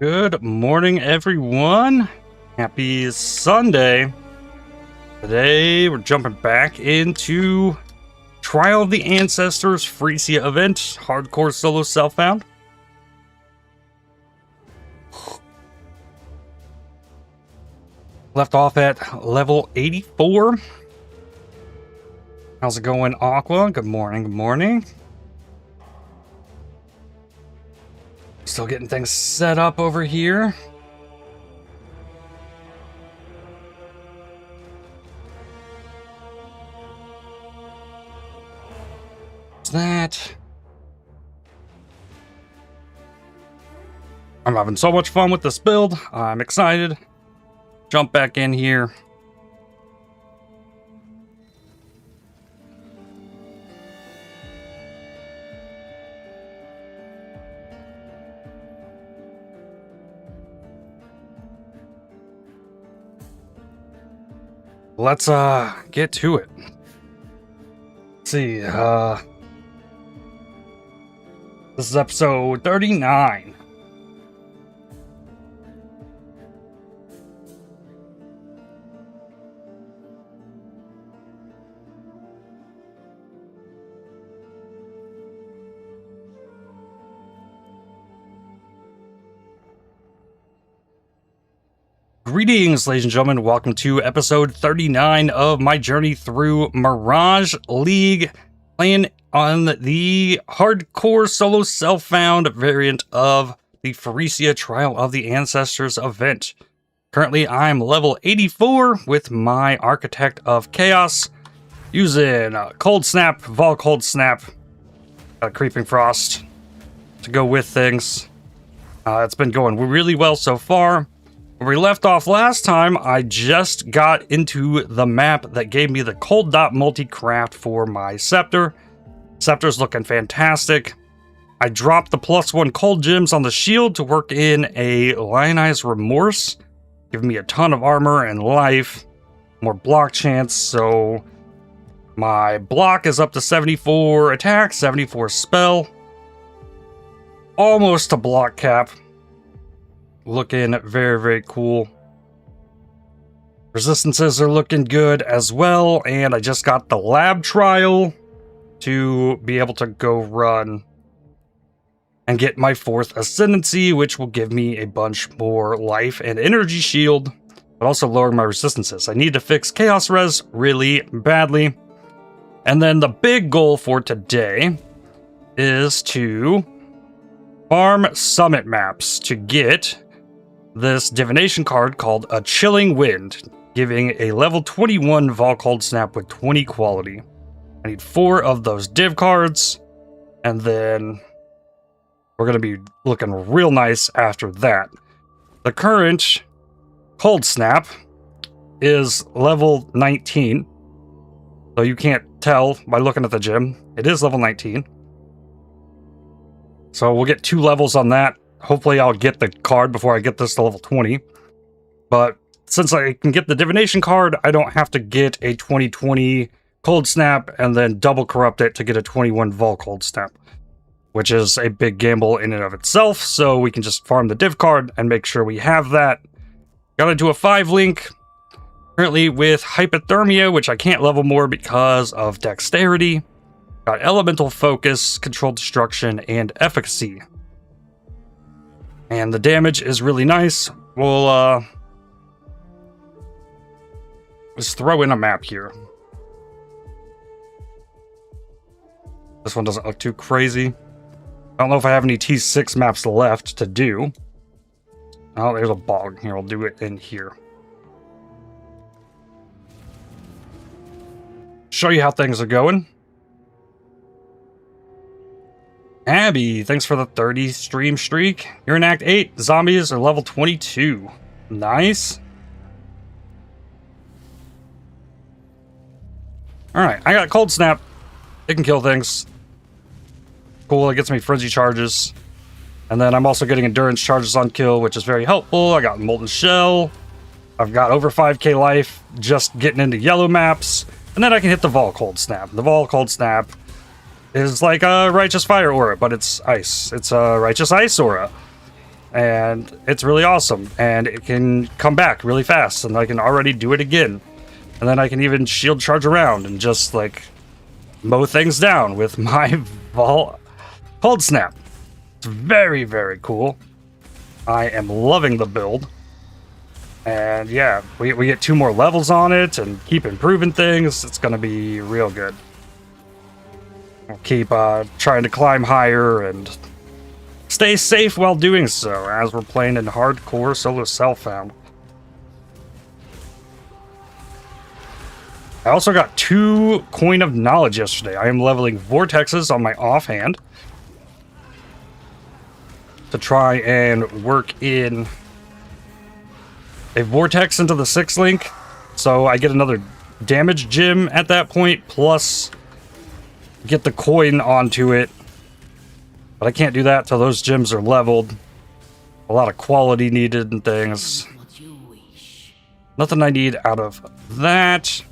Good morning, everyone. Happy Sunday. Today, we're jumping back into Trial of the Ancestors Phrecia event, hardcore solo self-found. Left off at level 84. How's it going, Aqua? Good morning, good morning. Still getting things set up over here. What's that? I'm having so much fun with this build. I'm excited. Jump back in here. Let's get to it. Let's see, this is episode 39. Greetings, ladies and gentlemen. Welcome to episode 39 of my journey through Mirage League, playing on the hardcore solo self-found variant of the Phrecia Trial of the Ancestors event. Currently, I'm level 84 with my Architect of Chaos, using Cold Snap, Vaal Cold Snap, Creeping Frost to go with things. It's been going really well so far. Where we left off last time, I just got into the map that gave me the Cold Dot multi-craft for my Scepter. Scepter's looking fantastic. I dropped the +1 cold gems on the shield to work in a Lionized Remorse, giving me a ton of armor and life, more block chance, so my block is up to 74 attack, 74 spell, almost a block cap. Looking very, very cool. Resistances are looking good as well, and I just got the lab trial to be able to go run and get my 4th ascendancy, which will give me a bunch more life and energy shield, but also lower my resistances. I need to fix Chaos Res really badly. And then the big goal for today is to farm summit maps to get this divination card called A Chilling Wind, giving a level 21 Vaal Cold Snap with 20 quality. I need 4 of those div cards, and then we're going to be looking real nice after that. The current Cold Snap is level 19, so you can't tell by looking at the gem. It is level 19. So we'll get 2 levels on that. Hopefully I'll get the card before I get this to level 20. But since I can get the divination card, I don't have to get a 2020 Cold Snap and then double corrupt it to get a 21 Vaal Cold Snap, which is a big gamble in and of itself. So we can just farm the div card and make sure we have that. Got into a 5 link, currently with Hypothermia, which I can't level more because of Dexterity. Got Elemental Focus, Controlled Destruction, and Efficacy. And the damage is really nice. We'll just throw in a map here. This one doesn't look too crazy. I don't know if I have any T6 maps left to do. Oh, there's a bog. Here, I'll do it in here. Show you how things are going. Abby, thanks for the 30 stream streak. You're in Act 8. Zombies are level 22. Nice. Alright, I got Cold Snap. It can kill things. Cool, it gets me Frenzy charges. And then I'm also getting Endurance charges on kill, which is very helpful. I got Molten Shell. I've got over 5k life just getting into yellow maps. And then I can hit the Vaal Cold Snap. The Vaal Cold Snap is like a Righteous Fire aura, but it's ice. It's a Righteous Ice aura. and it's really awesome, and it can come back really fast, and I can already do it again, and then I can even shield charge around and just like mow things down with my Vaal Cold Snap. It's very, very cool. I am loving the build, and yeah, we get 2 more levels on it and keep improving things. It's gonna be real good. I'll keep trying to climb higher and stay safe while doing so, as we're playing in hardcore solo self-found. I also got 2 Coin of Knowledge yesterday. I am leveling Vortexes on my offhand to try and work in a Vortex into the 6th link, so I get another damage gem at that point, plus get the coin onto it. But I can't do that till those gems are leveled. A lot of quality needed and things. Nothing I need out of that.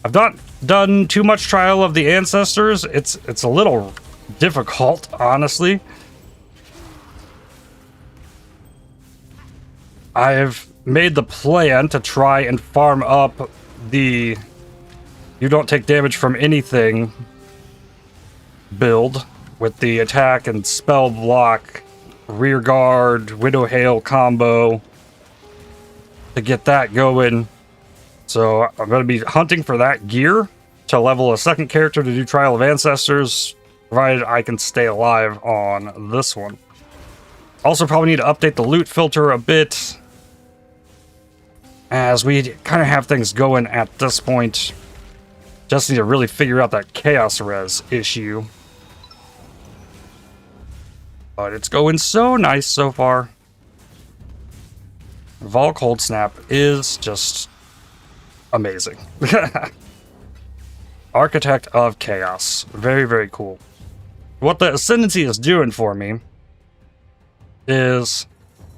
I've not done too much Trial of the Ancestors. It's a little difficult, honestly. I've made the plan to try and farm up the you don't take damage from anything build with the attack and spell block, rear guard, widow hail combo to get that going. So I'm going to be hunting for that gear to level a 2nd character to do Trial of Ancestors, provided I can stay alive on this one. Also probably need to update the loot filter a bit, as we kind of have things going at this point. Just need to really figure out that chaos res issue. But it's going so nice so far. Vaal Cold Snap is just amazing. Architect of Chaos. Very, very cool. What the Ascendancy is doing for me is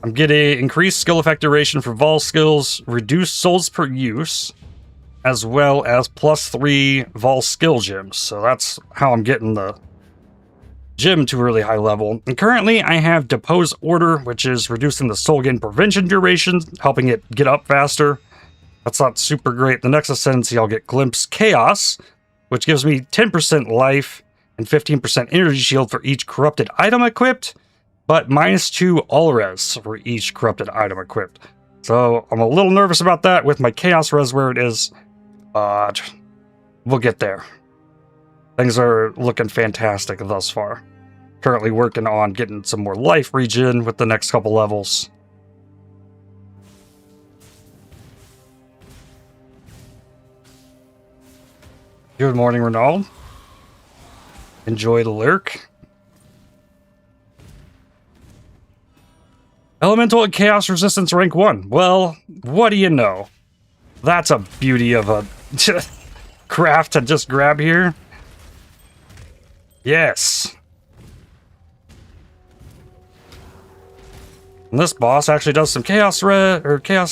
I'm getting increased skill effect duration for Vaal skills, reduced souls per use, as well as +3 Vaal skill gems. So that's how I'm getting the gem to a really high level. And currently I have Depose Order, which is reducing the soul gain prevention duration, helping it get up faster. That's not super great. The next Ascendancy I'll get Glimpse Chaos, which gives me 10% life and 15% energy shield for each corrupted item equipped, but -2 all res for each corrupted item equipped. So I'm a little nervous about that with my chaos res where it is, but we'll get there. Things are looking fantastic thus far. Currently working on getting some more life regen with the next couple levels. Good morning, Ronald. Enjoy the lurk. Elemental and Chaos Resistance rank 1. Well, what do you know? That's a beauty of a craft to just grab here. Yes. And this boss actually does some chaos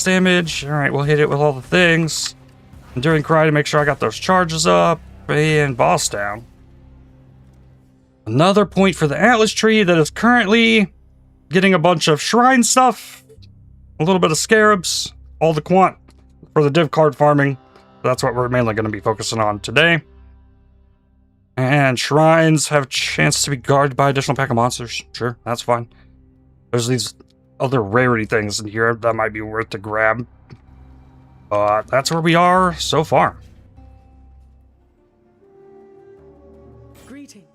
damage. All right, we'll hit it with all the things. And during cry to make sure I got those charges up and boss down. Another point for the Atlas tree that is currently getting a bunch of shrine stuff, a little bit of scarabs, all the quant for the div card farming. That's what we're mainly going to be focusing on today. And shrines have a chance to be guarded by additional pack of monsters. Sure, that's fine. There's these other rarity things in here that might be worth to grab. That's where we are so far. Greetings.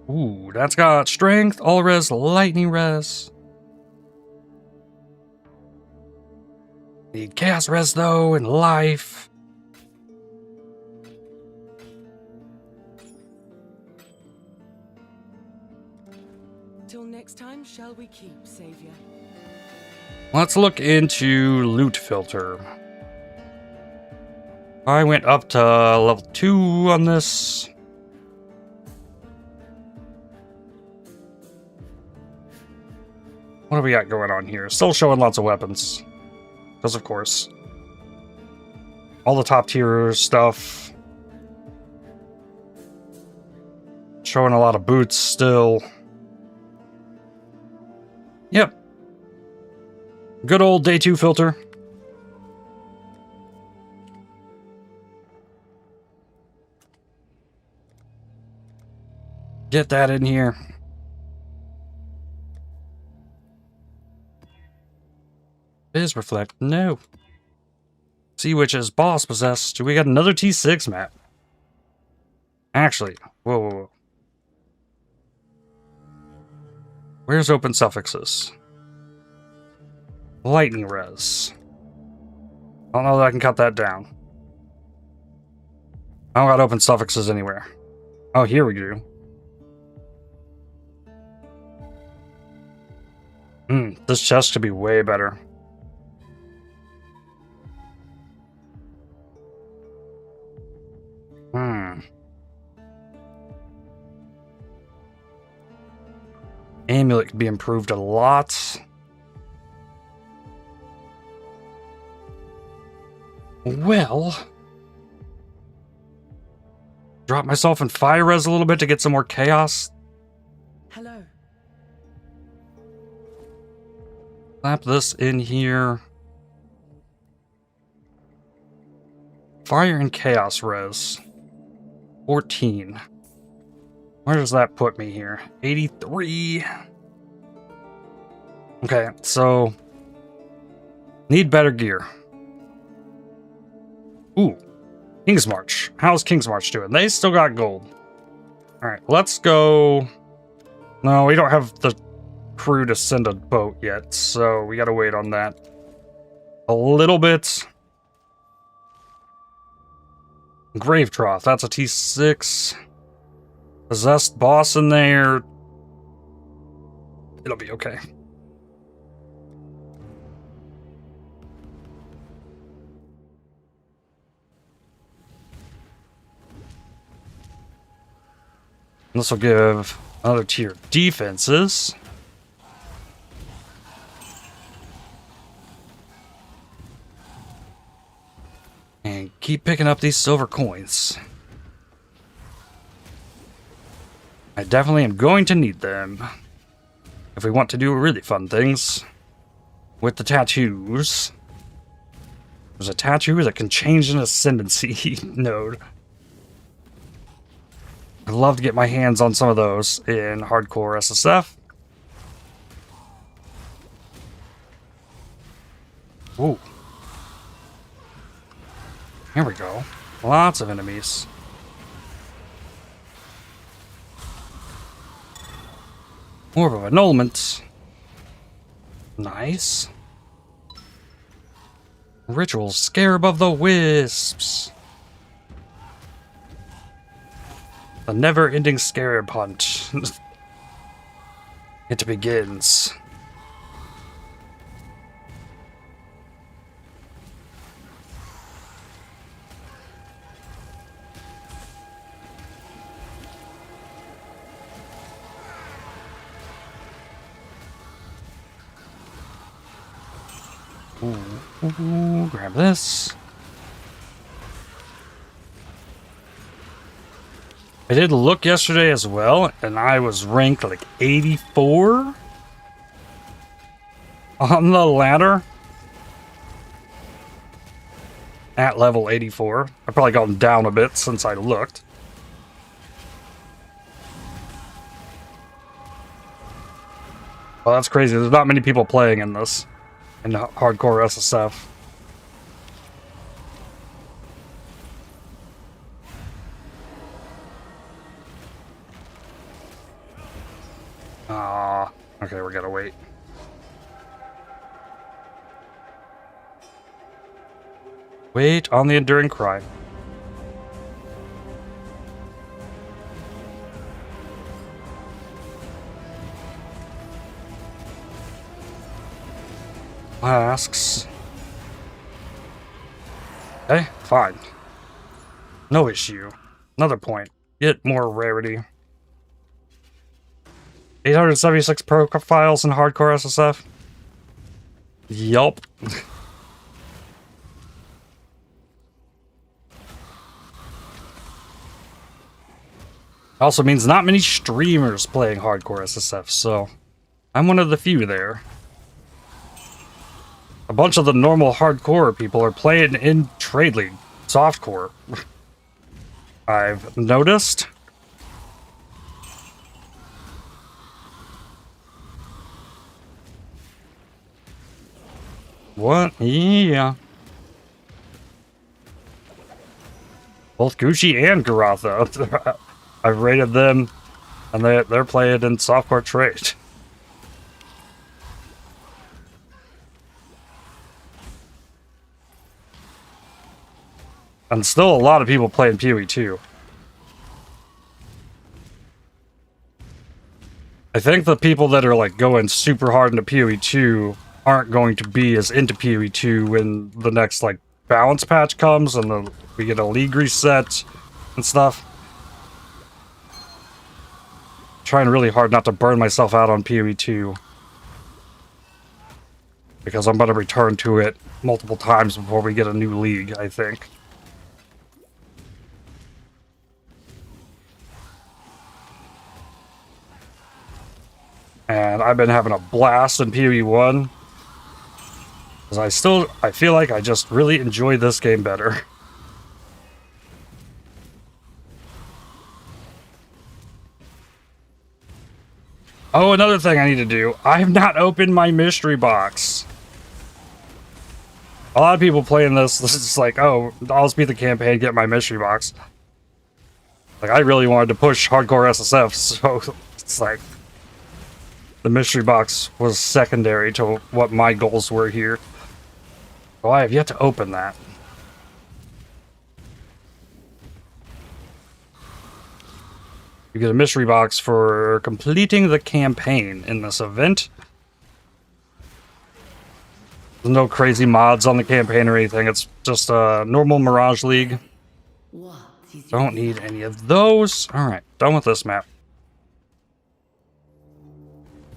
Ooh, that's got strength, all res, lightning res. Need chaos res though, and life. Till next time, shall we keep, Savior? Let's look into loot filter. I went up to level 2 on this. What do we got going on here? Still showing lots of weapons. Because of course. All the top tier stuff. Showing a lot of boots still. Yep. Good old day 2 filter. Get that in here. Is reflect? No. Sea Witch's boss possessed. We got another T6 map. Actually, whoa. Where's open suffixes? Lightning res. I don't know that I can cut that down. I don't got open suffixes anywhere. Oh, here we do. This chest could be way better. Amulet could be improved a lot. Well, drop myself in fire res a little bit to get some more chaos. Hello. Slap this in here. Fire and chaos res. 14. Where does that put me here? 83. Okay, so need better gear. Ooh, King's March. How's King's March doing? They still got gold. All right, let's go. No, we don't have the crew to send a boat yet, so we gotta wait on that a little bit. Grave Trough, that's a T6. Possessed boss in there. It'll be okay. This will give another tier defenses. And keep picking up these silver coins. I definitely am going to need them if we want to do really fun things with the tattoos. There's a tattoo that can change an ascendancy node. I'd love to get my hands on some of those in hardcore SSF. Ooh. Here we go. Lots of enemies. Orb of Annulment. Nice. Ritual Scarab of the Wisps. The never-ending scarab hunt. It begins. Ooh, grab this. I did look yesterday as well, and I was ranked like 84 on the ladder. At level 84. I've probably gone down a bit since I looked. Well, that's crazy. There's not many people playing in this. In hardcore SSF. Okay, we gotta wait. Wait on the enduring cry. Asks. Okay, fine. No issue. Another point. Get more rarity. 876 profiles in hardcore SSF. Yup. Also means not many streamers playing hardcore SSF, so I'm one of the few there. A bunch of the normal hardcore people are playing in Trade League, softcore. I've noticed. What? Yeah. Both Gucci and Garatha. I've rated them, and they're playing in softcore trade. And still a lot of people playing PoE too. I think the people that are like going super hard into PoE 2 aren't going to be as into PoE 2 when the next like balance patch comes and we get a league reset and stuff. Trying really hard not to burn myself out on PoE 2 because I'm going to return to it multiple times before we get a new league, I think. And I've been having a blast in PoE 1. Because I feel like I just really enjoy this game better. Oh, another thing I need to do. I have not opened my mystery box. A lot of people playing this is just like, oh, I'll just beat the campaign, get my mystery box. Like, I really wanted to push hardcore SSF, so it's like the mystery box was secondary to what my goals were here. Well, I have yet to open that. You get a mystery box for completing the campaign in this event. There's no crazy mods on the campaign or anything. It's just a normal Mirage League. Don't need any of those. Alright, done with this map.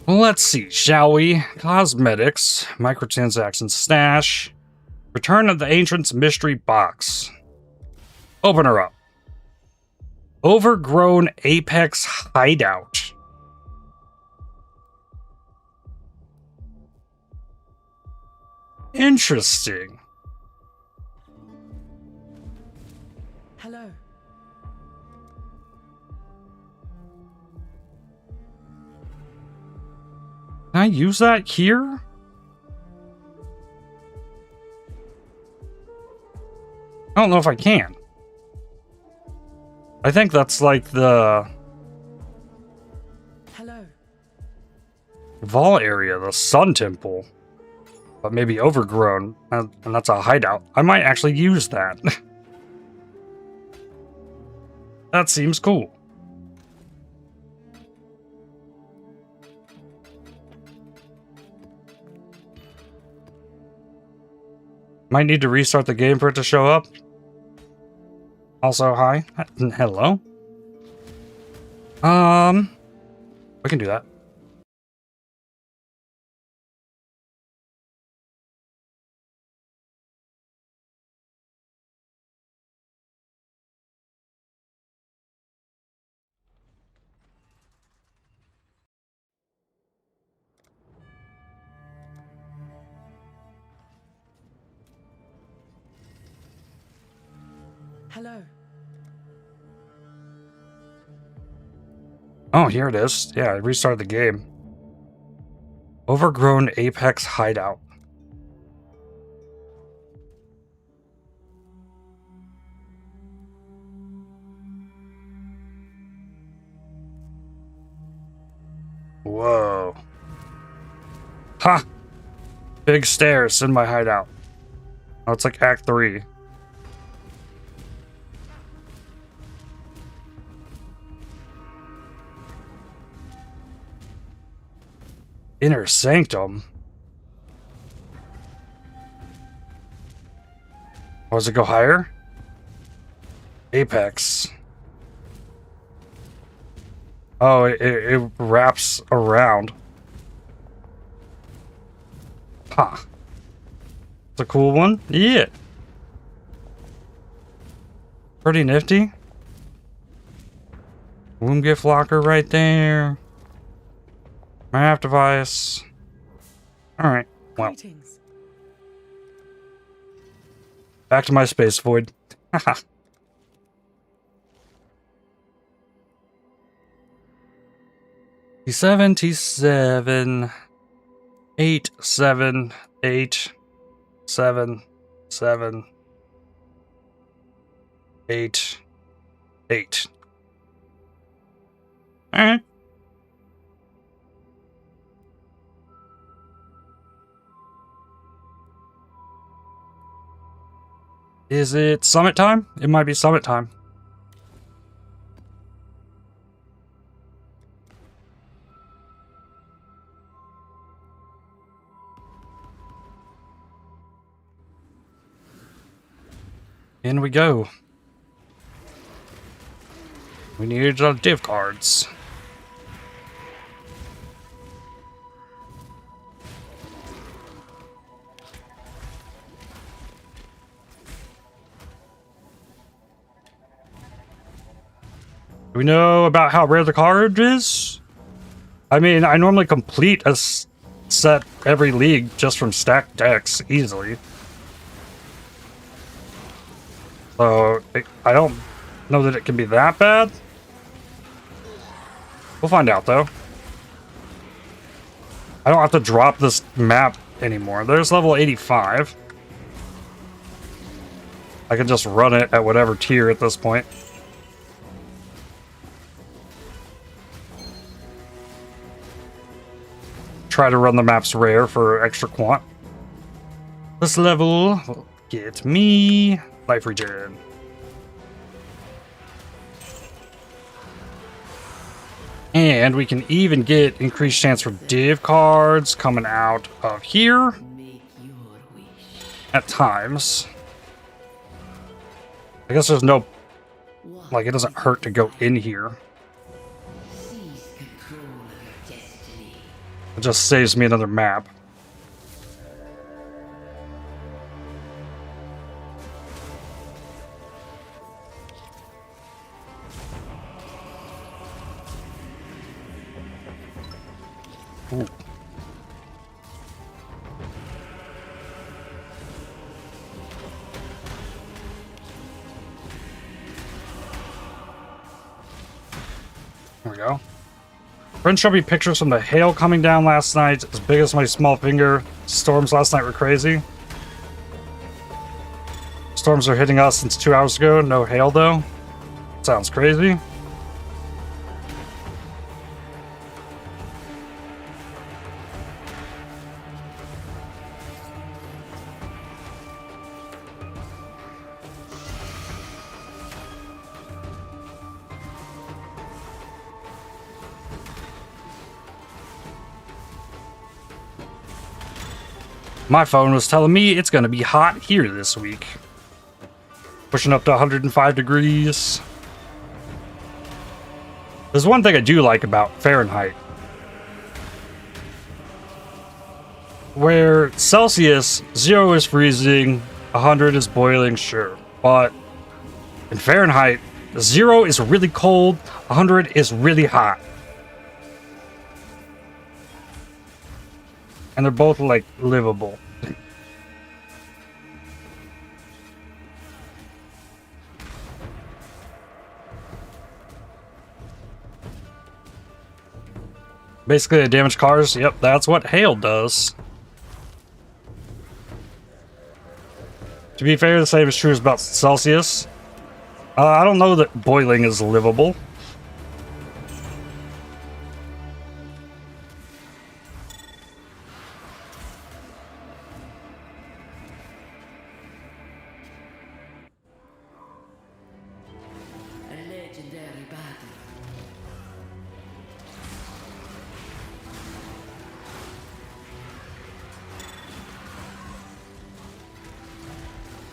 Let's see, shall we? Cosmetics, microtransaction stash, return of the Ancient's mystery box. Open her up. Overgrown Apex hideout. Interesting. Hello. Can I use that here? I don't know if I can. I think that's like the Hello. Vaal area, the Sun Temple. But maybe overgrown, and that's a hideout. I might actually use that. That seems cool. Might need to restart the game for it to show up. Also, hi. Hello. We can do that. Hello. Oh, here it is. Yeah, I restarted the game. Overgrown Apex hideout. Whoa. Ha! Big stairs in my hideout. Oh, it's like Act 3. Inner Sanctum? Oh, does it go higher? Apex. Oh, it wraps around. Huh. It's a cool one? Yeah. Pretty nifty. Womb gift locker right there. Map device. Alright, well. Greetings. Back to my space void. Haha. 77, 8, 7, 8, 7, 7, 8, 8. Alright. Is it summit time? It might be summit time. In we go. We need div cards. Do we know about how rare the card is? I mean, I normally complete a set every league just from stacked decks easily. So, I don't know that it can be that bad. We'll find out, though. I don't have to drop this map anymore. There's level 85. I can just run it at whatever tier at this point. Try to run the maps rare for extra quant. This level will get me life regen. And we can even get increased chance for div cards coming out of here at times. I guess there's no, like, it doesn't hurt to go in here. It just saves me another map. Ooh. There we go. Friends showed me pictures from the hail coming down last night, as big as my small finger. Storms last night were crazy. Storms are hitting us since 2 hours ago. No hail, though. Sounds crazy. My phone was telling me it's going to be hot here this week. Pushing up to 105 degrees. There's one thing I do like about Fahrenheit. Where Celsius, 0 is freezing, 100 is boiling, sure. But in Fahrenheit, 0 is really cold, 100 is really hot. And they're both, like, livable. Basically, the damaged cars, yep, that's what hail does. To be fair, the same is true about Celsius. I don't know that boiling is livable.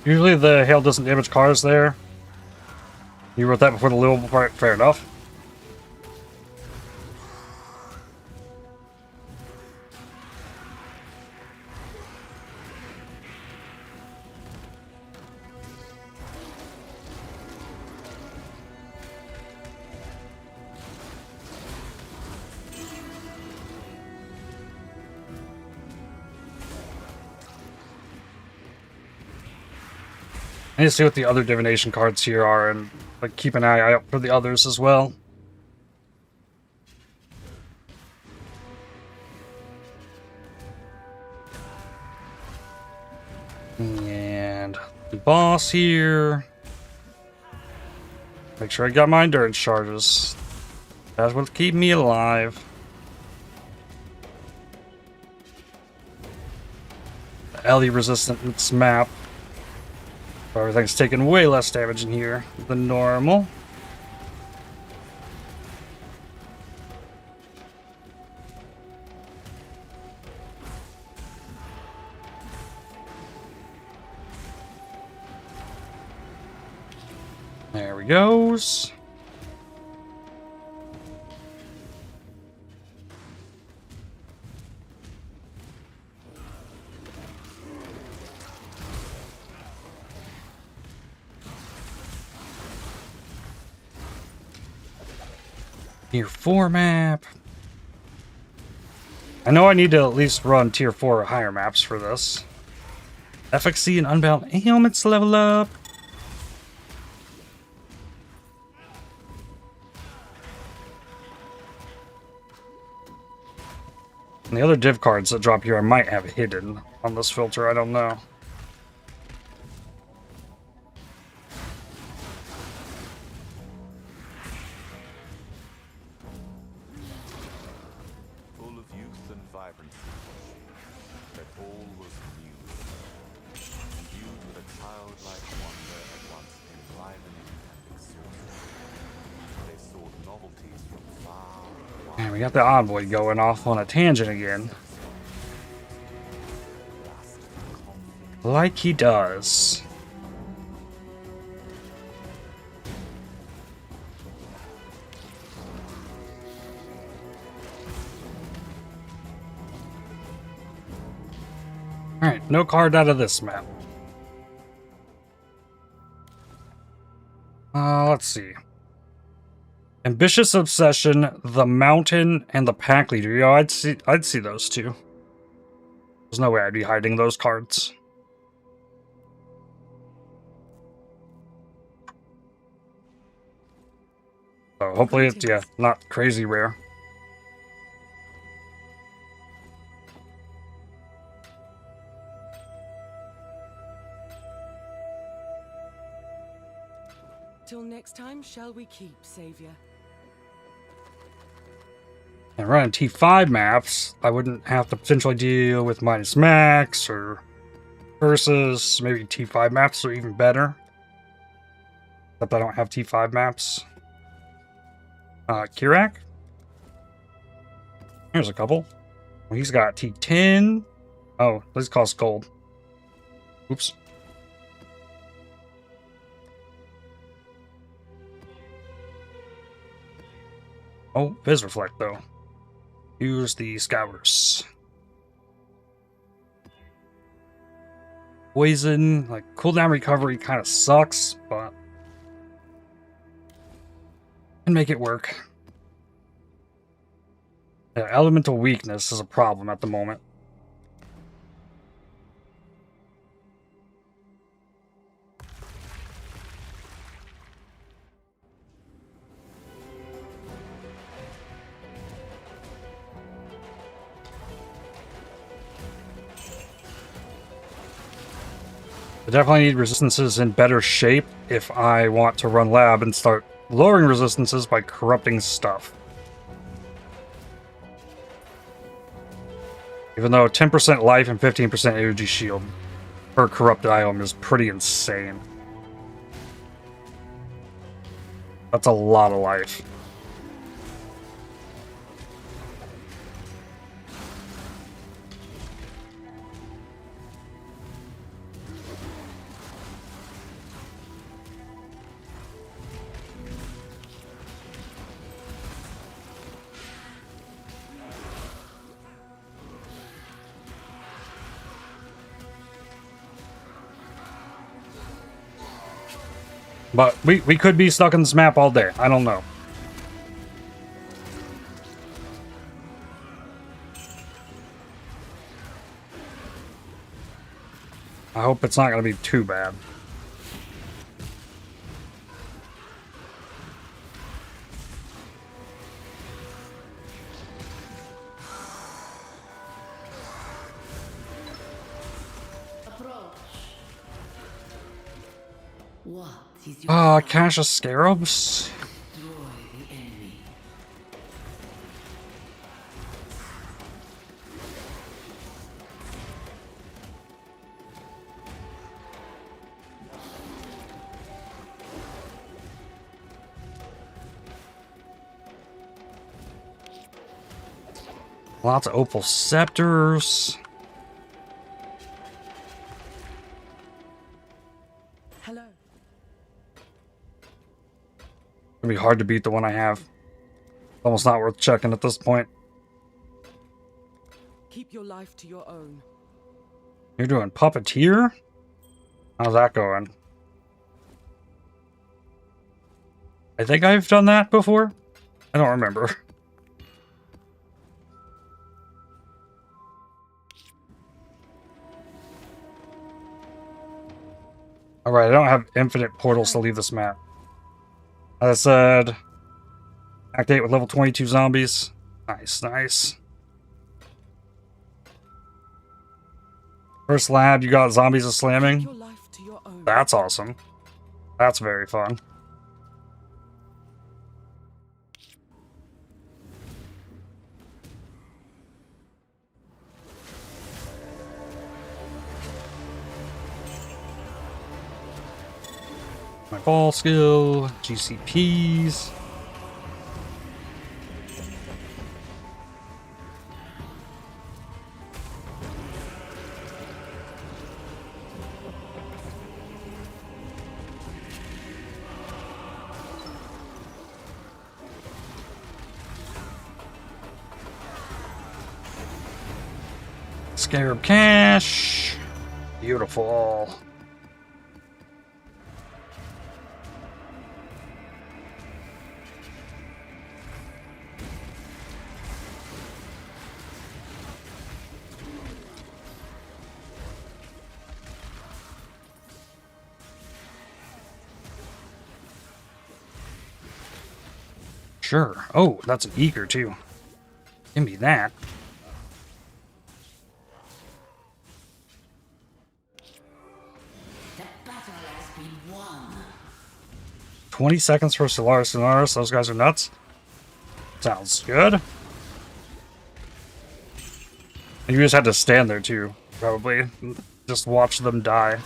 Usually the hail doesn't damage cars there. You wrote that before the livable part, fair enough. I need to see what the other divination cards here are and like keep an eye out for the others as well. And the boss here. Make sure I got my endurance charges. That's what's keeping me alive. The Ellie resistance map. Everything's taking way less damage in here than normal. There we goes. Tier 4 map. I know I need to at least run Tier 4 or higher maps for this. FXC and Unbound Ailments level up. And the other div cards that drop here I might have hidden on this filter, I don't know. Full of youth and vibrancy, that all was new, imbued with a childlike wonder at once enlivening and exhausting. They sought novelties from far and wide. And we got the envoy going off on a tangent again. Like he does. Alright, no card out of this map. Let's see. Ambitious Obsession, The Mountain, and the Pack Leader. Yo, I'd see those two. There's no way I'd be hiding those cards. So hopefully it's, yeah, not crazy rare. Till next time shall we keep, Savior. And running T5 maps, I wouldn't have to potentially deal with minus max or versus maybe T5 maps are even better. Except I don't have T5 maps. Kirak? Here's a couple. Well, he's got T10. Oh, this costs gold. Oops. Oh, Viz Reflect though. Use the Scours. Poison, like cooldown recovery kind of sucks, but can make it work. Yeah, elemental weakness is a problem at the moment. I definitely need resistances in better shape if I want to run lab and start lowering resistances by corrupting stuff. Even though 10% life and 15% energy shield per corrupted item is pretty insane. That's a lot of life. But we could be stuck in this map all day. I don't know. I hope it's not going to be too bad. What is your Cache of scarabs. destroy the enemy? Lots of opal scepters. Hello. It'll be hard to beat the one I have. Almost not worth checking at this point. Keep your life to your own. You're doing puppeteer? How's that going? I think I've done that before. I don't remember. Alright, I don't have infinite portals to leave this map. As I said, activate with level 22 zombies. Nice, nice. First lab, you got zombies of Keep slamming. your life to your own. That's awesome. That's very fun. My ball skill, GCPs. Scarab cash. Beautiful. Sure. Oh, that's an eager too. Give me that. The battle has been won. 20 seconds for Solaris. Those guys are nuts. Sounds good. And you just had to stand there too, probably. Just watch them die.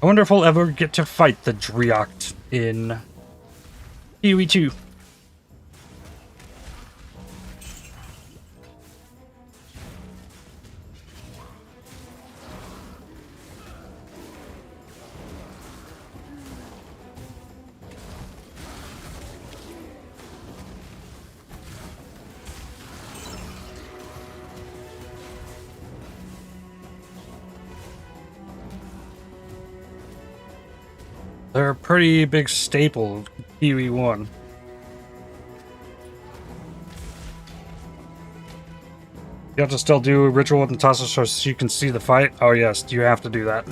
I wonder if we'll ever get to fight the Driocht in PoE 2. They're a pretty big staple of PoE 1. You have to still do a ritual with Natasha so you can see the fight? Oh yes, you have to do that.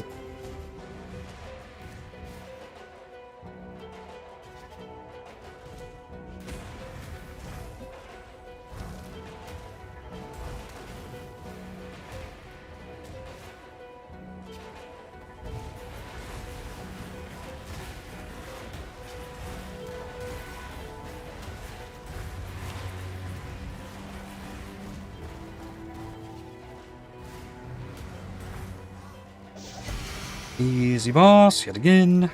Easy boss, yet again.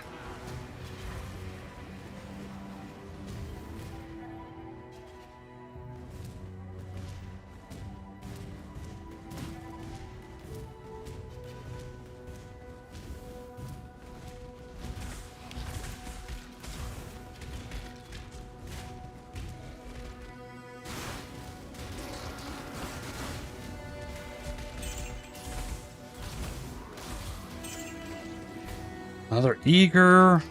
Another eager.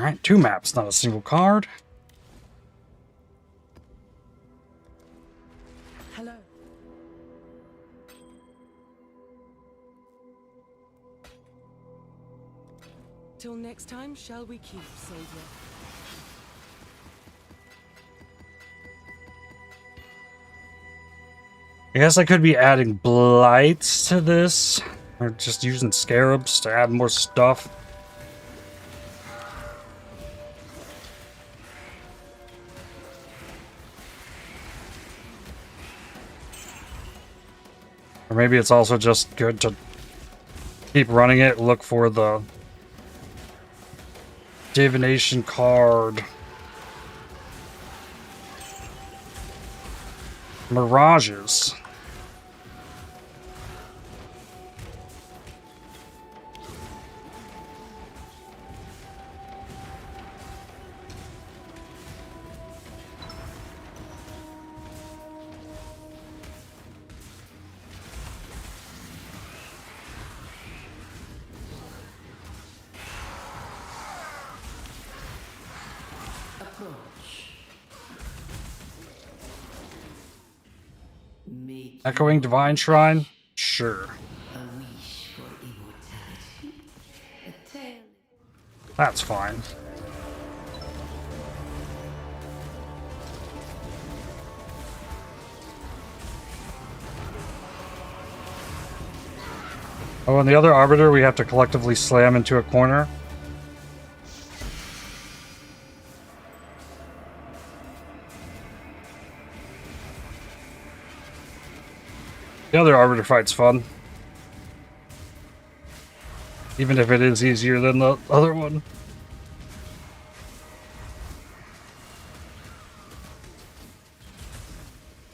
Alright, 2 maps, not a single card. Hello. Till next time, shall we keep, soldier? I guess I could be adding blights to this, or just using scarabs to add more stuff. Or maybe it's also just good to keep running it, look for the divination card. Mirages. Approach. Make Echoing Divine Shrine? Sure. a wish for immortality. A tale. That's fine. Oh, and the other Arbiter we have to collectively slam into a corner. The other Arbiter fight's fun. Even if it is easier than the other one.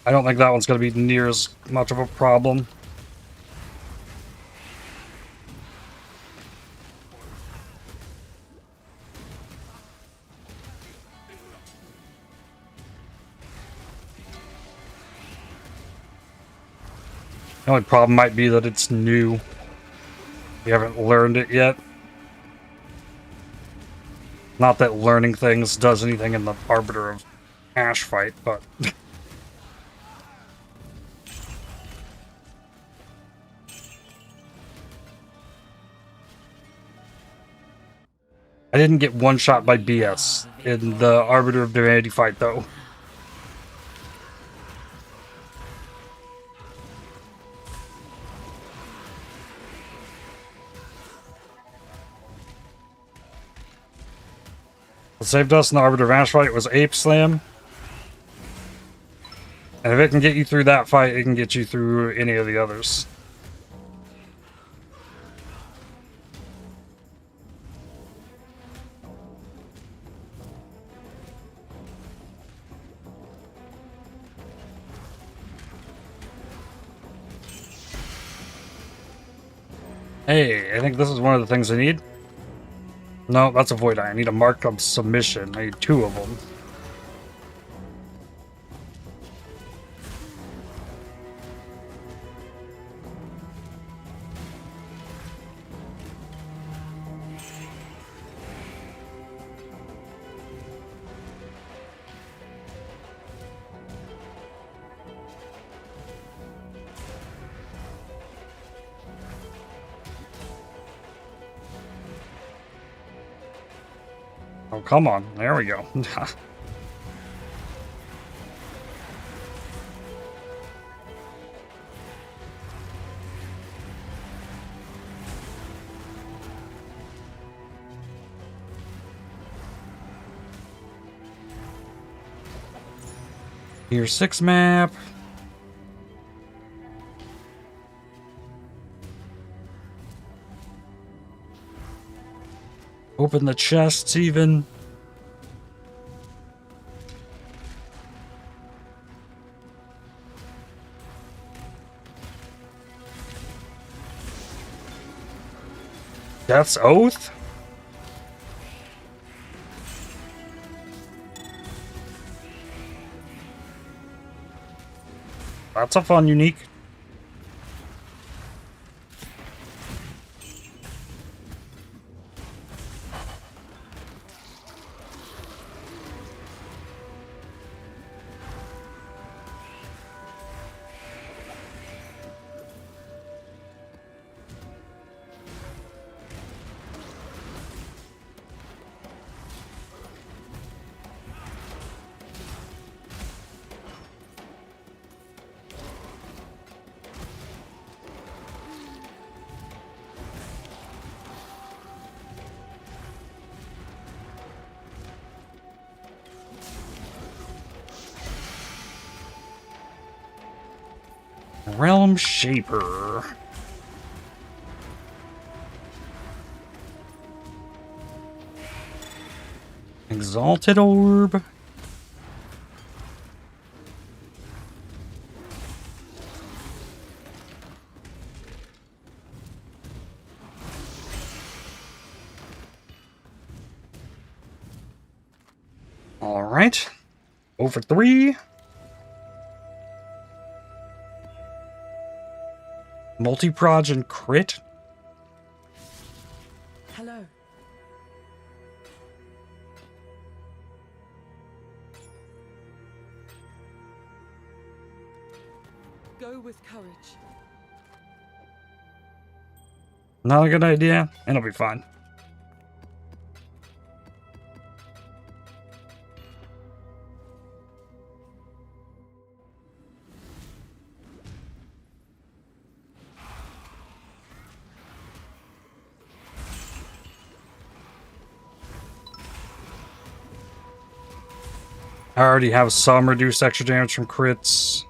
I don't think that one's going to be near as much of a problem. The only problem might be that it's new. We haven't learned it yet. Not that learning things does anything in the Arbiter of Ash fight, but... I didn't get one shot by BS in the Arbiter of Divinity fight, though. What saved us in the Arbiter of Ash fight was Ape Slam. And if it can get you through that fight, it can get you through any of the others. Hey, I think this is one of the things I need. No, that's a Void Eye. I need a Mark of Submission. I need 2 of them. Oh, come on. There we go. Tier 6 map. Open the chests even. Death's Oath? That's a fun unique. Realm Shaper. Exalted Orb. All right. Over 3. Multi-proj and crit. Hello. Go with courage. Not a good idea, and it'll be fine. I already have some reduced extra damage from crits.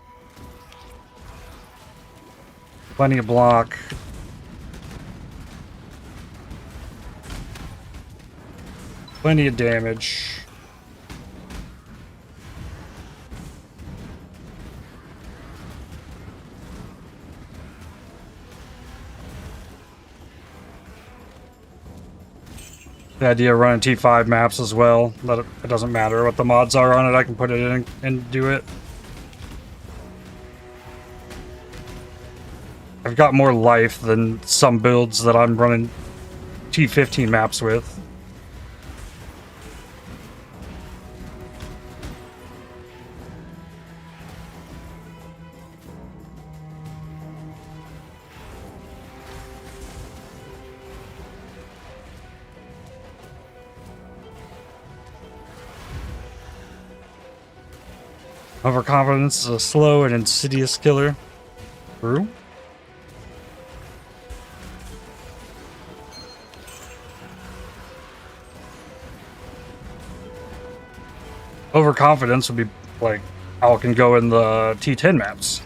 Plenty of block. Plenty of damage. The idea of running T5 maps as well. That it doesn't matter what the mods are on it, I can put it in and do it. I've got more life than some builds that I'm running T15 maps with. Overconfidence is a slow and insidious killer. True. Overconfidence would be like how it can go in the T10 maps.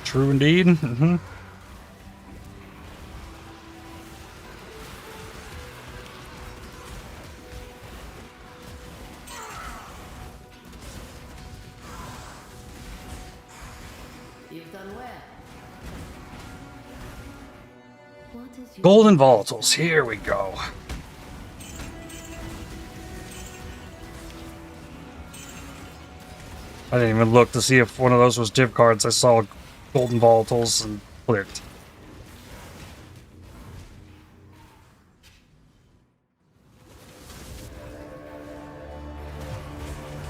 True indeed. Mm-hmm. You've done well. What is your Golden volatiles. Here we go. I didn't even look to see if one of those was div cards. I saw golden volatiles and clicked.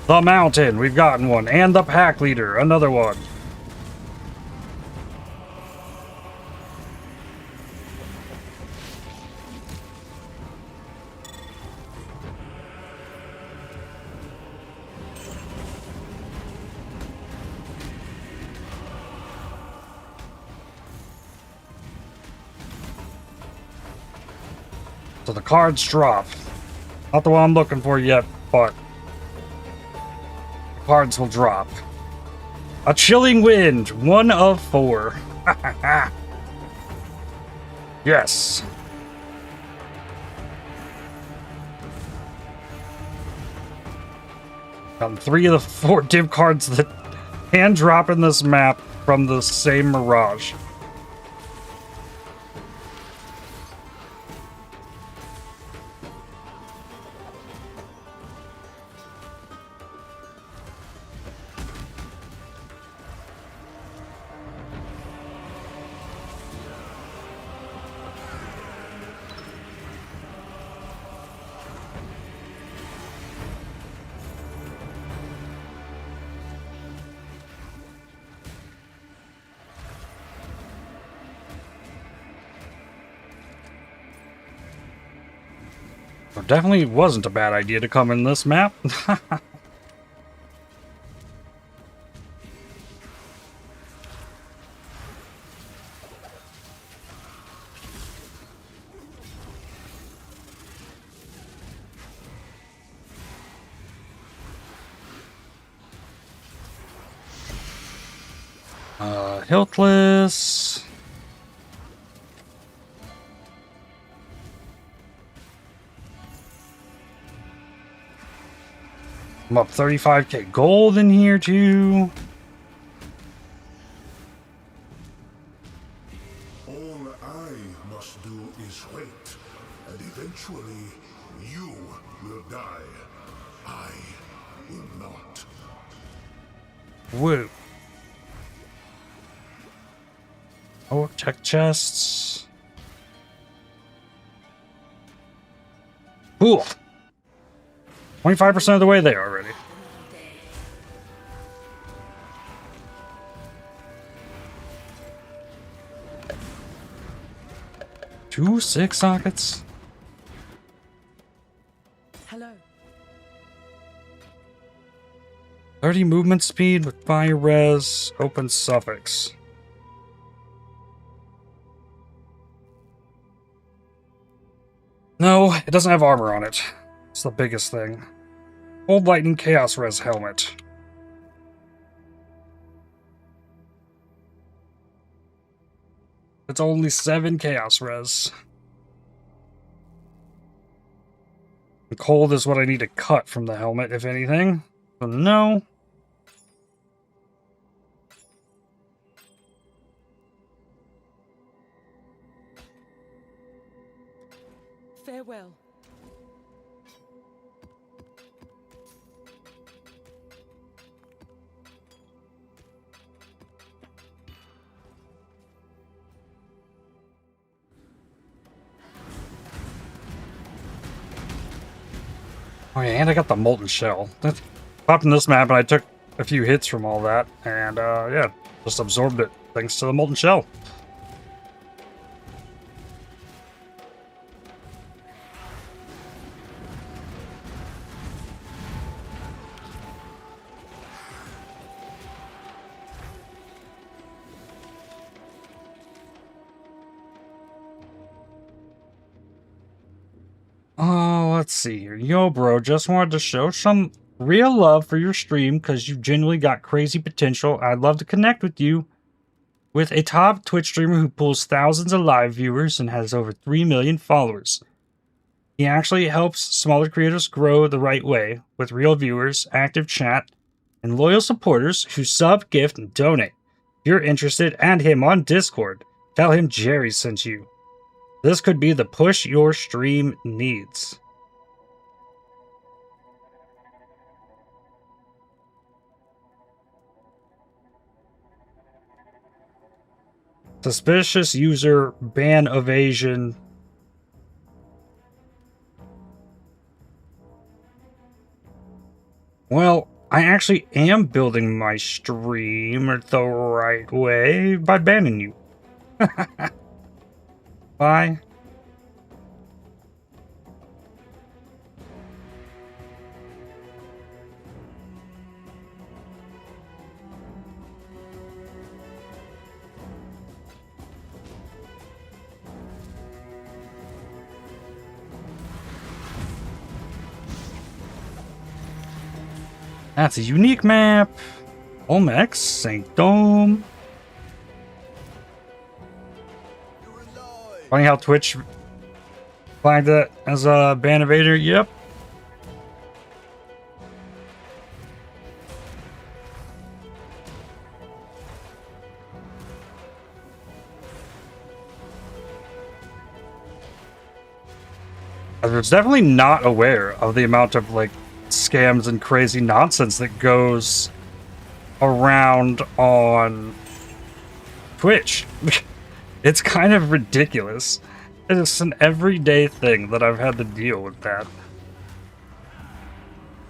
The mountain, we've gotten one. And the pack leader, another one. So the cards drop. Not the one I'm looking for yet, but the cards will drop. A chilling wind, 1 of 4. Yes. Got 3 of the 4 div cards that can drop in this map from the same Mirage. It definitely wasn't a bad idea to come in this map. Hiltless. I'm up 35k gold in here too. All I must do is wait, and eventually you will die. I will not. Woo. Oh, check chests. Cool. 25% of the way there already. Two 6 sockets. Hello. 30 movement speed with fire res, open suffix. No, it doesn't have armor on it. It's the biggest thing. Cold Lightning Chaos Res helmet. It's only 7 Chaos Res. And cold is what I need to cut from the helmet, if anything. So no. Farewell. Oh yeah, and I got the Molten Shell. Popped in this map and I took a few hits from all that, and yeah, just absorbed it thanks to the Molten Shell. Oh, let's see here. Yo, bro, just wanted to show some real love for your stream because you genuinely got crazy potential. I'd love to connect with you. With a top Twitch streamer who pulls thousands of live viewers and has over 3 million followers. He actually helps smaller creators grow the right way with real viewers, active chat, and loyal supporters who sub, gift, and donate. If you're interested, add him on Discord. Tell him Jerry sent you. This could be the push your stream needs. Suspicious user ban evasion. Well, I actually am building my stream the right way by banning you. Bye. That's a unique map. Olmex, Sanctum. Funny how Twitch flagged it as a ban evader. Yep. I was definitely not aware of the amount of like scams and crazy nonsense that goes around on Twitch. It's kind of ridiculous. It's an everyday thing that I've had to deal with that.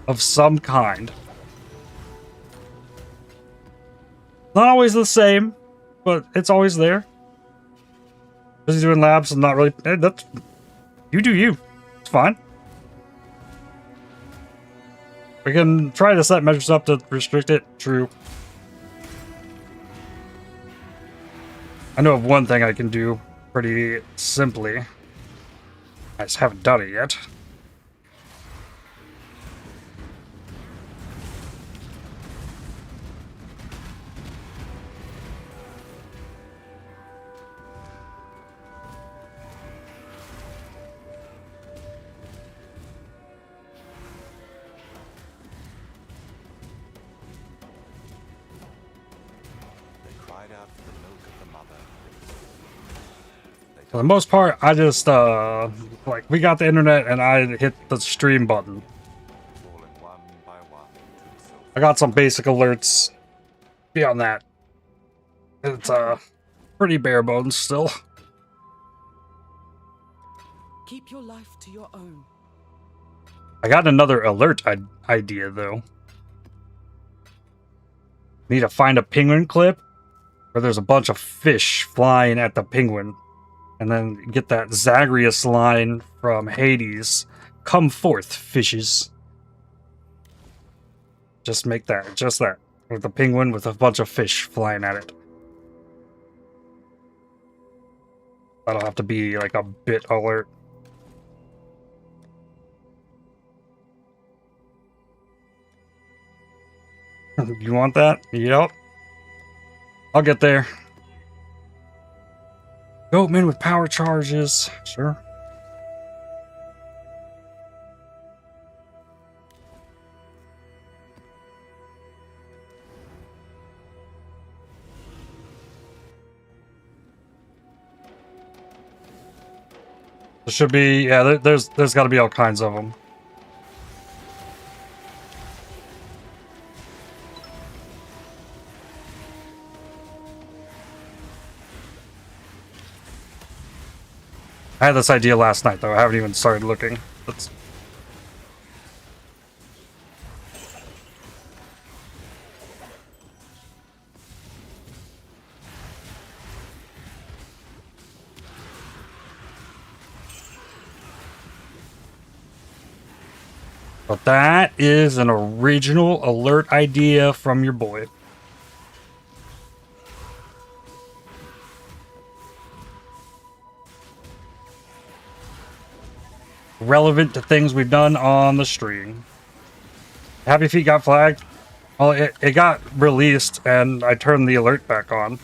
Of some kind. Not always the same, but it's always there. Busy doing labs and not really... that's... You do you. It's fine. We can try to set measures up to restrict it. True. I know of one thing I can do pretty simply. I just haven't done it yet. cried out for the milk of the mother. For the most part, I just, like, we got the internet and I hit the stream button. Falling one by one to the soul. I got some basic alerts. Beyond that, it's, pretty bare bones still. Keep your life to your own. I got another alert idea, though. Need to find a penguin clip where there's a bunch of fish flying at the penguin. And then get that Zagreus line from Hades. Come forth, fishes. Just make that, just that. With a penguin with a bunch of fish flying at it. That'll have to be like a bit alert. You want that? Yep. I'll get there. Goatman with power charges. Sure. There should be, yeah, there's got to be all kinds of them. I had this idea last night, though. I haven't even started looking. Let's... But that is an original alert idea from your boy. Relevant to things we've done on the stream. Happy Feet got flagged. Well, it got released and I turned the alert back on.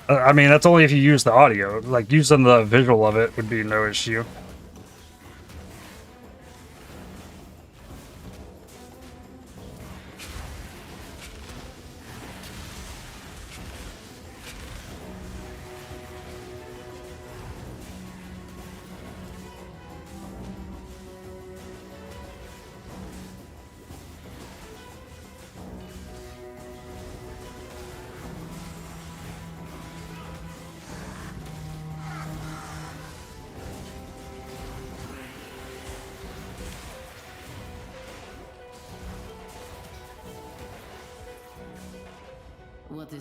I mean, that's only if you use the audio. Like, using the visual of it would be no issue.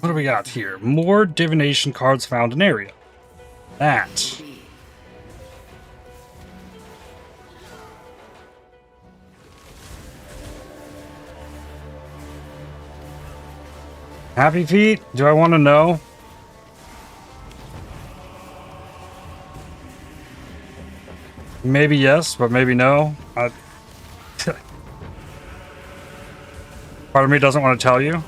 What do we got here? More divination cards found in area. That. Happy Feet? Do I want to know? Maybe yes, but maybe no. Part of me doesn't want to tell you.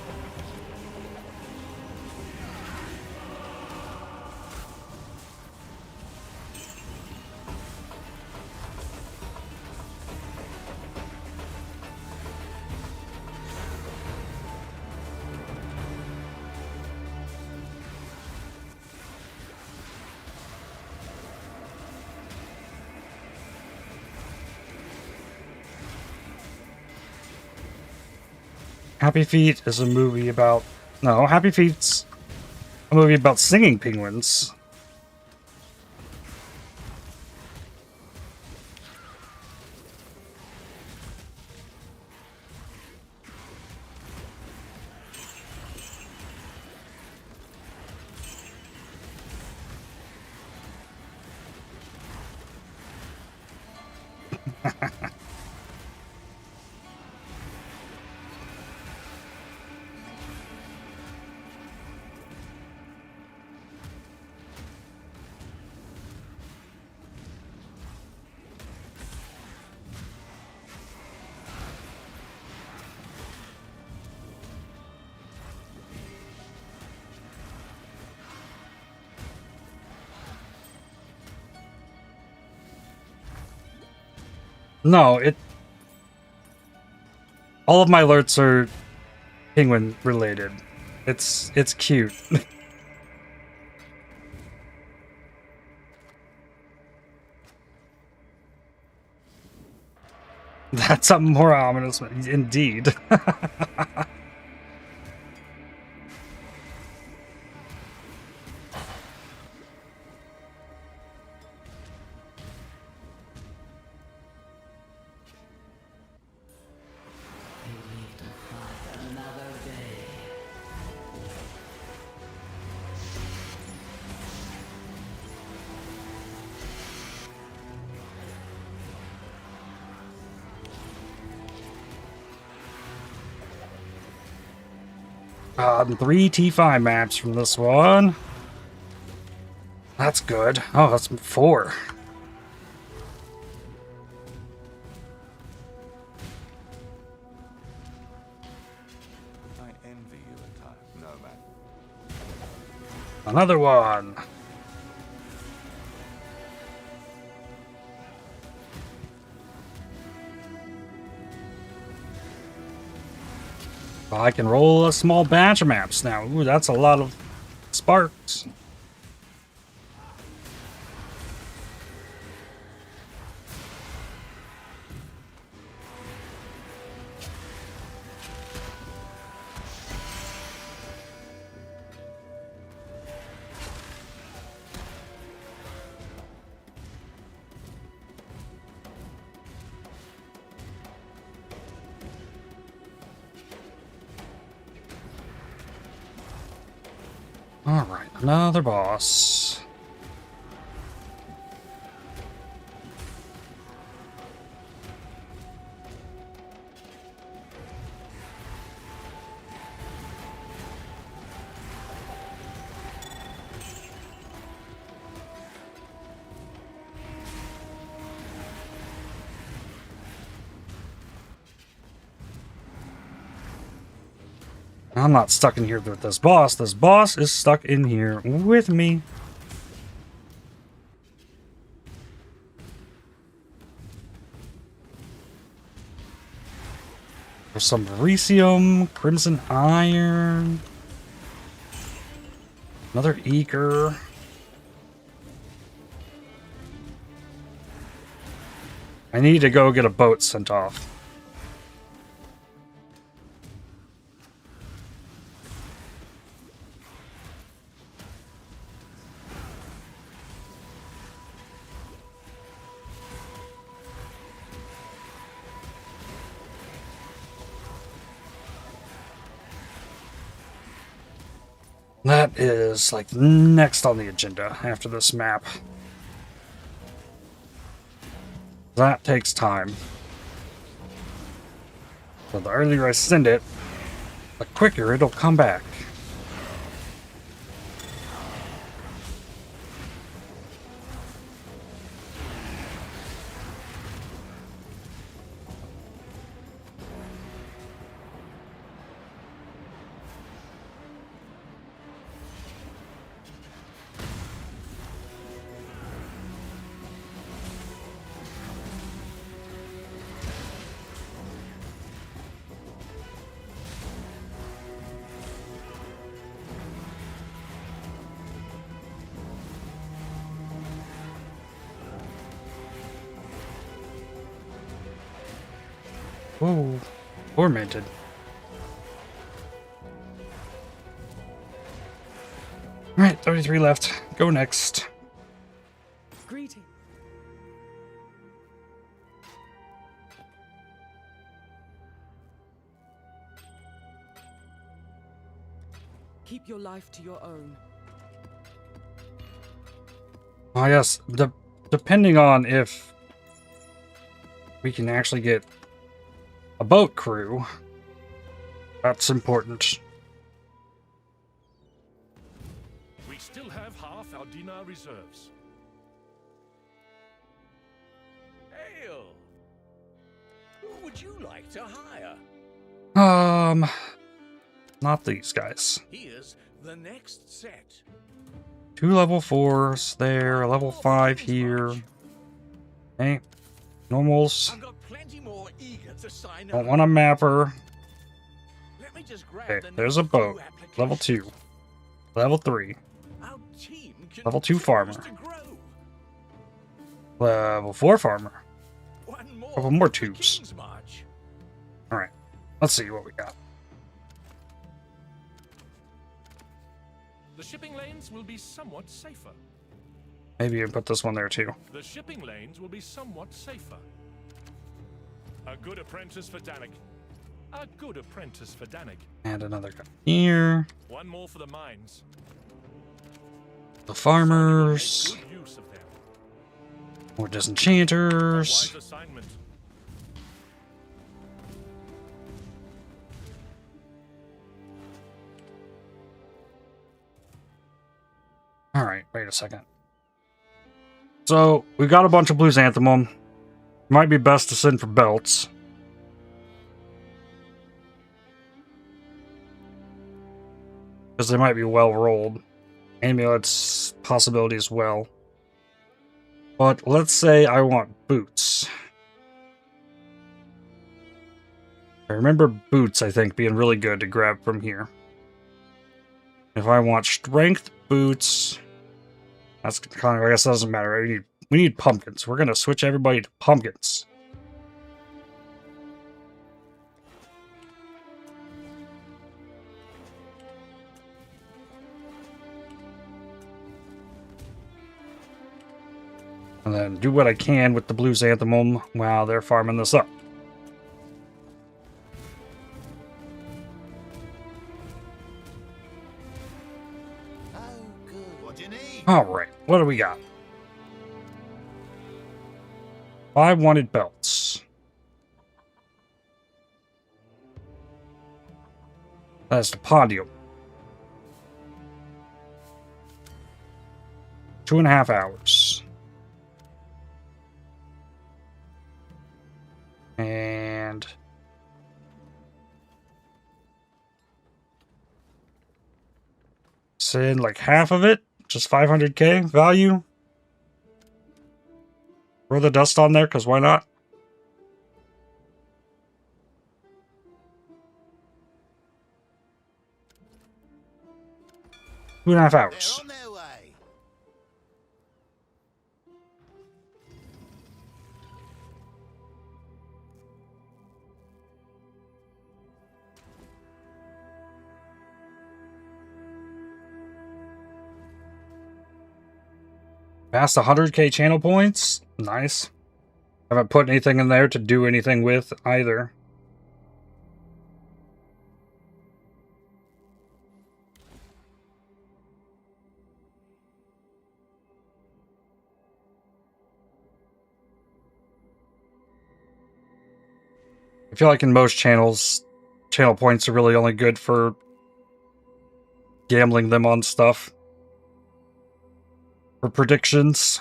Happy Feet is a movie about... No, Happy Feet's a movie about singing penguins. No, all of my alerts are penguin related. It's cute. That's something more ominous, indeed. Another day. Three T5 maps from this one. That's good. Oh, that's 4. I envy you at times. No, man. Another one. I can roll a small batch of maps now. Ooh, that's a lot of sparks. Alright, another boss. I'm not stuck in here with this boss. This boss is stuck in here with me. There's some Phrecia, Crimson Iron. Another Eager. I need to go get a boat sent off. That is like next on the agenda after this map. That takes time. So the earlier I send it, the quicker it'll come back. Whoa, tormented. Alright, 33 left. Go next. Greeting. Keep your life to your own. Oh yes, depending on if we can actually get a boat crew, that's important. We still have half our dinar reserves. Hail! Who would you like to hire? Not these guys. Here's the next set. 2 level 4s there, a level 5 here. Okay, normals. I've got plenty more eager to sign Don't up. want a mapper. Let me I just grabbed Okay, the there's a next boat. two applications. Level 2. Level 3. Our team Level 2 continues farmer. to grow. Level 4 farmer. One more Couple more for the tubes. King's March. Alright. Let's see what we got. The shipping lanes will be somewhat safer. Maybe you can put this one there too. The shipping lanes will be somewhat safer. A good apprentice for Danik. A good apprentice for Danik. And another guy here. One more for the mines. The Make farmers. good use of them. More A disenchanters. wise assignment. Alright, wait a second. So, we got a bunch of Blue Xanthemum. Might be best to send for belts. Because they might be well rolled. Amulets, possibility as well. But let's say I want boots. I remember boots, I think, being really good to grab from here. If I want strength boots, that's kind of, I guess that doesn't matter. We need pumpkins. We're gonna switch everybody to pumpkins. And then do what I can with the Blue Xanthemum while they're farming this up. Alright, what do we got? 5 wanted belts. That's the podium. 2.5 hours. And send like half of it, just 500k value. Throw the dust on there, because why not? Two and a half hours. They're on their way. Past 100k channel points. Nice. Haven't put anything in there to do anything with either. I feel like in most channels, channel points are really only good for gambling them on stuff. For predictions.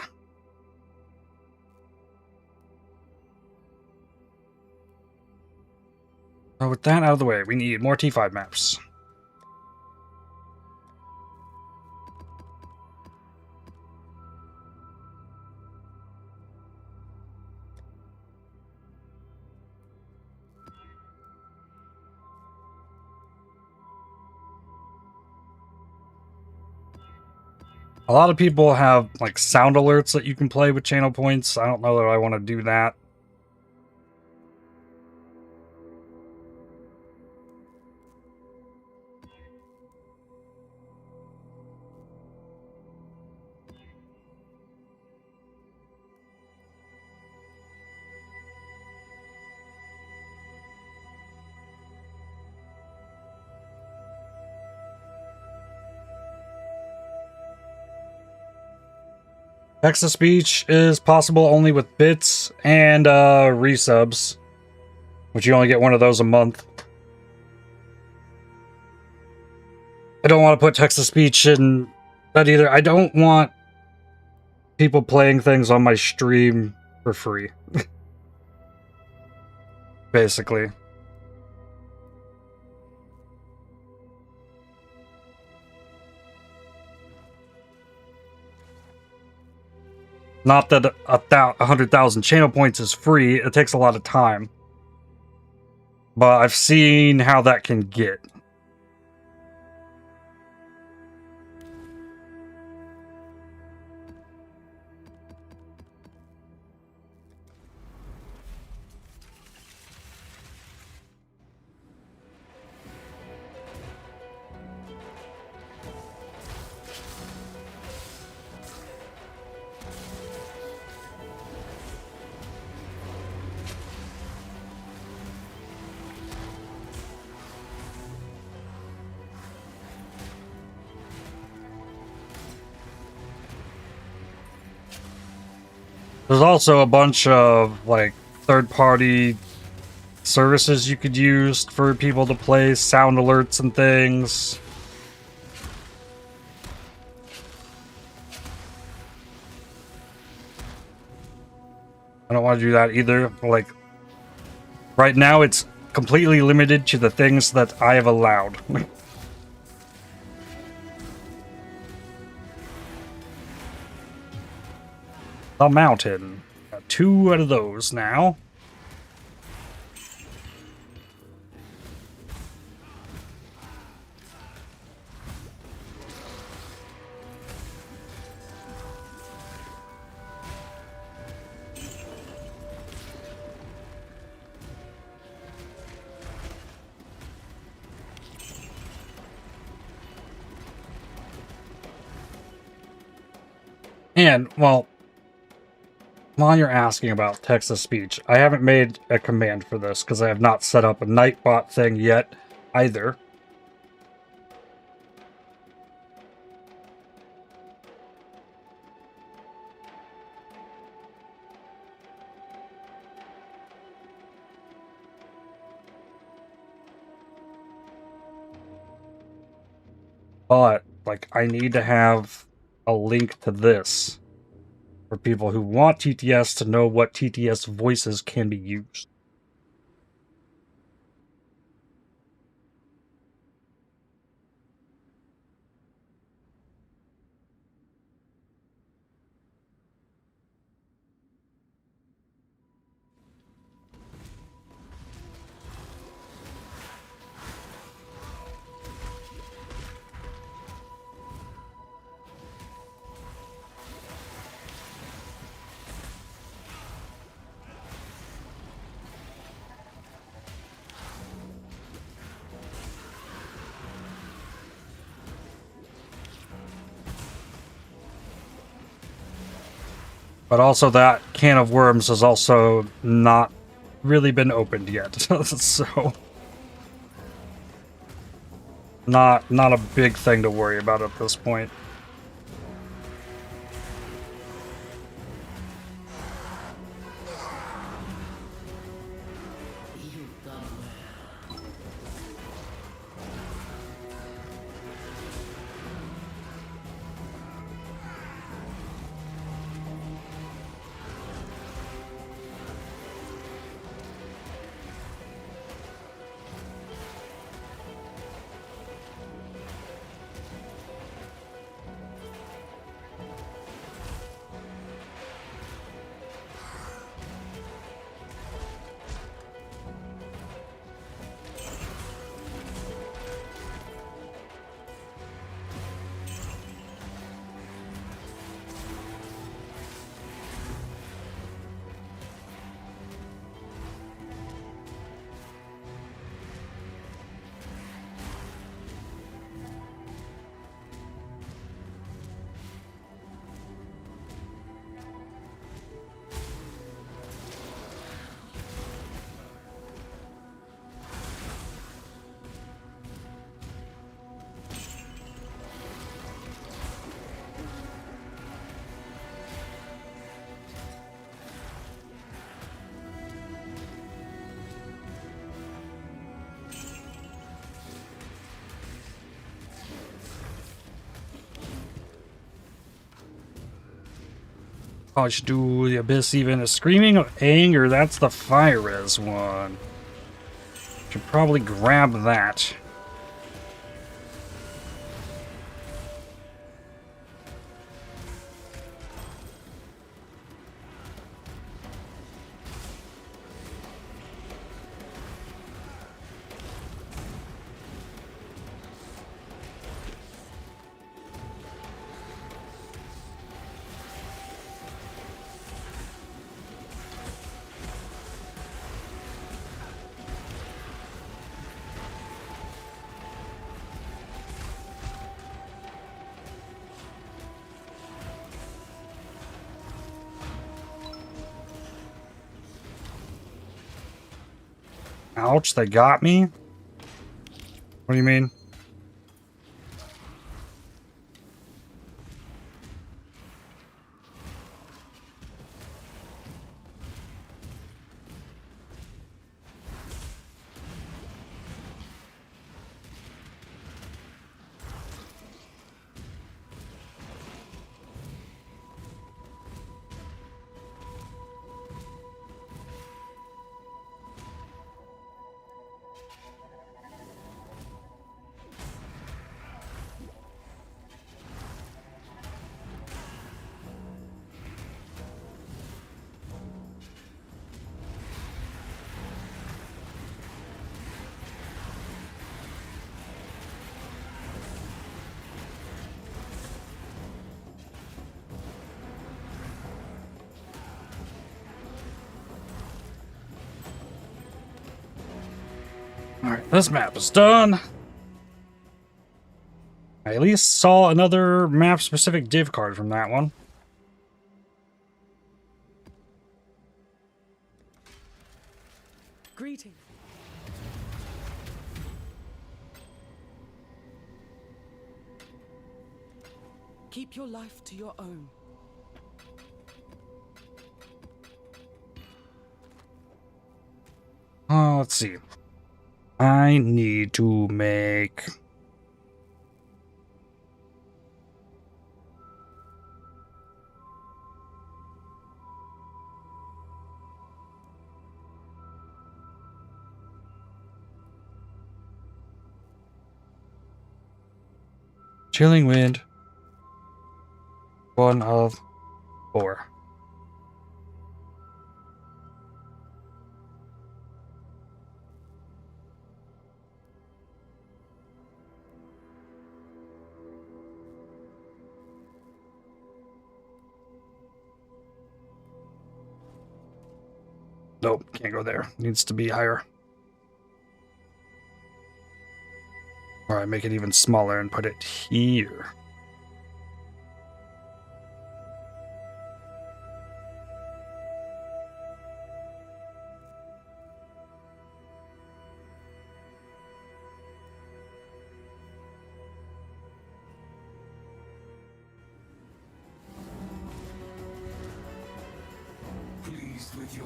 So with that out of the way, we need more T5 maps. A lot of people have like sound alerts that you can play with channel points. I don't know that I want to do that. Text-to-speech is possible only with bits and resubs, which you only get one of those a month. I don't want to put text-to-speech in that either. I don't want people playing things on my stream for free. Basically. Not that 100,000 channel points is free, it takes a lot of time. but I've seen how that can get. There's also a bunch of, like, third-party services you could use for people to play sound alerts and things. I don't want to do that either. Like, right now it's completely limited to the things that I have allowed. The mountain. Got 2 out of those now. And, well, while you're asking about text-to-speech, I haven't made a command for this because I have not set up a Nightbot thing yet either. But, like, I need to have a link to this for people who want TTS to know what TTS voices can be used. But also that can of worms has also not really been opened yet, so not a big thing to worry about at this point. Oh, I should do the Abyss even a Screaming of Anger. That's the Fire Res one. Should probably grab that. Ouch, they got me? What do you mean? Alright, this map is done. I at least saw another map-specific div card from that one. Greeting. Keep your life to your own. Let's see. I need to make... Chilling Wind. 1 of 4. Nope, can't go there. Needs to be higher. Alright, make it even smaller and put it here.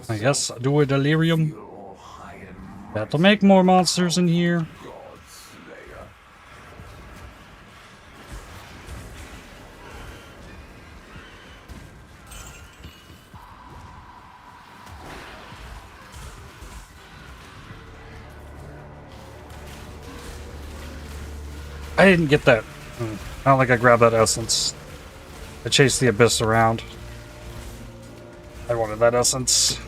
I guess I'll do a delirium. Have to make more monsters in here. I didn't get that. I don't think I grabbed that essence. I chased the abyss around. I wanted that essence.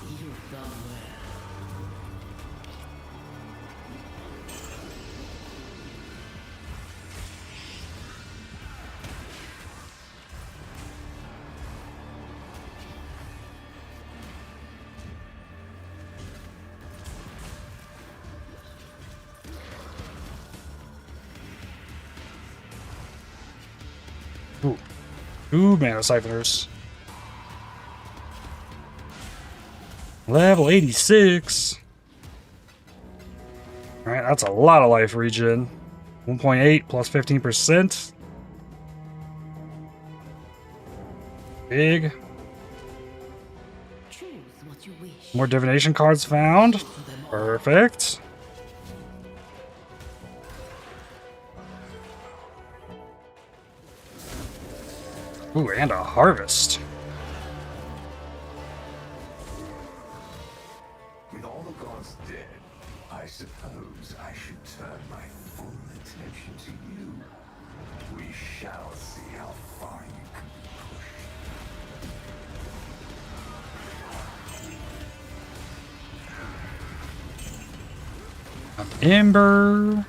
You've done well. Ooh. 2 mana siphoners. Level 86. Alright, that's a lot of life regen. 1.8 plus 15%. Big. Choose what you wish. More divination cards found. Perfect. Ooh, and a harvest. With all the gods dead, I suppose I should turn my full attention to you. We shall see how far you can be pushed. Ember.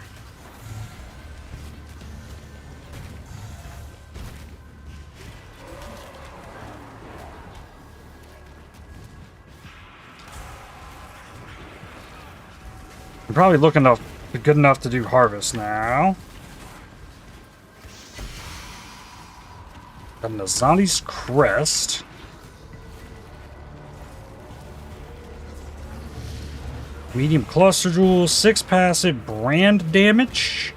I'm probably looking up good enough to do harvest now. Got an Azani's Crest. Medium cluster jewel, 6 passive brand damage.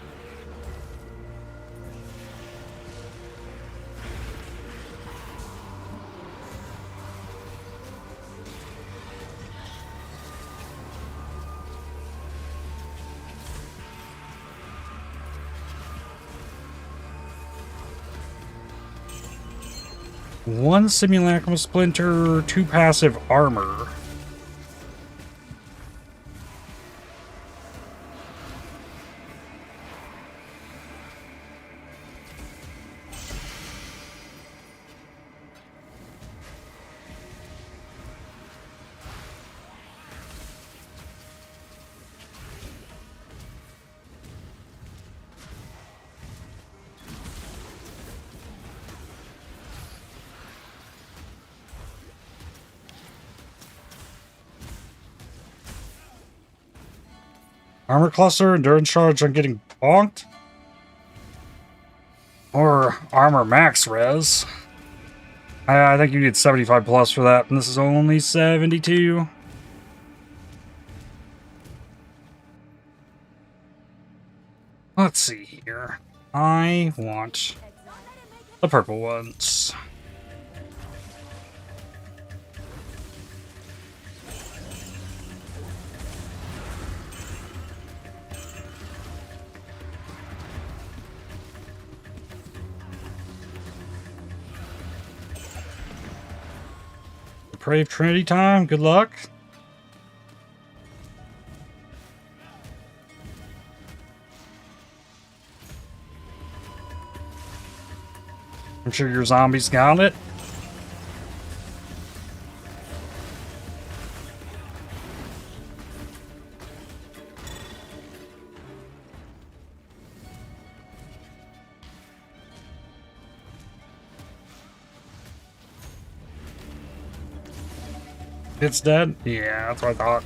One simulacrum splinter, 2 passive armor. Armor cluster, endurance charge on getting bonked. Or armor max res. I think you need 75 plus for that, and this is only 72. Let's see here. I want the purple ones. Brave Trinity time, good luck. I'm sure your zombies got it. It's dead? Yeah, that's what I thought.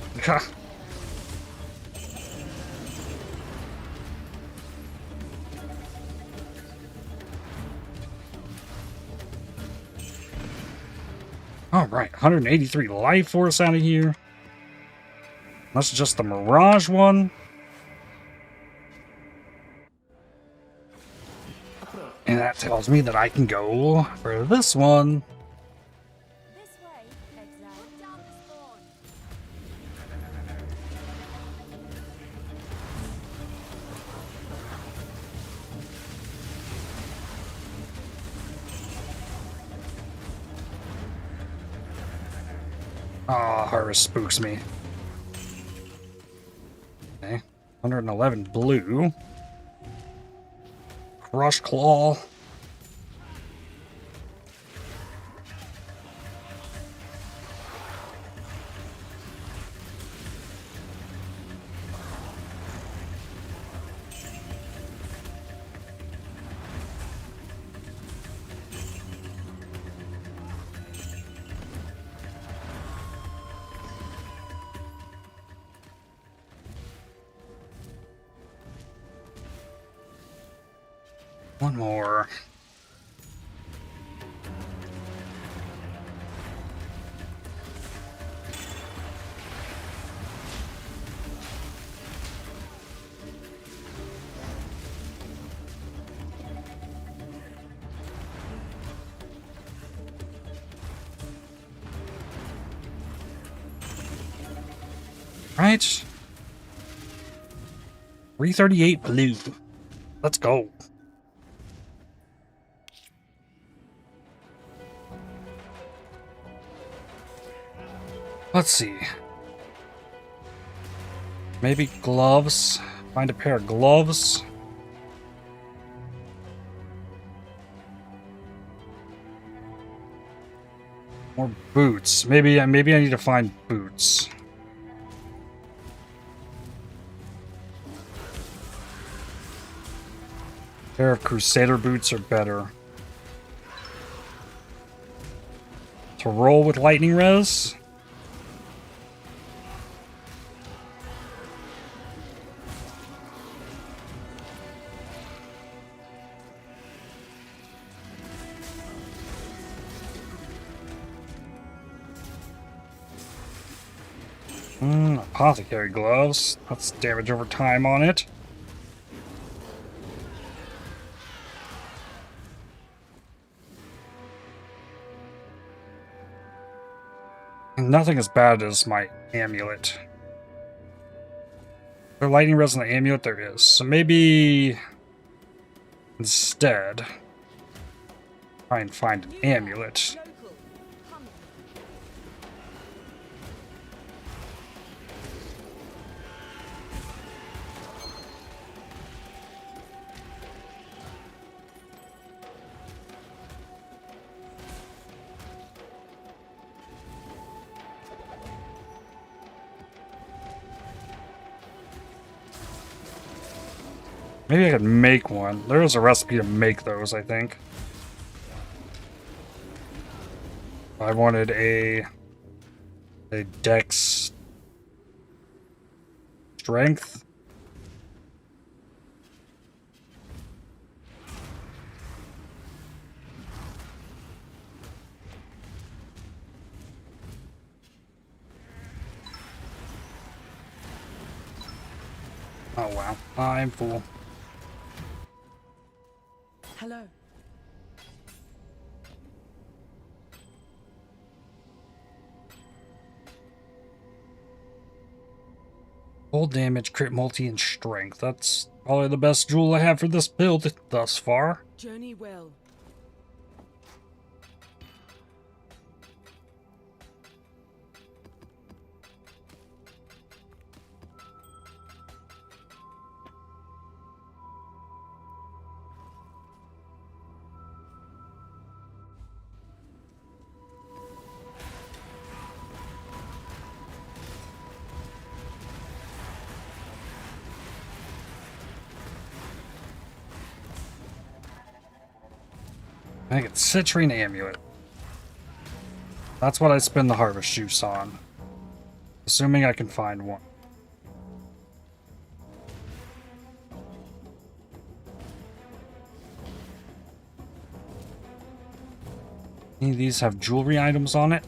Alright, 183 life force out of here. That's just the Mirage one. And that tells me that I can go for this one. This way, Exile. Put down the spawn. Ah, Harvest spooks me. Okay, 111 blue. Crush Claw. One more. Right. 338 blue. Let's go. Let's see. Maybe gloves. Find a pair of gloves. Or boots. Maybe I need to find boots. A pair of Crusader boots are better. To roll with lightning res. Apothecary gloves. That's damage over time on it. Nothing as bad as my amulet. The lightning resonant amulet there is. So maybe instead try and find an amulet. Local. Coming. Maybe I could make one. There is a recipe to make those, I think. I wanted a dex strength. Oh wow, I'm full. Hello. Full damage, crit multi, and strength. That's probably the best jewel I have for this build thus far. Journey well. I think it's citrine amulet. That's what I spend the harvest juice on. Assuming I can find one. Any of these have jewelry items on it?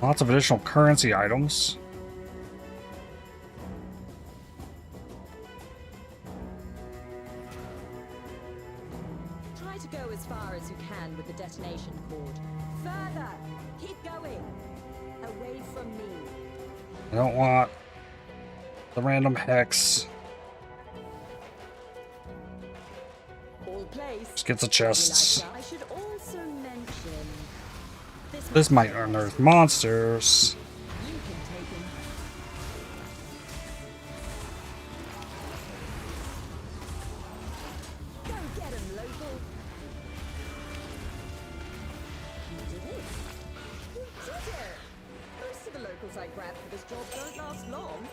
Lots of additional currency items. Try to go as far as you can with the detonation cord. Further! Keep going! Away from me. I don't want the random hex. All placed. Just get the You like chests. that? I should also mention This might unearth monsters. You can take him. Go get him, local. You did it. You did it. Most of the locals I grabbed for this job don't last long.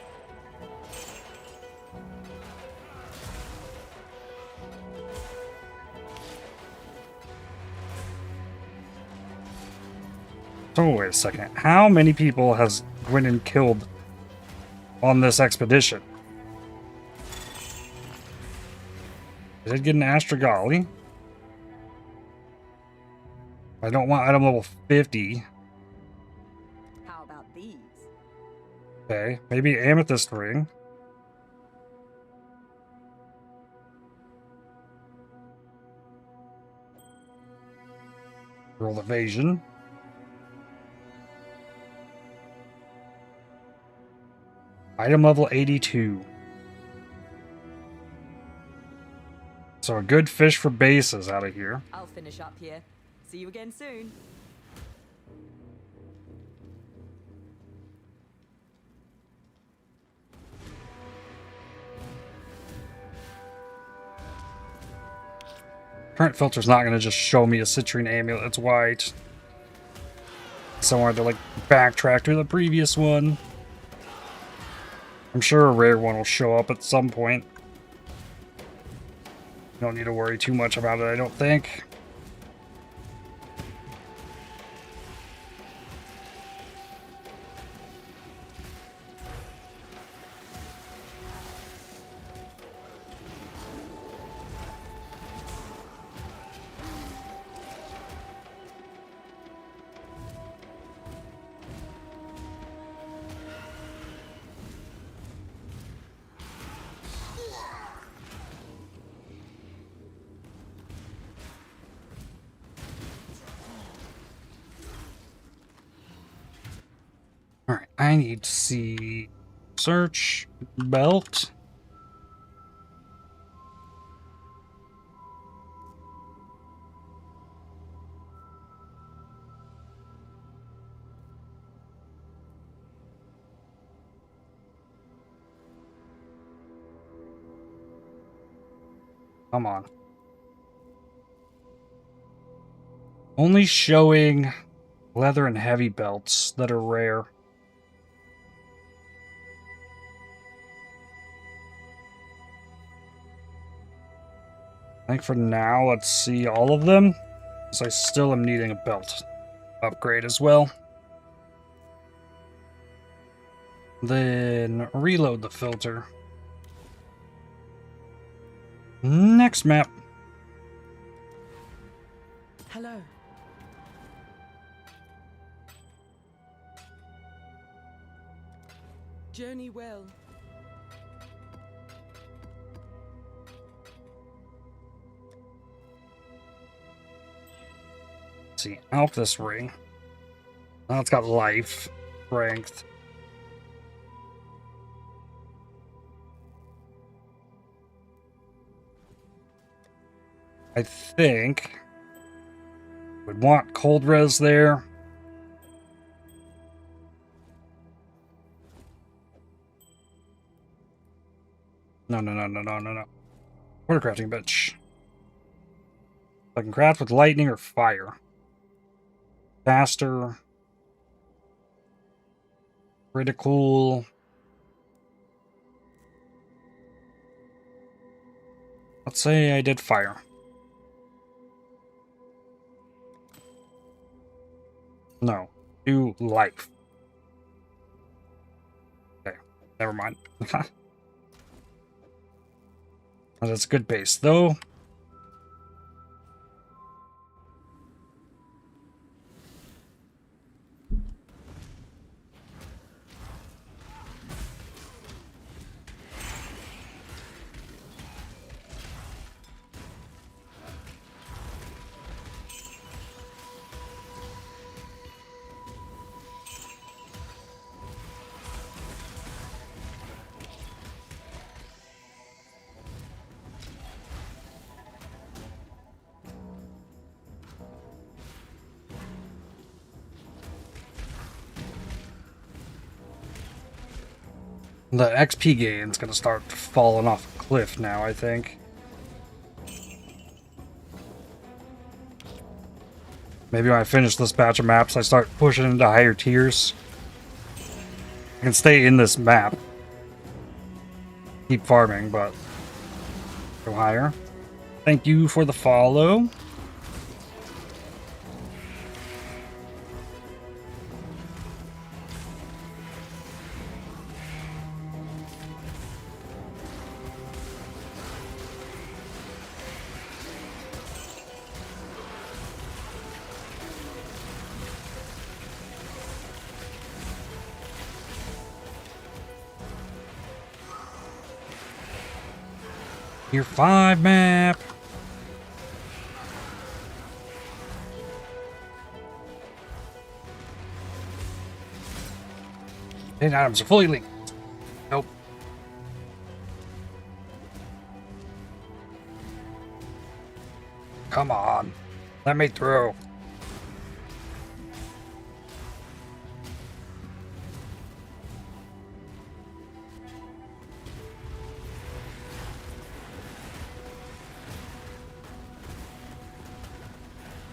So wait a second. How many people has Gwynn killed on this expedition? I did get an Astragali. I don't want item level 50. How about these? Okay, maybe amethyst ring. Roll evasion. Item level 82. So a good fish for bases out of here. I'll finish up here. See you again soon. Current filter's not going to just show me a citrine amulet that's white. So I wanted to like backtrack to the previous one. I'm sure a rare one will show up at some point. Don't need to worry too much about it, I don't think. I need to see search belt. Come on. Only showing leather and heavy belts that are rare. I think for now, let's see all of them, because I still am needing a belt upgrade as well. Then reload the filter. Next map. Hello. Journey well. Let's see, Alpthus ring. Now it's got life, strength. I think would want cold res there. No. Water crafting bench. I can craft with lightning or fire. Faster. Critical. Let's say I did fire. No. Do life. Okay. Never mind. That's a good base, though. The XP gain's gonna start falling off a cliff now, I think. Maybe when I finish this batch of maps, I start pushing into higher tiers. I can stay in this map. Keep farming, but go higher. Thank you for the follow. Tier 5 map. Hidden items are fully linked. Nope. Come on. Let me through.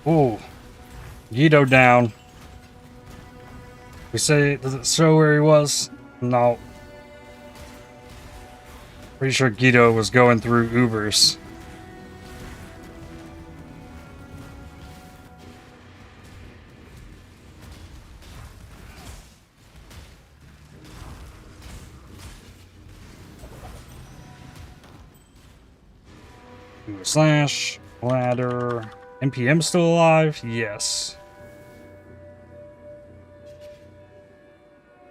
Ooh. Guido down. We say, does it show where he was? No. Pretty sure Guido was going through Ubers. Slash, ladder. NPM still alive? Yes.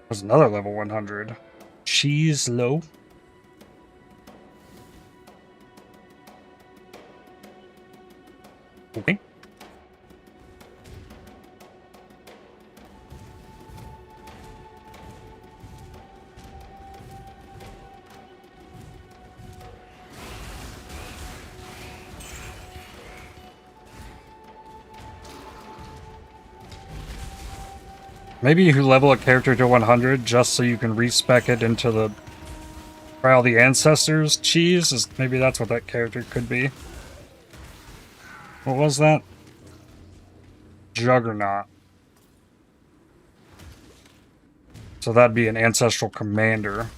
There's another level 100. Cheese low. Okay. Maybe you level a character to 100 just so you can respec it into the Trial the Ancestors cheese. Maybe that's what that character could be. What was that? Juggernaut. So that'd be an Ancestral Commander.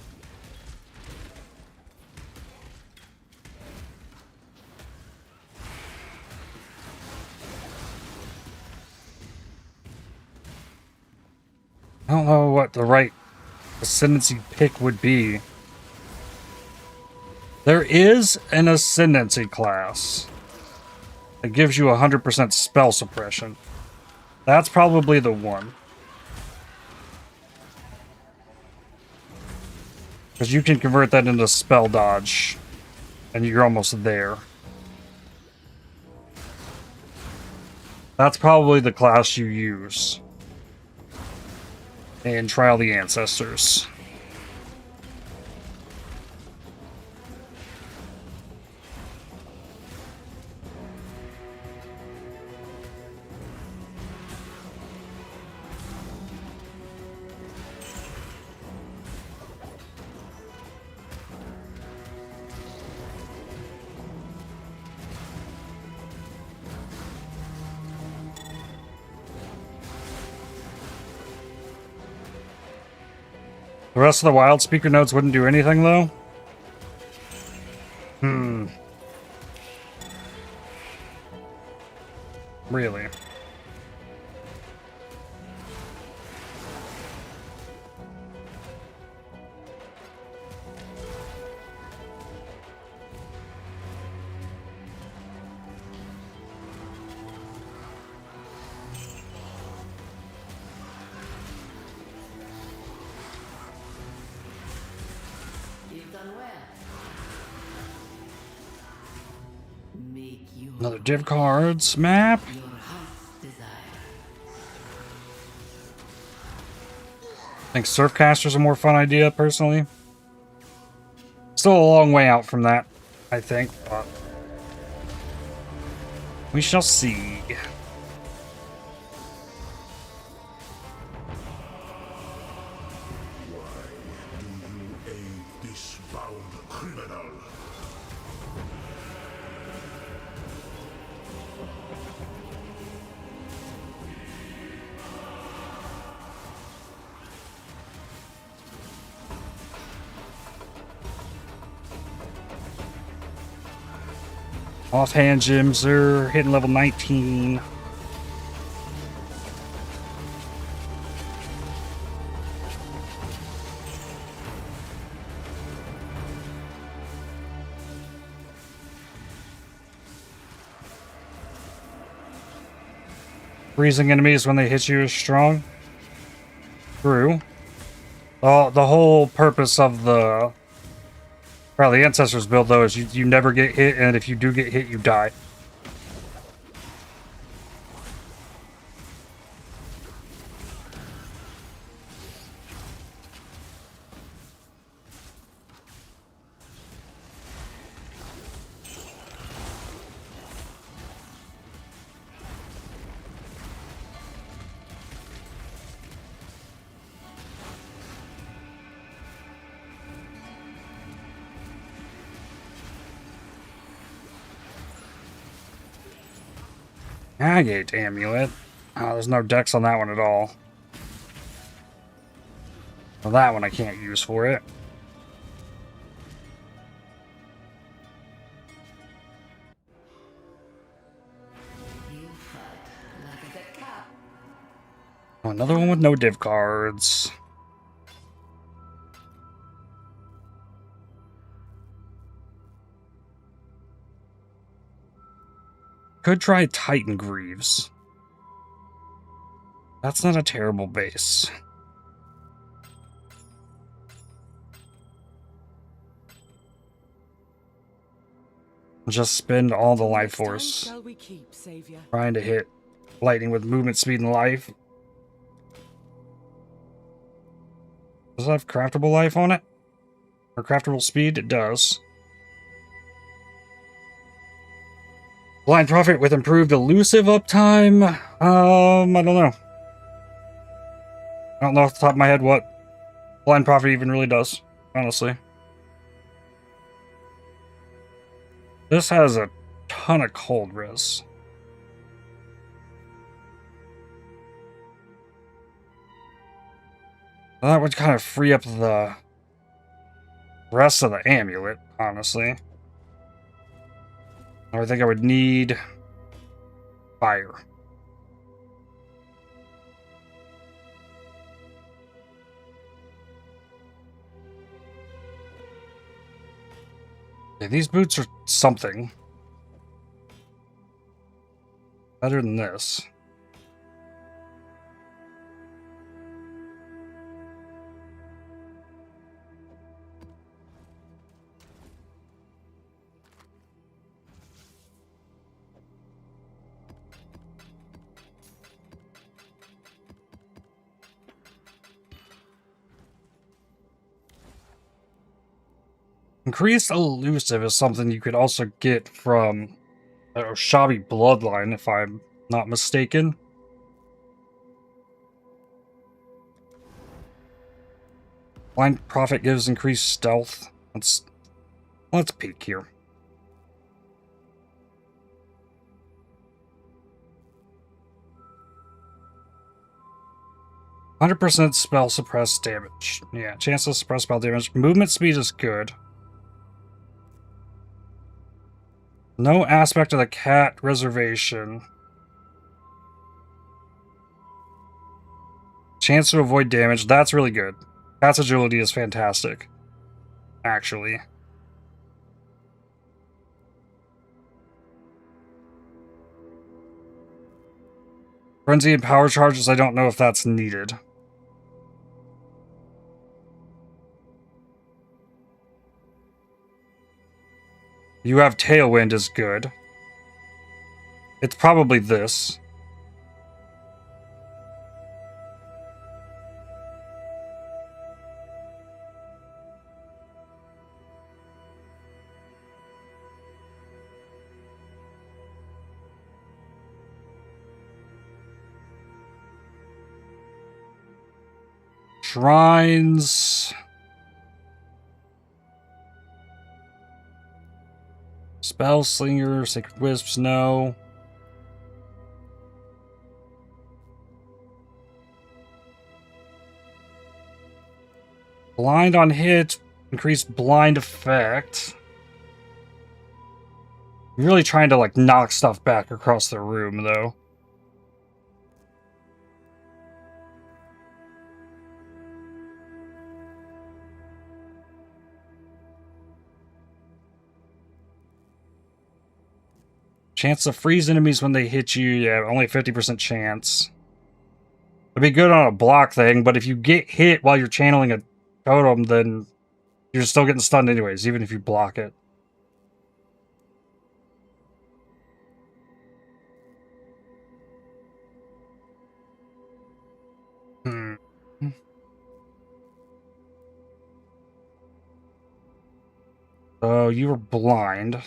I don't know what the right ascendancy pick would be. There is an ascendancy class that gives you 100% spell suppression. That's probably the one. Because you can convert that into spell dodge, and you're almost there. That's probably the class you use in Trial the Ancestors. The rest of the wild speaker nodes wouldn't do anything, though? Really? You've done well. Make your Another div cards map. your heart's desire. I think Surfcaster's a more fun idea, personally. Still a long way out from that, I think, but we shall see. Do you aid this bound criminal? Offhand gyms are hitting level 19. Freezing enemies when they hit you is strong. True. The whole purpose of the Ancestors build, though, is you never get hit, and if you do get hit, you die. Agate Amulet. Oh, there's no dex on that one at all. Well, that one I can't use for it. You fight like a good cop. Oh, another one with no div cards. Could try Titan Greaves. That's not a terrible base. Just spend all the life Next time force shall we keep, Savior? trying to hit lightning with movement, speed, and life. Does it have craftable life on it? Or craftable speed? It does. Blind Prophet with improved elusive uptime? I don't know. I don't know off the top of my head what Blind Prophet even really does, honestly. This has a ton of cold res. That would kind of free up the rest of the amulet, honestly. I think I would need fire. Okay, these boots are something. Better than this. Increased elusive is something you could also get from the Oshabi bloodline, if I'm not mistaken. Blind Prophet gives increased stealth. Let's peek here. %, spell suppress damage. Yeah, chance to suppress spell damage. Movement speed is good. No aspect of the cat reservation. Chance to avoid damage. That's really good. Cat's agility is fantastic, actually. Frenzy and power charges, I don't know if that's needed. You have Tailwind is good. It's probably this. Shrines. Spell Slinger, Sacred Wisps, no. Blind on hit, increased blind effect. You're really trying to like knock stuff back across the room though. Chance to freeze enemies when they hit you, yeah, only 50% chance. It'd be good on a block thing, but if you get hit while you're channeling a totem, then you're still getting stunned anyways, even if you block it. So you were blind.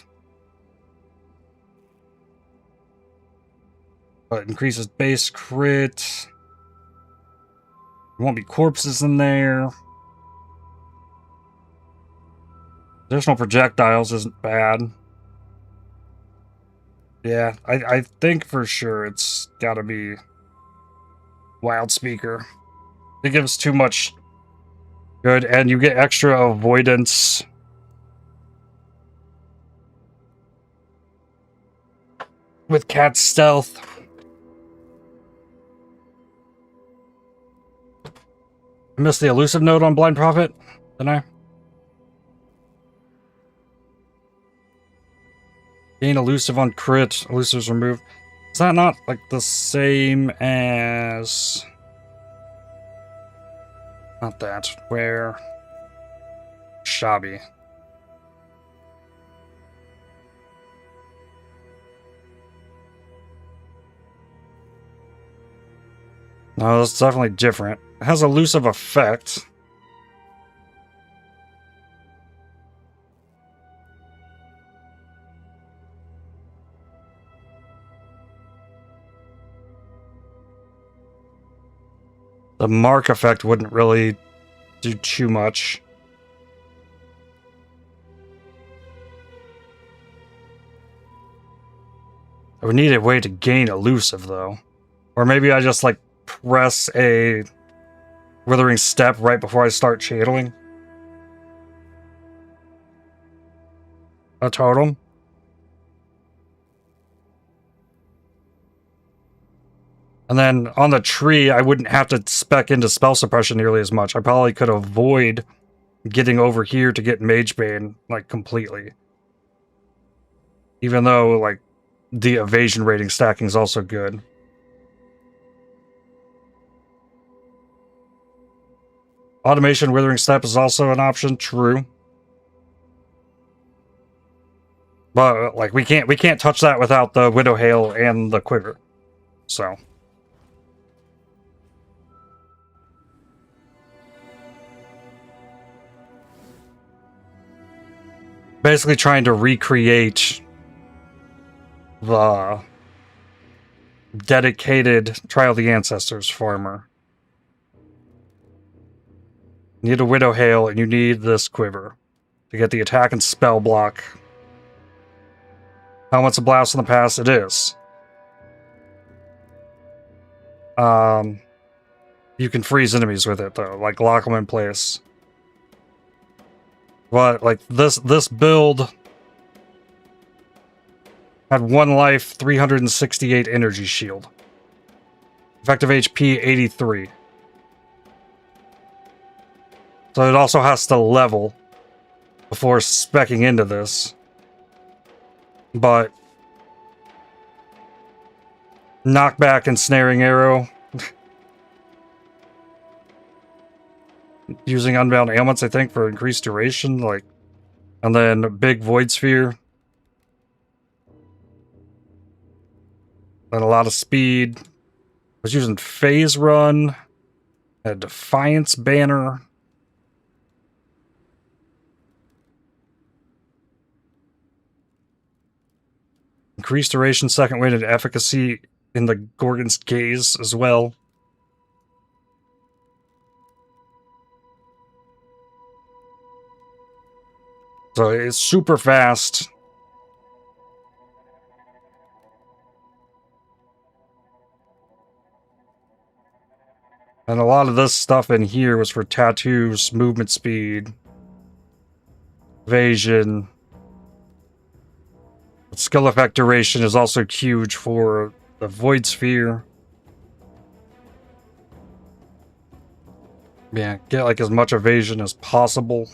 But increases base crit. There won't be corpses in there. Additional projectiles isn't bad. Yeah, I think for sure it's gotta be Wild Speaker. It gives too much good, and you get extra avoidance. With cat stealth. I missed the elusive note on Blind Prophet, didn't I? Gain elusive on crit. Elusive's removed. Is that not like the same as... Not that. Where? Shabby. No, that's definitely different. It has elusive effect. The mark effect wouldn't really do too much. I would need a way to gain elusive, though. Or maybe I just, like, press a withering step right before I start channeling a totem. And then on the tree, I wouldn't have to spec into spell suppression nearly as much. I probably could avoid getting over here to get Mage Bane, like, completely. Even though, like, the evasion rating stacking is also good. Automation Withering Step is also an option, true. But, like, we can't touch that without the Widow Hail and the Quiver. So... basically trying to recreate the dedicated Trial of the Ancestors farmer. You need a Widow Hail, and you need this Quiver to get the attack and spell block. Helmet's a blast in the past, it is. You can freeze enemies with it, though, like lock them in place. But, like, this build had 1 life, 368 energy shield. Effective HP, 83. So it also has to level before speccing into this. But knockback and snaring arrow. Using unbound ailments, I think, for increased duration, like, and then a big void sphere. And a lot of speed. I was using phase run. A defiance banner. Increased duration, second wind, and efficacy in the Gorgon's Gaze as well. So it's super fast. And a lot of this stuff in here was for tattoos, movement speed, evasion. Skill effect duration is also huge for the Void Sphere. Yeah, get like as much evasion as possible.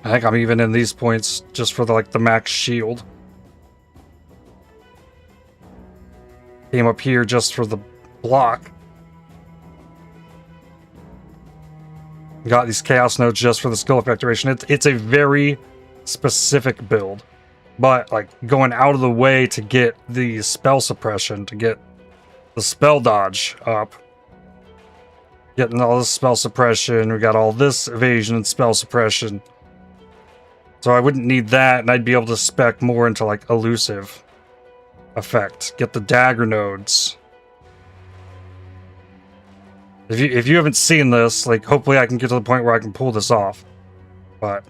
I think I'm even in these points just for the max shield. Came up here just for the block. Got these chaos nodes just for the skill effect duration. It's a very specific build. But like going out of the way to get the spell suppression, to get the spell dodge up. Getting all this spell suppression, we got all this evasion and spell suppression. So I wouldn't need that, and I'd be able to spec more into, like, elusive effect. Get the dagger nodes. If you haven't seen this, like, hopefully I can get to the point where I can pull this off. But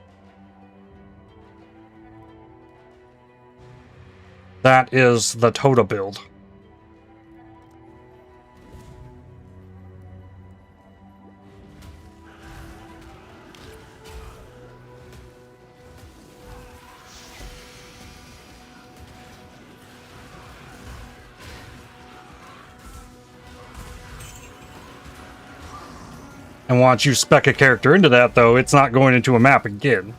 that is the TotA build. And once you spec a character into that, though, it's not going into a map again.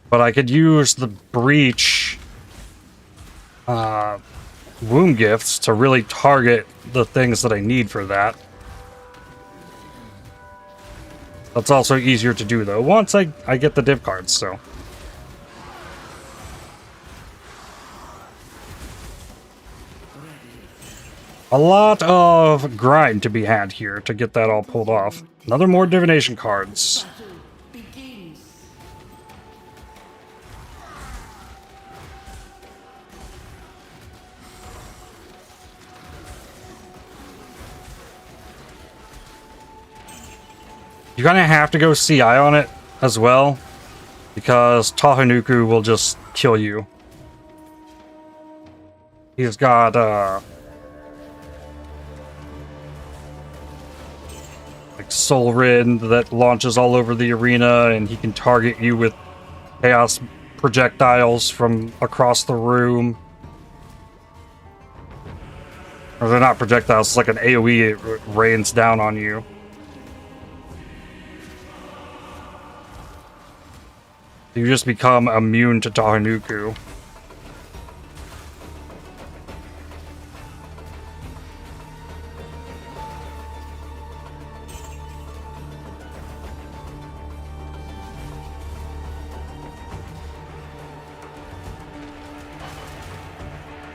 But I could use the Breach Womb Gifts to really target the things that I need for that. That's also easier to do, though, once I get the div cards, so... A lot of grind to be had here to get that all pulled off. Another more divination cards. Battle begins. You're gonna have to go CI on it as well, because Tahanuku will just kill you. He's got like Soul Rid that launches all over the arena, and he can target you with chaos projectiles from across the room. Or they're not projectiles, it's like an AoE, it rains down on you. You just become immune to Tahanuku.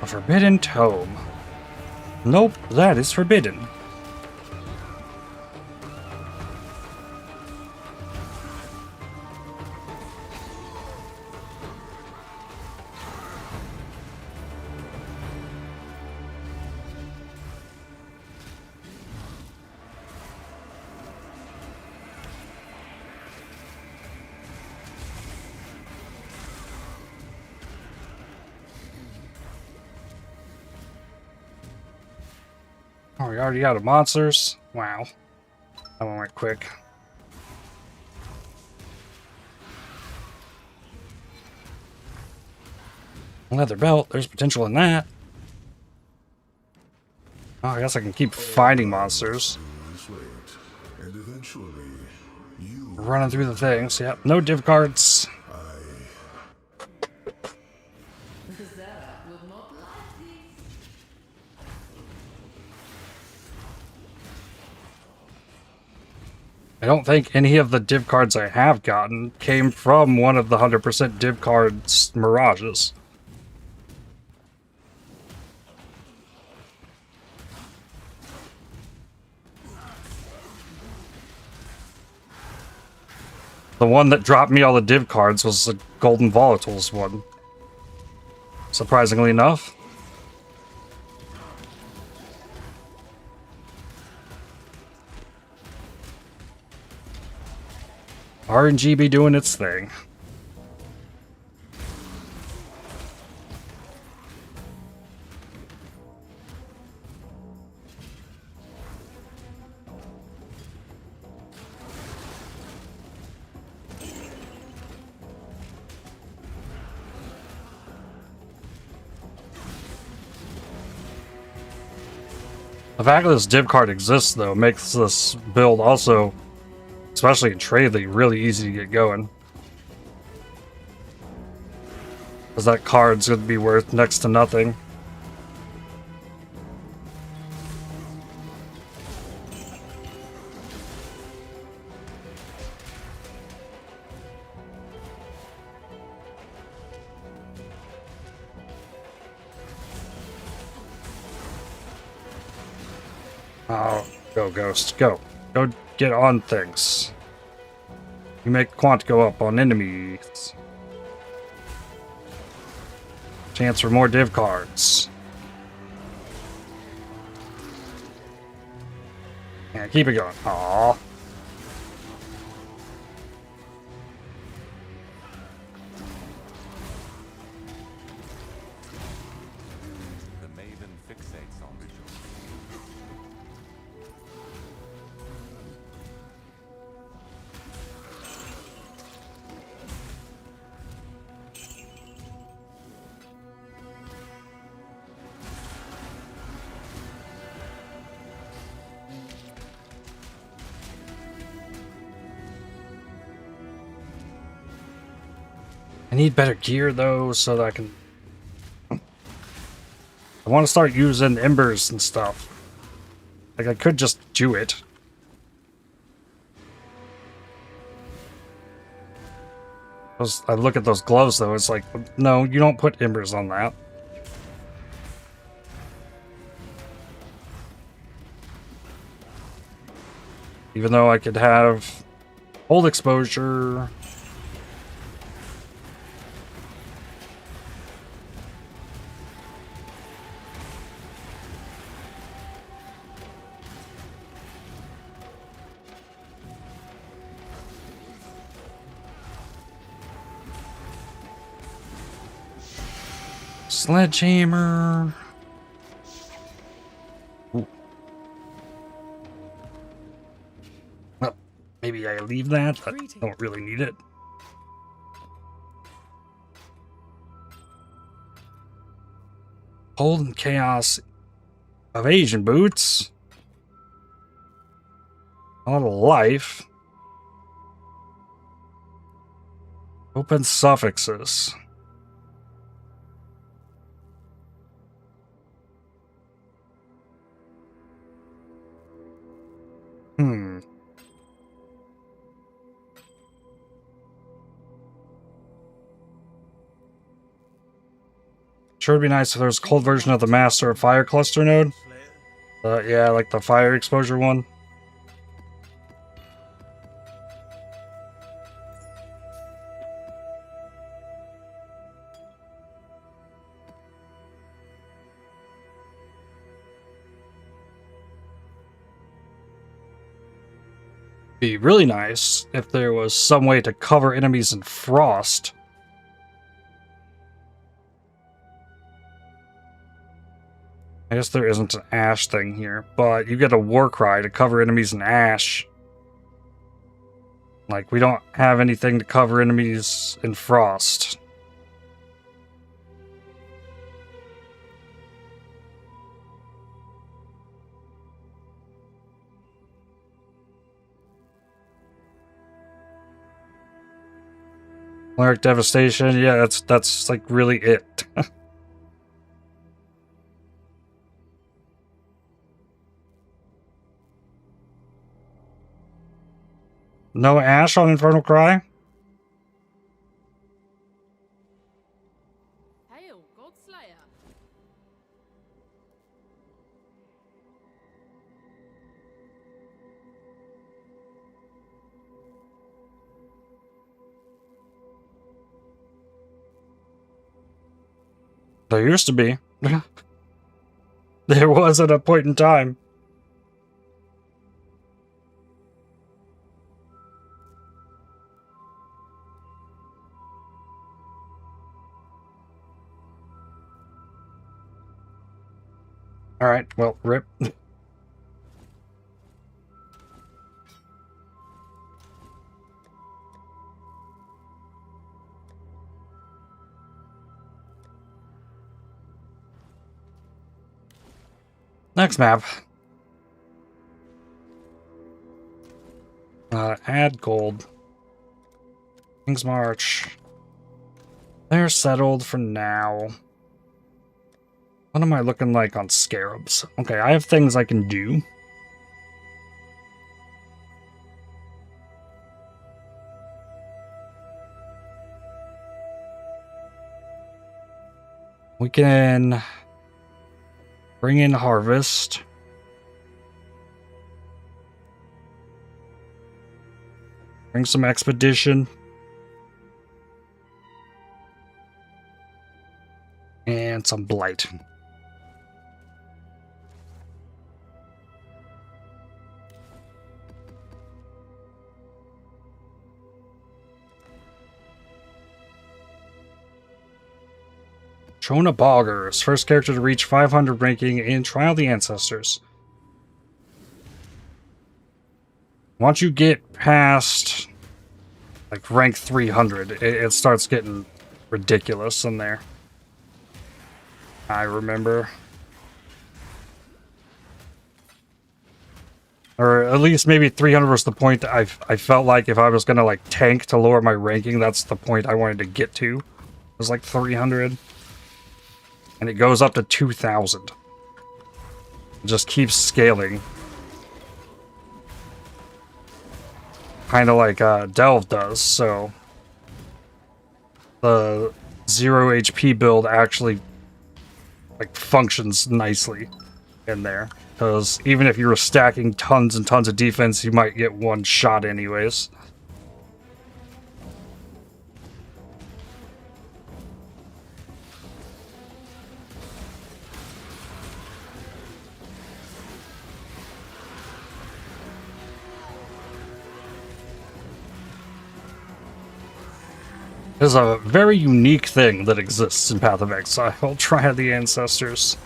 A forbidden tome. Nope, that is forbidden. Oh, we already out of monsters? Wow. That one went quick. Leather belt, there's potential in that. Oh, I guess I can keep finding monsters. Please wait, and eventually you Running through the things, yep. No div cards. Will not like this. I don't think any of the div cards I have gotten came from one of the 100% div cards mirages. The one that dropped me all the div cards was the Golden Volatiles one. Surprisingly enough. RNG be doing its thing. The fact that this div card exists, though, makes this build also, especially in trade league, really easy to get going. Because that card's going to be worth next to nothing. Oh, go Ghost, go. Go get on things. You make quant go up on enemies. Chance for more div cards. Yeah, keep it going. Aww. The maiden fixates on ritual. I need better gear though, so that I can. I want to start using embers and stuff. Like I could just do it. I look at those gloves though. It's like, no, you don't put embers on that. Even though I could have cold exposure. Sledgehammer. Ooh. Well, maybe I leave that, but I don't really need it. Cold and Chaos Evasion Boots. A lot of life. Open suffixes. Sure would be nice if there was a cold version of the Master of Fire cluster node. Yeah, like the fire exposure one. Be really nice if there was some way to cover enemies in frost. I guess there isn't an ash thing here, but you get a war cry to cover enemies in ash. Like, we don't have anything to cover enemies in frost. Cleric Devastation, yeah, that's like really it. No ash on Infernal Cry? Hail, Godslayer. There used to be. There was at a point in time. Alright, well, rip. Next map. Add gold. King's March. They're settled for now. What am I looking like on Scarabs? Okay, I have things I can do. We can bring in Harvest. Bring some Expedition. And some Blight. Shona Boggers, first character to reach 500 ranking in Trial of the Ancestors. Once you get past like rank 300, it starts getting ridiculous in there. I remember. Or at least maybe 300 was the point that I felt like if I was gonna like tank to lower my ranking, that's the point I wanted to get to. It was like 300. And it goes up to 2,000. It just keeps scaling. Kind of like Delve does, so... The 0 HP build actually like functions nicely. in there. Because even if you were stacking tons and tons of defense, you might get one shot anyways. There's a very unique thing that exists in Path of Exile. Triad the Ancestors.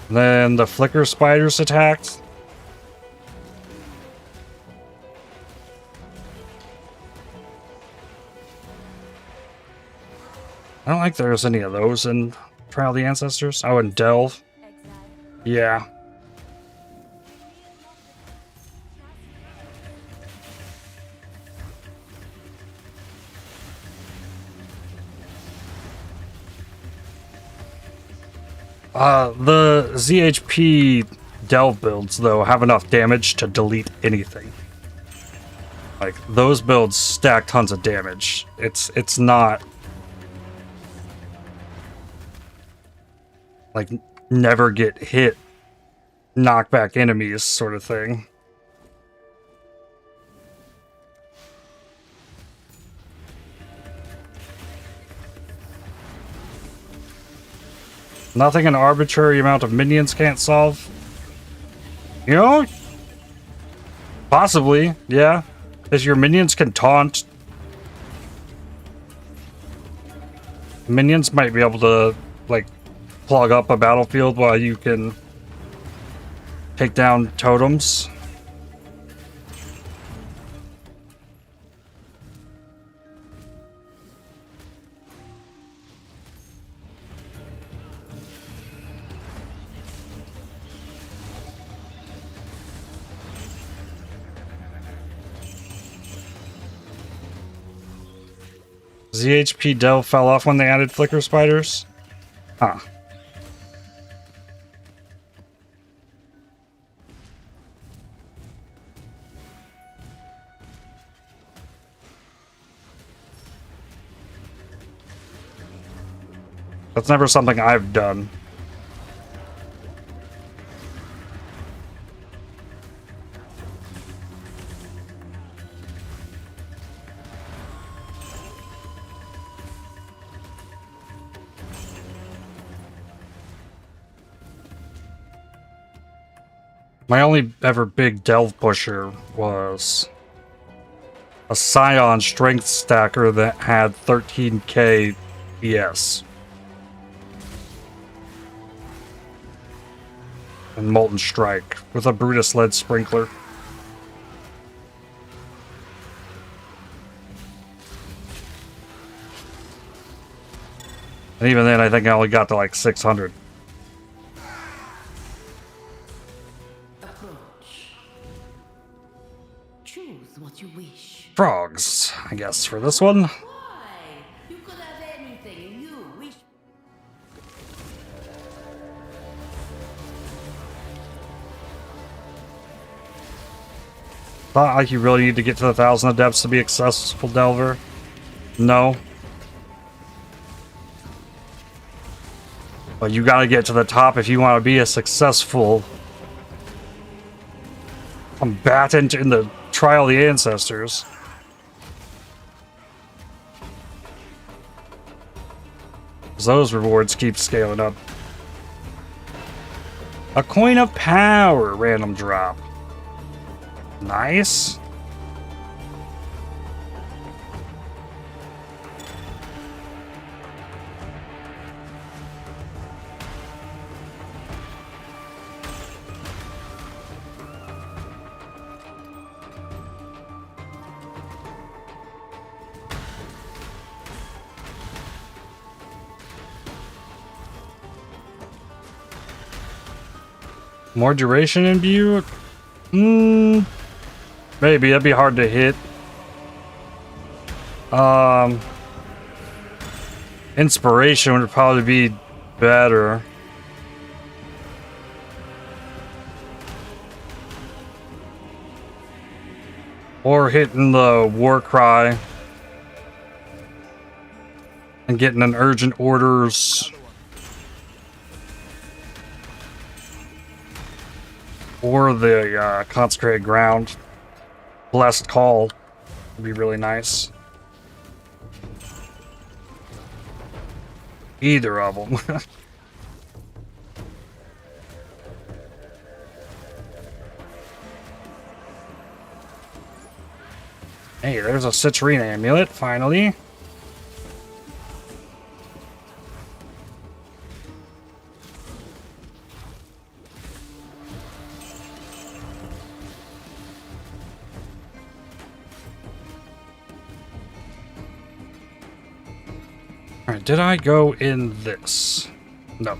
Then the Flicker Spiders attacked. I don't think there's any of those in Trial of the Ancestors. Oh, and Delve. Yeah. The ZHP Delve builds, though, have enough damage to delete anything. Like, those builds stack tons of damage. It's not... like, never get hit, knockback enemies sort of thing. Nothing an arbitrary amount of minions can't solve. You know? Possibly, yeah. Because your minions can taunt. Minions might be able to, like, plug up a battlefield while you can take down totems. ZHP Delve fell off when they added Flicker Spiders? Huh. That's never something I've done. My only ever big delve pusher was a Scion strength stacker that had 13k ES. And Molten Strike with a Brutus Lead Sprinkler. And even then, I think I only got to like 600. Choose what you wish. Frogs, I guess, for this one. Why? You could have anything you wish. Not like you really need to get to the 1,000 Adepts to be a successful Delver. No. But you gotta get to the top if you want to be a successful combatant in the Trial of the Ancestors. Those rewards keep scaling up. A Coin of Power random drop. Nice. More duration imbue? Maybe, that'd be hard to hit. Inspiration would probably be better. Or hitting the war cry. And getting an urgent orders. Or the consecrated ground. Blessed call would be really nice. Either of them. Hey, there's a citrine amulet, finally. Alright, did I go in this? No.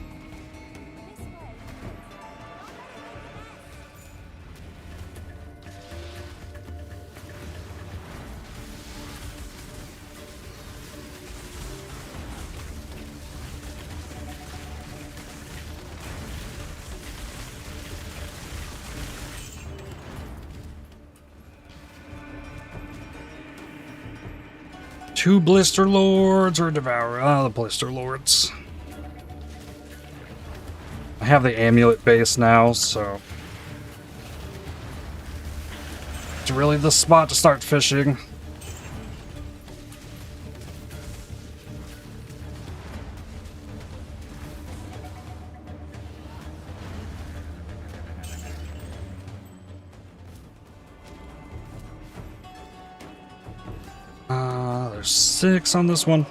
Two Blister Lords or Devourer? The Blister Lords. I have the amulet base now, so it's really the spot to start fishing. There's 6 on this one.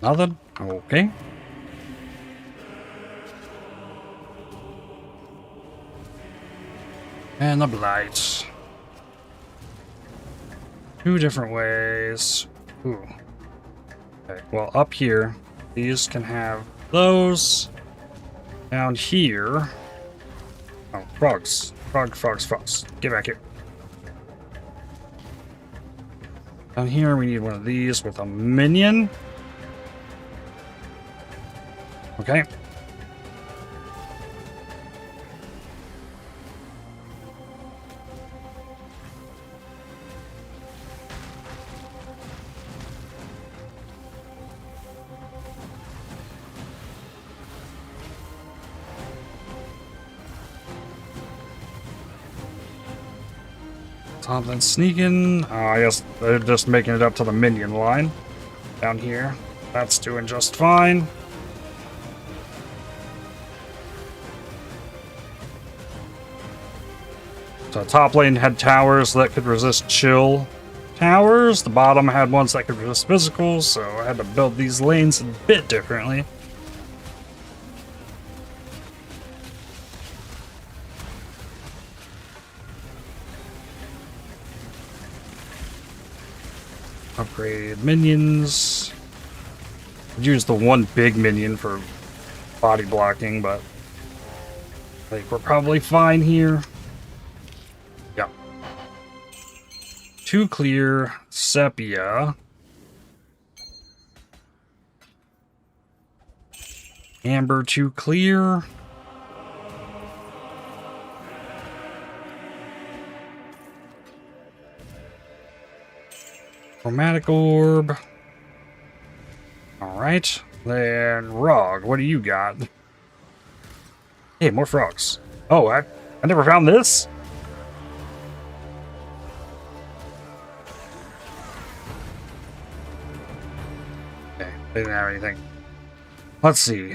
Nothing? Okay. And the blight. 2 different ways. Ooh. Okay, well, up here, these can have those. Down here. Oh, frogs. Frogs. Get back here. Down here, we need one of these with a minion. Okay. Something sneaking. I guess they're just making it up to the minion line. Down here. That's doing just fine. So top lane had towers that could resist chill towers. The bottom had ones that could resist physicals, so I had to build these lanes a bit differently. Upgrade minions. I'd use the one big minion for body blocking, but I think we're probably fine here. Yeah. 2 clear, sepia. Amber 2 clear. Chromatic orb. Alright. Then Rog, what do you got? Hey, more frogs. Oh, I never found this? Okay, they didn't have anything. Let's see.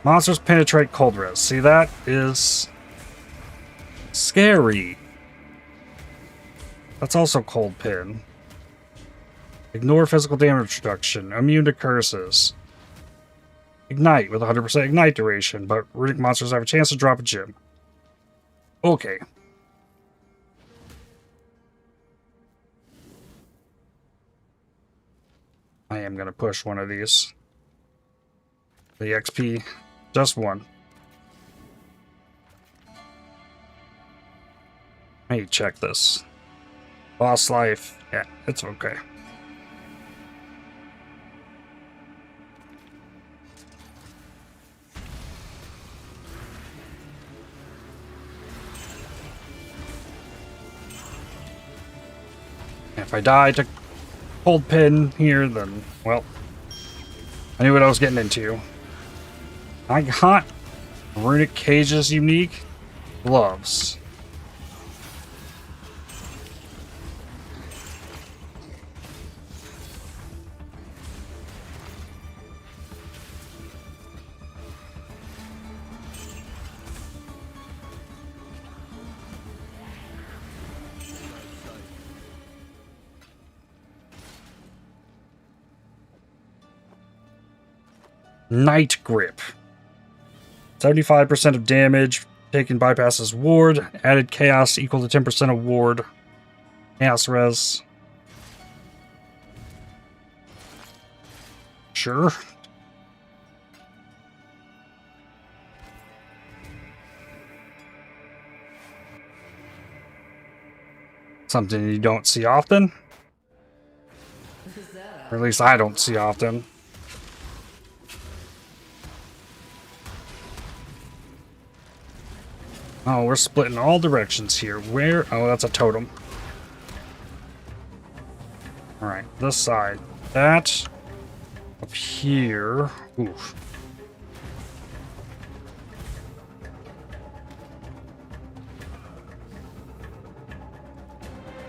Monsters penetrate cold res. See, that is scary. That's also cold pin. Ignore physical damage reduction. Immune to curses. Ignite with 100% ignite duration, but runic monsters have a chance to drop a gem. Okay. I am going to push one of these. The XP. Just one. me check this. Boss life. Yeah, it's okay. If I die to cold pin here, then, well, I knew what I was getting into. I got Runic Cage's unique gloves. Night Grip. 75% of damage taken bypasses ward. Added chaos equal to 10% of ward. Chaos res. Sure. Something you don't see often. Or at least I don't see often. Oh, we're splitting all directions here. Where? Oh, that's a totem. Alright, this side. That. Up here. Oof.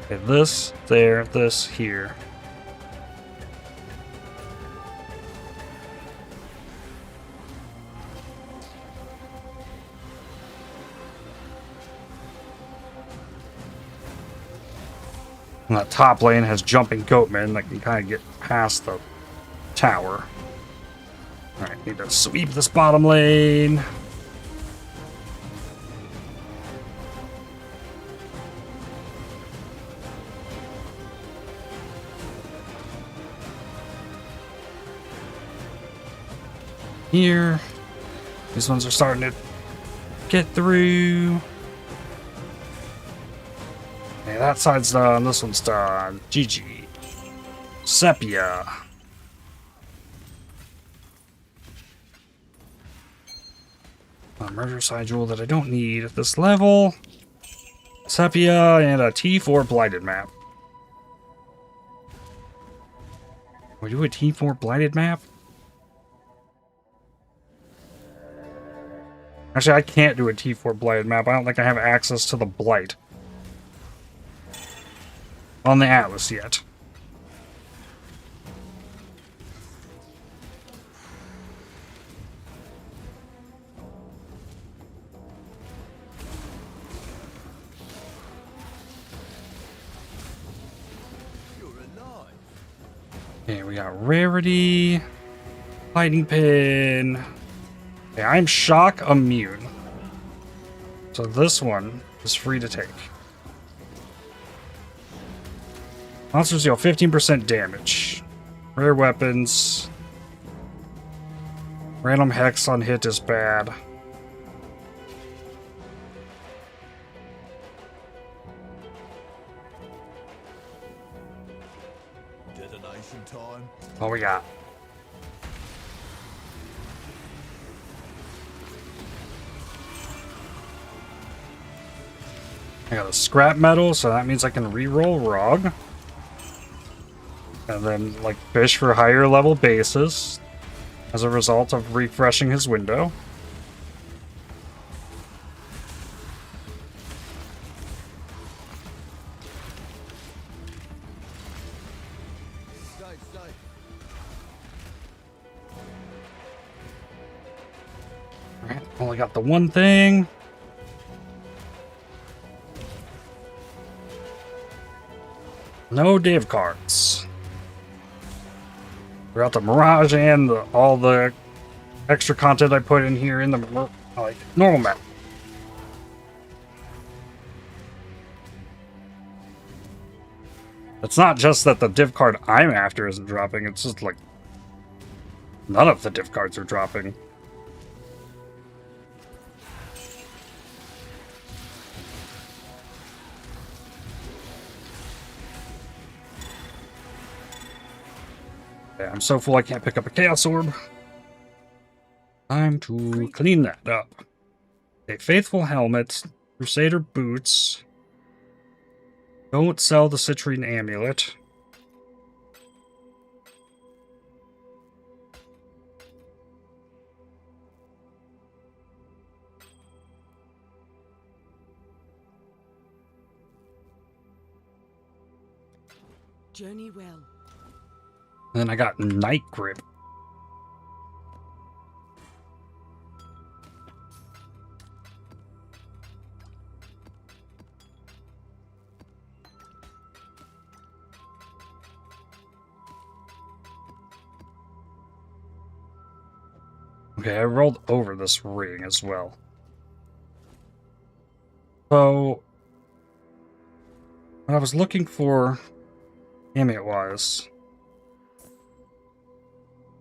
Okay, this, there, this, here. And that top lane has jumping goatmen that can kind of get past the tower. Alright, need to sweep this bottom lane. Here. These ones are starting to get through. Okay, that side's done. This one's done. GG. Sepia. A murder side jewel that I don't need at this level. Sepia and a T4 blighted map. We do a T4 blighted map? Actually, I can't do a T4 blighted map. I don't think I have access to the blight on the Atlas yet. Okay, we got rarity, lightning pin. Okay, I'm shock immune. So this one is free to take. Monsters deal 15% damage. Rare weapons. Random hex on hit is bad. Detonation time. What we got? I got a scrap metal, so that means I can reroll Rog. And then, like, fish for higher level bases as a result of refreshing his window. Stay. Alright, only got the one thing. No div cards. We got the Mirage and all the extra content I put in here in the like normal map. It's not just that the div card I'm after isn't dropping, it's just like none of the div cards are dropping. Okay, I'm so full I can't pick up a Chaos Orb. Time to clean that up. Okay, Faithful Helmet, Crusader Boots. Don't sell the Citrine Amulet. Journey well. And then I got Night Grip. Okay, I rolled over this ring as well. So, what I was looking for, amulet-wise,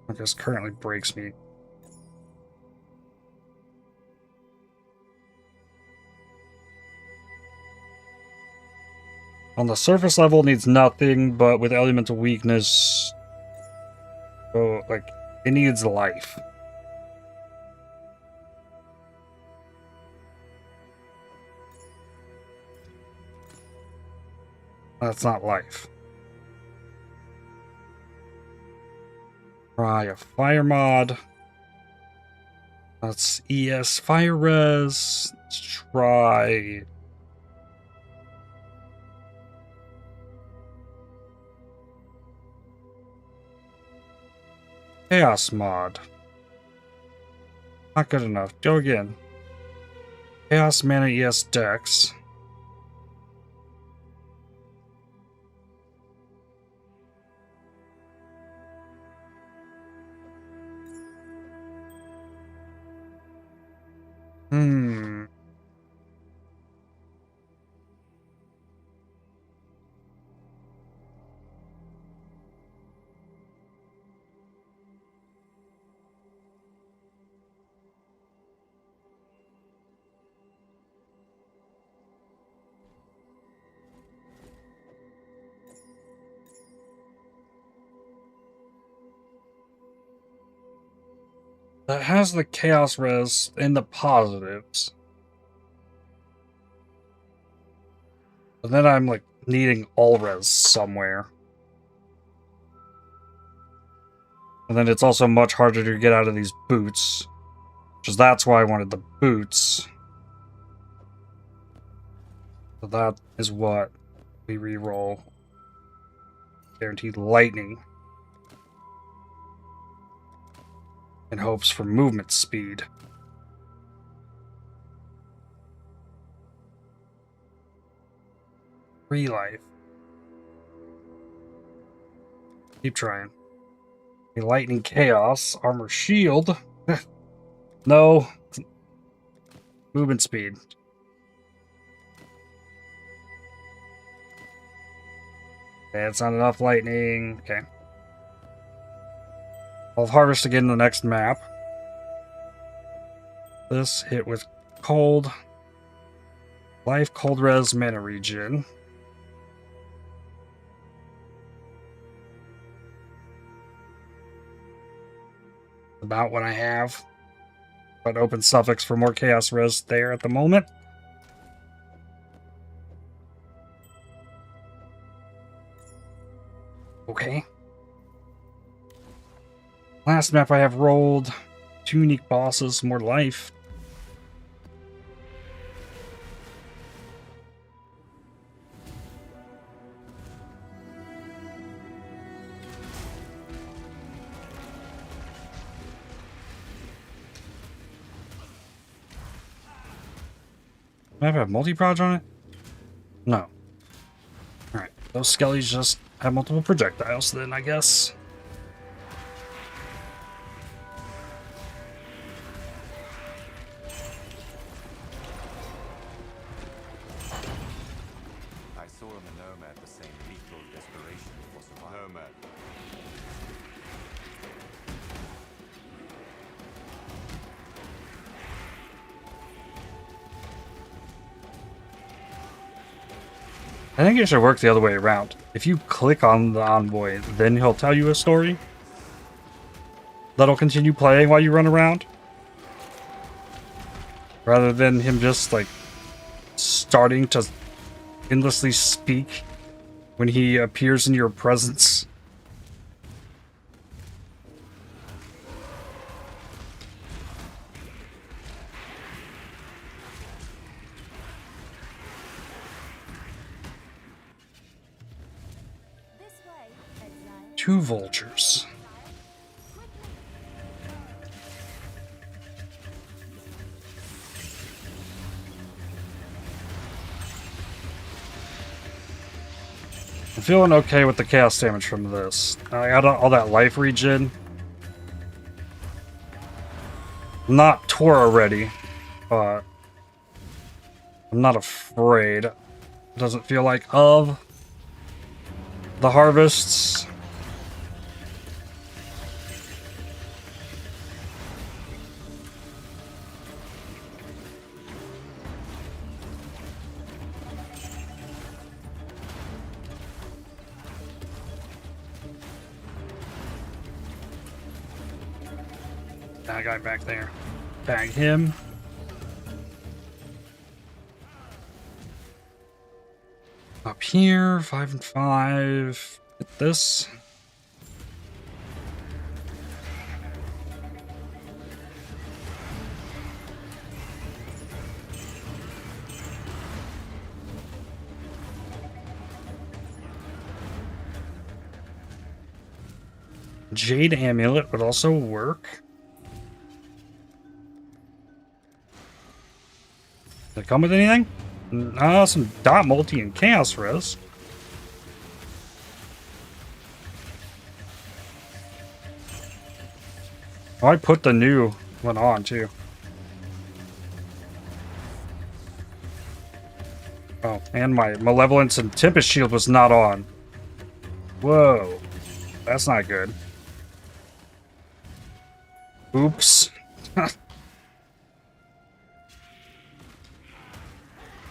I guess currently breaks me. On the surface level, needs nothing, but with elemental weakness, oh, like, it needs life. That's not life. Try a fire mod. That's ES fire res. Let's try. Chaos mod. Not good enough. Go again. Chaos mana ES dex. That has the chaos res in the positives. But then I'm like needing all res somewhere. And then it's also much harder to get out of these boots. Which is that's why I wanted the boots. So that is what we reroll. Guaranteed lightning. In hopes for movement speed. Free life. Keep trying. A lightning chaos. Armor shield. No. Movement speed. Okay, it's not enough lightning. Okay. I'll harvest again in the next map. This hit with cold. Life, cold res, mana regen. About what I have. But open suffix for more chaos res there at the moment. Okay. Last map I have rolled. 2 unique bosses, more life. Map have multi-proj on it? No. Alright, those skellies just have multiple projectiles then, I guess. I saw in the Nomad the same lethal desperation for survival. Nomad. I think it should work the other way around. If you click on the envoy, then he'll tell you a story. that'll continue playing while you run around. Rather than him just like starting to endlessly speak when he appears in your presence. Two vultures. I'm feeling okay with the chaos damage from this. I got all that life regen. I'm not TotA ready, but I'm not afraid. It doesn't feel like of the harvests. That guy back there. Bag him. Up here, 5 and 5. Hit this. Jade Amulet would also work. Does it come with anything? Some dot multi and chaos res. Oh, I put the new one on too. Oh, and my Malevolence and Tempest Shield was not on. Whoa. That's not good. Oops.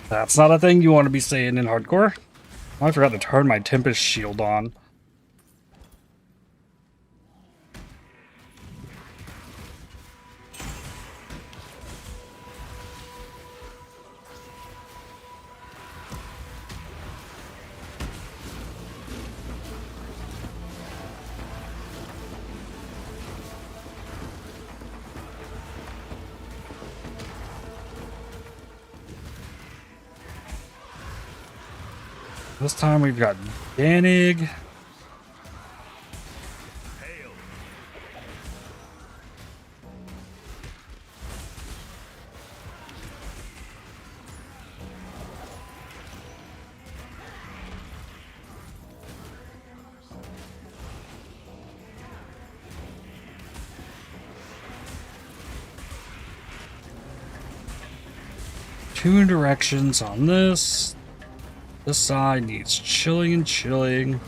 That's not a thing you want to be saying in hardcore. Oh, I forgot to turn my Tempest Shield on. This time we've got Danig. Two directions on this. This side needs chilling and chilling.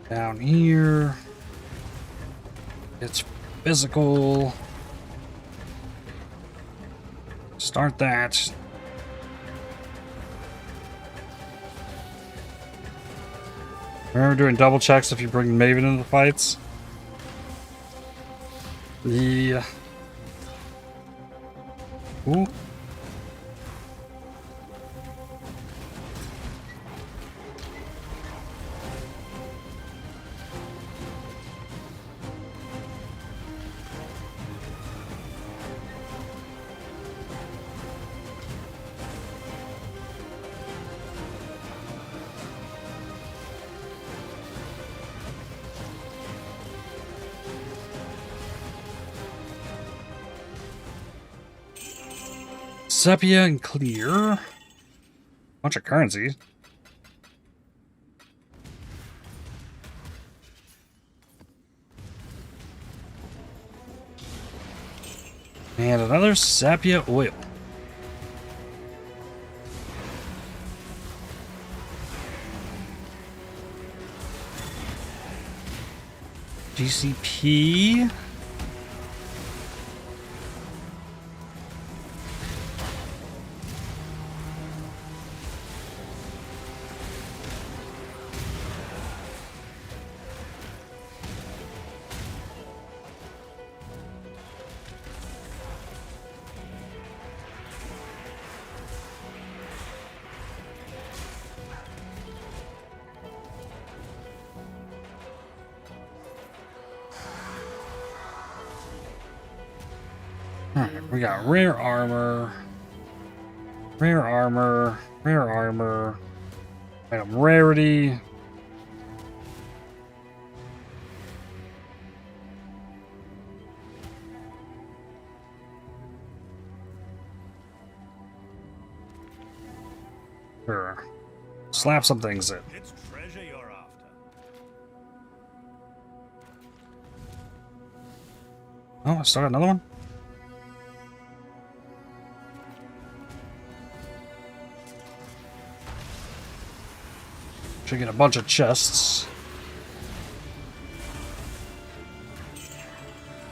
Down here, it's physical. Start that. Remember doing double checks if you bring Maven into the fights? Yeah. Ooh. Sepia and clear. Bunch of currency. And another Sepia oil. GCP. We got rare armor. Rare armor. Rare armor. Item rarity. Sure. Slap some things in. It's treasure you're after. Oh, I still got another one? Should get a bunch of chests.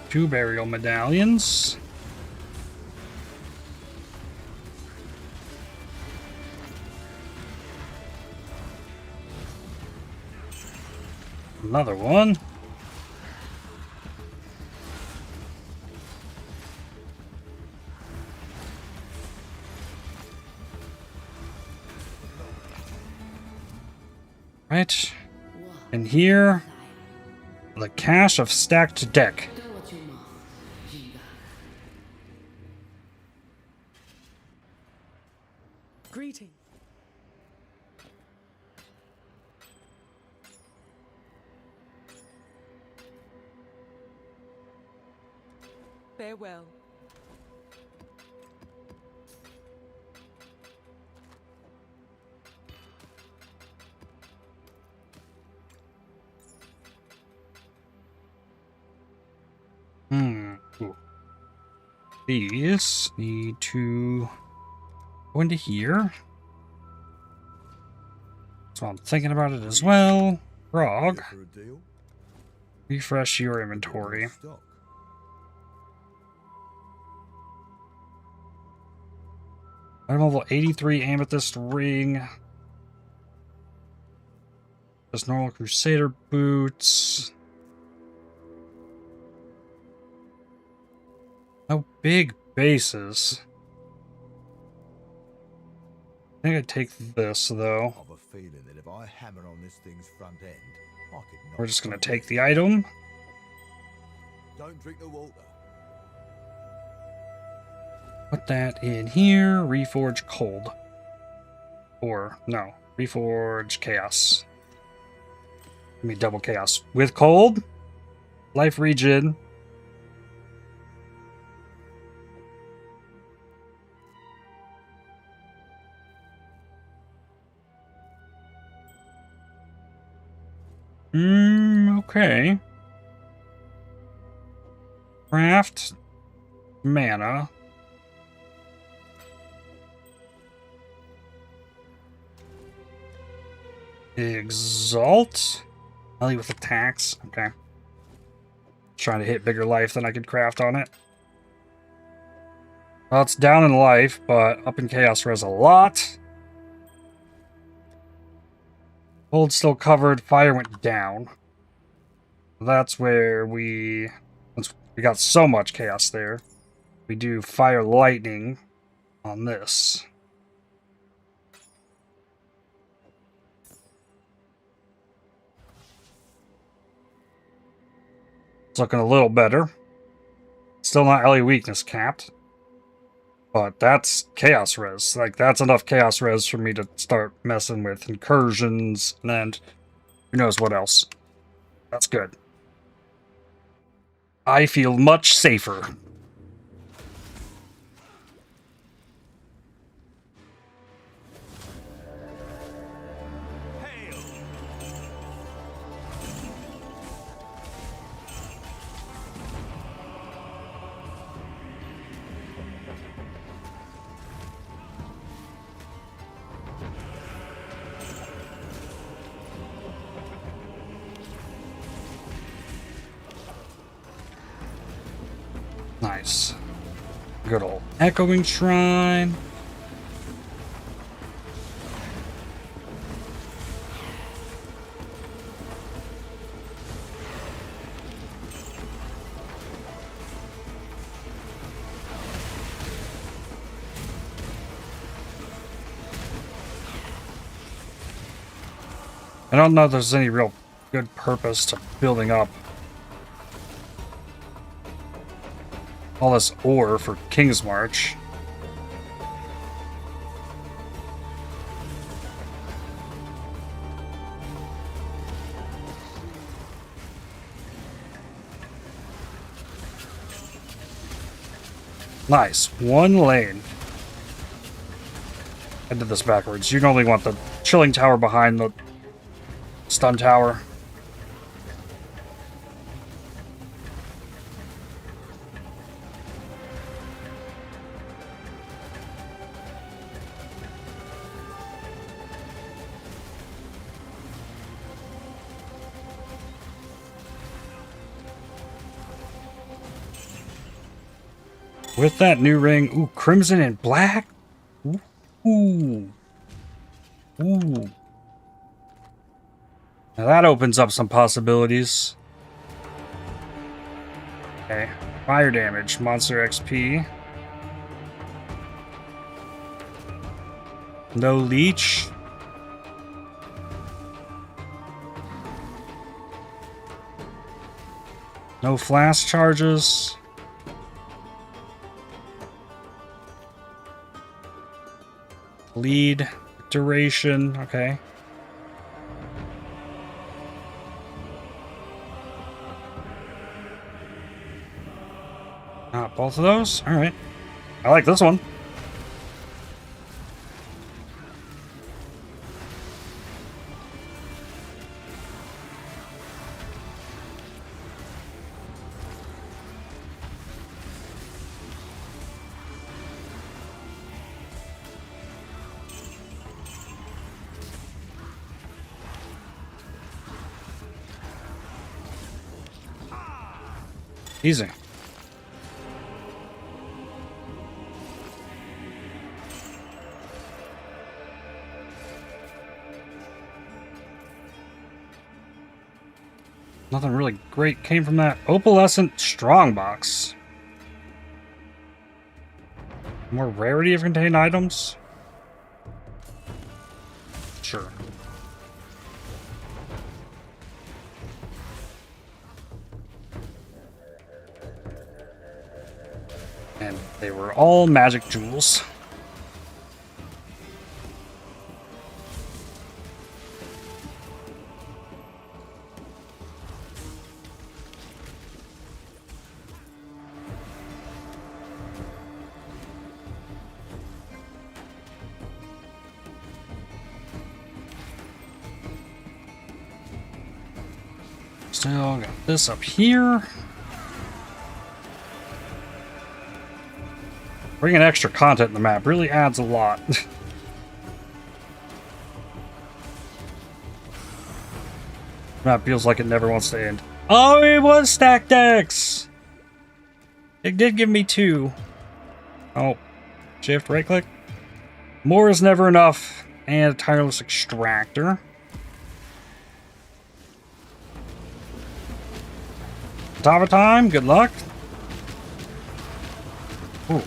2 burial medallions. Another one. Right. And here, the cache of stacked deck. Do what you must, Jinga. Greeting. Farewell. Ooh. These need to go into here. So I'm thinking about it as well. Frog, For a deal? refresh your inventory. Stock. Item level 83 amethyst ring. Just normal crusader boots. No big bases. I think I'd take this though. I've a feeling that if I hammer on this thing's front end, I could knock We're just gonna something take the item. Don't drink the water. Put that in here. Reforge cold. Or, no. Reforge chaos. Give me double chaos. With cold. Life regen. Okay. Craft. Mana. Exalt. Melee with attacks. Okay. Trying to hit bigger life than I could craft on it. Well, it's down in life, but up in chaos res a lot. Cold still covered. Fire went down. That's where we got so much chaos there. We do fire lightning on this. It's looking a little better. Still not LA weakness capped. But that's chaos res. Like, that's enough chaos res for me to start messing with incursions and who knows what else. That's good. I feel much safer. Nice. Good old echoing shrine. I don't know if there's any real good purpose to building up all this ore for King's March. Nice. One lane. I did this backwards. You normally want the chilling tower behind the stun tower. With that new ring, ooh, crimson and black. Ooh. Ooh. Now that opens up some possibilities. Okay. Fire damage, monster XP. No leech. No flash charges. Lead duration, okay. Both of those? Alright. I like this one. Easy. Nothing really great came from that. Opalescent Strongbox. More rarity of contained items? Sure. And they were all magic jewels. Still got this up here. Bringing extra content in the map really adds a lot. Map feels like it never wants to end. Oh, it was stack decks! It did give me 2. Oh, shift, right click. More is never enough. And a tireless extractor. Top of time, good luck. Ooh.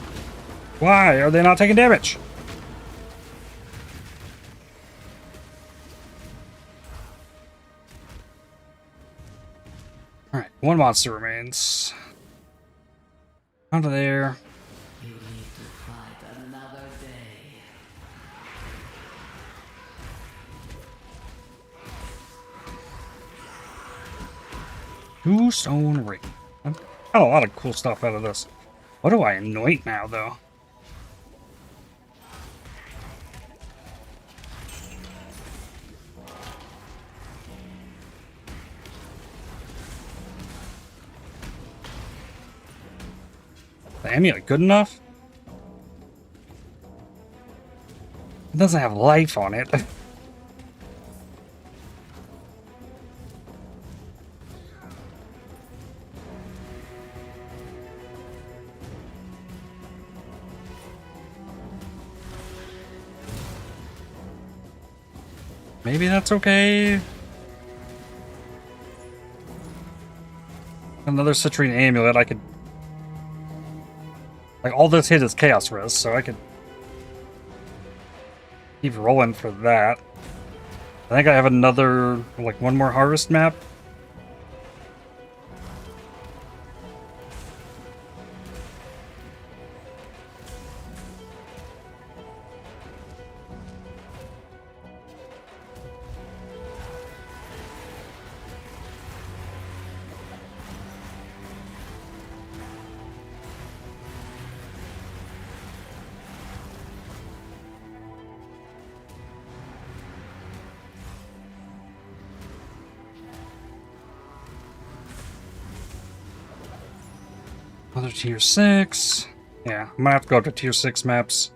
Why are they not taking damage? Alright, one monster remains. Onto there. You need to fight another day. 2 stone ring. I've got a lot of cool stuff out of this. What do I anoint now, though? The amulet good enough? It doesn't have life on it. Maybe that's okay. Another citrine amulet, I could... Like, all this hit is chaos risk, so I could keep rolling for that. I think I have another, like, one more harvest map. Another tier 6. Yeah, I'm gonna have to go up to tier 6 maps.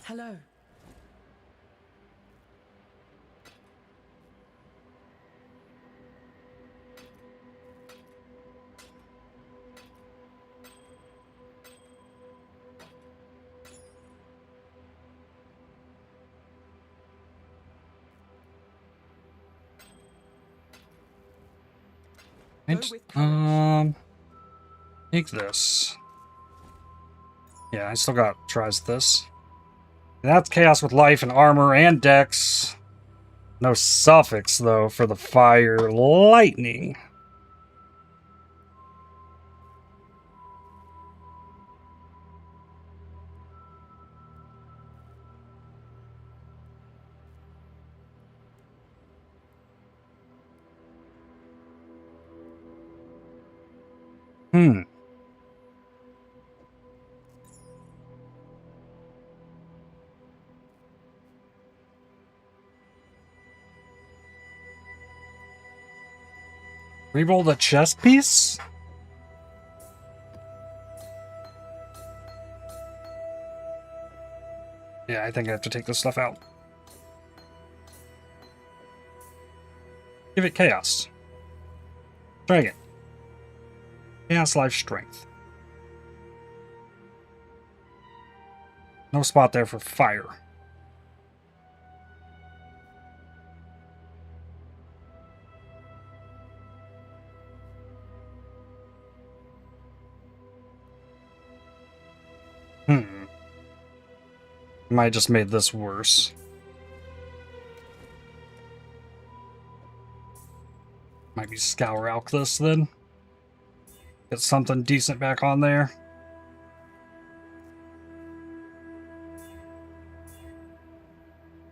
Hello. Take this. Yeah, I still got tries this. That's chaos with life and armor and dex. No suffix though for the fire lightning. Reroll the chest piece? Yeah, I think I have to take this stuff out. Give it chaos. Try again. Chaos life strength. No spot there for fire. Might just made this worse. Might be scour out this then. Get something decent back on there.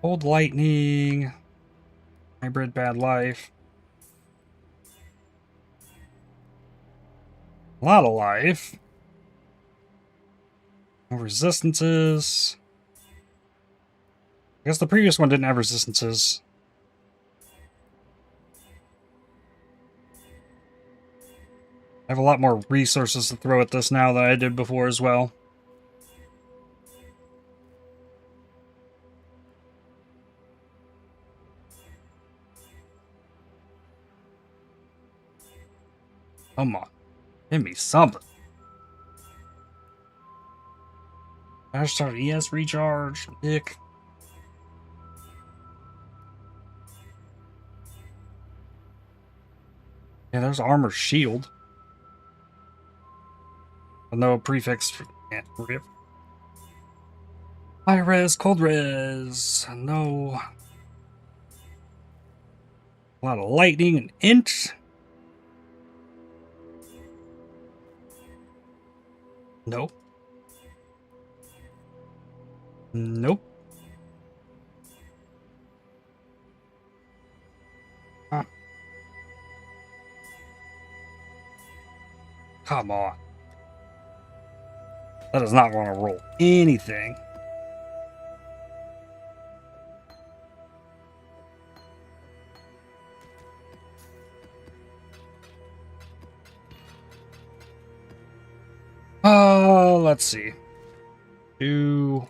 Cold lightning. Hybrid bad life. A lot of life. No resistances. I guess the previous one didn't have resistances. I have a lot more resources to throw at this now than I did before as well. Come on. Give me something. I start ES recharge, dick. Yeah, there's armor shield. But no prefix. Can't rip. High res, cold res. No. A lot of lightning and int. Nope. Nope. Huh. Come on. That is not going to roll anything. Let's see. Do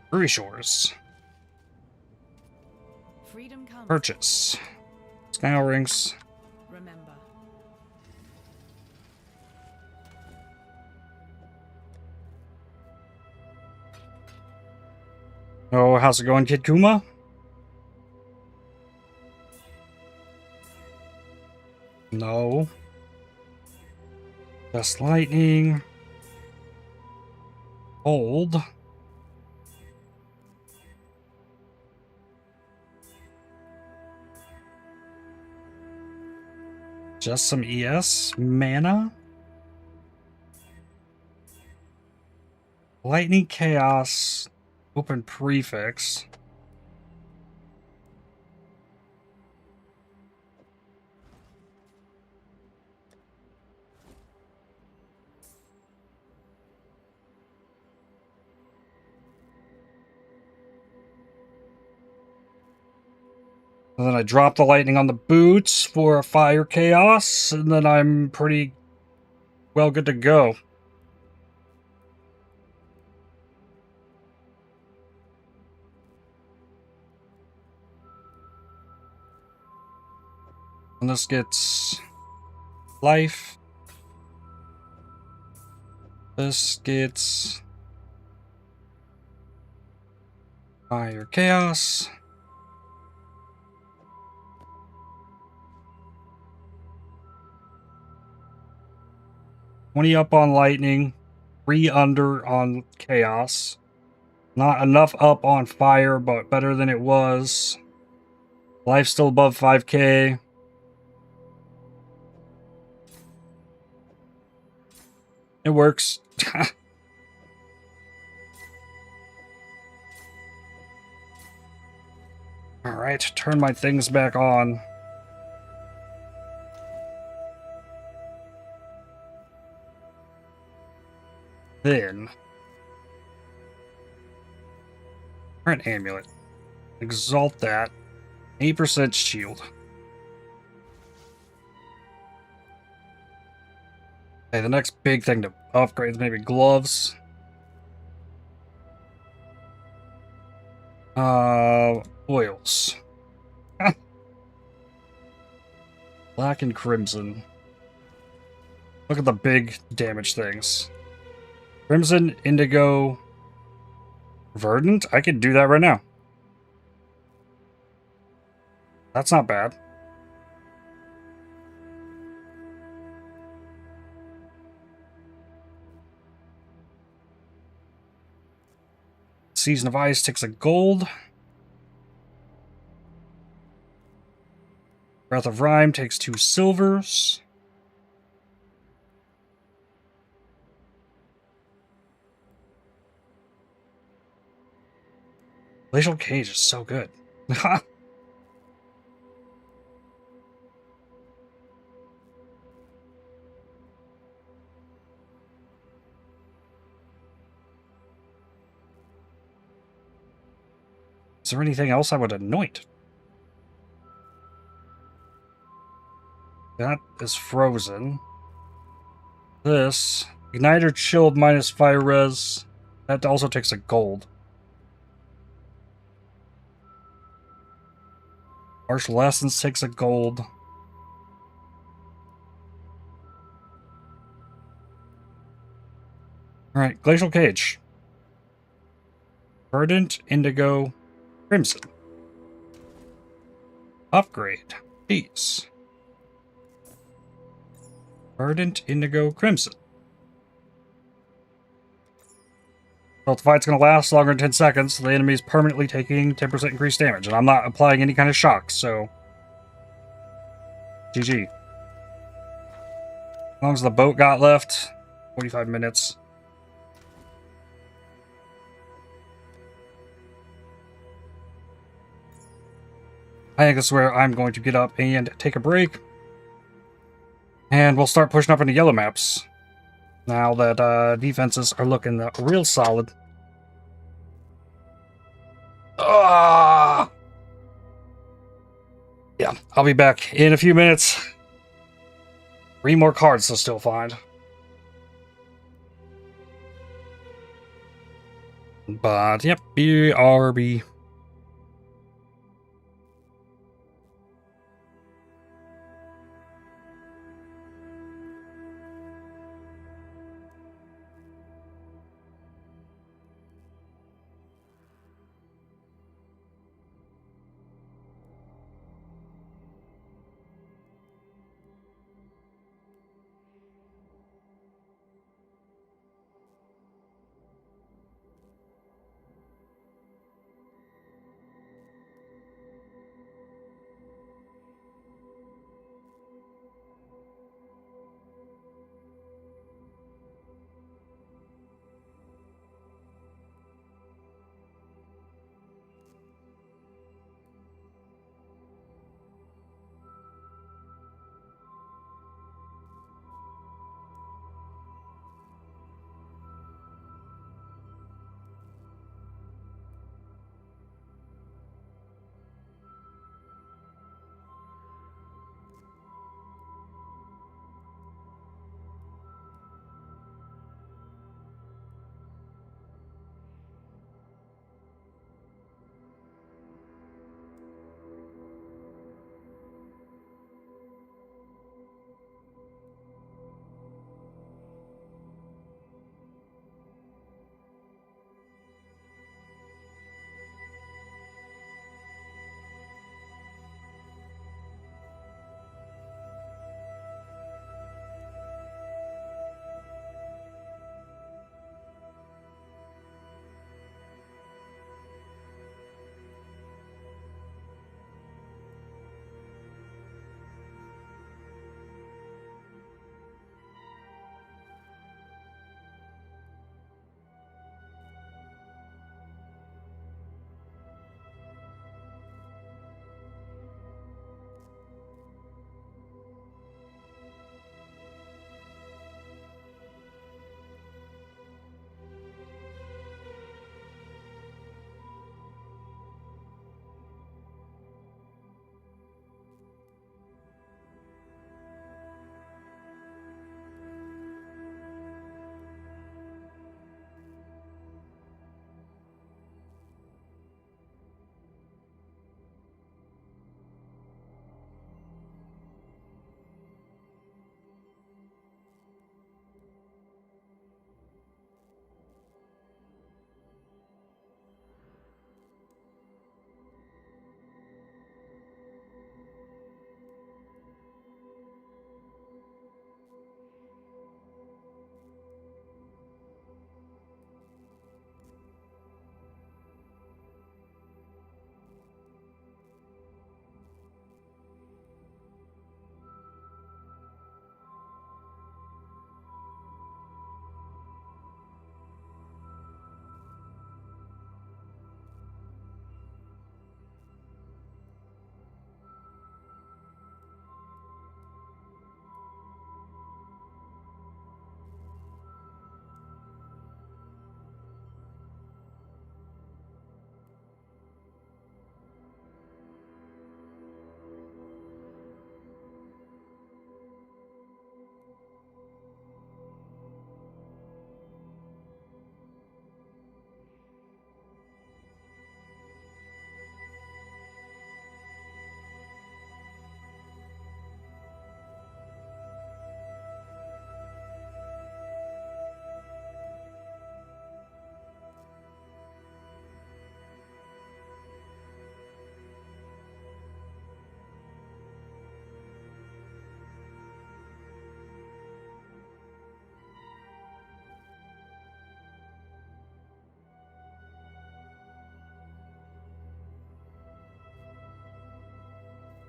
Brewery Shores. Freedom comes. Purchase. Scourings. Remember. Oh, how's it going, Kid Kuma? No. Just lightning. Hold. Just some ES mana. Lightning Chaos. Open prefix. And then I drop the lightning on the boots for a fire chaos, and then I'm pretty well good to go. And this gets life. This gets fire chaos. $20 up on lightning, 3 under on chaos. Not enough up on fire, but better than it was. Life still above 5k. It works. Alright, turn my things back on. Then, current amulet. Exalt that. 8% shield. Okay, the next big thing to upgrade is maybe gloves. Oils. Black and crimson. Look at the big damage things. Crimson, indigo, verdant. I could do that right now. That's not bad. Season of Ice takes a gold. Breath of Rime takes 2 silvers. Glacial Cage is so good. Is there anything else I would anoint? That is frozen. This. Igniter chilled minus fire res. That also takes a gold. Martial Essence takes a gold. Alright, Glacial Cage. Verdant, Indigo, Crimson. Upgrade. These. Verdant, Indigo, Crimson. Well, the fight's going to last longer than 10 seconds, so the enemy is permanently taking 10% increased damage, and I'm not applying any kind of shock, so... GG. As long as the boat got left, 45 minutes. I think this is where I'm going to get up and take a break. And we'll start pushing up into yellow maps. Now that defenses are looking real solid. Ah! Yeah, I'll be back in a few minutes. 3 more cards to still find. But, yep, BRB.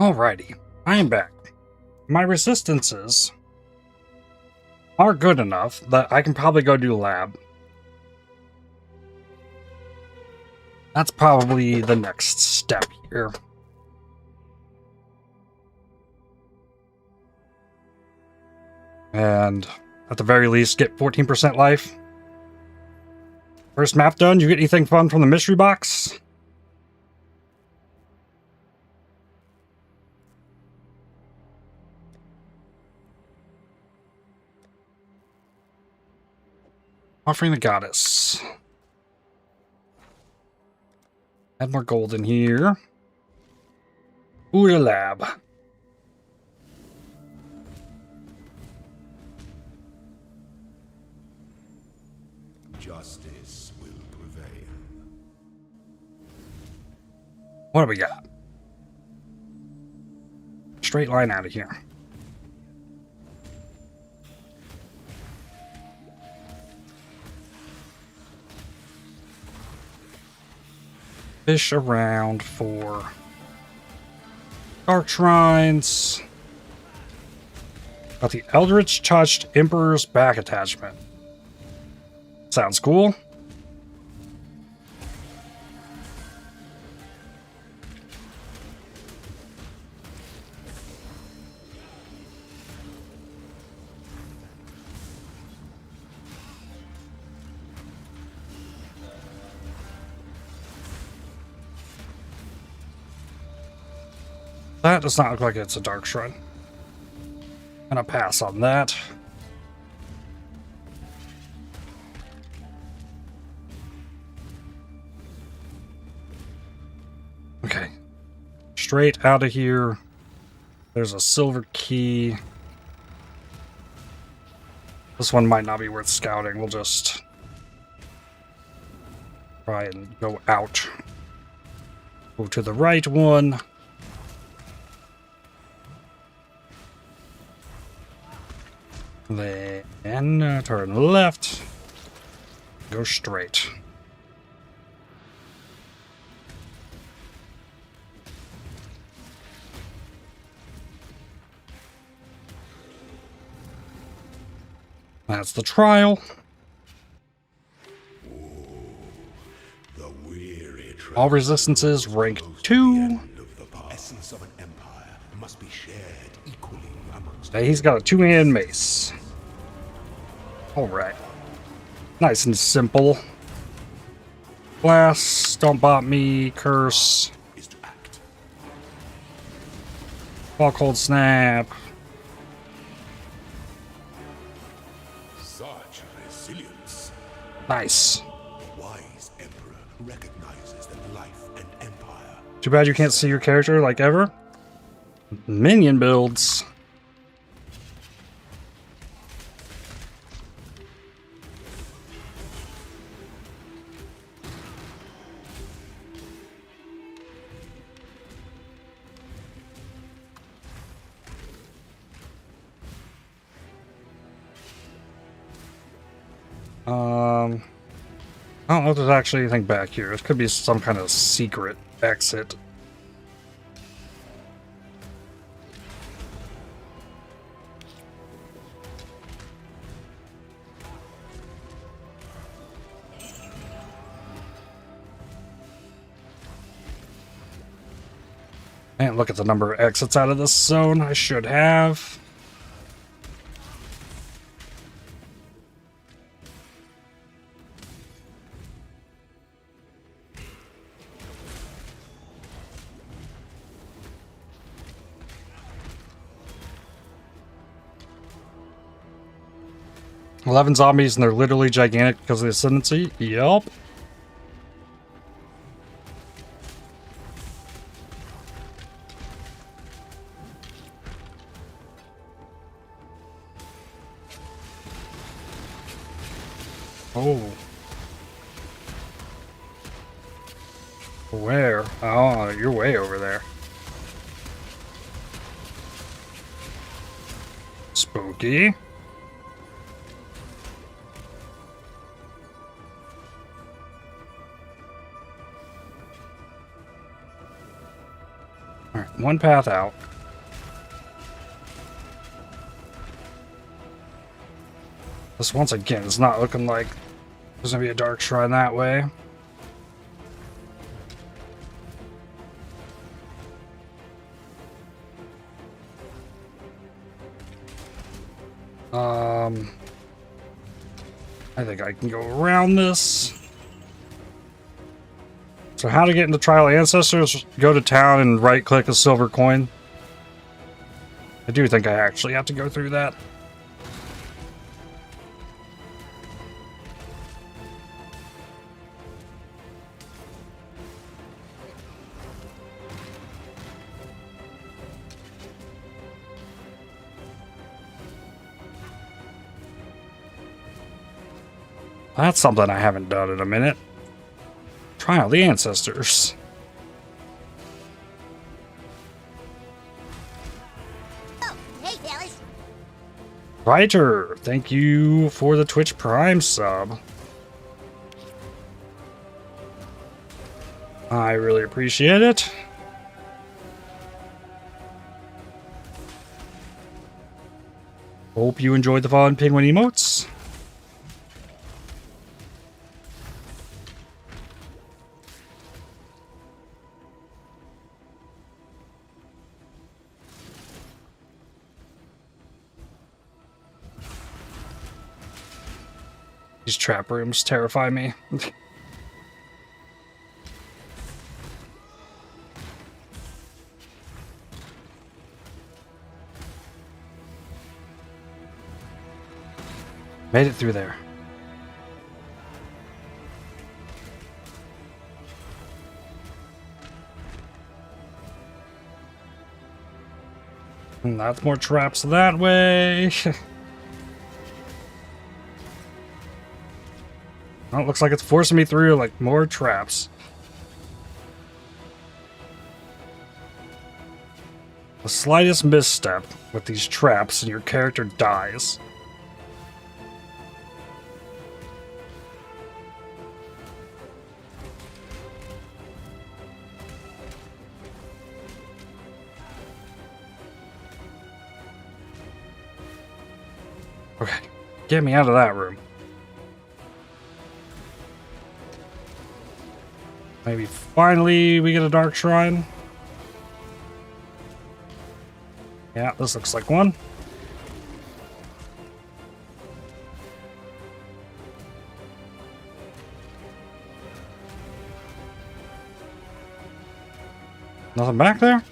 Alrighty, I am back. My resistances are good enough that I can probably go do lab. That's probably the next step here. And at the very least, get 14% life. First map done, you get anything fun from the mystery box? Offering the goddess. Add more gold in here. Ooh, the lab. Justice will prevail. What do we got? Straight line out of here. Fish around for dark shrines. Got the Eldritch Touched Emperor's back attachment. Sounds cool. That does not look like it's a dark shrine. Gonna pass on that. Okay. Straight out of here. There's a silver key. This one might not be worth scouting. We'll just try and go out. Go to the right one. Then turn left, go straight. That's the trial. The weary All resistances rank 2. essence of an empire must be shared equally amongst Hey, he's got a 2-hand mace. Alright. Nice and simple. Glass, don't bot me, curse. is to act. Vaal Cold Snap. Such resilience. Nice. The wise emperor recognizes that life and empire. Too bad you can't see your character like ever. Minion builds. I don't know if there's actually anything back here. It could be some kind of secret exit. And look at the number of exits out of this zone. I should have. $11 zombies, and they're literally gigantic because of the ascendancy. Yup. Oh. Where? Oh, you're way over there. Spooky. Alright, one path out. This once again is not looking like there's gonna be a dark shrine that way. I think I can go around this. So how to get into Trial Ancestors? Go to town and right-click a silver coin. I do think I actually have to go through that. That's something I haven't done in a minute. Trial the Ancestors. Oh, hey, fellas. Writer, thank you for the Twitch Prime sub. I really appreciate it. Hope you enjoyed the fun penguin emotes. These trap rooms terrify me. Made it through there. And that's more traps that way. Well, it looks like it's forcing me through, like, more traps. The slightest misstep with these traps and your character dies. Okay, get me out of that room. Maybe finally we get a dark shrine. Yeah, this looks like one. Nothing back there?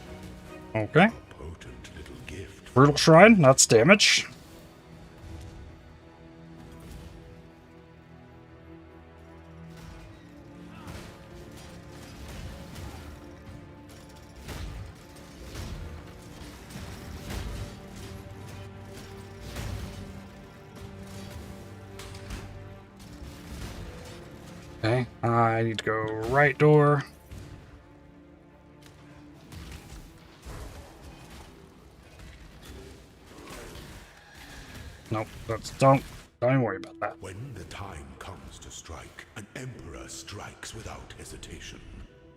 Okay. Potent little gift. Brutal shrine, that's damage. Okay, I need to go right door. Nope, don't even worry about that. When the time comes to strike, an emperor strikes without hesitation.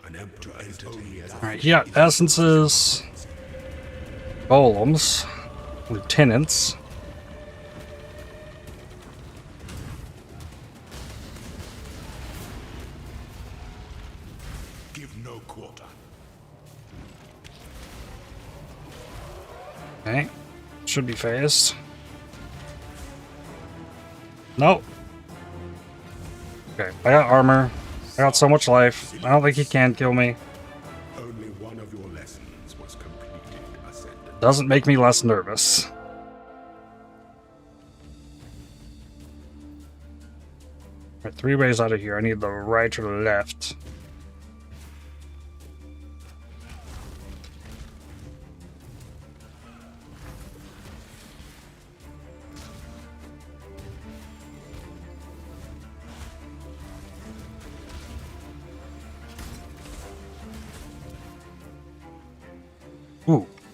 An emperor is only as Alright, you got essences, golems, lieutenants. give no quarter. Okay, should be phased. Nope. Okay, I got armor. I got so much life. I don't think he can kill me. Only one of your lessons was completed, Ascendant. Doesn't make me less nervous. Alright, 3 ways out of here. I need the right or the left.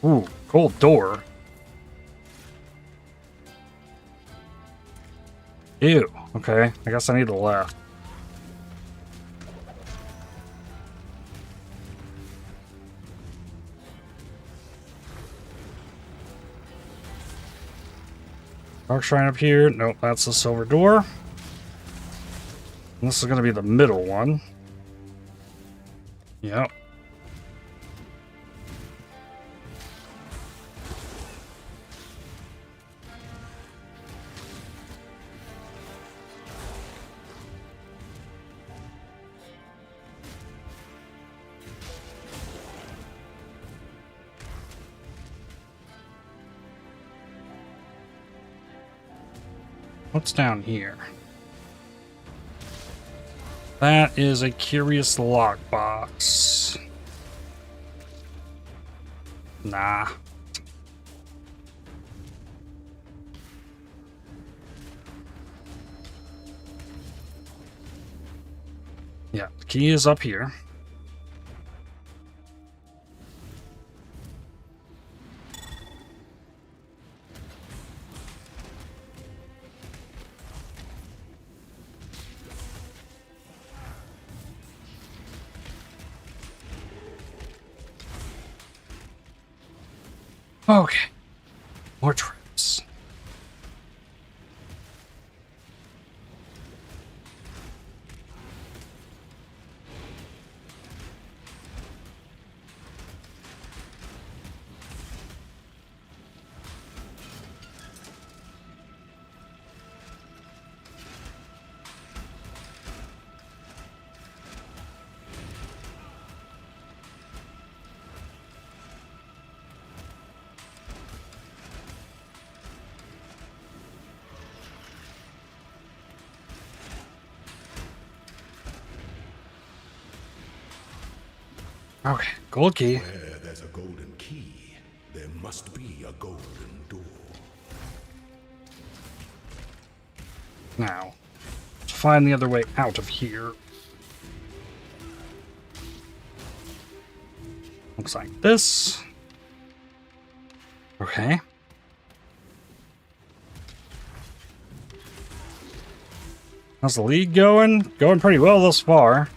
Ooh, cold door. Ew, okay. I guess I need the left. Dark Shrine up here. Nope, that's the silver door. And this is going to be the middle one. Yep. What's down here? That is a curious lockbox. Nah. Yeah, the key is up here. Okay. More traps. Okay, gold key. Where there's a golden key, there must be a golden door. Now, to find the other way out of here. Looks like this. Okay. How's the lead going? Going pretty well thus far.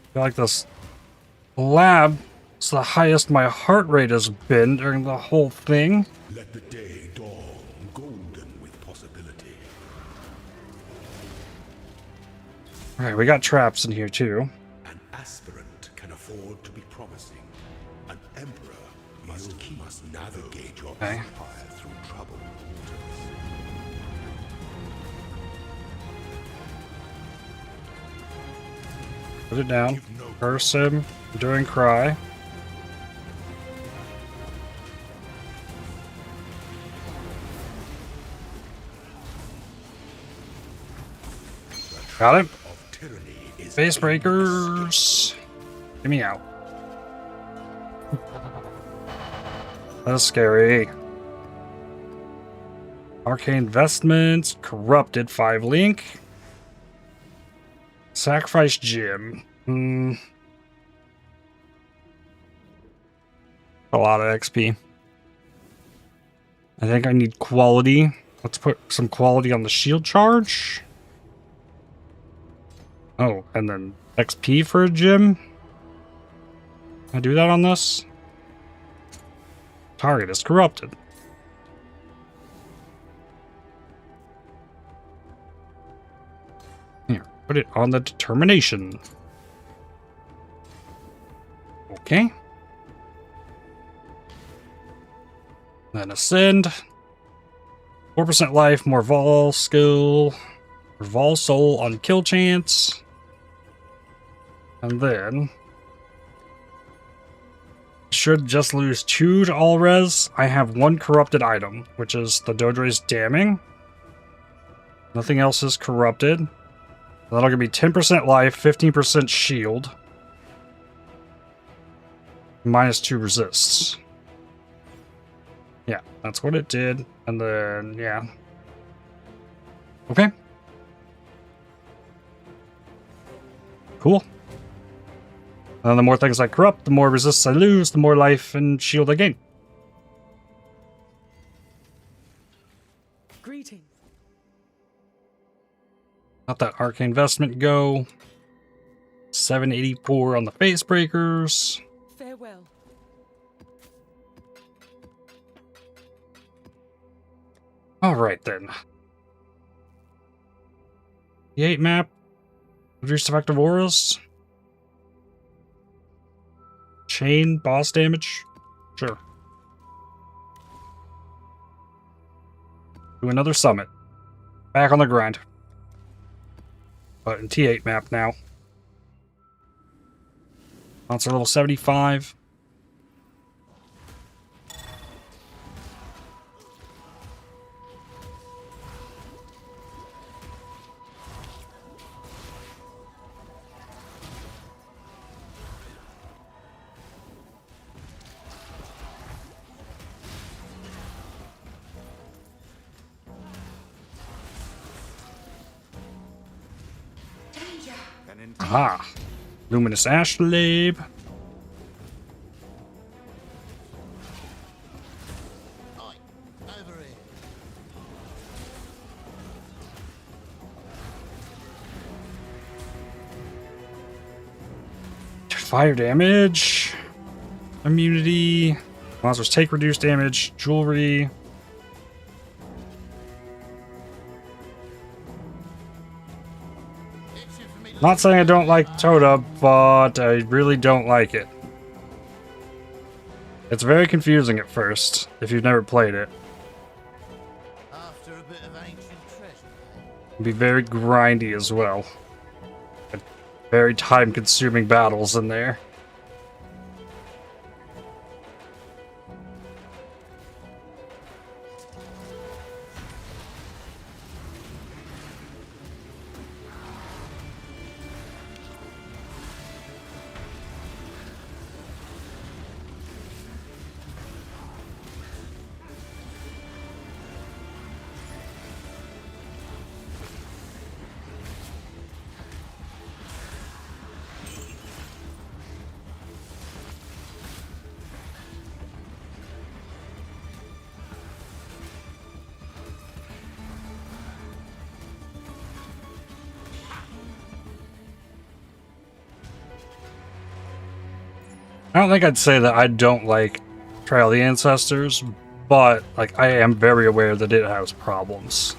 I feel like this lab is the highest my heart rate has been during the whole thing. Let the day dawn golden with possibility. Alright, we got traps in here too. An aspirant can afford to be promising. An emperor must navigate your empire through troubled waters. Put it down. Curse him. Doing cry. Got it. Face breakers. Get me out. That's scary. Arcane Vestments. Corrupted 5 link. Sacrifice Gym. A lot of XP. I think I need quality. Let's put some quality on the shield charge. Oh, and then XP for a gym. Can I do that on this? Target is corrupted. Here, put it on the determination. Okay. Then ascend. 4% life, more Vaal skill, or Vaal soul on kill chance. And then should just lose 2 to all res. I have 1 corrupted item, which is the Dodra's Damning. Nothing else is corrupted. That'll give me 10% life, 15% shield. -2 resists. Yeah, that's what it did. And then, yeah. Okay. Cool. And the more things I corrupt, the more resists I lose, the more life and shield I gain. Greetings. Let that arcane vestment go. 784 on the face breakers. Farewell. Alright then. The 8 map. Reduce effective auras. Chain boss damage. Sure. Do another summit. Back on the grind. But in T8 map now. Monster level 75. Aha! Luminous Ash Lab. Over here. Fire damage. Immunity. Monsters take reduced damage. Jewelry. Not saying I don't like TotA, but I really don't like it. It's very confusing at first, if you've never played it. After a bit of ancient treasure. It can be very grindy as well. Very time-consuming battles in there. I don't think I'd say that I don't like Trial of the Ancestors, but like I am very aware that it has problems.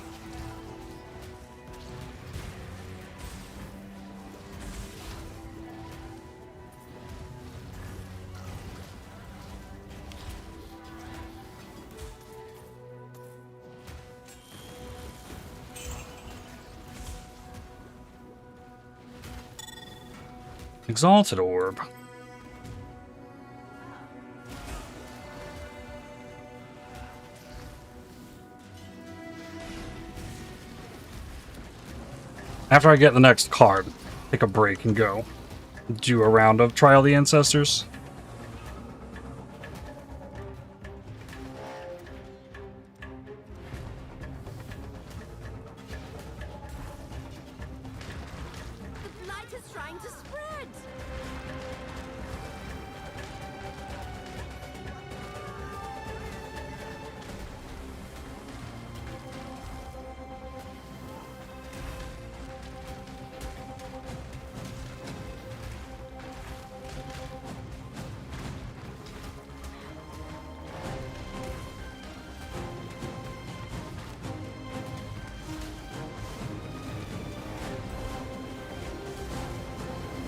Exalted Orb. After I get the next card, take a break and go do a round of Trial of the Ancestors. The light is trying to spread.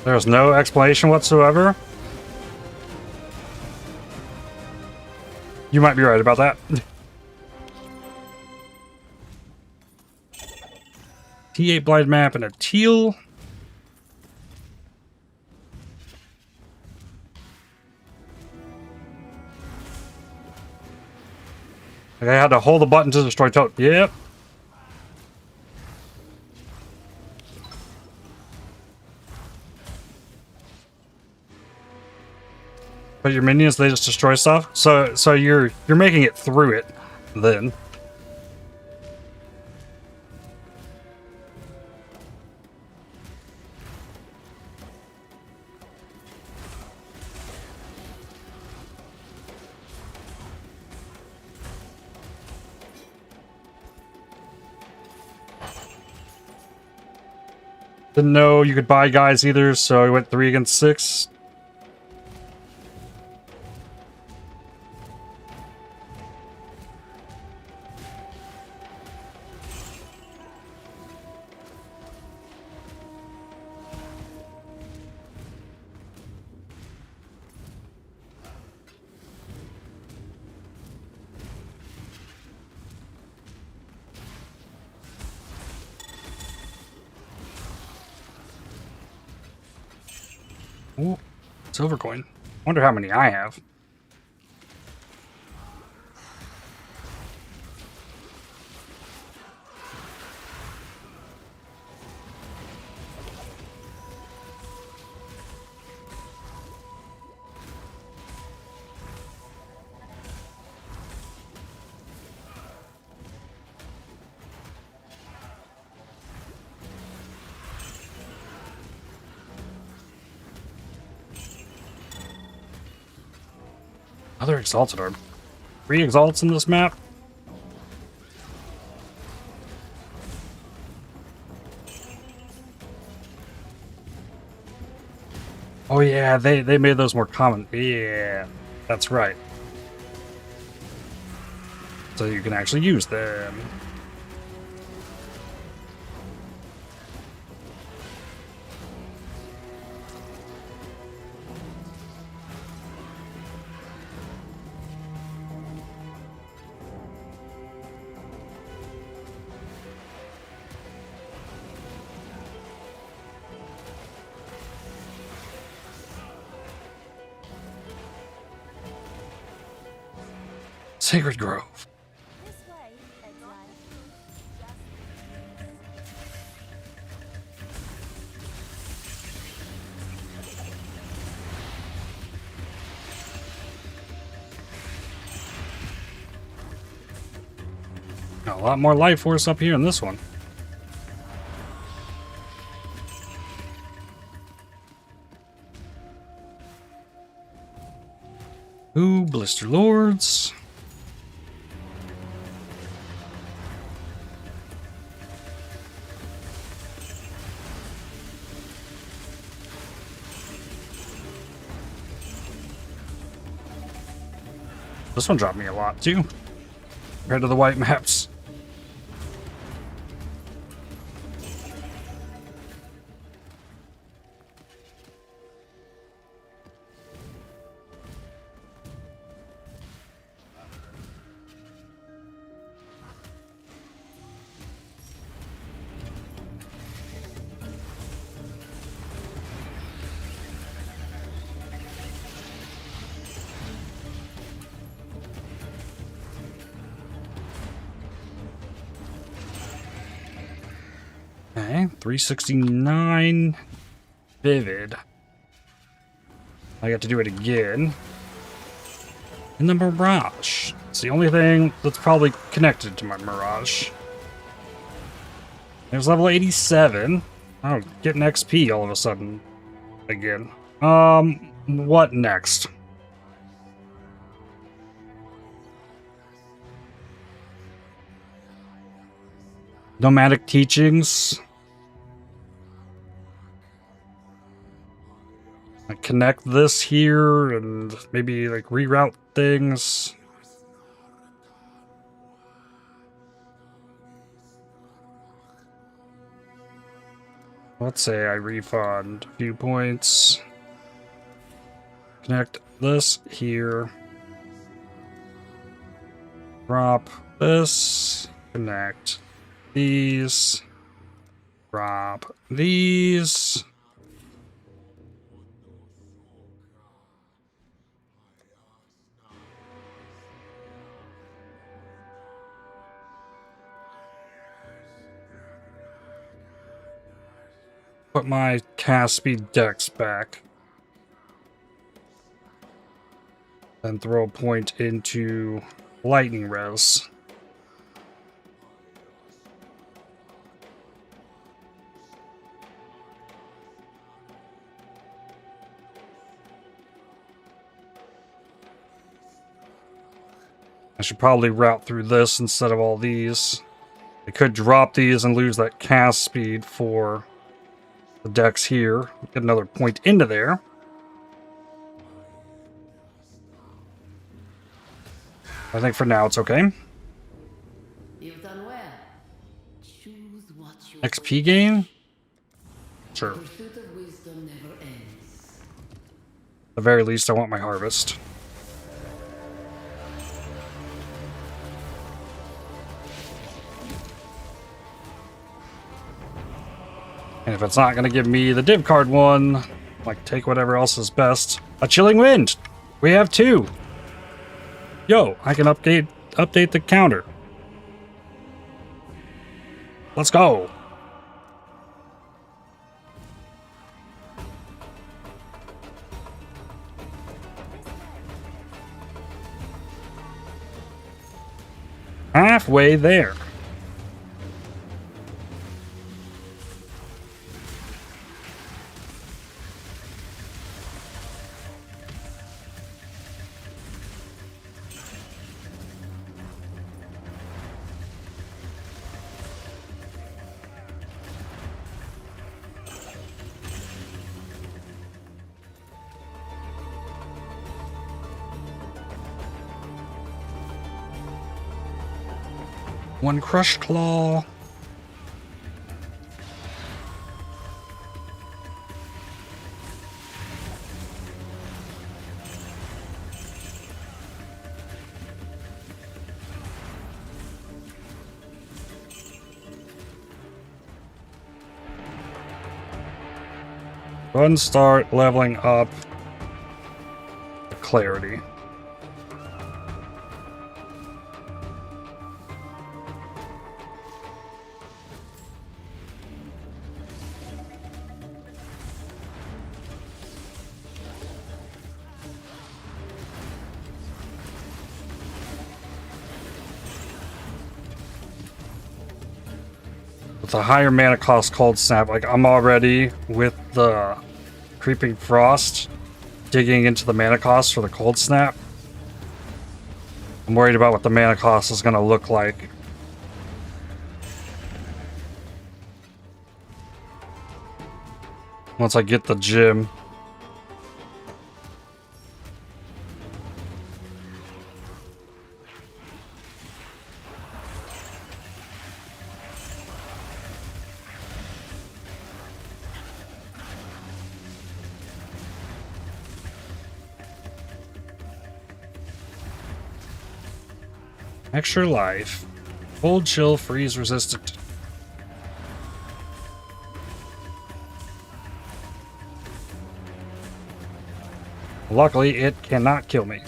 There's no explanation whatsoever. You might be right about that. T8 blind map and a teal. I had to hold the button to destroy TotA. Yep. But your minions, they just destroy stuff. So you're making it through it, then. Didn't know you could buy guys either, so I went 3 against 6. Ooh, silver coin. Wonder how many I have. Other exalted orb. 3 exalts in this map. Oh yeah, they made those more common. Yeah, that's right. So you can actually use them. Sacred Grove. This way, Exile. A lot more life force up here in this one. Ooh, Blister Lords. This one dropped me a lot too, compared to the white maps. Okay, 369 Vivid. I got to do it again. In the Mirage. It's the only thing that's probably connected to my Mirage. There's level 87. Oh, getting XP all of a sudden. Again. What next? Nomadic Teachings. I connect this here and maybe like reroute things. Let's say I refund a few points. Connect this here. Drop this. Connect these. Drop these. Put my cast speed dex back. Then throw a point into lightning res. I should probably route through this instead of all these. I could drop these and lose that cast speed for the dex here. Get another point into there. I think for now it's okay. You've done well. Choose what you XP gain? Sure. The pursuit of wisdom never ends. At the very least, I want my harvest. And if it's not going to give me the div card one, Like, take whatever else is best. A chilling wind! We have 2! Yo, I can update the counter. Let's go! Halfway there. One Crush Claw. Go ahead and start leveling up Clarity. With a higher mana cost Cold Snap, like I'm already with the Creeping Frost digging into the mana cost for the Cold Snap. I'm worried about what the mana cost is going to look like. Once I get the gym. Extra life. Cold, chill, freeze resistant. Luckily, it cannot kill me.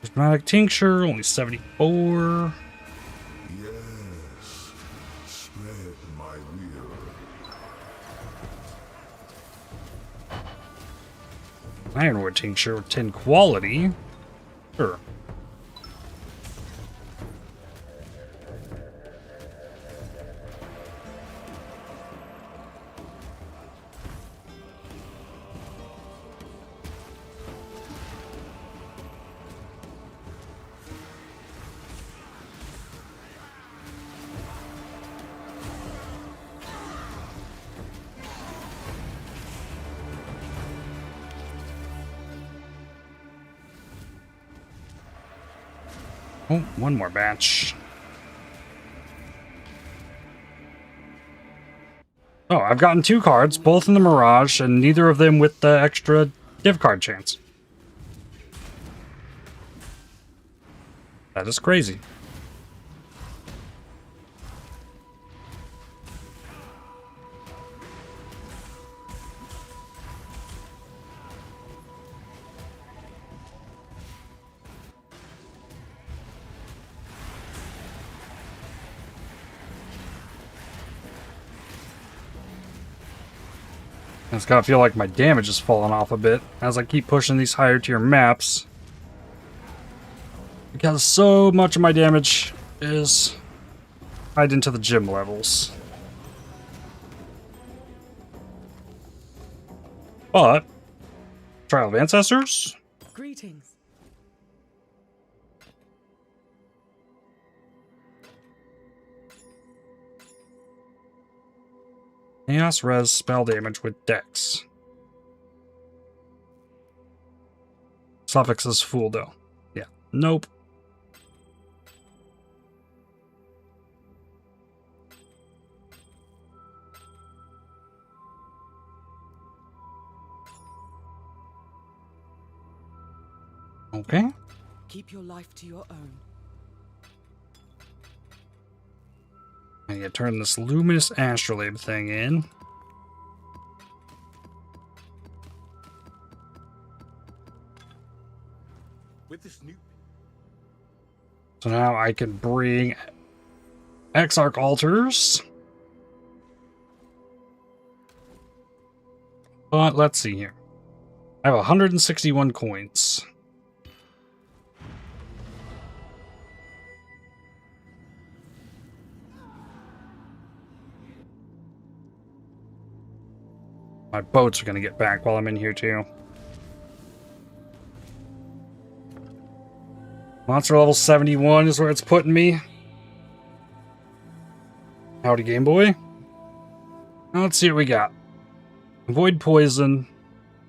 Prismatic Tincture, only 74. Yes, spread my will. Ironwood Tincture with 10 quality. Sure. Oh, one more batch. Oh, I've gotten 2 cards, both in the Mirage, and neither of them with the extra div card chance. That is crazy. It's gotta feel like my damage is falling off a bit as I keep pushing these higher tier maps. Because so much of my damage is tied into the gym levels. But, Trial of Ancestors? Greetings. Chaos res spell damage with Dex. Suffix is full though. Yeah. Nope. Okay. Keep your life to your own. I need to turn this luminous astrolabe thing in. With this new So now I can bring Exarch altars. But let's see here. I have 161 coins. My boats are going to get back while I'm in here too. Monster level 71 is where it's putting me. Howdy, Game Boy. Now let's see what we got. Avoid poison.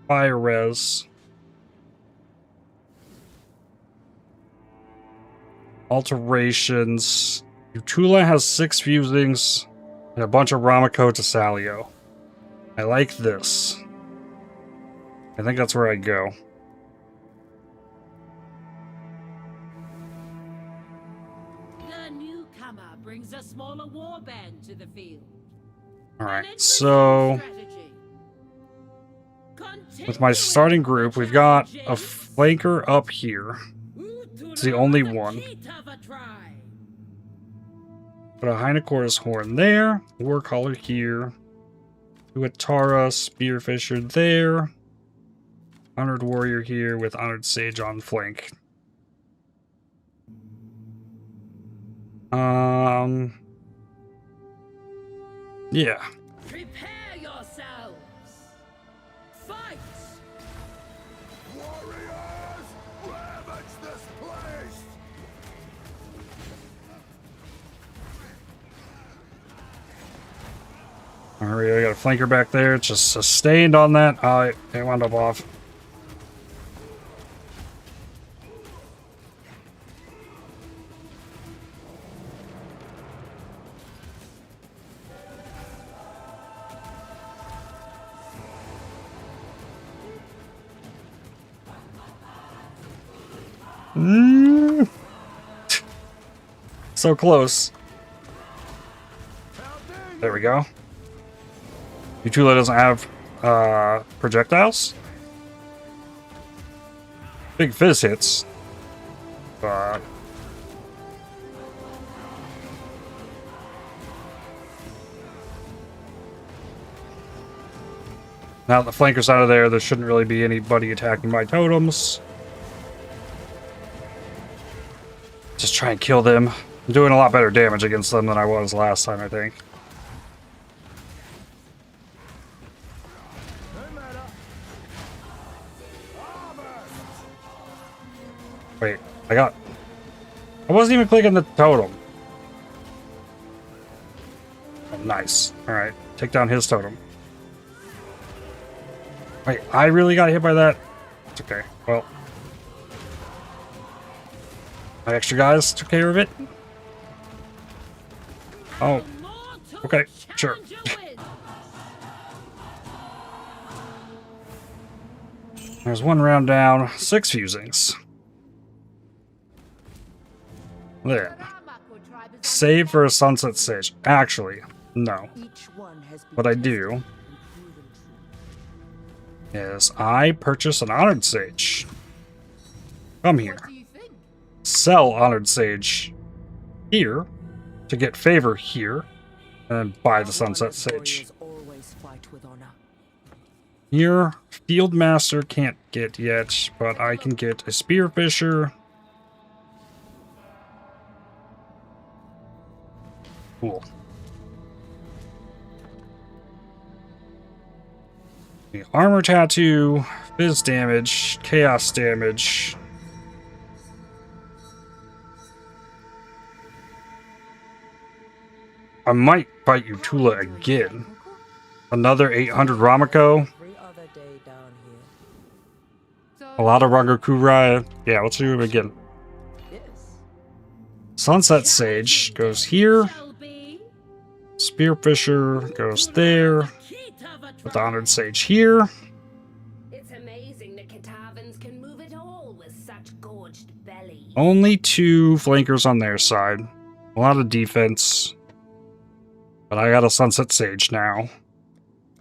Fire res. Alterations. Utula has 6 fusings and a bunch of Ramako to Salio. I like this. I think that's where I go. The newcomer brings a smaller warband to the field. Alright, so with my starting group, we've got a flanker up here. It's the only one. Put a Hynocorus horn there, Warcaller here. Tuatara, Spearfisher there. Honored Warrior here with Honored Sage on flank. Yeah. Prepare yourselves. Fight. Warriors, ravage this place! Alright, I got a flanker back there. It's just sustained on that. Oh, it wound up off. So close. There we go. Utula doesn't have projectiles. Big Fizz hits. But now that the flanker's out of there, there shouldn't really be anybody attacking my totems. Just try and kill them. I'm doing a lot better damage against them than I was last time, I think. Wait, I wasn't even clicking the totem. Oh, nice. Alright, take down his totem. Wait, I really got hit by that? It's okay. Well, my extra guys took care of it. Oh, okay, sure. There's one round down, 6 fusings. There. Save for a Sunset Sage. Actually, no. What I do is I purchase an Honored Sage. Come here. Sell Honored Sage here to get favor here, and buy the Sunset Sage. Here, Field Master can't get yet, but I can get a Spearfisher. Cool. The armor tattoo, fizz damage, chaos damage. I might fight Utula again. Another 800 Ramako. A lot of Rangakurai. Yeah, let's do it again. Sunset Sage goes here. Spearfisher goes there. With the Honored Sage here. It's amazing the Katavans can move it all with such gorged bellies. Only 2 flankers on their side. A lot of defense. But I got a Sunset Sage now.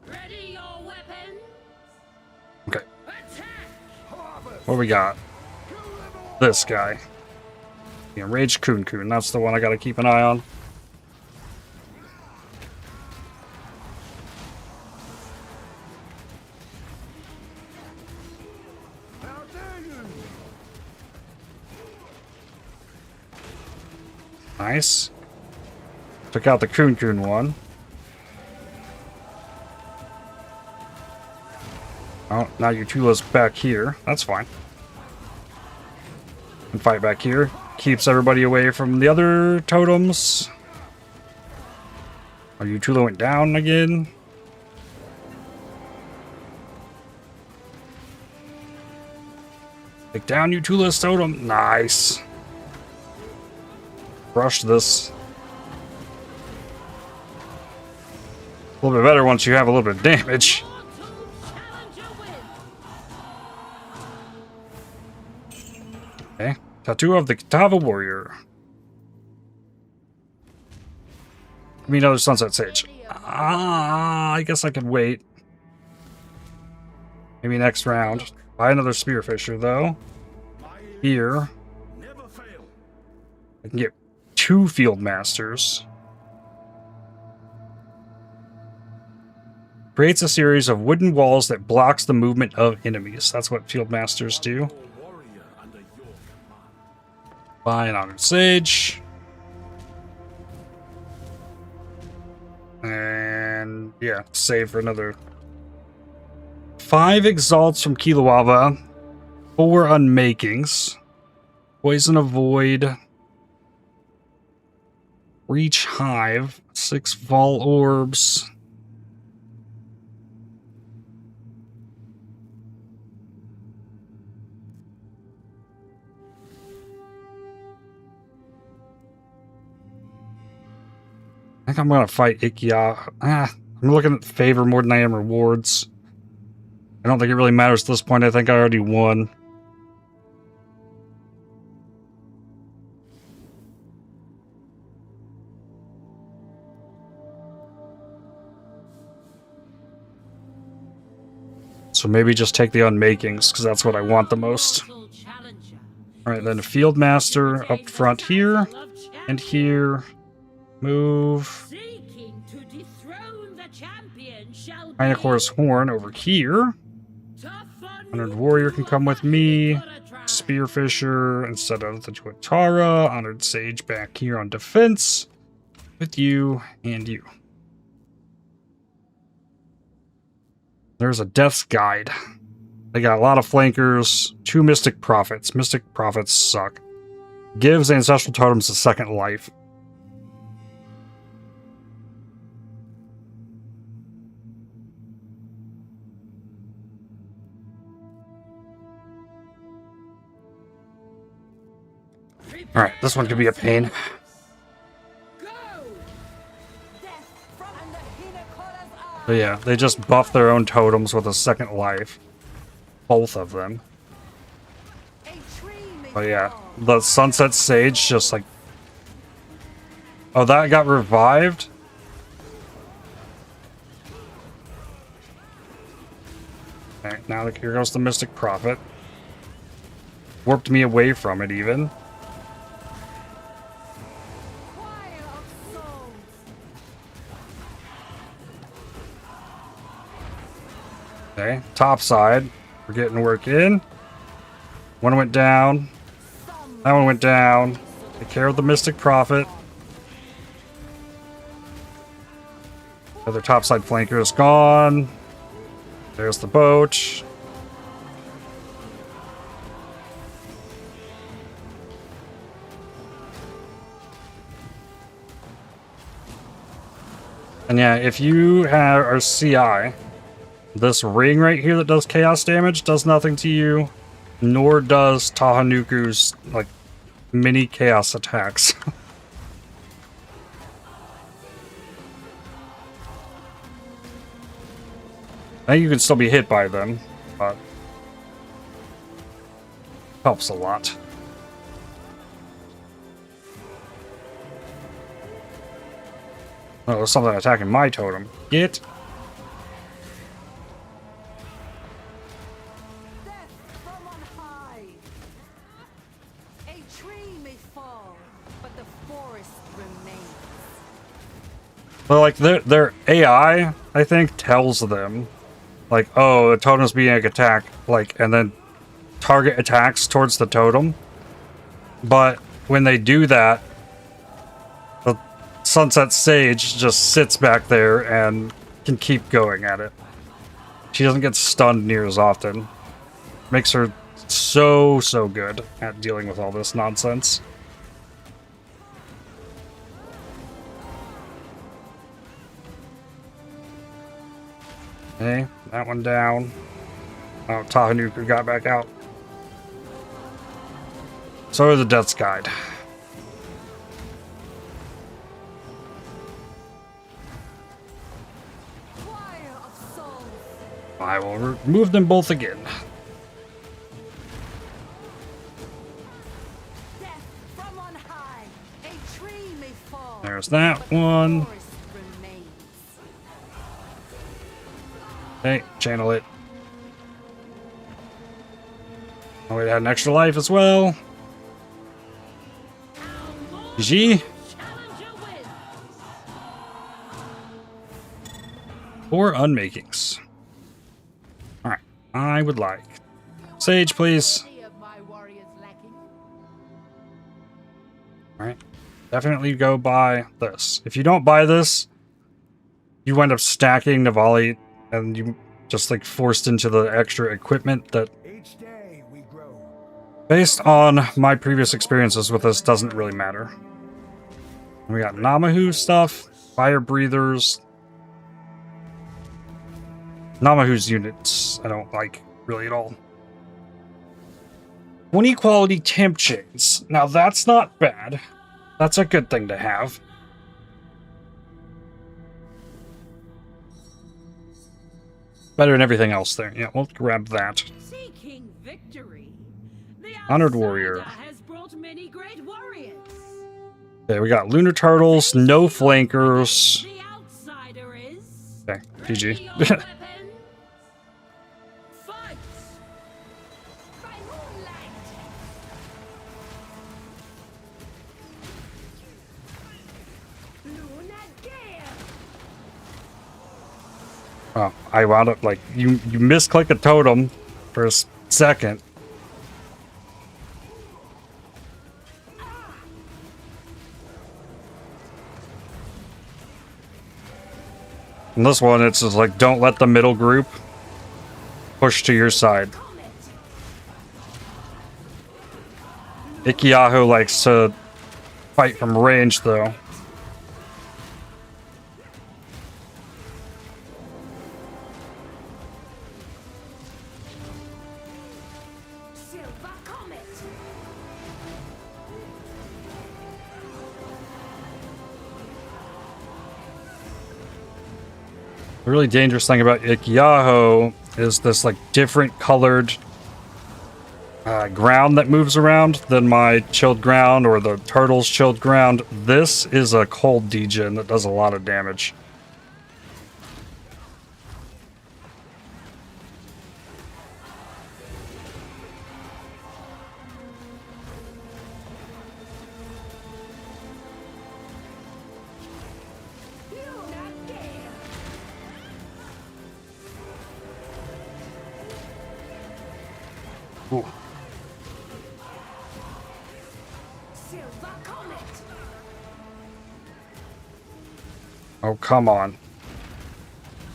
Ready your weapons. Okay. Attack. What we got? This guy. The Enraged Kun. That's the one I gotta keep an eye on. Nice. Took out the Kun one. Oh, now Utula's back here. That's fine. And fight back here. Keeps everybody away from the other totems. Oh, Utula went down again. Take down Utula's totem. Nice. Rush this. A little bit better once you have a little bit of damage. Okay. Tattoo of the Katava Warrior. Give me another Sunset Sage. I guess I could wait. Maybe next round. Buy another Spearfisher, though. Here. I can get 2 Field Masters. Creates a series of wooden walls that blocks the movement of enemies. That's what Field Masters do. Buy an Honored Sage. And yeah, save for another 5 Exalts from Kilowava, 4 Unmakings, Poison Avoid, Reach Hive, 6 Vaal Orbs. I think I'm gonna fight Ikia. I'm looking at favor more than I am rewards. I don't think it really matters at this point. I think I already won. So maybe just take the Unmakings, because that's what I want the most. Alright, then a Field Master up front here, and here. Move. Rhinocor's Horn over here. Honored Warrior can come with me. Spearfisher instead of the Tuatara. Honored Sage back here on defense. With you and you. There's a Death's Guide. They got a lot of flankers. 2 Mystic Prophets. Mystic Prophets suck. Gives Ancestral Totems a second life. Alright, this one could be a pain. But yeah, they just buff their own totems with a second life. Both of them. But yeah, the Sunset Sage just like... Oh, that got revived? Alright, now here goes the Mystic Prophet. Warped me away from it even. Okay, top side. We're getting work in. One went down. That one went down. Take care of the Mystic Prophet. Other topside flanker is gone. There's the boat. And yeah, if you have our CI, this ring right here that does chaos damage does nothing to you. nor does Tahanuku's like mini chaos attacks. I think you can still be hit by them, but helps a lot. Oh, there's something attacking my totem. Get. Death from on high. A tree may fall, but the forest remains. Well, like their AI, I think, tells them, like, oh, the totem's being attacked, like, and then target attacks towards the totem. But when they do that, the Sunset Sage just sits back there and can keep going at it. She doesn't get stunned near as often. Makes her so good at dealing with all this nonsense. Okay, that one down. Oh, Tahanuku got back out. So is the Death's Guide. Fire of souls. I will remove them both again. Death from on high. A tree may fall. There's that but the one. forest remains. Okay, channel it. Oh, it had an extra life as well. GG. Four unmakings. Alright, I would like Sage, please. Alright, definitely go buy this. If you don't buy this, you wind up stacking Navali and you just like forced into the extra equipment that, Each day we grow. based on my previous experiences with this, doesn't really matter. We got Namahu stuff, fire breathers. Namahu's units I don't like really at all. 20 quality temp chains. Now that's not bad. That's a good thing to have. Better than everything else there. Yeah, we'll grab that. Seeking victory. The Honored warrior. outsider has brought many great warriors. Okay, we got lunar turtles, no flankers. The outsider is. Okay, Ready your GG. weapons. Fight. By moonlight. Luna Gale. Oh, I wound up like you misclick a totem for a second. And this one, it's just like, don't let the middle group push to your side. Ikiaho likes to fight from range, though. Silver Comet. The really dangerous thing about Ikiaho is this like different colored ground that moves around than my chilled ground or the turtle's chilled ground. This is a cold degen that does a lot of damage. Luna Gale. Ooh. Silver Comet. Oh, come on.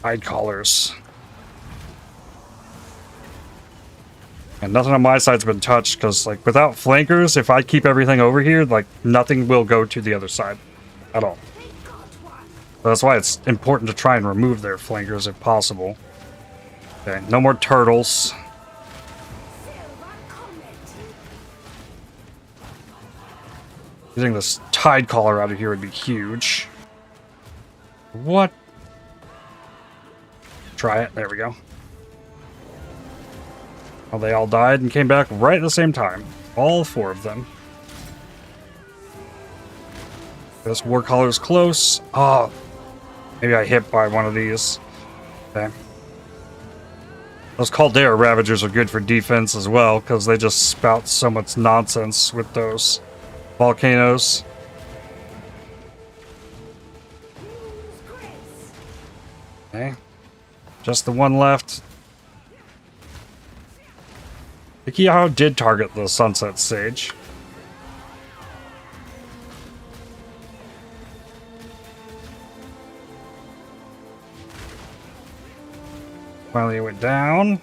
Hide collars. And nothing on my side's been touched, because, like, without flankers, if I keep everything over here, like, nothing will go to the other side. At all. They got one. So that's why it's important to try and remove their flankers if possible. Okay, no more turtles. Silver Comet. Getting this Tide Caller out of here would be huge. What? Try it. There we go. Well, they all died and came back right at the same time. All 4 of them. This War Caller's close. Oh, maybe I hit by one of these. Okay. Those Caldera Ravagers are good for defense as well, because they just spout so much nonsense with those volcanoes. Okay. Just the one left. Ikiao did target the Sunset Sage. Finally, it went down.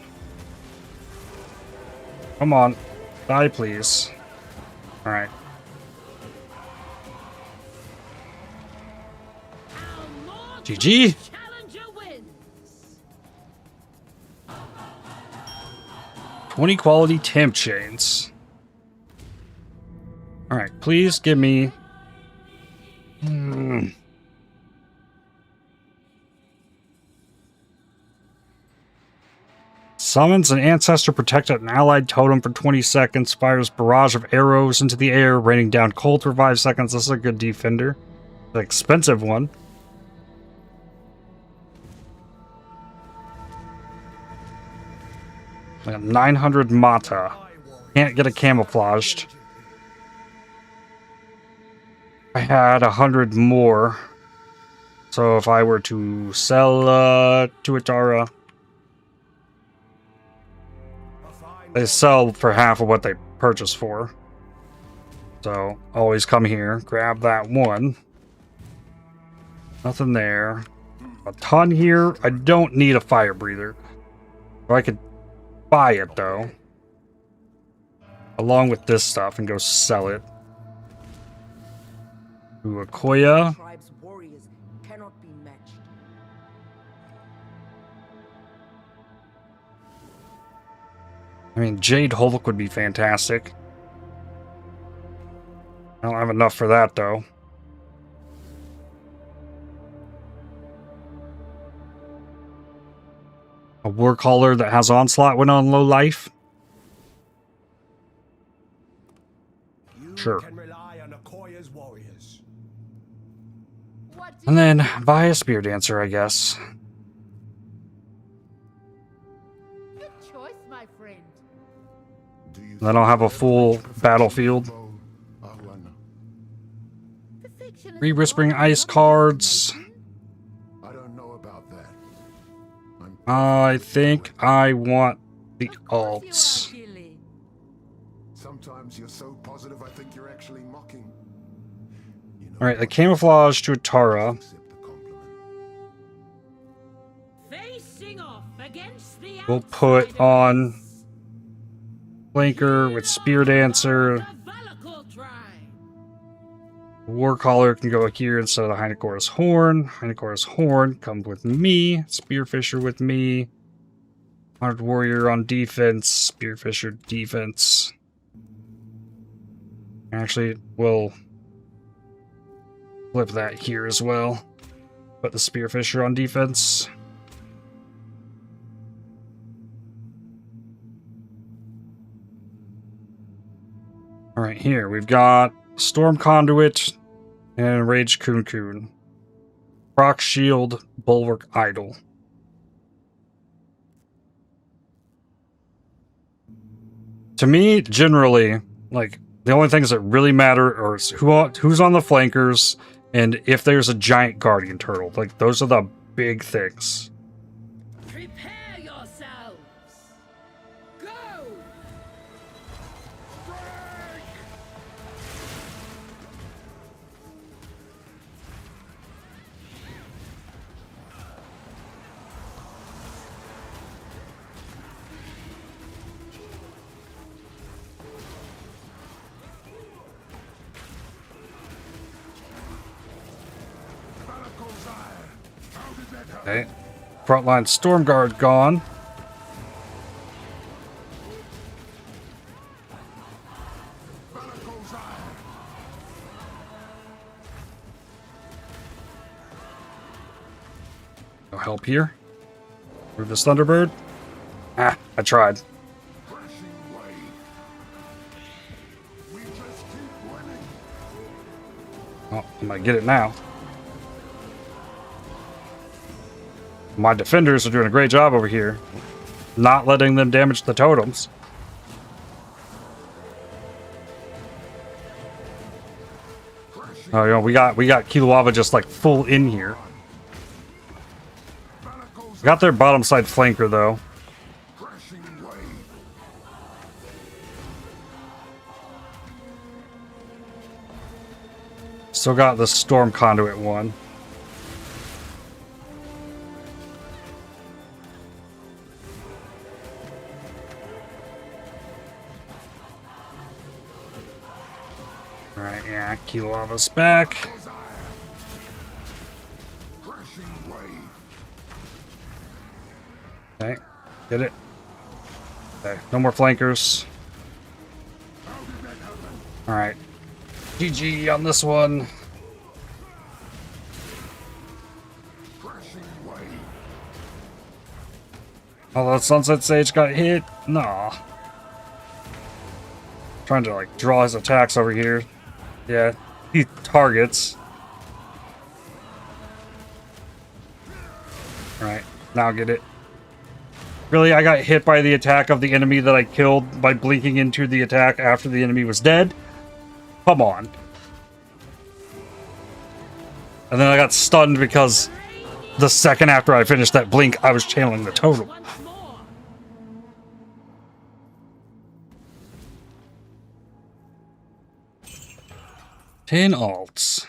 Come on. Die, please. Alright. GG! 20 quality temp chains. Alright, please give me... Summons an ancestor protected an allied totem for 20 seconds. Fires barrage of arrows into the air, raining down cold for 5 seconds. This is a good defender. An expensive one. I got 900 Mata. Can't get a camouflaged. I had 100 more. So if I were to sell to Atara, they sell for half of what they purchase for. So always come here, grab that one. Nothing there. A ton here. I don't need a fire breather. Or I could buy it though, along with this stuff, and go sell it. Ooh, Akoya. Tribe's warriors cannot be matched. I mean, Jade Hulk would be fantastic. I don't have enough for that though. A War Caller that has Onslaught when on low life? Sure. And then buy a Spear Dancer, I guess. Good choice, my friend. Then I'll have a full battlefield. Re-Whispering Ice cards. I don't know about that. I think I want the alts. Sometimes you're so positive I think you're actually mocking. You know, Alright, the camouflage to Atara. accept the compliment. Facing off against the We'll put on Flanker with Spear Dancer. War Caller can go here instead of the Hynocora's Horn. Hynocora's Horn comes with me. Spearfisher with me. Honored Warrior on defense. Spearfisher defense. Actually, we'll flip that here as well. Put the Spearfisher on defense. Alright, here we've got Storm Conduit and Rage Kun. Proc Shield, Bulwark Idol. To me, generally, like, the only things that really matter are who's on the flankers and if there's a giant guardian turtle. Like, those are the big things. Prepare yourselves. Go. Okay. Frontline Storm Guard gone. No help here. Move this Thunderbird. Ah, I tried. Oh, I might get it now. My defenders are doing a great job over here. Not letting them damage the totems. Oh, you know, we got Kilauava just like full in here. Got their bottom side flanker though. Still got the Storm Conduit one. Alright, yeah, Kilauava's back. Okay, get it. Okay, no more flankers. Alright. GG on this one. Oh, that Sunset Sage got hit? Nah. Trying to like draw his attacks over here. Yeah, he targets. Alright, now get it. Really, I got hit by the attack of the enemy that I killed by blinking into the attack after the enemy was dead? Come on. And then I got stunned because the second after I finished that blink, I was channeling the totem. Ten alts.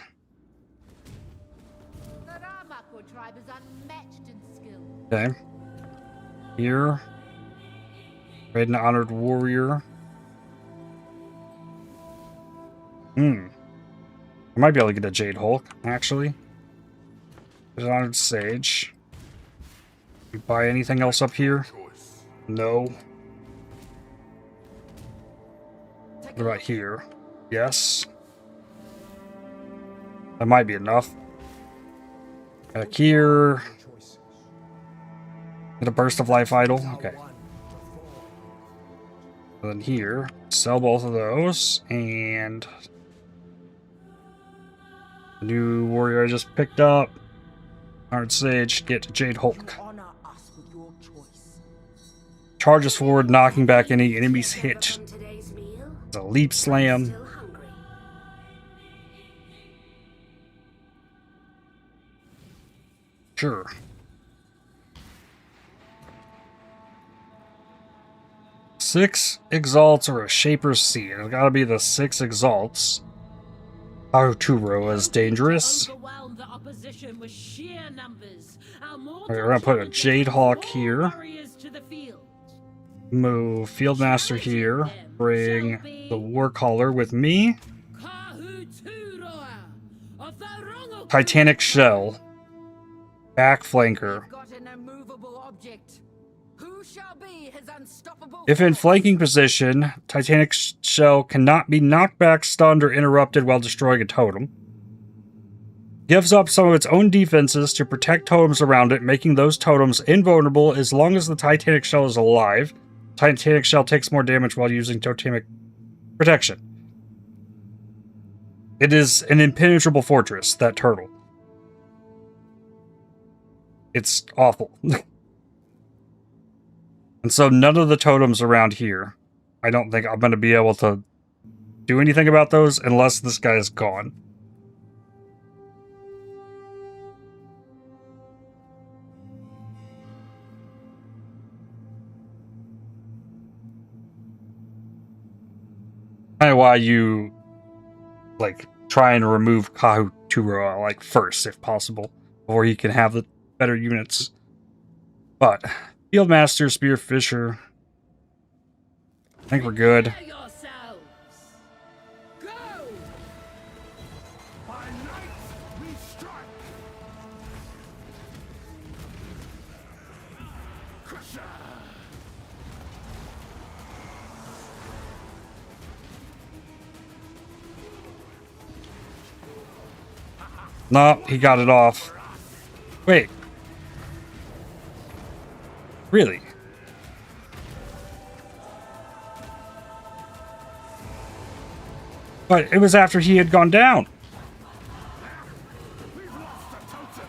The Ramako tribe is unmatched in skill. Okay. Here. Red and Honored Warrior. I might be able to get a Jade Hulk, actually. There's an Honored Sage. You buy anything else up here? No. What about here? Yes. That might be enough. Back here. Get a Burst of Life Idol. Okay. And then here, sell both of those, and the new warrior I just picked up. Hard Sage, get Jade Hulk. Charges forward, knocking back any enemies hit. It's a leap slam. Sure. Six Exalts or a Shaper's Seed. It's gotta be the 6 Exalts. Arturo is dangerous. Alright, we're gonna put a Jade Hawk here. Move Fieldmaster here. Bring the Warcaller with me. Titanic Shell. Back flanker. If in flanking position, Titanic Shell cannot be knocked back, stunned, or interrupted while destroying a totem. Gives up some of its own defenses to protect totems around it, making those totems invulnerable as long as the Titanic Shell is alive. Titanic Shell takes more damage while using totemic protection. It is an impenetrable fortress, that turtle. It's awful. And so none of the totems around here, I don't think I'm going to be able to do anything about those unless this guy is gone. Kind of why you like try and remove Kahuturo like first if possible, before he can have the better units. But Fieldmaster, Spearfisher, I think we're good. Nope, he got it off. Wait. Really? But it was after he had gone down. We've lost the totem.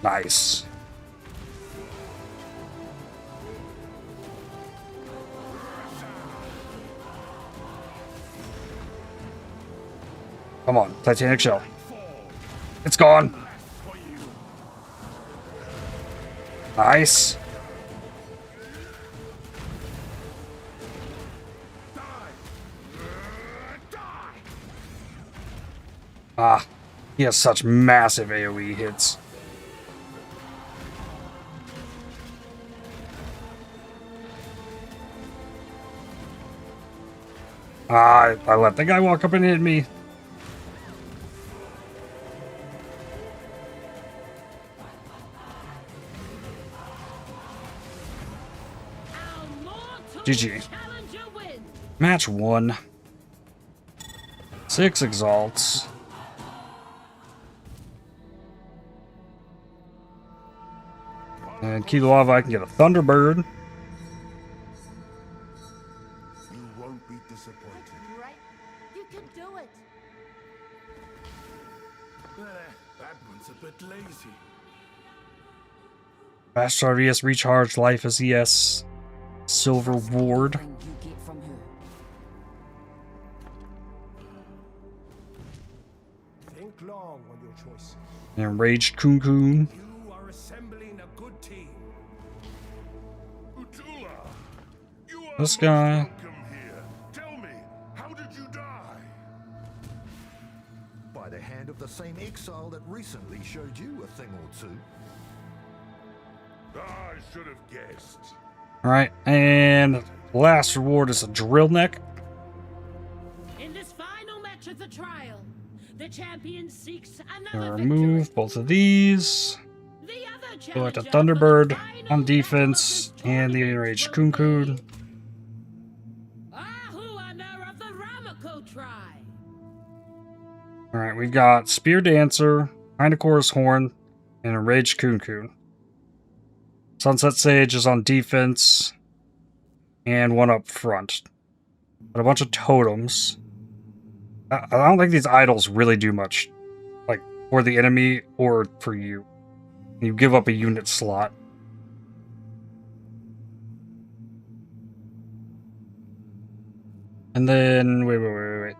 Nice. Come on, Titanic Shell. It's gone. Nice. Ah, he has such massive AoE hits. Ah, I let the guy walk up and hit me. GG. Match 1. 6 exalts. And Key Lava, I can get a Thunderbird. You won't be disappointed. Right? You can do it. That one's a bit lazy. Fast RVS Recharge, Life as ES, Silver Ward. Think long on your choices. And Raged Coon. You are assembling a good team. Utula, you are This guy. welcome here. Tell me, how did you die? By the hand of the same exile that recently showed you a thing or two. I should have guessed. Alright, and last reward is a Drill Neck. In this final match of the trial, the champion seeks Gonna another remove victory. both of these. The other Go at the challenger for Thunderbird final on battle defense of this and the tournament enraged will Coon. be Ahuana of the Ramako tribe. Alright, we've got Spear Dancer, Chorus Horn, and Enraged Coon. Sunset Sage is on defense, and one up front. But a bunch of totems. I don't think these idols really do much, like, for the enemy or for you. You give up a unit slot. And then, wait.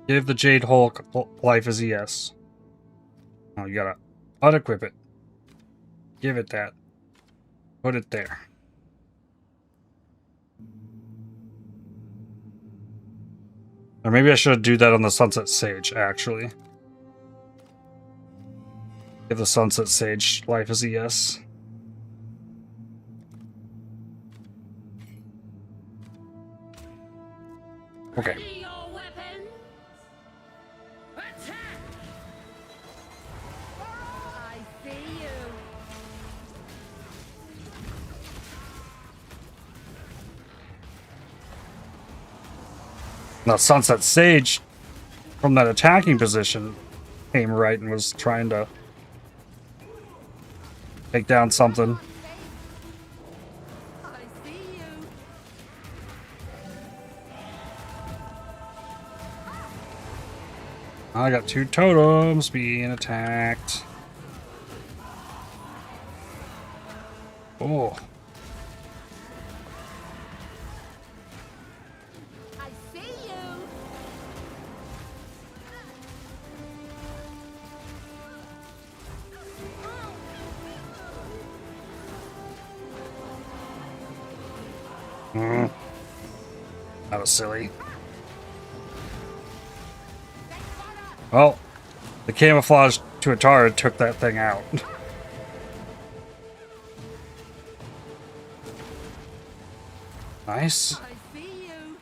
Give the Jade Hulk Life as ES. Oh, you gotta unequip it. Give it that. Put it there. Or maybe I should do that on the Sunset Sage, actually. Give the Sunset Sage Life as ES. Okay. Ready your weapons. Attack! I see you. Now, Sunset Sage, from that attacking position, came right and was trying to take down something. I see you. I got 2 totems being attacked. Oh. I see you. That was silly. Well, the camouflage to Atara took that thing out. Nice. I see you.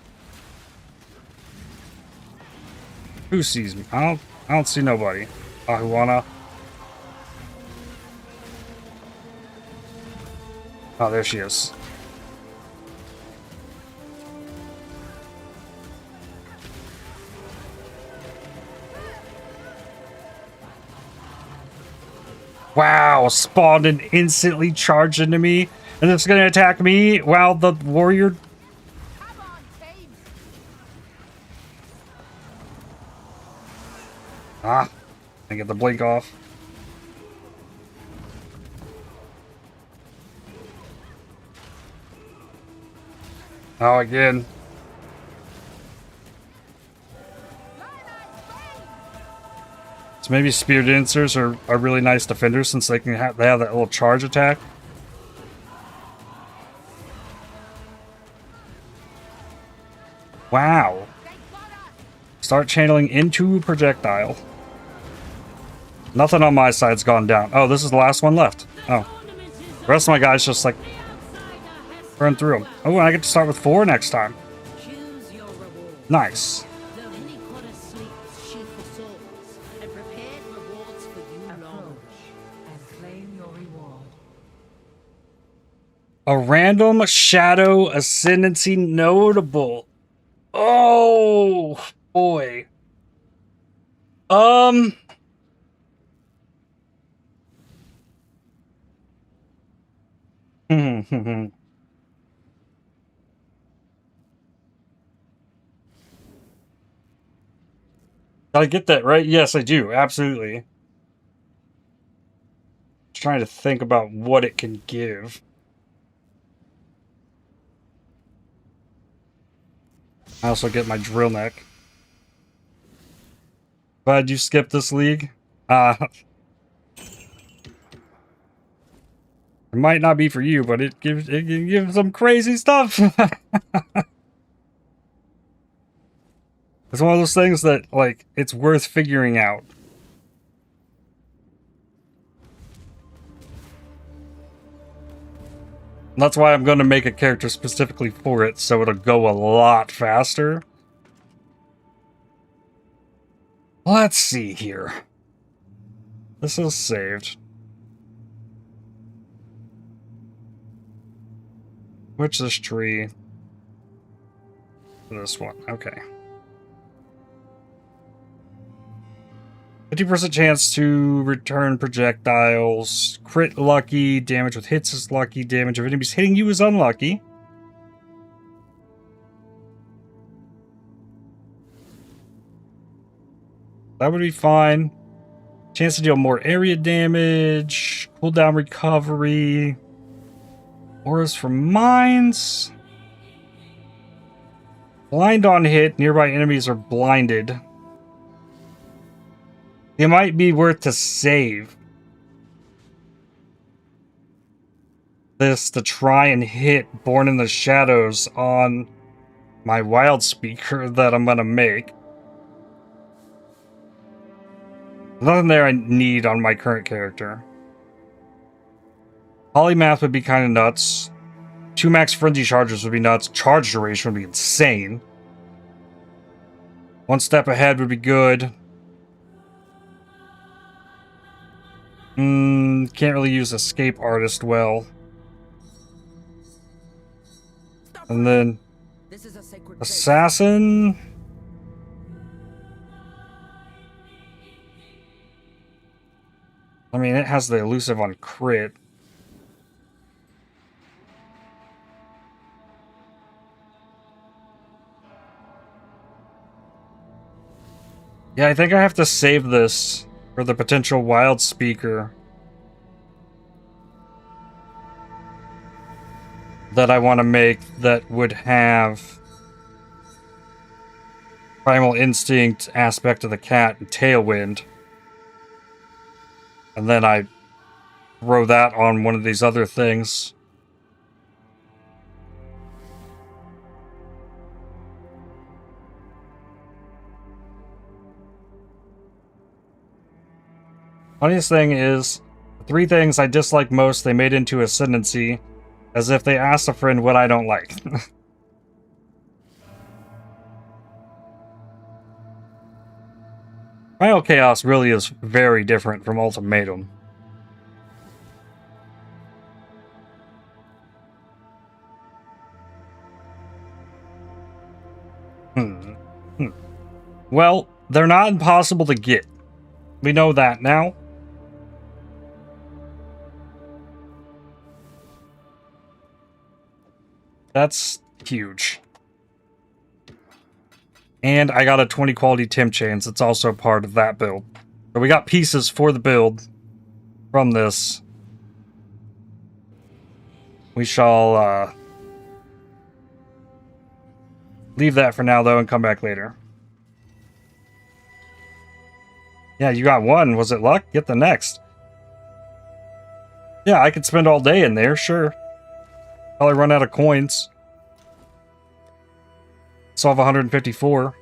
Who sees me? I don't see nobody. Ahuana. Oh, there she is. Wow, spawned and instantly charged into me. And it's going to attack me while the warrior... Come on, team! Ah, I get the blink off. Oh, again. So maybe spear dancers are really nice defenders since they can they have that little charge attack. Wow. Start channeling into projectile. Nothing on my side's gone down. Oh, this is the last one left. Oh. The rest of my guys just like run through them. Oh, and I get to start with 4 next time. Nice. A random shadow ascendancy notable. Oh boy. I get that, right? Yes, I do. Absolutely. Trying to think about what it can give. I also get my drill neck. Glad you skipped this league. It might not be for you, but it can give some crazy stuff. It's one of those things that, like, it's worth figuring out. And that's why I'm going to make a character specifically for it, so it'll go a lot faster. Let's see here. This is saved. Which this tree? This one. Okay. 50% chance to return projectiles. Crit lucky. Damage with hits is lucky. Damage of enemies hitting you is unlucky. That would be fine. Chance to deal more area damage. Cooldown recovery. Auras from mines. Blind on hit. Nearby enemies are blinded. It might be worth to save this to try and hit Born in the Shadows on my wild speaker that I'm gonna make. Nothing there I need on my current character. Polymath would be kind of nuts. 2 max frenzy charges would be nuts. Charge duration would be insane. 1 step ahead would be good. Can't really use Escape Artist well. And then Assassin. I mean, it has the elusive on crit. Yeah, I think I have to save this for the potential wild speaker that I want to make that would have Primal Instinct, Aspect of the Cat, and Tailwind. And then I throw that on one of these other things. Funniest thing is, the 3 things I dislike most, they made into Ascendancy, as if they asked a friend what I don't like. Primal Chaos really is very different from Ultimatum. Well, they're not impossible to get. We know that now. That's huge. And I got a 20 quality Tim Chains. It's also part of that build. So we got pieces for the build from this. We shall leave that for now, though, and come back later. Yeah, you got one. Was it luck? Get the next. Yeah, I could spend all day in there, sure. Probably run out of coins. Solve 154.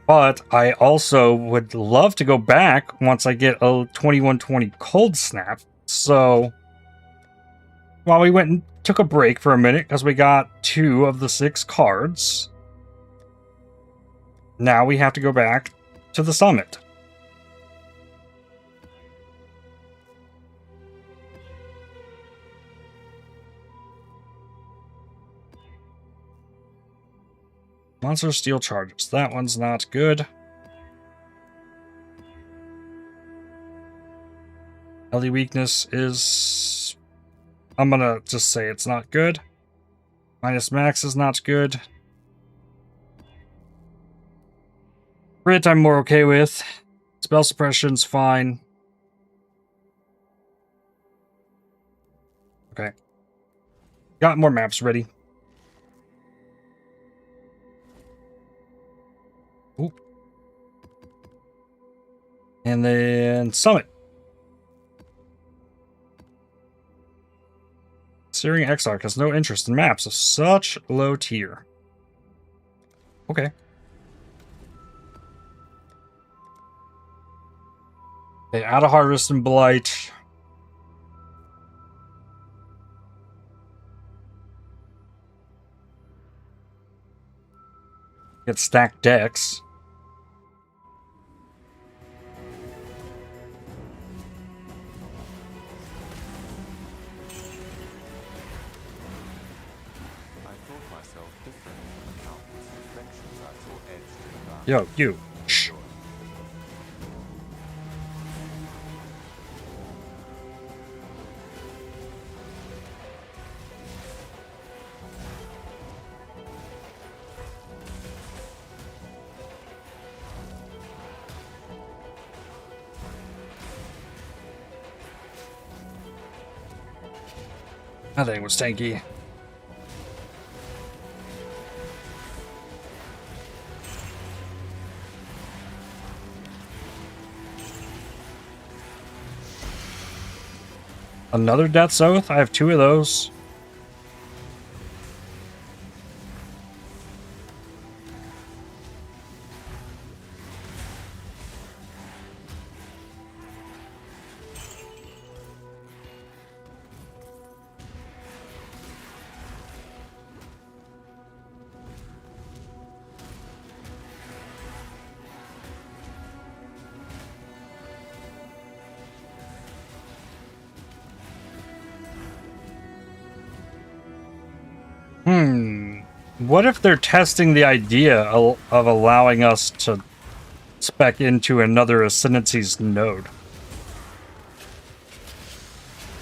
But I also would love to go back once I get a 2120 Cold Snap. So, while we went and took a break for a minute because we got 2 of the 6 cards, now we have to go back to the summit. Monster Steel Charges. That one's not good. LD weakness is... I'm gonna just say it's not good. Minus max is not good. Crit I'm more okay with. Spell suppression's fine. Okay. Got more maps ready. Ooh. And then Summit. Searing Exarch has no interest in maps of such low tier. Okay. Okay, out of Harvest and Blight. Get stacked decks. Yo, you. Shh. That thing was tanky. Another Death's Oath? I have 2 of those. What if they're testing the idea of allowing us to spec into another ascendancies node?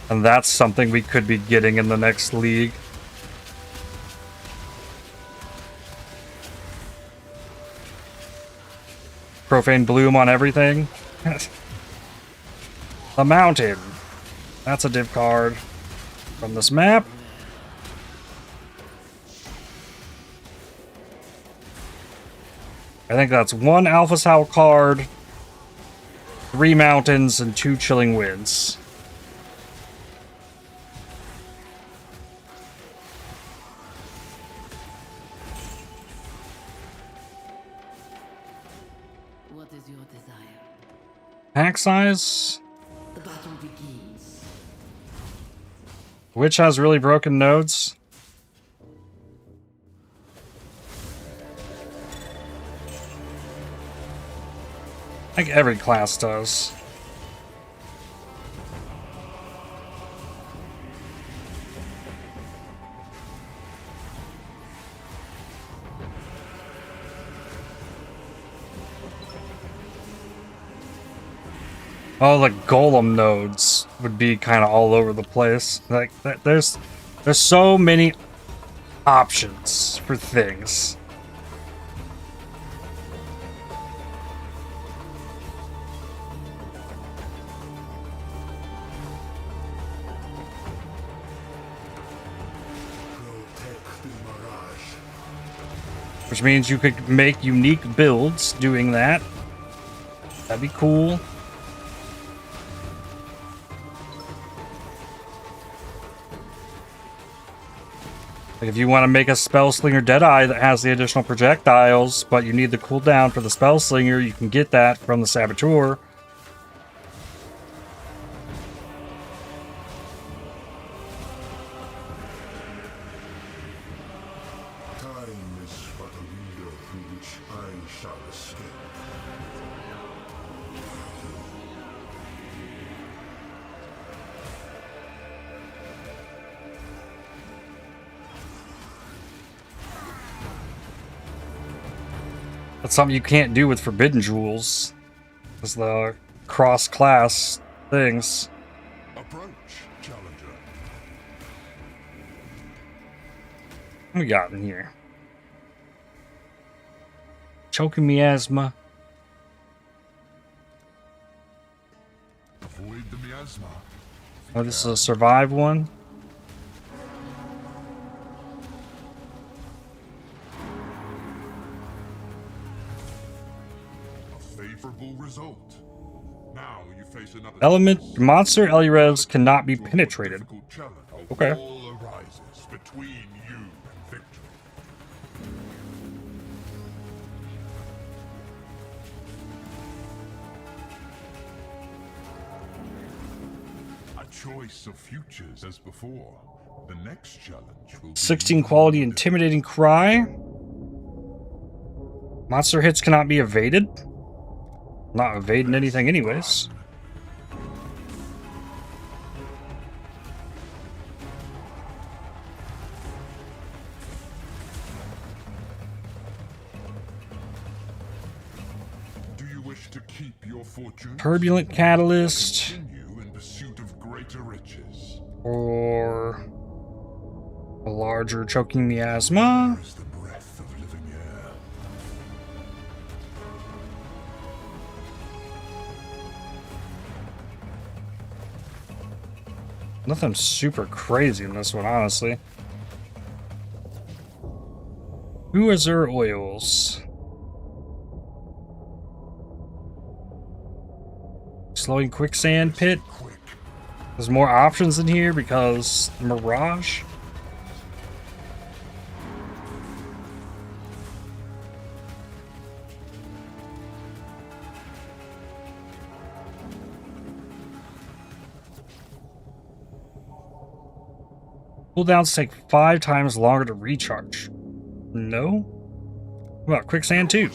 And that's something we could be getting in the next league. Profane Bloom on everything. The Mountain. That's a div card from this map. I think that's 1 Alpha Sow card, 3 Mountains, and 2 Chilling Winds. What is your desire? Pack size? The battle begins. Which has really broken nodes? I think every class does. Oh, the golem nodes. would be kind of all over the place. Like, there's so many options for things. Which means you could make unique builds doing that. That'd be cool. Like if you want to make a Spell Slinger Deadeye that has the additional projectiles, but you need the cooldown for the Spell Slinger, you can get that from the Saboteur. That's something you can't do with Forbidden Jewels. It's the cross-class things. Approach, challenger. What we got in here? Choking Miasma. Avoid the miasma. Oh, this is a survive one. Favorable result. Now you face another Element monster Elurevs cannot be penetrated. Okay. All arises between you and victory. A choice of futures as before. The next challenge will be 16 quality intimidating cry. Monster hits cannot be evaded. Not evading anything anyways. Do you wish to keep your fortune? Turbulent Catalyst. Continue in pursuit of greater riches. Or a larger Choking Miasma. Where's the breath of living air? Nothing super crazy in this one, honestly. Who is their oils? Slowing Quicksand Pit. There's more options in here because Mirage. Cooldowns take 5 times longer to recharge. No? What about Quicksand 2?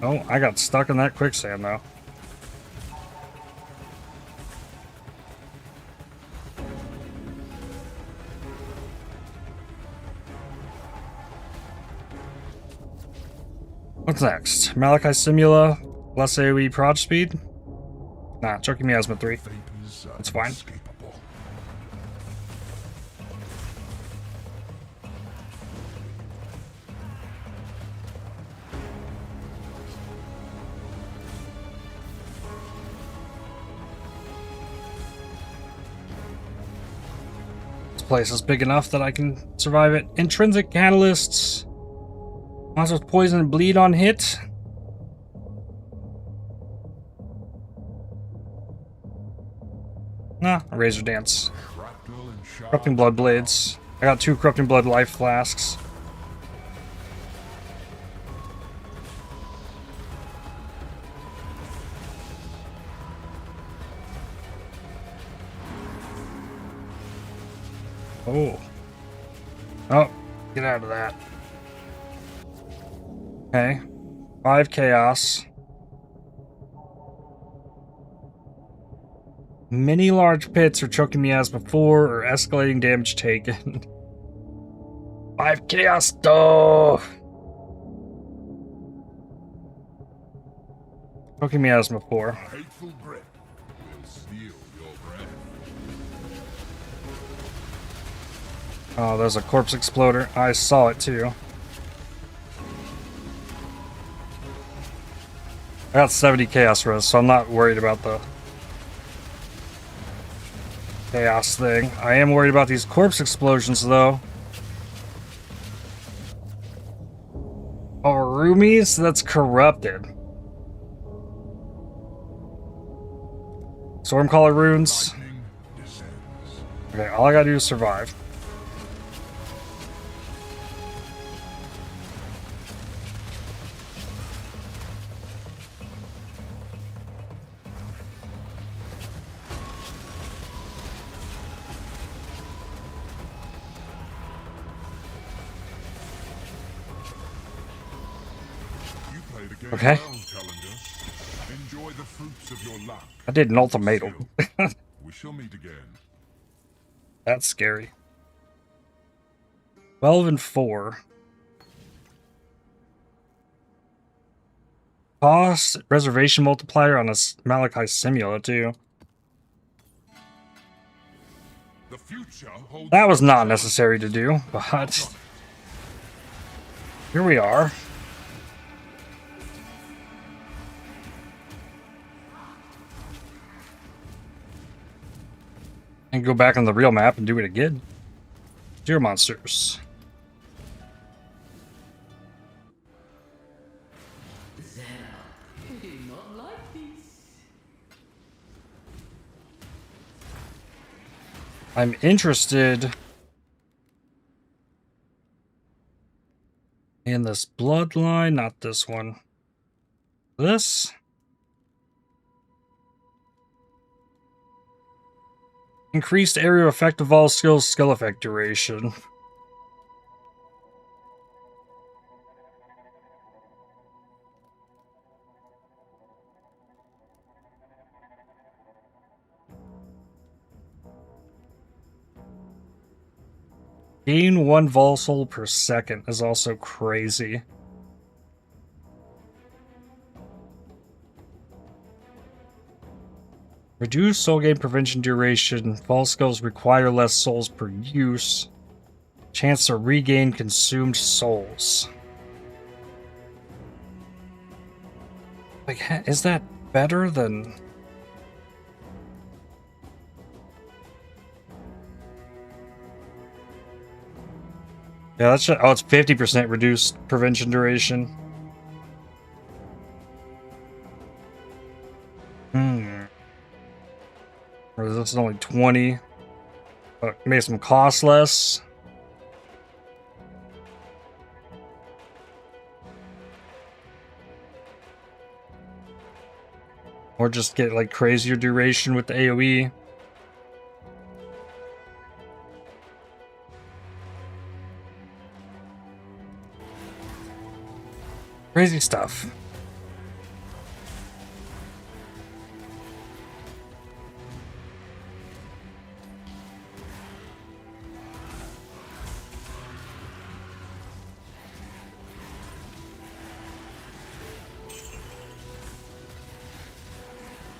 Oh, I got stuck in that quicksand though. What's next? Malachi Simula, less AoE prod speed? Nah, Choking Miasma 3. That's fine. This place is big enough that I can survive it. Intrinsic Catalysts. Monsters with poison and bleed on hit. Nah, a Razor Dance. Corrupting Blood Blades. I got 2 Corrupting Blood Life Flasks. Oh. Oh, get out of that. Okay. 5 Chaos. Many large pits are choking Miasma 4 or escalating damage taken. 5 Chaos though. Poking me asthma for. Hateful breath will steal your breath. Oh, there's a corpse exploder. I saw it too. I got 70 chaos res, so I'm not worried about the chaos thing. I am worried about these corpse explosions though. Oh, roomies? That's corrupted. Stormcaller runes. Lightning descends. Okay, all I gotta do is survive. You played a game Okay. well, Calendar. Enjoy the fruits of your luck. I did an ultimatum. We shall meet again. That's scary. 12 and 4. Cost reservation multiplier on a Malachi Simula too. The future holds That was not necessary to do, but here we are. And go back on the real map and do it again. Deer monsters. I'm interested in this bloodline, not this one. This? Increased area effect of all skills, skill effect duration. Gain 1 Vaal soul per second is also crazy. Reduce soul gain prevention duration. Vaal skills require less souls per use. Chance to regain consumed souls. Like, is that better than... Yeah, that's just, oh, it's 50% reduced prevention duration. Or this is only 20. But makes them cost less. Or just get like crazier duration with the AoE. Crazy stuff.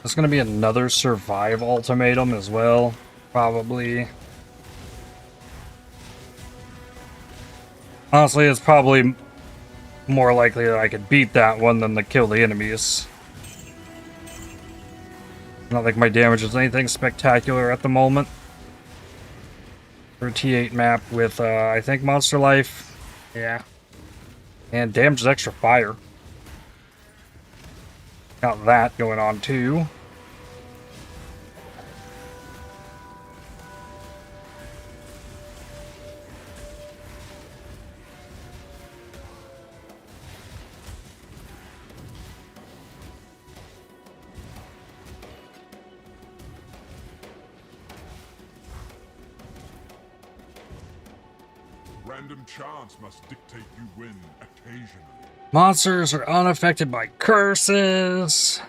There's going to be another survive ultimatum as well, probably. Honestly, it's probably more likely that I could beat that one than to kill the enemies. Not like my damage is anything spectacular at the moment. For a T8 map with, I think, Monster Life. Yeah. And damage is extra fire. Got that going on too. Random chance must dictate you win occasionally. Monsters are unaffected by curses.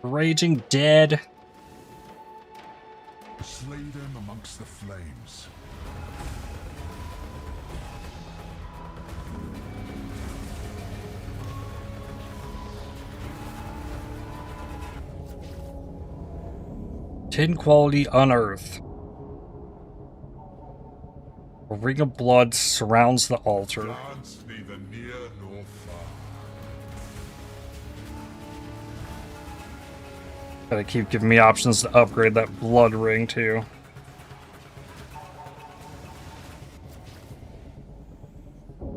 Raging dead. Slay them amongst the flames. 10 quality unearth. A ring of blood surrounds the altar. Plants neither near nor far. Gotta keep giving me options to upgrade that blood ring too.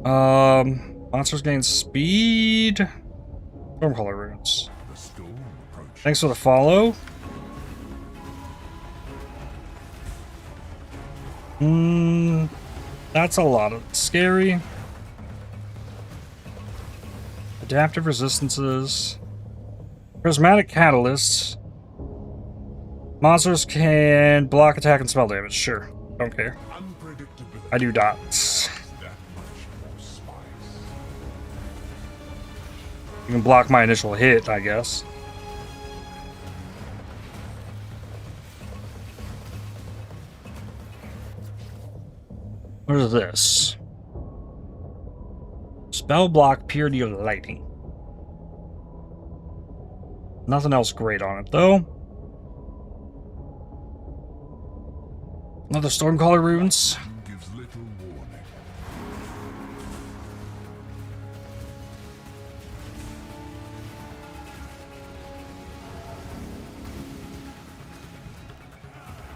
Monsters gain speed. Stormcaller runes. The storm approaches. Thanks for the follow. That's a lot of scary. Adaptive resistances. Prismatic catalysts. Monsters can block attack and spell damage. Sure. Don't care. Unpredictability. I do dots. That much more spice. You can block my initial hit, I guess. What is this? Spell block purity of lightning. Nothing else great on it, though. Another Stormcaller runes. Gives little warning.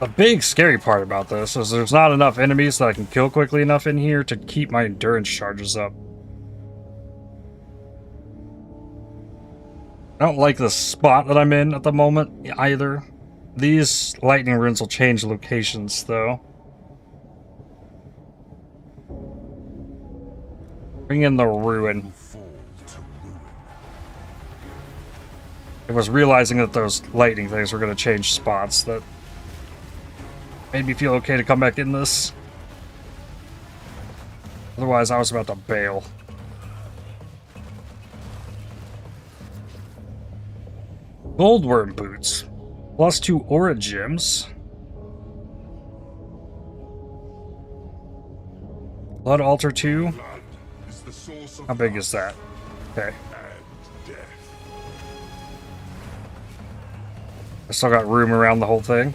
The big scary part about this is there's not enough enemies that I can kill quickly enough in here to keep my endurance charges up. I don't like the spot that I'm in at the moment either. These lightning runes will change locations though. Bring in the ruin. Fall to ruin. I was realizing that those lightning things were going to change spots that made me feel okay to come back in this. Otherwise, I was about to bail. Goldworm boots. +2 aura gems. Blood altar 2. Blood is the source of How big life is that? Okay. and death. I still got room around the whole thing.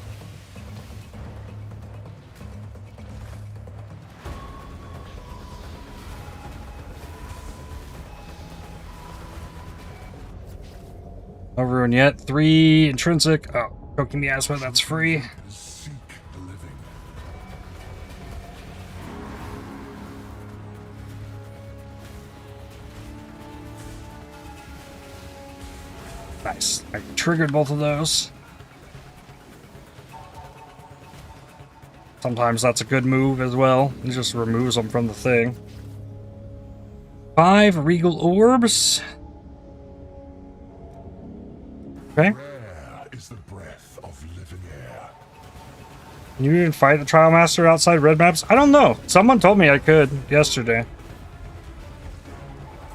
No ruin yet. 3 intrinsic. Oh, choking miasma, that's free. Seek the living. Nice. I triggered both of those. Sometimes that's a good move as well. It just removes them from the thing. 5 regal orbs. Okay. Rare is the breath of living air. Can you even fight the Trial Master outside red maps? I don't know. Someone told me I could yesterday.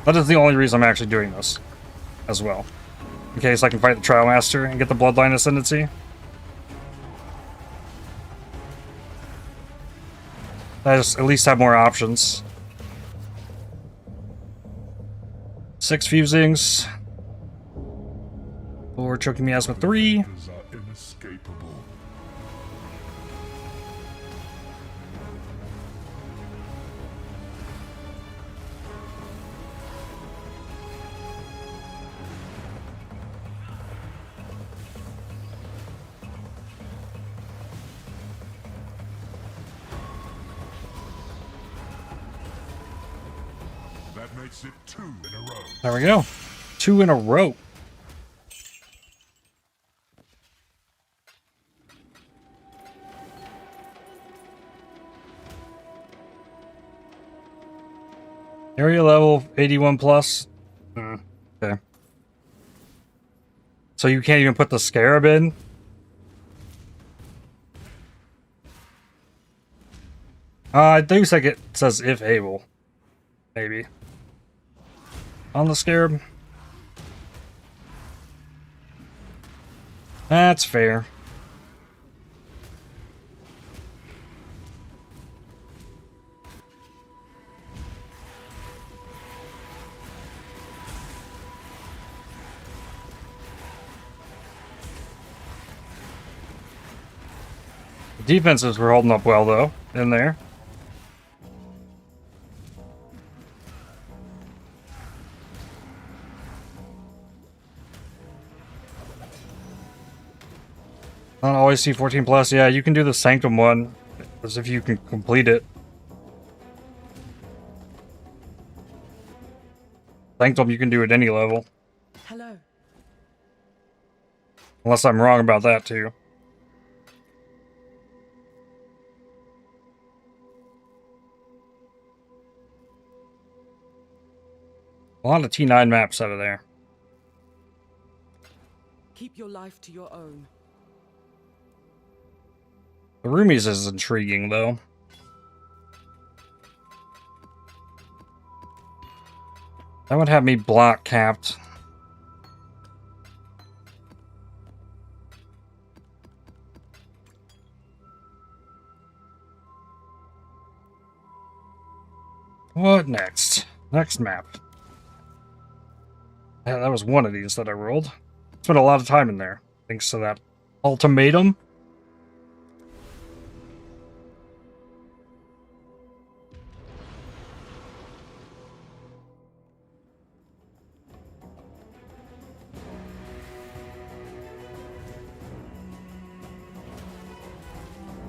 That is the only reason I'm actually doing this as well. In case I can fight the Trial Master and get the Bloodline Ascendancy. I just at least have more options. 6 fusings. 4 choking miasma 3. These are inescapable. That makes it 2 in a row. There we go. 2 in a row. Area level 81 plus. Okay. So you can't even put the scarab in? I think like it says if able. Maybe. On the scarab. That's fair. Defenses were holding up well, though, in there. I don't always see 14 plus. Yeah, you can do the Sanctum one, as if you can complete it. Sanctum, you can do at any level. Hello. Unless I'm wrong about that, too. A lot of T9 maps out of there. Keep your life to your own. The Roomies is intriguing, though. That would have me block capped. What next? Next map. Yeah, that was one of these that I rolled. Spent a lot of time in there, thanks to that ultimatum.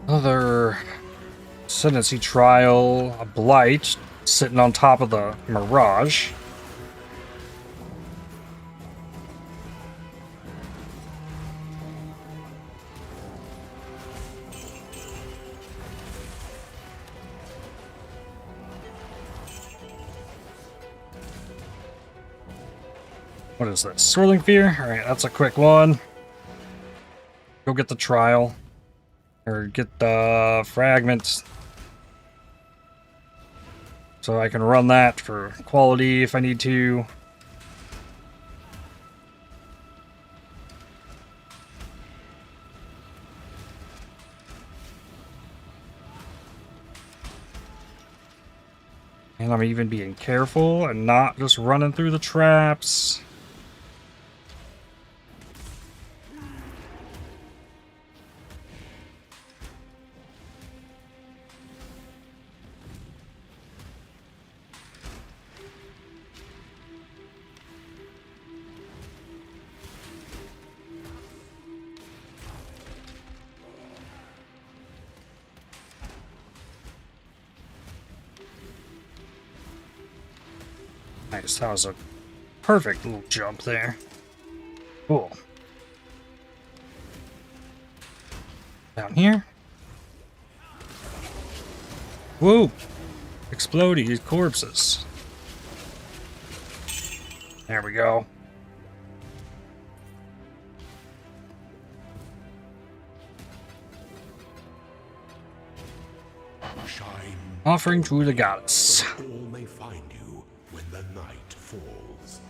Another ascendancy trial, a blight sitting on top of the Mirage. What is this? Swirling Fear? Alright, that's a quick one. Go get the trial. Or get the fragments. So I can run that for quality if I need to. And I'm even being careful and not just running through the traps. Nice, that was a perfect little jump there. Cool. Down here. Whoa! Exploding corpses. There we go. Shine. Offering to the goddess. All may find you when the night falls.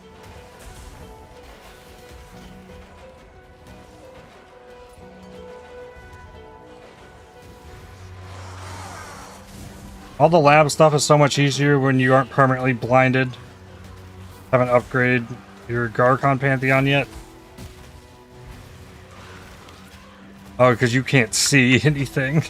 All the lab stuff is so much easier when you aren't permanently blinded. Haven't upgraded your Garcon Pantheon yet. Oh, because you can't see anything.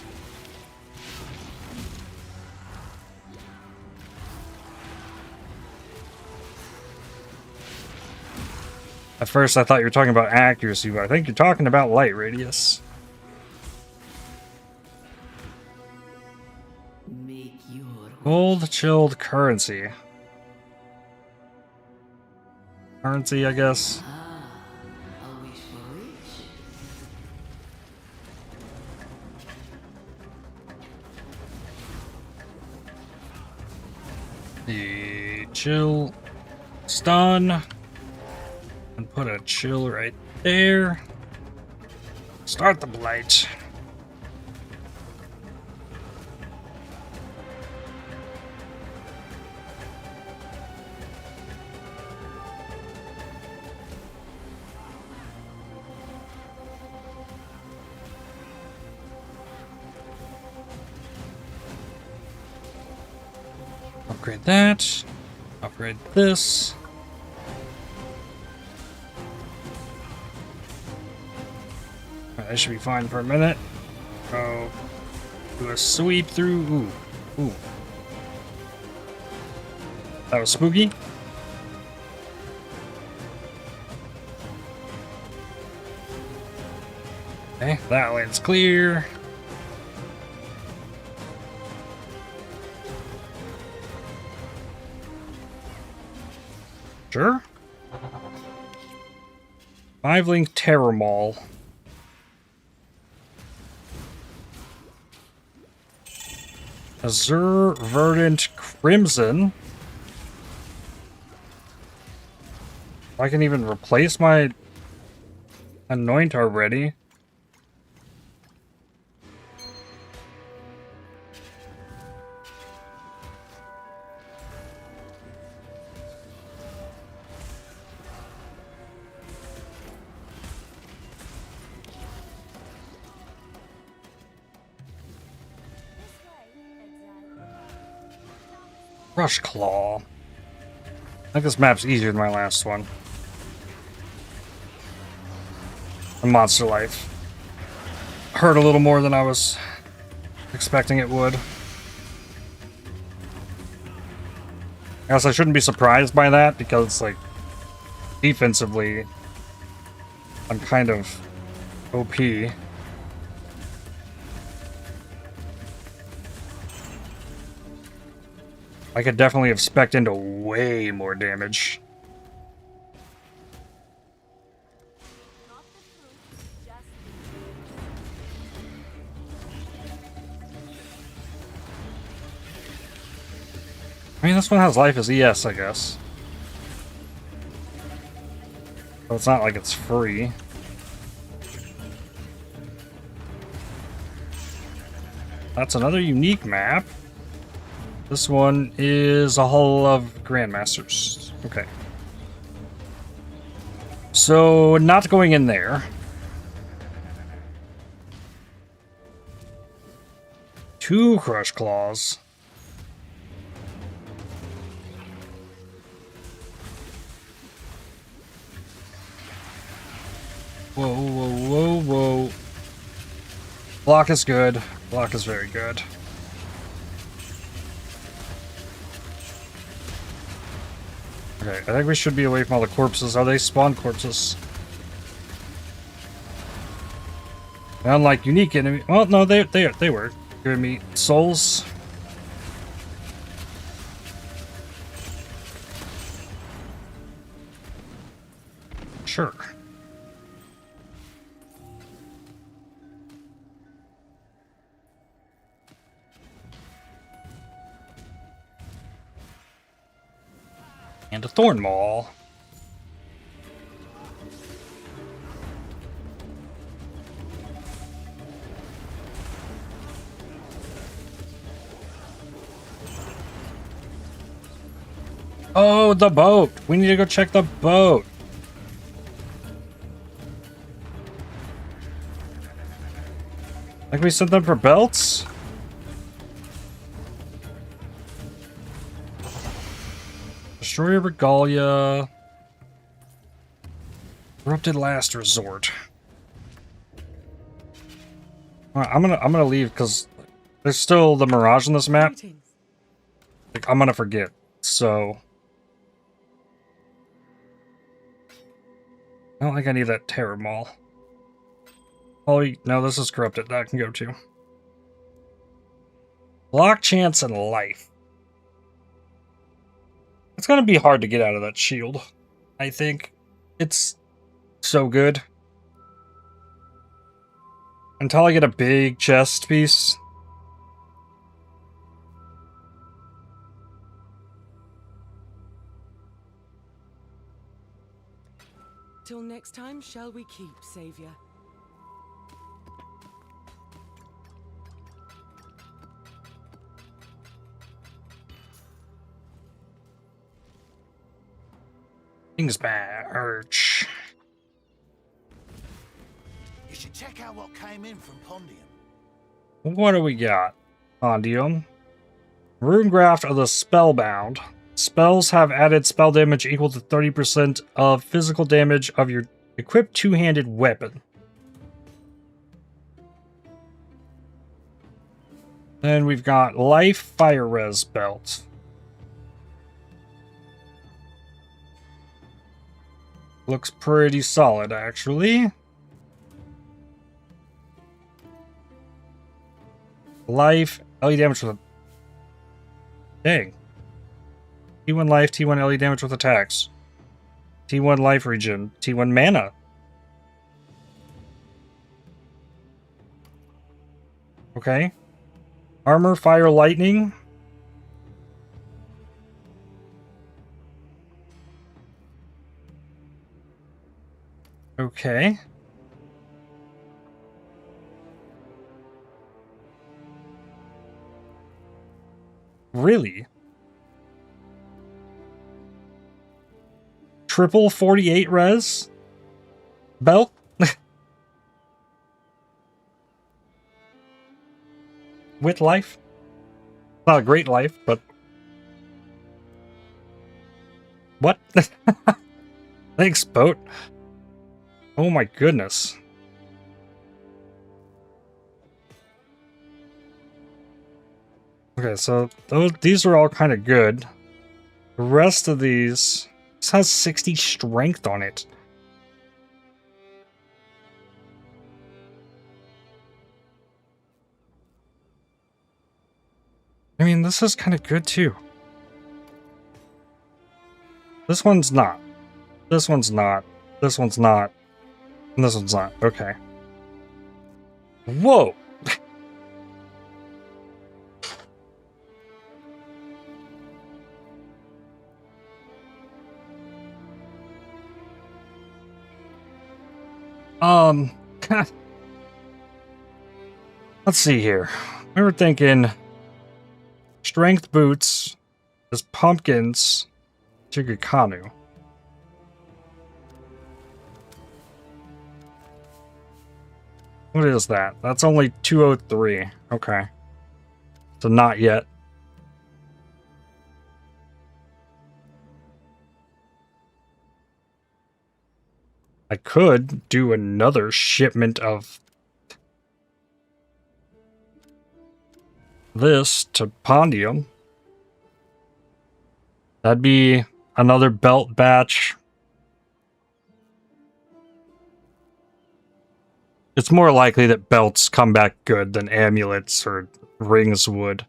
At first I thought you were talking about accuracy, but I think you're talking about light radius. Make your Gold chilled currency. Currency, I guess. a wish for wish. The chill stun. And put a chill right there. Start the blight. Upgrade that. Upgrade this. That should be fine for a minute. Oh, Do a sweep through. Ooh. Ooh. That was spooky. Okay, that lane's clear. Sure. 5-link Terror Maul. Azure Verdant Crimson. I can even replace my Anoint already. Rush Claw. I think this map's easier than my last one. And Monster Life hurt a little more than I was expecting it would. I guess I shouldn't be surprised by that because, like, defensively, I'm kind of OP. I could definitely have spec'd into way more damage. I mean, this one has life as ES, I guess. So it's not like it's free. That's another unique map. This one is a Hall of Grandmasters. Okay. So, not going in there. Two Crush Claws. Whoa, whoa, whoa, whoa. Block is good. Block is very good. Okay, I think we should be away from all the corpses. Are they spawn corpses? Unlike unique enemy. Well, no, they were giving me souls. Sure. And a Thorn Maul. Oh, the boat! We need to go check the boat. Like we sent them for belts? Destroyer Regalia. Corrupted Last Resort. Alright, I'm gonna leave because there's still the Mirage in this map. Like, I'm gonna forget. So I don't think I need that Terror Maul. Oh no, this is corrupted. That can go too. Block chance and life. It's gonna be hard to get out of that shield. I think it's so good. Until I get a big chest piece. Till next time, shall we keep, Savior? Things Arch. You should check out what came in from Pondium. What do we got? Pondium. Runegraft of the Spellbound. Spells have added spell damage equal to 30% of physical damage of your equipped two-handed weapon. Then we've got Life Fire Res Belt. Looks pretty solid, actually. Life, LE damage with a... Dang. T1 life, T1 LE damage with attacks. T1 life regen, T1 mana. Okay. Armor, fire, lightning. Okay. Really? Triple 48 res? Belt? With life? Not a great life, but... What? Thanks, boat. Oh my goodness. Okay, so these are all kind of good. The rest of these... This has 60 strength on it. I mean, this is kind of good too. This one's not. This one's not. This one's not. And this one's not. Okay. Whoa! Let's see here. We were thinking strength boots is pumpkins, Chigakanu. What is that? That's only 203. Okay. So not yet. I could do another shipment of this to Pondium. That'd be another belt batch. It's more likely that belts come back good than amulets or rings would.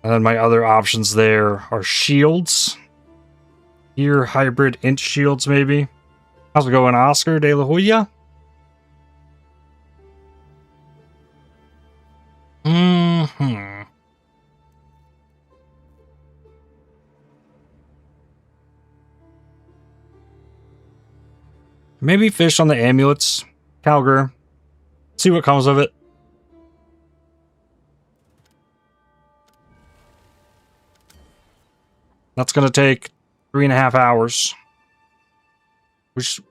And then my other options there are shields. Here, hybrid int shields, maybe. How's it going, Oscar de la Hoya? Maybe fish on the amulets. Calgar. See what comes of it. That's gonna take 3.5 hours.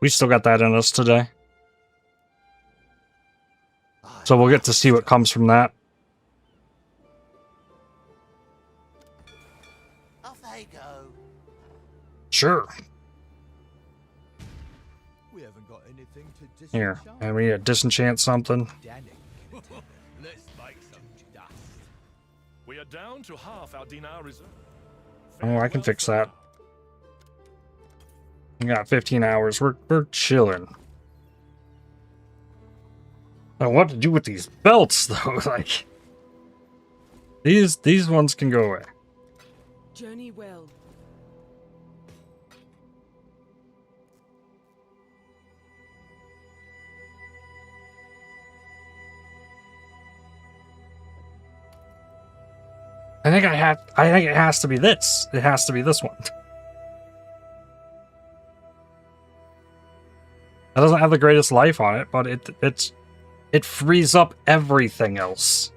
We still got that in us today. So we'll get to see what comes from that. Off they go. Sure. We haven't got anything to Here, and we need to disenchant something. Let's make some dust. We are down to half our dinar reserve. Oh, I can fix that. We got 15 hours. We're chilling. Now, what to do with these belts, though? Like, these ones can go away. Journey well. I think it has to be this. It has to be this one. It doesn't have the greatest life on it, but it frees up everything else.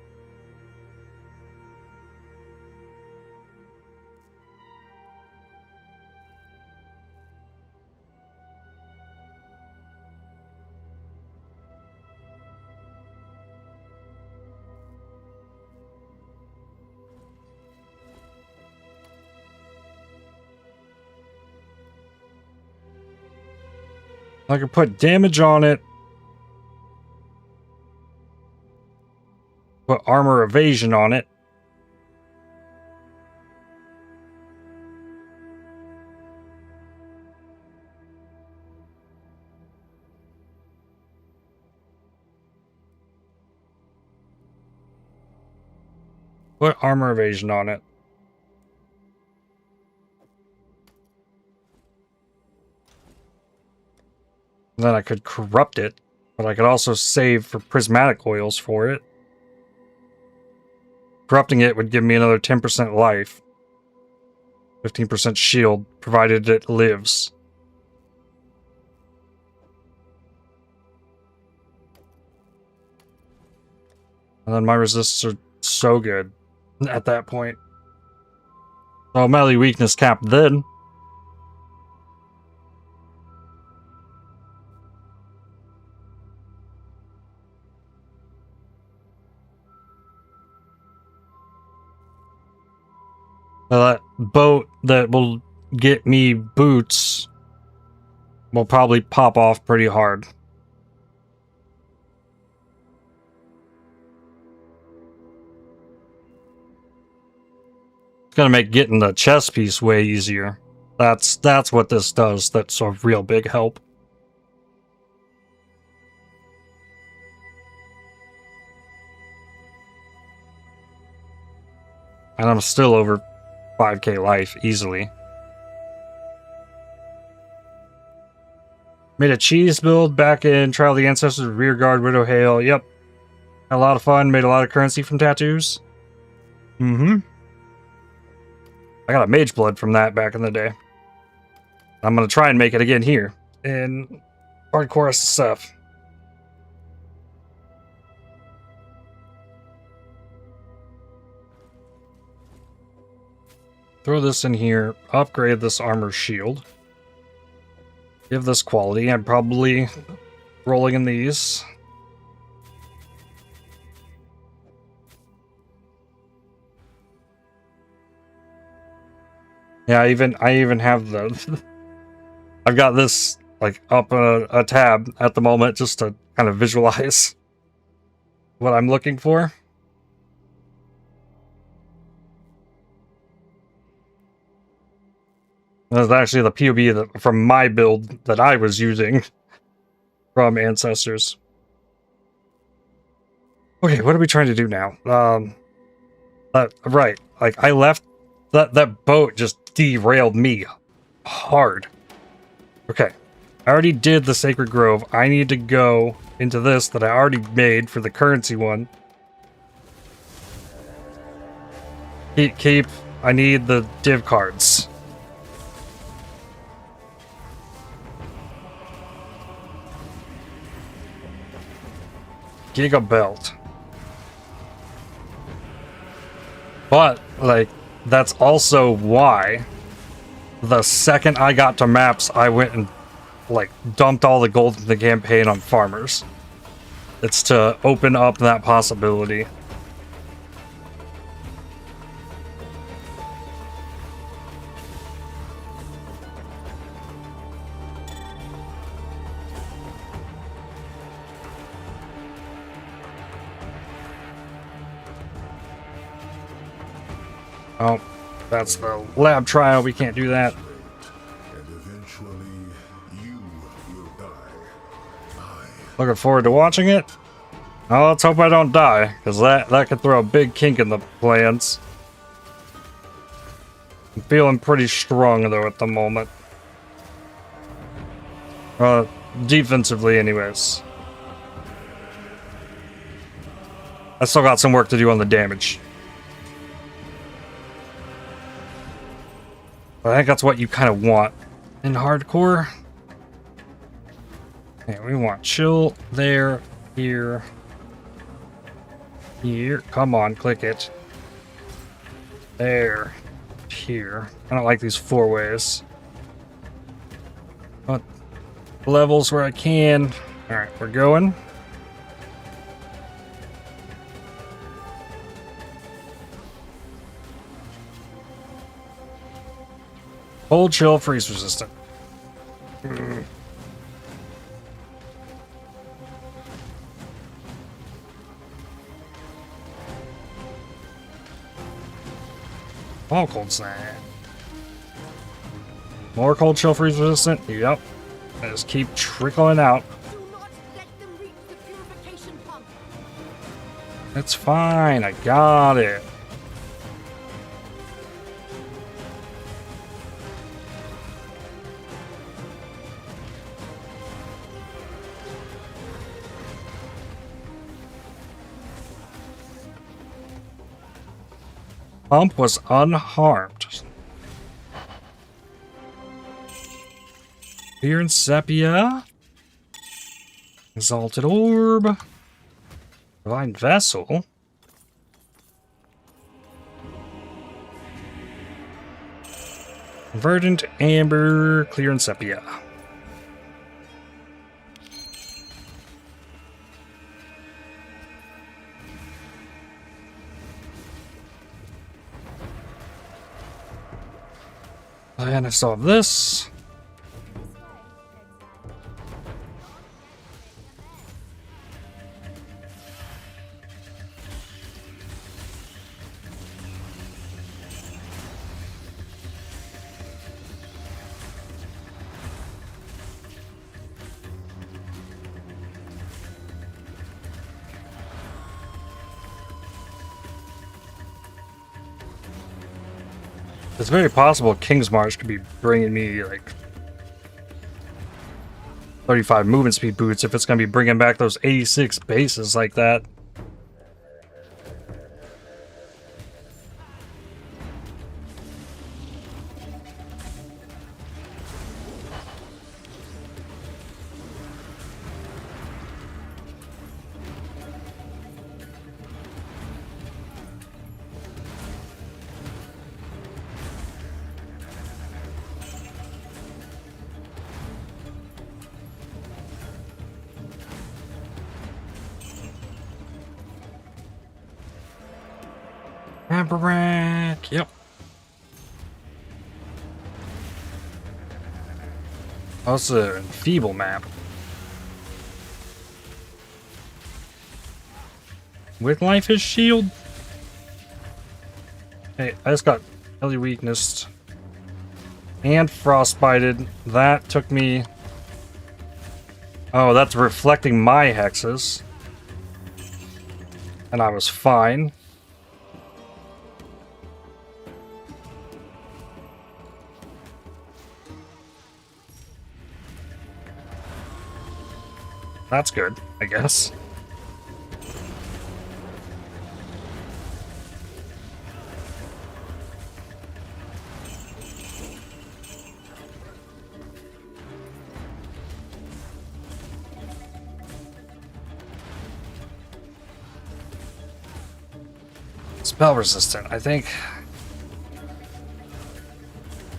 I can put damage on it. put armor evasion on it. Put armor evasion on it. And then I could corrupt it, but I could also save for prismatic oils for it. Corrupting it would give me another 10% life. 15% shield, provided it lives. And then my resists are so good at that point. So melee weakness capped then. That boat that will get me boots will probably pop off pretty hard. It's gonna make getting the chest piece way easier. That's what this does. That's a real big help. And I'm still over 5k life easily. Made a cheese build back in Trial of the Ancestors, Rearguard, Widow Hail. Yep. Had a lot of fun, made a lot of currency from tattoos. I got a mage blood from that back in the day. I'm gonna try and make it again here in hardcore SSF. Throw this in here, upgrade this armor shield. Give this quality. I'm probably rolling in these. Yeah, I even have the I've got this like up a tab at the moment just to kind of visualize what I'm looking for. That's actually the POV from my build that I was using from Ancestors. Okay, what are we trying to do now? Right, like I left that boat just derailed me hard. Okay, I already did the Sacred Grove. I need to go into this that I already made for the currency one. Keep. I need the div cards. Giga belt. But, like, that's also why the second I got to maps, I went and, like, dumped all the gold in the campaign on farmers. It's to open up that possibility. Oh, that's the lab trial. We can't do that. And eventually, you will die. Looking forward to watching it. Oh, let's hope I don't die, because that could throw a big kink in the plans. I'm feeling pretty strong, though, at the moment. Defensively, anyways. I still got some work to do on the damage. I think that's what you kind of want in hardcore. Okay, we want chill there, here, here. Come on, click it. There, here. I don't like these four ways. But levels where I can. All right, we're going. Hold, chill, freeze resistant. Vaal Cold Snap. More cold chill freeze resistant. Yep. I just keep trickling out. Do not let them reach the purification pump. It's fine. I got it. Pump was unharmed. Here in Sepia. Exalted Orb. Divine Vessel. Verdant Amber. Clear in Sepia. And I still have this. It's very possible King's March could be bringing me like 35 movement speed boots if it's going to be bringing back those 86 bases like that. Rack. Yep. That's a feeble map. With life is shield. Hey, I just got Ellie weakness and frostbited. That took me. Oh, that's reflecting my hexes. And I was fine. That's good, I guess. Spell resistant, I think.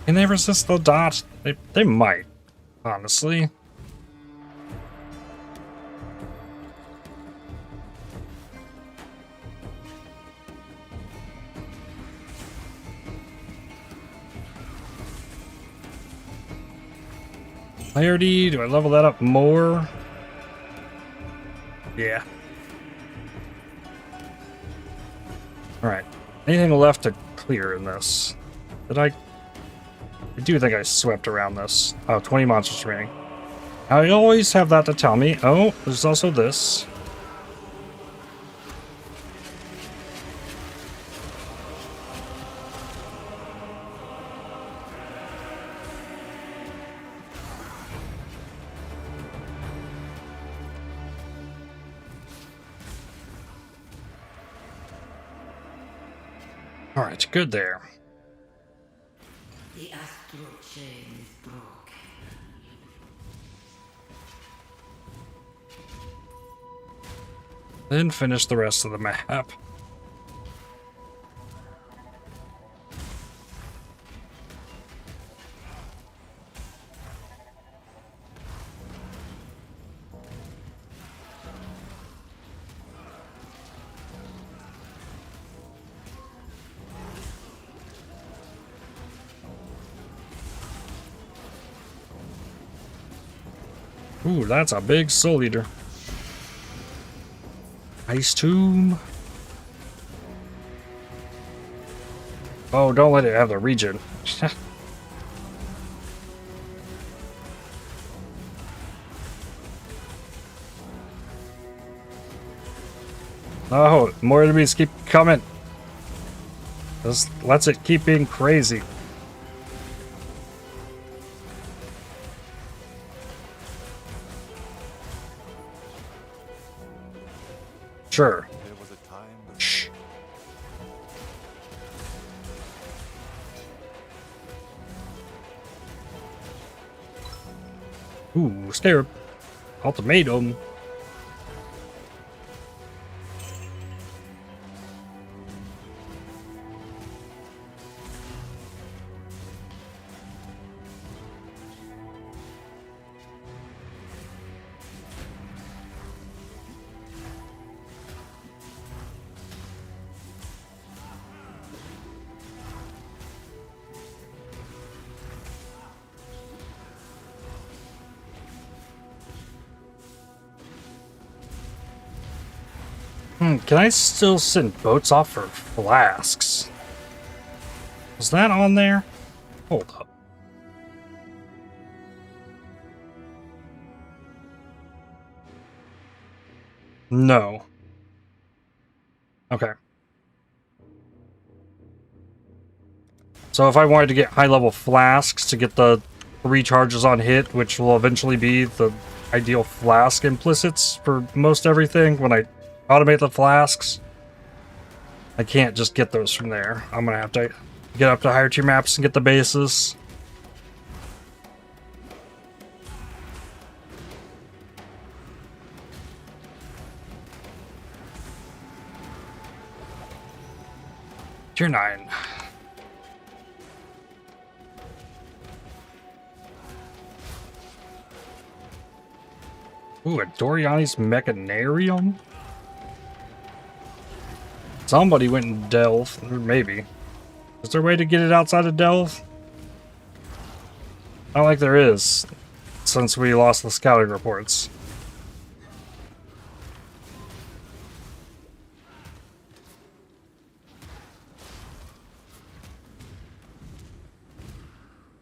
Can they resist the dot? They might, honestly. Clarity, do I level that up more? Yeah. Alright. Anything left to clear in this? Did I do think I swept around this. Oh, 20 monsters remaining. I always have that to tell me. Oh, there's also this. Alright, good there. The astral chain is broken. Then finish the rest of the map. Ooh, that's a big soul eater. Ice tomb. Oh, don't let it have the regen. Oh, more enemies keep coming. This lets it keep being crazy. Sure. There was a time when Shh. Ooh, scarab. Ultimatum. Can I still send boats off for flasks? Was that on there? Hold up. No. Okay. So if I wanted to get high-level flasks to get the 3 charges on hit, which will eventually be the ideal flask implicits for most everything when I automate the flasks, I can't just get those from there. I'm gonna have to get up to higher tier maps and get the bases. Tier 9. Ooh, a Doriani's Mechanarium? Somebody went and delved, or maybe. Is there a way to get it outside of delve? I don't think there is, since we lost the scouting reports.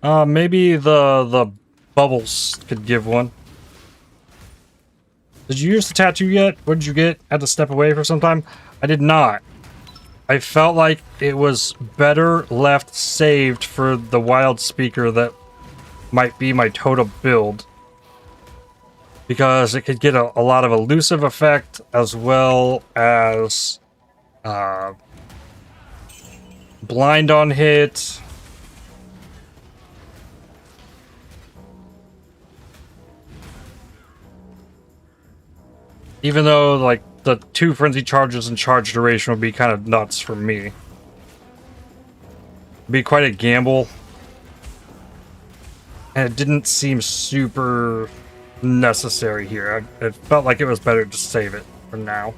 Maybe the bubbles could give one. Did you use the tattoo yet? What did you get? Had to step away for some time? I did not. I felt like it was better left saved for the wild speaker that might be my TotA build. Because it could get a lot of elusive effect as well as blind on hit. Even though, like, the 2 frenzy charges and charge duration would be kind of nuts for me. It'd be quite a gamble. And it didn't seem super necessary here. It felt like it was better to save it for now.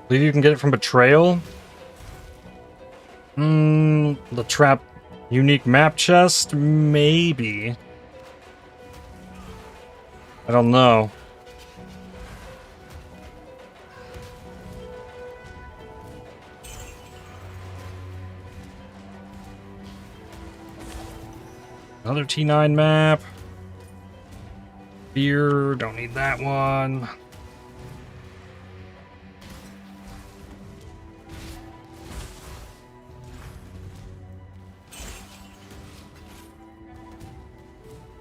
Believe you can get it from Betrayal? The trap unique map chest? Maybe. I don't know. Another T9 map. Beer, don't need that one.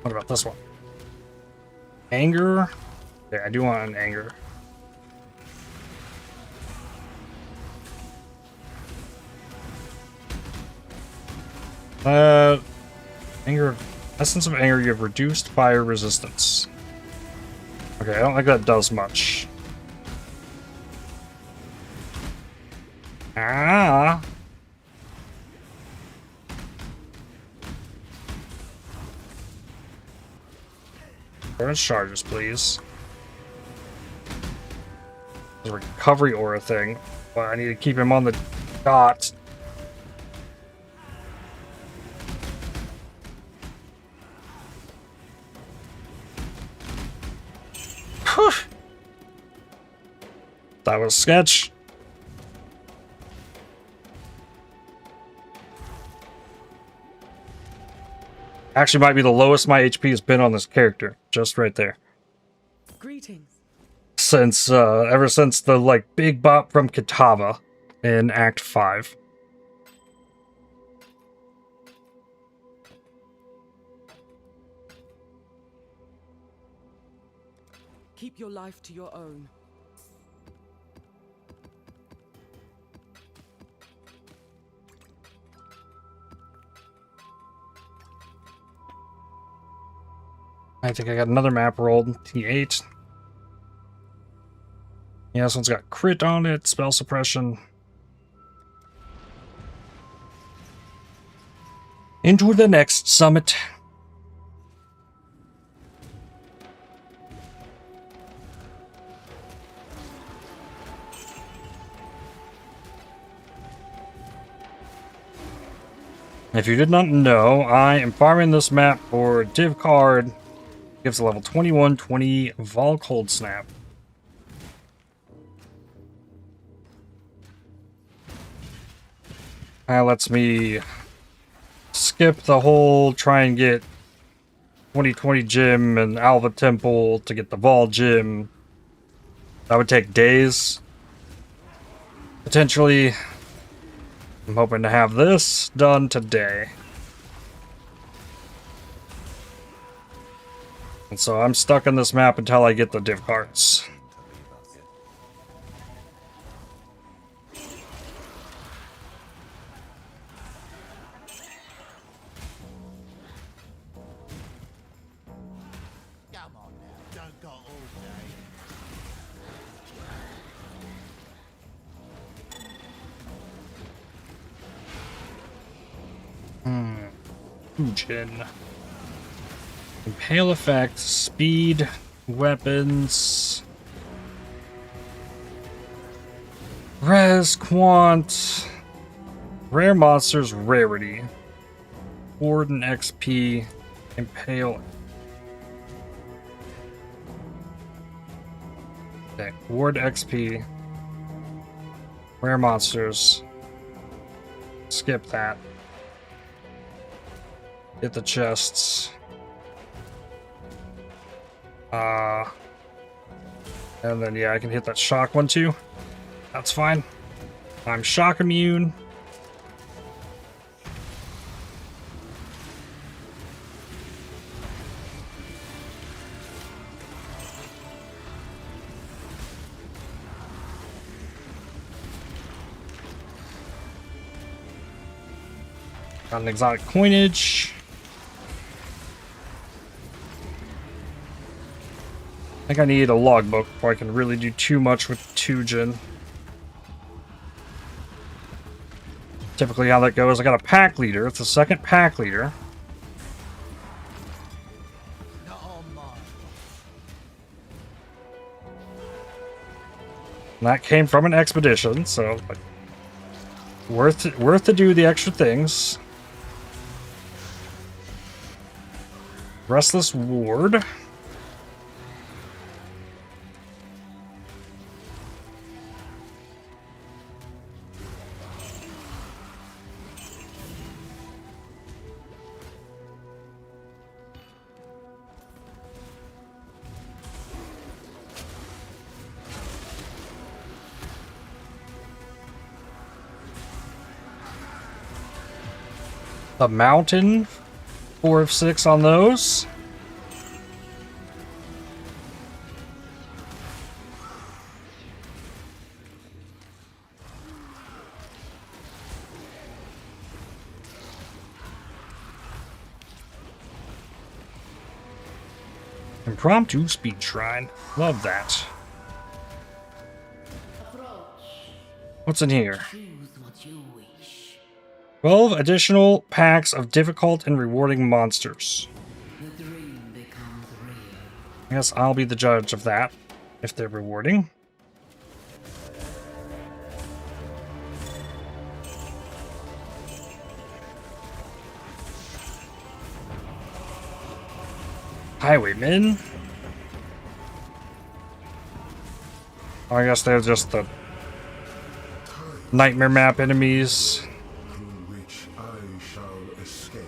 What about this one? Anger? Yeah, I do want an anger. Anger. Essence of anger, you have reduced fire resistance. Okay, I don't think that does much. Ah! Burn charges, please. The recovery aura thing, but I need to keep him on the dot. Whew. That was sketch. Actually might be the lowest my HP has been on this character. Just right there. Greetings. Since, ever since the, like, big bop from Kitava in Act 5. Keep your life to your own. I think I got another map rolled. T8. Yeah, this one's got crit on it, spell suppression. Into the next summit. If you did not know, I am farming this map for div card. Gives a level 21/20 Vaal Cold Snap. That lets me skip the whole try and get 2020 gym and Alva Temple to get the Vaal gym. That would take days. Potentially, I'm hoping to have this done today. And so I'm stuck on this map until I get the div cards. Come on now, don't go all day. Fujin. Impale effect, speed, weapons, res, quant, rare monsters, rarity, ward and XP, impale. Okay, ward XP, rare monsters, skip that, get the chests. And then, yeah, I can hit that shock one too. That's fine. I'm shock immune. Got an exotic coinage. I think I need a logbook before I can really do too much with Tujin. Typically how that goes, I got a pack leader. It's the second pack leader. Not on mine. And that came from an expedition, so like, worth to do the extra things. Restless Ward. A mountain, 4 of 6 on those. Impromptu speed shrine. Love that. What's in here? 12 additional packs of difficult and rewarding monsters. I guess I'll be the judge of that, if they're rewarding. Highwaymen? Oh, I guess they're just the nightmare map enemies. Through which I shall escape.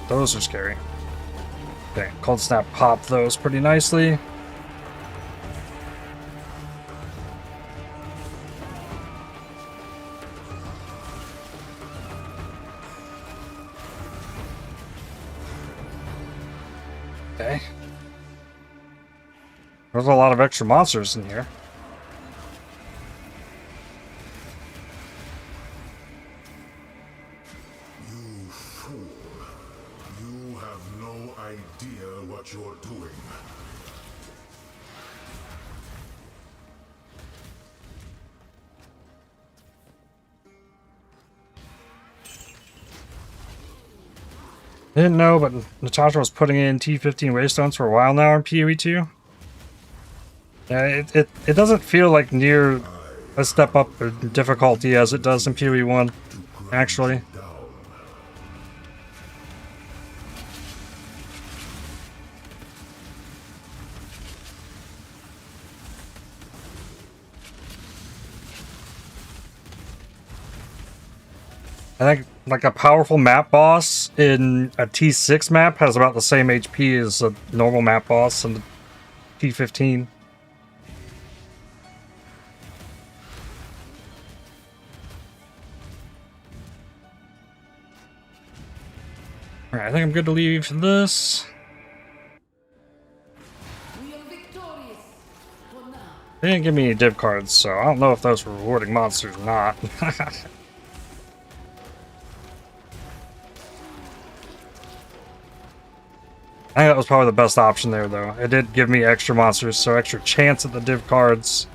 Those are scary. Okay, Cold Snap popped those pretty nicely. Okay. There's a lot of extra monsters in here. You fool. You have no idea what you're doing. Didn't know, but Natasha was putting in T15 waystones for a while now in PoE 2. Yeah, it doesn't feel like near a step up in difficulty as it does in PoE 1, actually. I think like a powerful map boss in a T6 map has about the same HP as a normal map boss in the T15. Alright, I think I'm good to leave this. We are victorious for now. They didn't give me any div cards, so I don't know if those were rewarding monsters or not. I think that was probably the best option there, though. It did give me extra monsters, so extra chance at the div cards.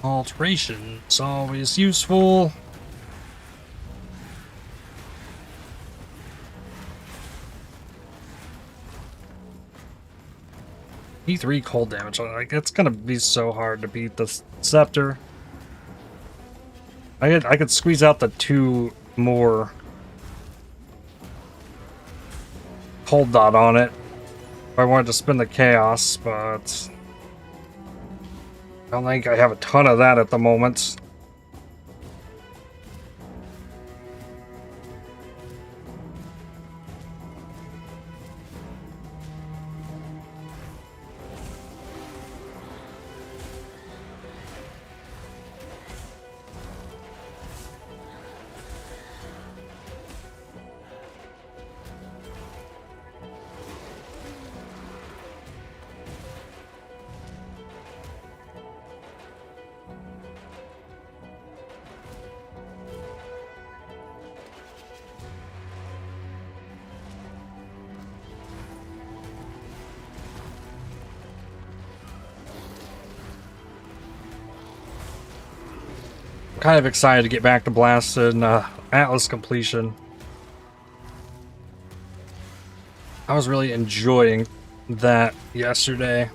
Alteration is always useful. E3 cold damage. Like, it's gonna be so hard to beat the scepter. I could squeeze out the 2 more cold dot on it if I wanted to spin the chaos, but I don't think I have a ton of that at the moment. Kind of excited to get back to Blasted and Atlas completion. I was really enjoying that yesterday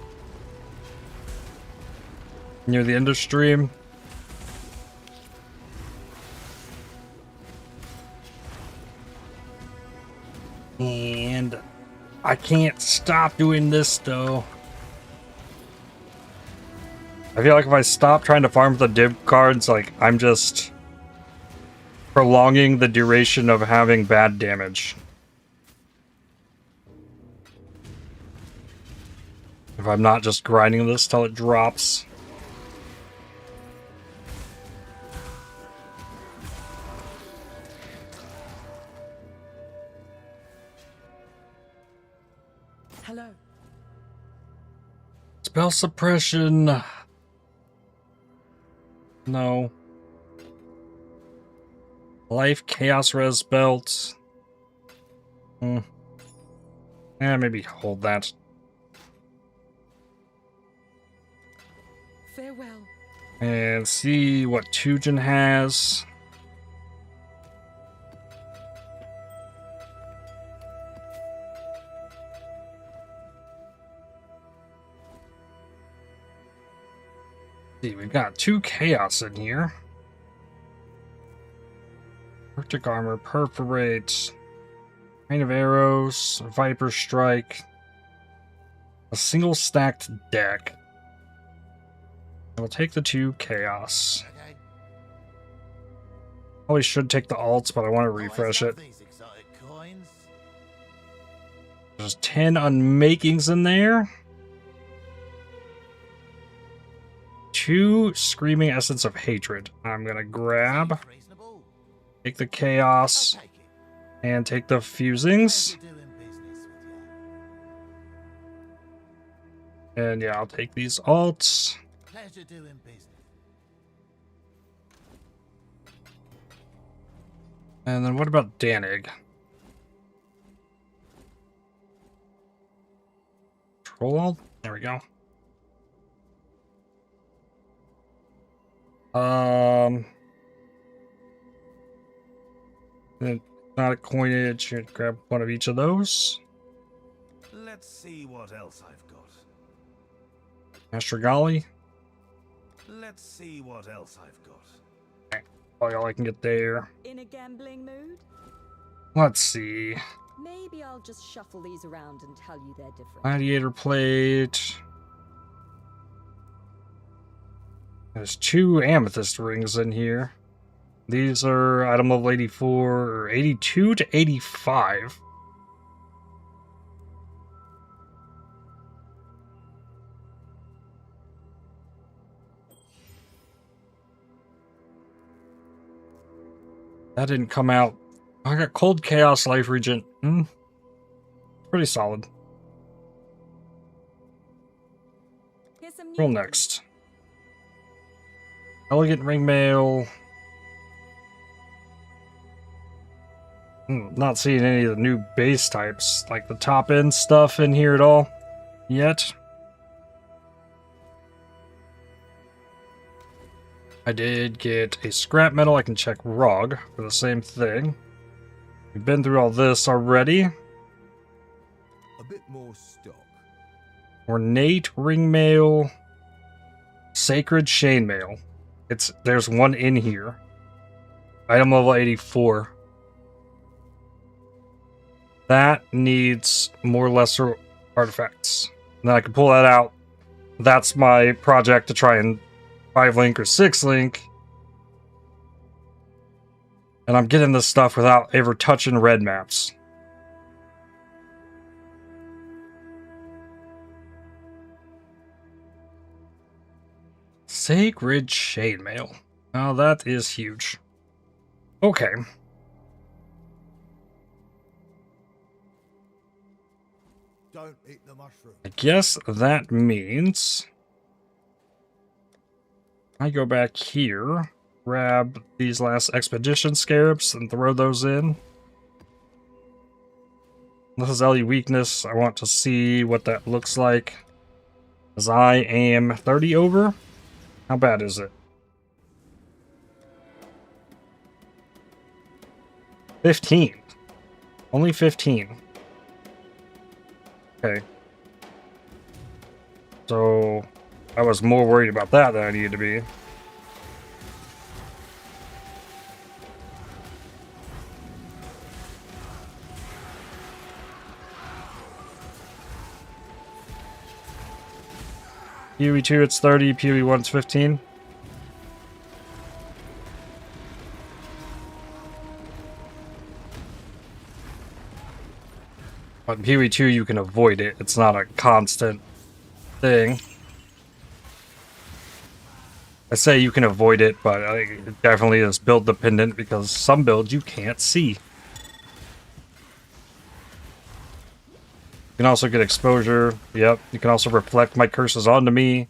near the end of stream. And I can't stop doing this though. I feel like if I stop trying to farm the div cards, like, I'm just prolonging the duration of having bad damage. If I'm not just grinding this till it drops. Hello. Spell suppression. No. Life Chaos Res belt. Yeah, maybe hold that. Farewell. And see what Tujin has. See, we've got 2 chaos in here. Arctic armor, perforate, rain of arrows, viper strike, a single stacked deck. I will take the 2 chaos. Probably should take the alts, but I want to refresh it. There's 10 unmakings in there. 2 Screaming Essence of Hatred. I'm gonna grab, take the chaos, and take the fusings. And yeah, I'll take these alts. Pleasure doing business. And then what about Danig? Control alt? There we go. Then not a coinage. Grab one of each of those. Let's see what else I've got. Astragali. Let's see what else I've got. Probably all I can get there. In a gambling mood? Let's see. Maybe I'll just shuffle these around and tell you they're different. Gladiator plate. There's 2 amethyst rings in here. These are item level 84 or 82 to 85. That didn't come out. I got Cold Chaos Life Regent. Pretty solid. Here's some Roll new next. Elegant Ringmail. Not seeing any of the new base types, like the top end stuff in here at all yet. I did get a scrap metal. I can check ROG for the same thing. We've been through all this already. A bit more stock. Ornate Ringmail. Sacred Chainmail. There's one in here. Item level 84. That needs more lesser artifacts. And then I can pull that out. That's my project to try and 5-link or 6-link. And I'm getting this stuff without ever touching red maps. Sacred Chainmail. Now that is huge. Okay. Don't eat the mushroom. I guess that means I go back here, grab these last expedition scarabs and throw those in. This is LE weakness. I want to see what that looks like. As I am 30 over. How bad is it? 15. Only 15. Okay. So, I was more worried about that than I needed to be. PoE 2 it's 30, PoE 1 it's 15. But in PoE 2 you can avoid it, it's not a constant thing. I say you can avoid it, but it definitely is build dependent because some builds you can't see. You can also get exposure. Yep, you can also reflect my curses onto me.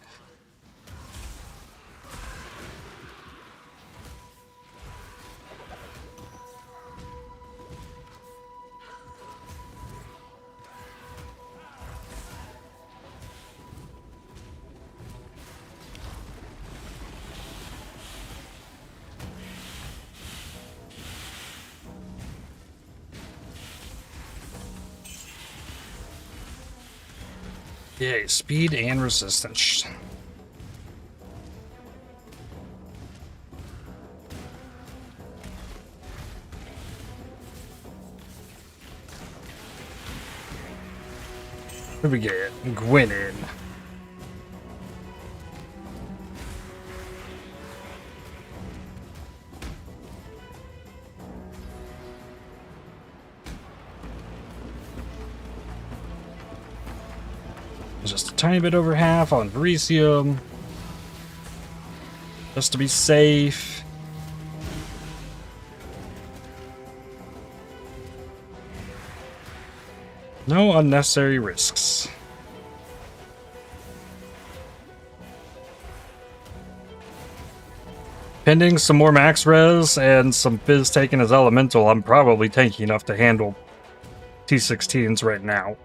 Yay, speed and resistance. Here we get Gwynedd. Just a tiny bit over half on Phrecia. Just to be safe. No unnecessary risks. Pending some more max res and some fizz taken as elemental, I'm probably tanky enough to handle T16s right now.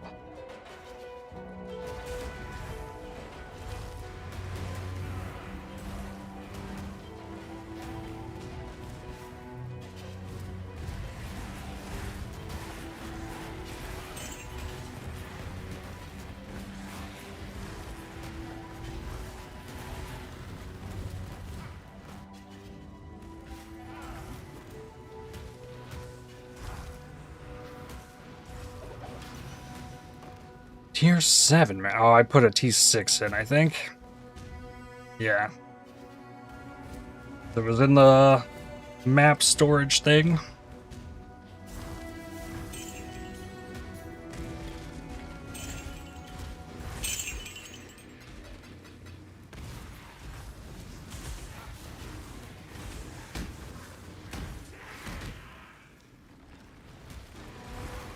Tier 7, man. Oh, I put a T6 in, I think. Yeah. It was in the map storage thing.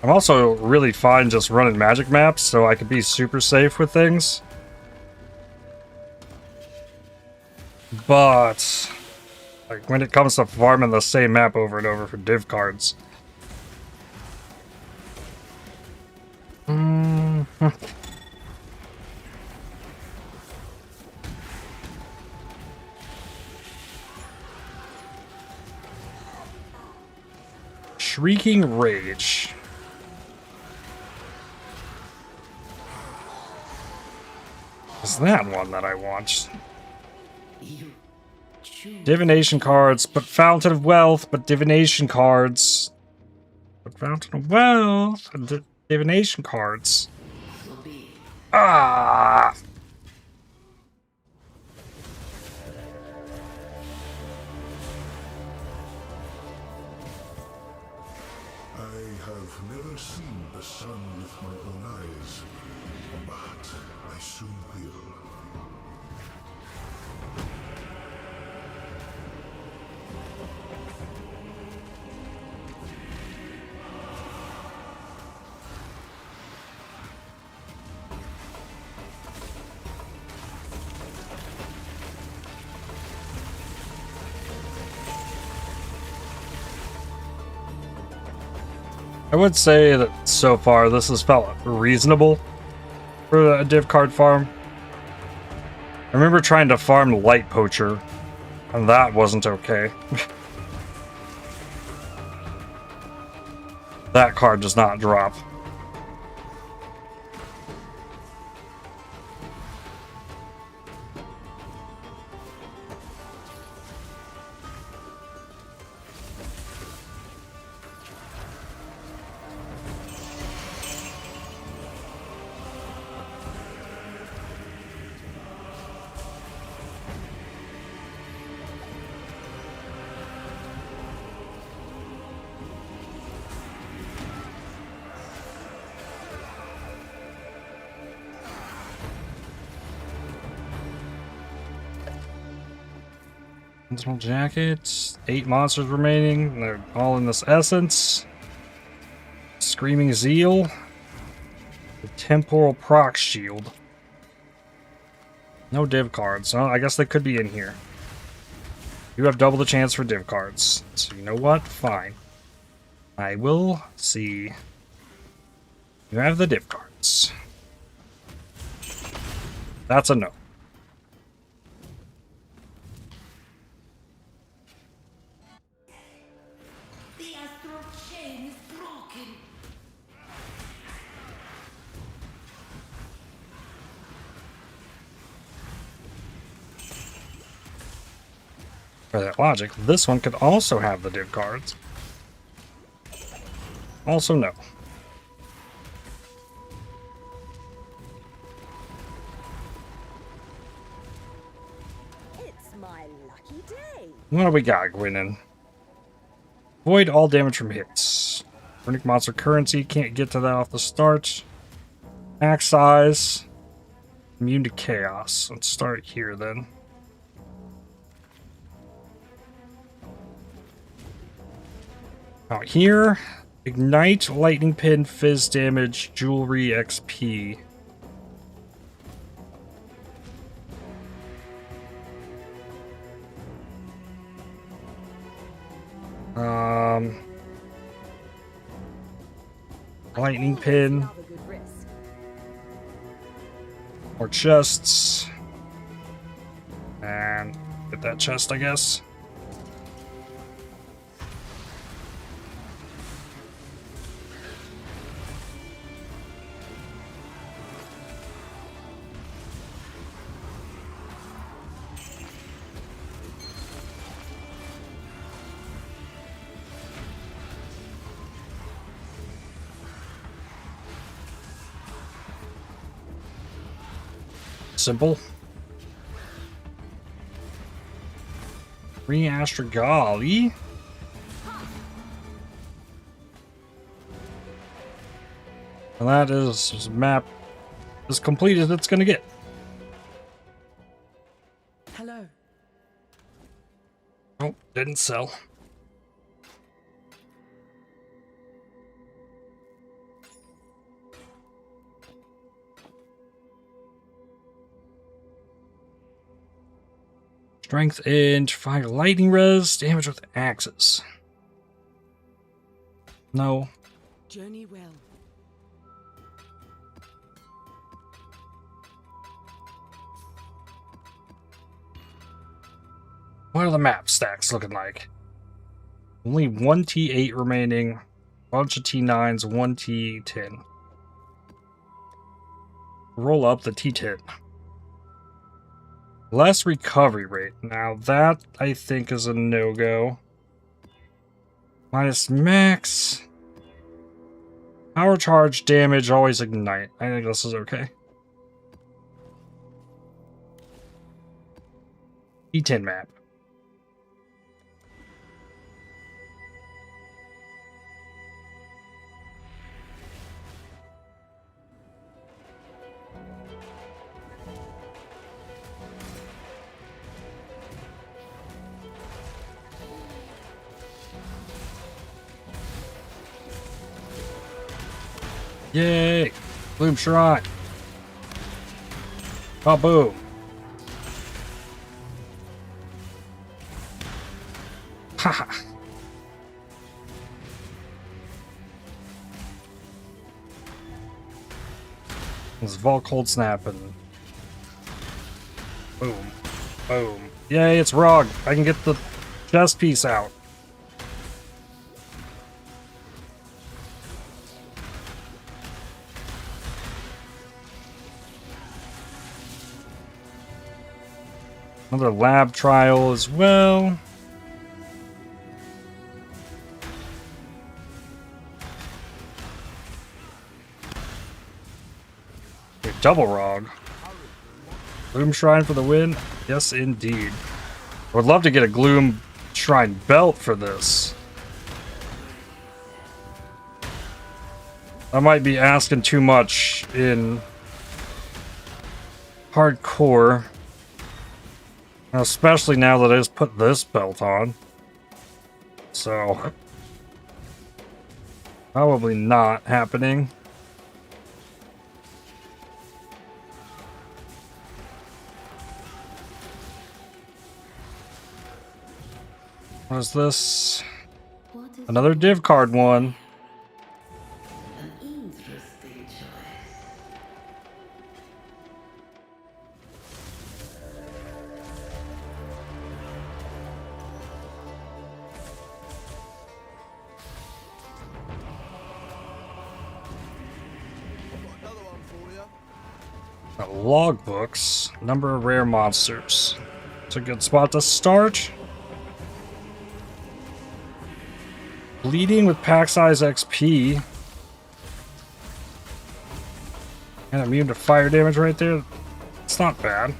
I'm also really fine just running magic maps, so I could be super safe with things. But, like, when it comes to farming the same map over and over for div cards. Shrieking Rage. Is that one that I want? Divination cards, but Fountain of Wealth, but divination cards. But Fountain of Wealth, divination cards. Ah! I have never seen the sun with my own eyes, but I soon will. I would say that so far this has felt reasonable for a div card farm. I remember trying to farm Light Poacher, and that wasn't okay. That card does not drop. Sentinel jackets. 8 monsters remaining. They're all in this essence. Screaming Zeal. The Temporal Proc Shield. No div cards. Oh, I guess they could be in here. You have double the chance for div cards. So you know what? Fine. I will see. You have the div cards. That's a no. The astral chain is broken. For that logic, this one could also have the div cards. Also no. It's my lucky day. What do we got, Gwynnon? Void all damage from hits. Runic monster currency, can't get to that off the start. Axe size. Immune to chaos. Let's start here then. Out here, ignite, lightning pin, fizz damage, jewelry, XP. Lightning pin. Another good risk. More chests. And get that chest, I guess. Simple. 3 Astragali. And that is map as complete as it's gonna get. Hello. Oh, didn't sell. Strength and fire lightning res, damage with axes. No. Journey well. What are the map stacks looking like? Only 1 T8 remaining, bunch of T9s, 1 T10. Roll up the T10. Less recovery rate. Now that, I think, is a no-go. Minus max. Power charge damage, always ignite. I think this is okay. T10 map. Yay! Bloom Shrine! Oh, boom! Haha! This Vaal Cold Snap and... Boom. Boom. Yay, it's Rog! I can get the chest piece out. Another lab trial as well. A double Rog. Gloom Shrine for the win? Yes, indeed. I would love to get a Gloom Shrine belt for this. I might be asking too much in hardcore. Especially now that I just put this belt on. So, probably not happening. What is this? Another div card one. Logbooks, number of rare monsters. It's a good spot to start. Bleeding with pack size XP. And immune to fire damage right there. It's not bad.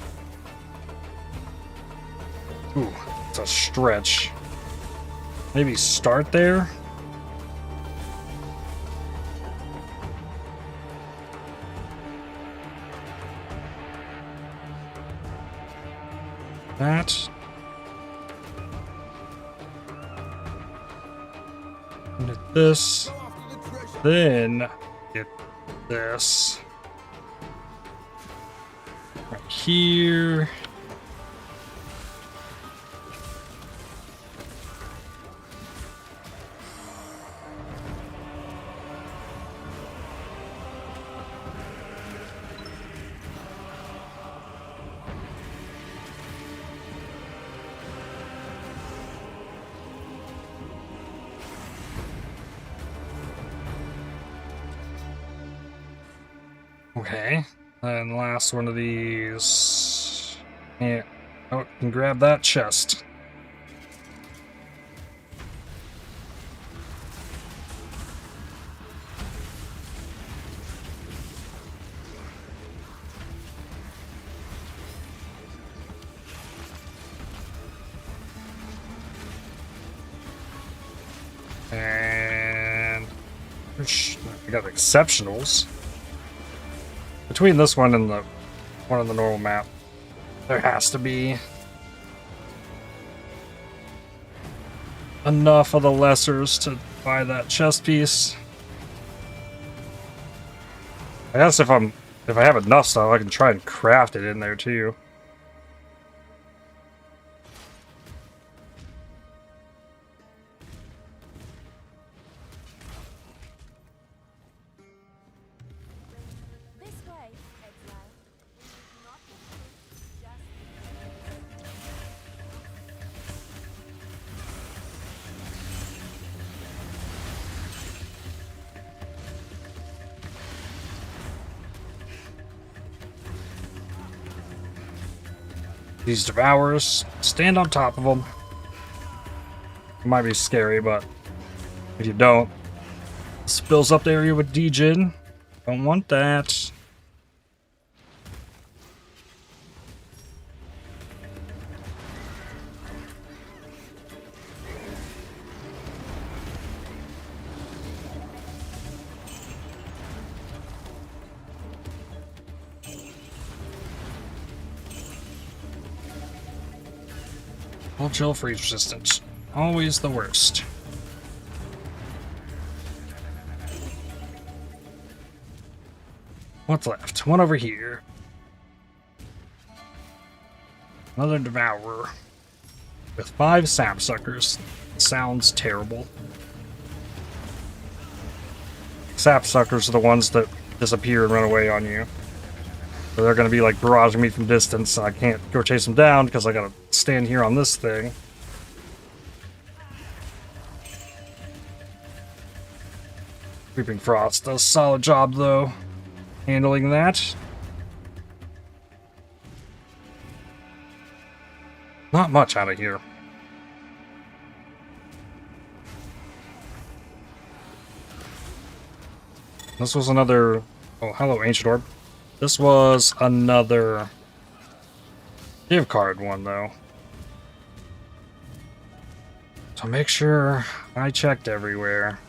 Ooh, it's a stretch. Maybe start there. That. Get this. Then get this. Right here. Okay, and last one of these. Yeah, oh, can grab that chest. And I got exceptionals. Between this one and the one on the normal map, there has to be enough of the lessers to buy that chest piece. I guess if I have enough stuff, I can try and craft it in there too. These devourers, stand on top of them. It might be scary, but if you don't, it spills up the area with degen. Don't want that. All chill freeze resistance. Always the worst. What's left? One over here. Another devourer. With 5 sapsuckers. Sounds terrible. Sapsuckers are the ones that disappear and run away on you. So they're going to be like barraging me from distance, and I can't go chase them down because I got to stand here on this thing. Creeping Frost does a solid job, though, handling that. Not much out of here. This was another... Oh, hello, Ancient Orb. This was another div card one, though. So make sure I checked everywhere.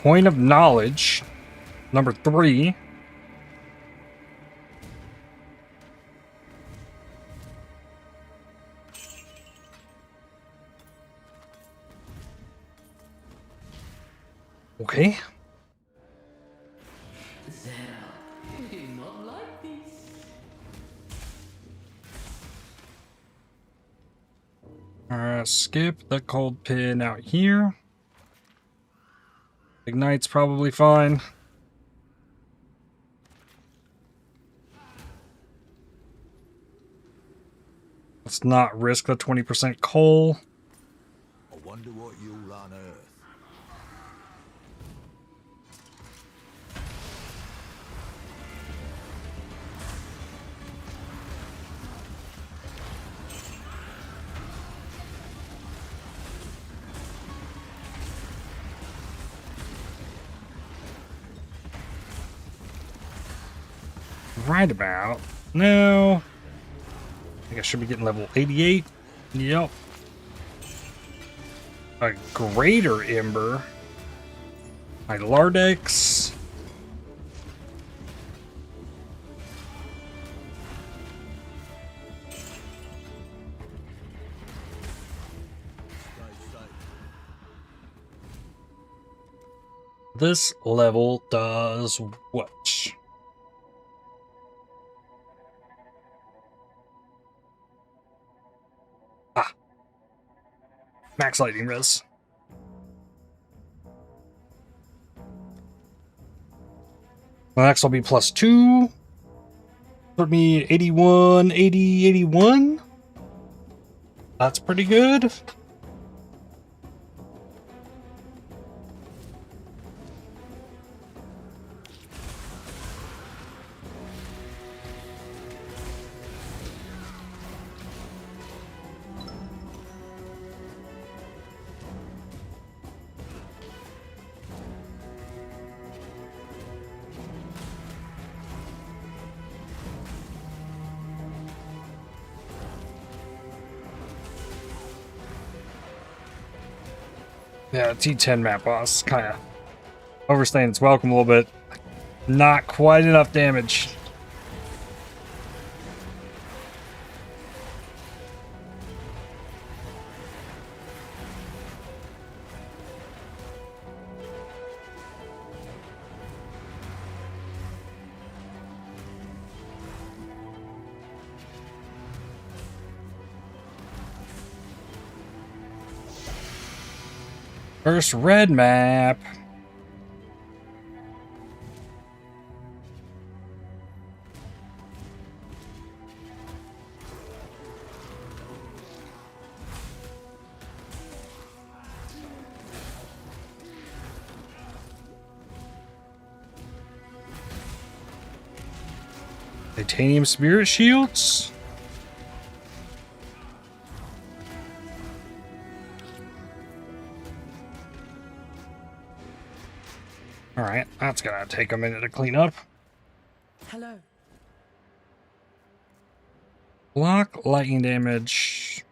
Coin of Knowledge, number 3. Okay. Not like this. Skip the cold pin out here. Ignite's probably fine. Let's not risk the 20% coal. I wonder what you'll unearth. Right about. No. I think I should be getting level 88. Yep. A greater ember. My Lardex. This level does what? Max lightning res. My next will be +2. Put me 81, 80, 81. That's pretty good. Yeah, T10 map boss kind of overstaying its welcome a little bit. Not quite enough damage. First red map. Titanium spirit shields. Alright, that's gonna take a minute to clean up. Hello. Block lightning damage.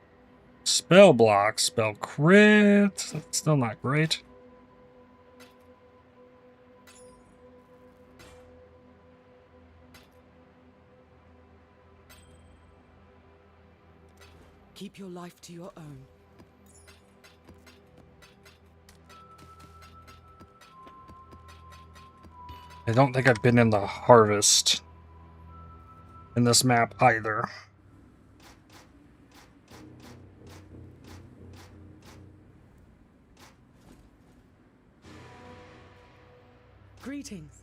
Spell block, spell crit. That's still not great. Keep your life to your own. I don't think I've been in the harvest in this map either. Greetings.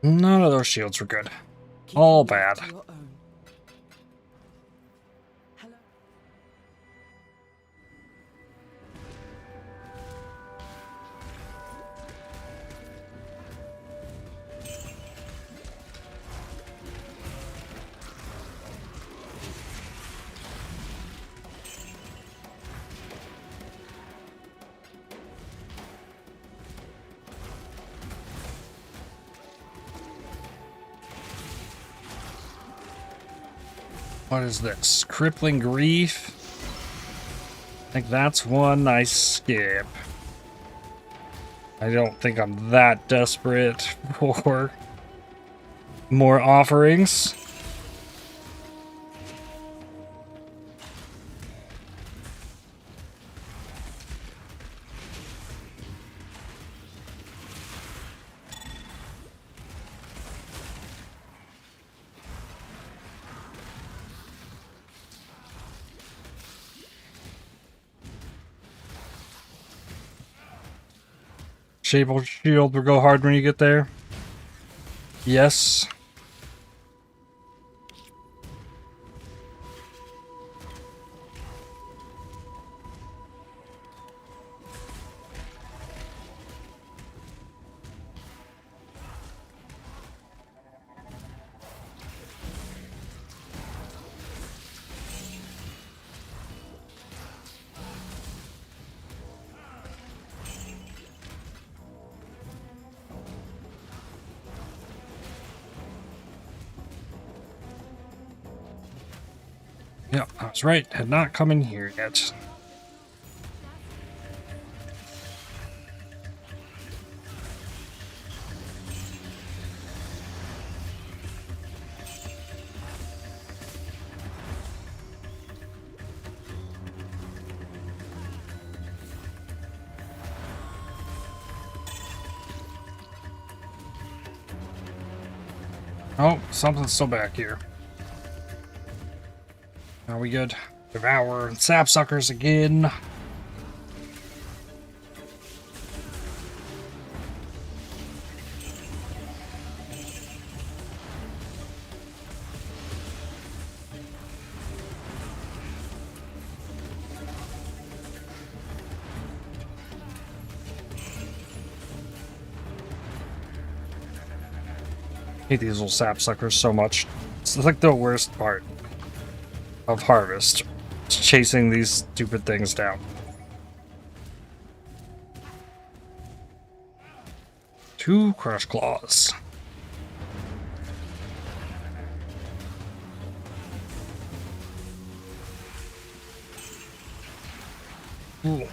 None of those shields were good. Keep All your life bad. to your own. Hello. What is this? Crippling Grief. I think that's one I skip. I don't think I'm that desperate for more offerings. Shape Shield will go hard when you get there. Yes. Yeah, I was right. Had not come in here yet. Oh, something's still back here. Are we good? Devour sapsuckers again. I hate these little sapsuckers so much. It's like the worst part of Harvest. It's chasing these stupid things down. Two Crush Claws. Ooh.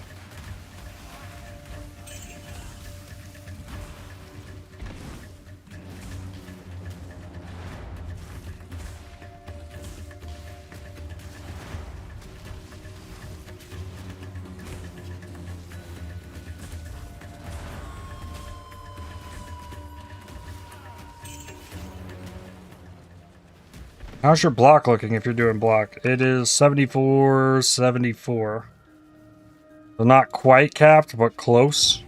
How's your block looking if you're doing block? It is 74, 74. So not quite capped, but close.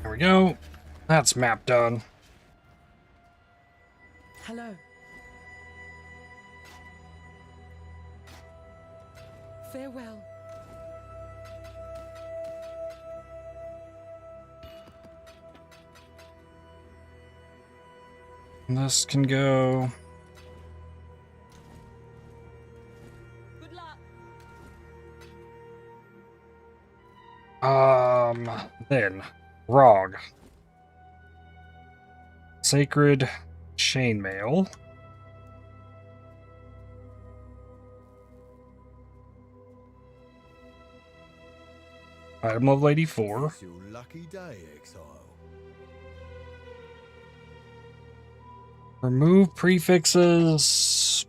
There we go. That's map done. Hello. Farewell. And this can go. Good luck. Then Rog. Sacred Chainmail. Item level 84. It's your lucky day, Exile. Remove prefixes.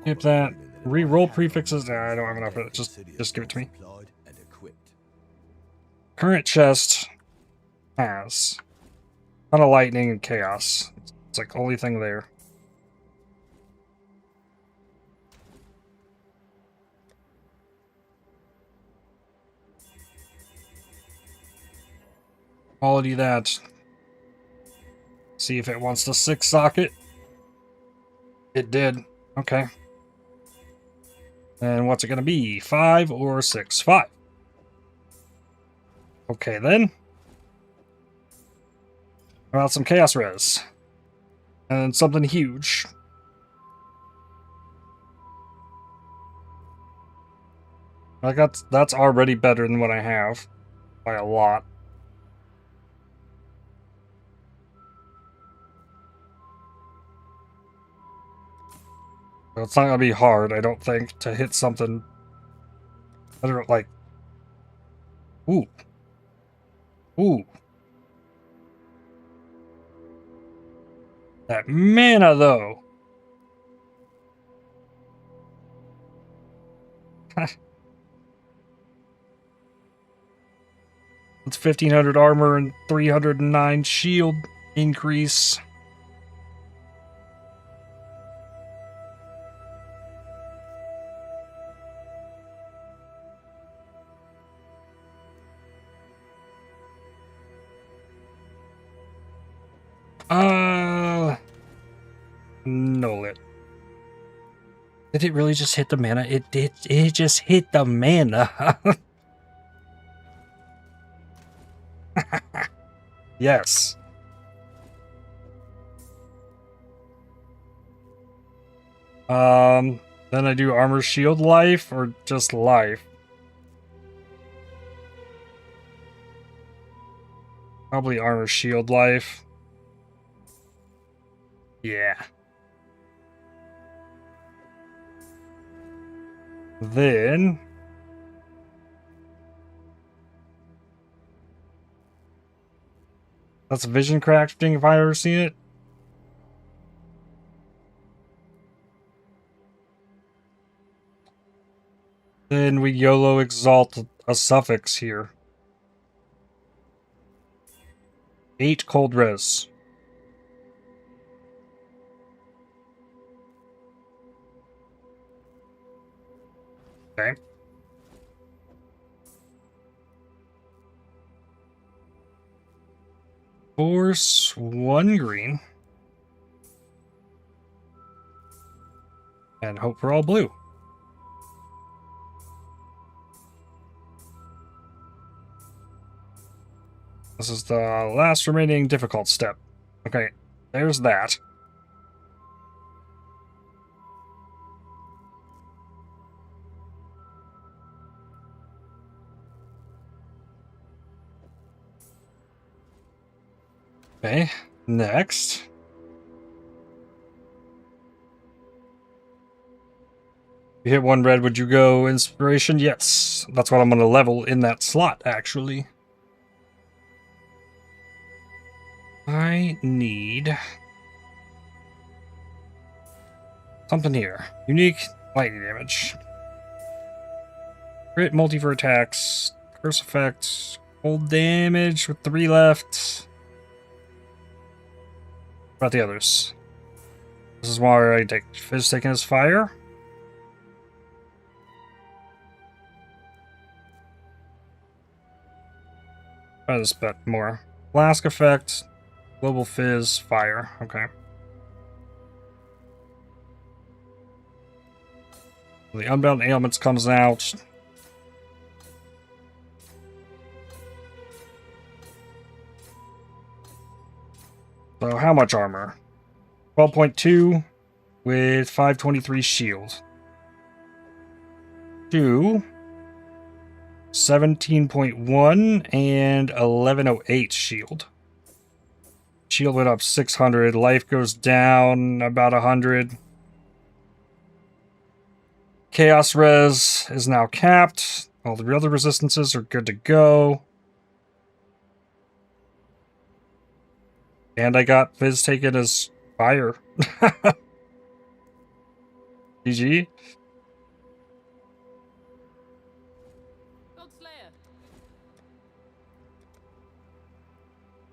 Skip that. Re-roll prefixes. Nah, I don't have enough of it. Just give it to me. Current chest has ton of lightning and chaos. It's like the only thing there. Quality that. See if it wants to 6-socket. It did. Okay. And what's it going to be? 5 or 6? 5. Okay, then. How about some Chaos Res? And something huge. That's already better than what I have. By a lot. So it's not going to be hard, I don't think, to hit something. I don't like. Ooh. Ooh. That mana, though. It's 1500 armor and 309 shield increase. Null it. Did it really just hit the mana? It did. It just hit the mana. Yes. Then I do armor shield life or just life? Probably armor shield life. Yeah. Then that's vision crafting if I ever seen it. Then we YOLO exalt a suffix here. 8 cold res. Okay. Force 1 green. And hope for all blue. This is the last remaining difficult step. Okay, there's that. Okay, next. You hit 1 red, would you go inspiration? Yes, that's what I'm going to level in that slot, actually. I need something here. Unique lightning damage. Crit multi for attacks. Curse effect. Cold damage with 3 left. What about the others? This is why I take Fizz taking his fire. Try this bit more. Flask effect. Global Fizz, fire. Okay. The Unbound Ailments comes out. So how much armor? 12.2 with 523 shield. 2. 17.1 and 1108 shield. Shield went up 600. Life goes down about 100. Chaos Res is now capped. All the other resistances are good to go. And I got Fizz taken as fire. GG.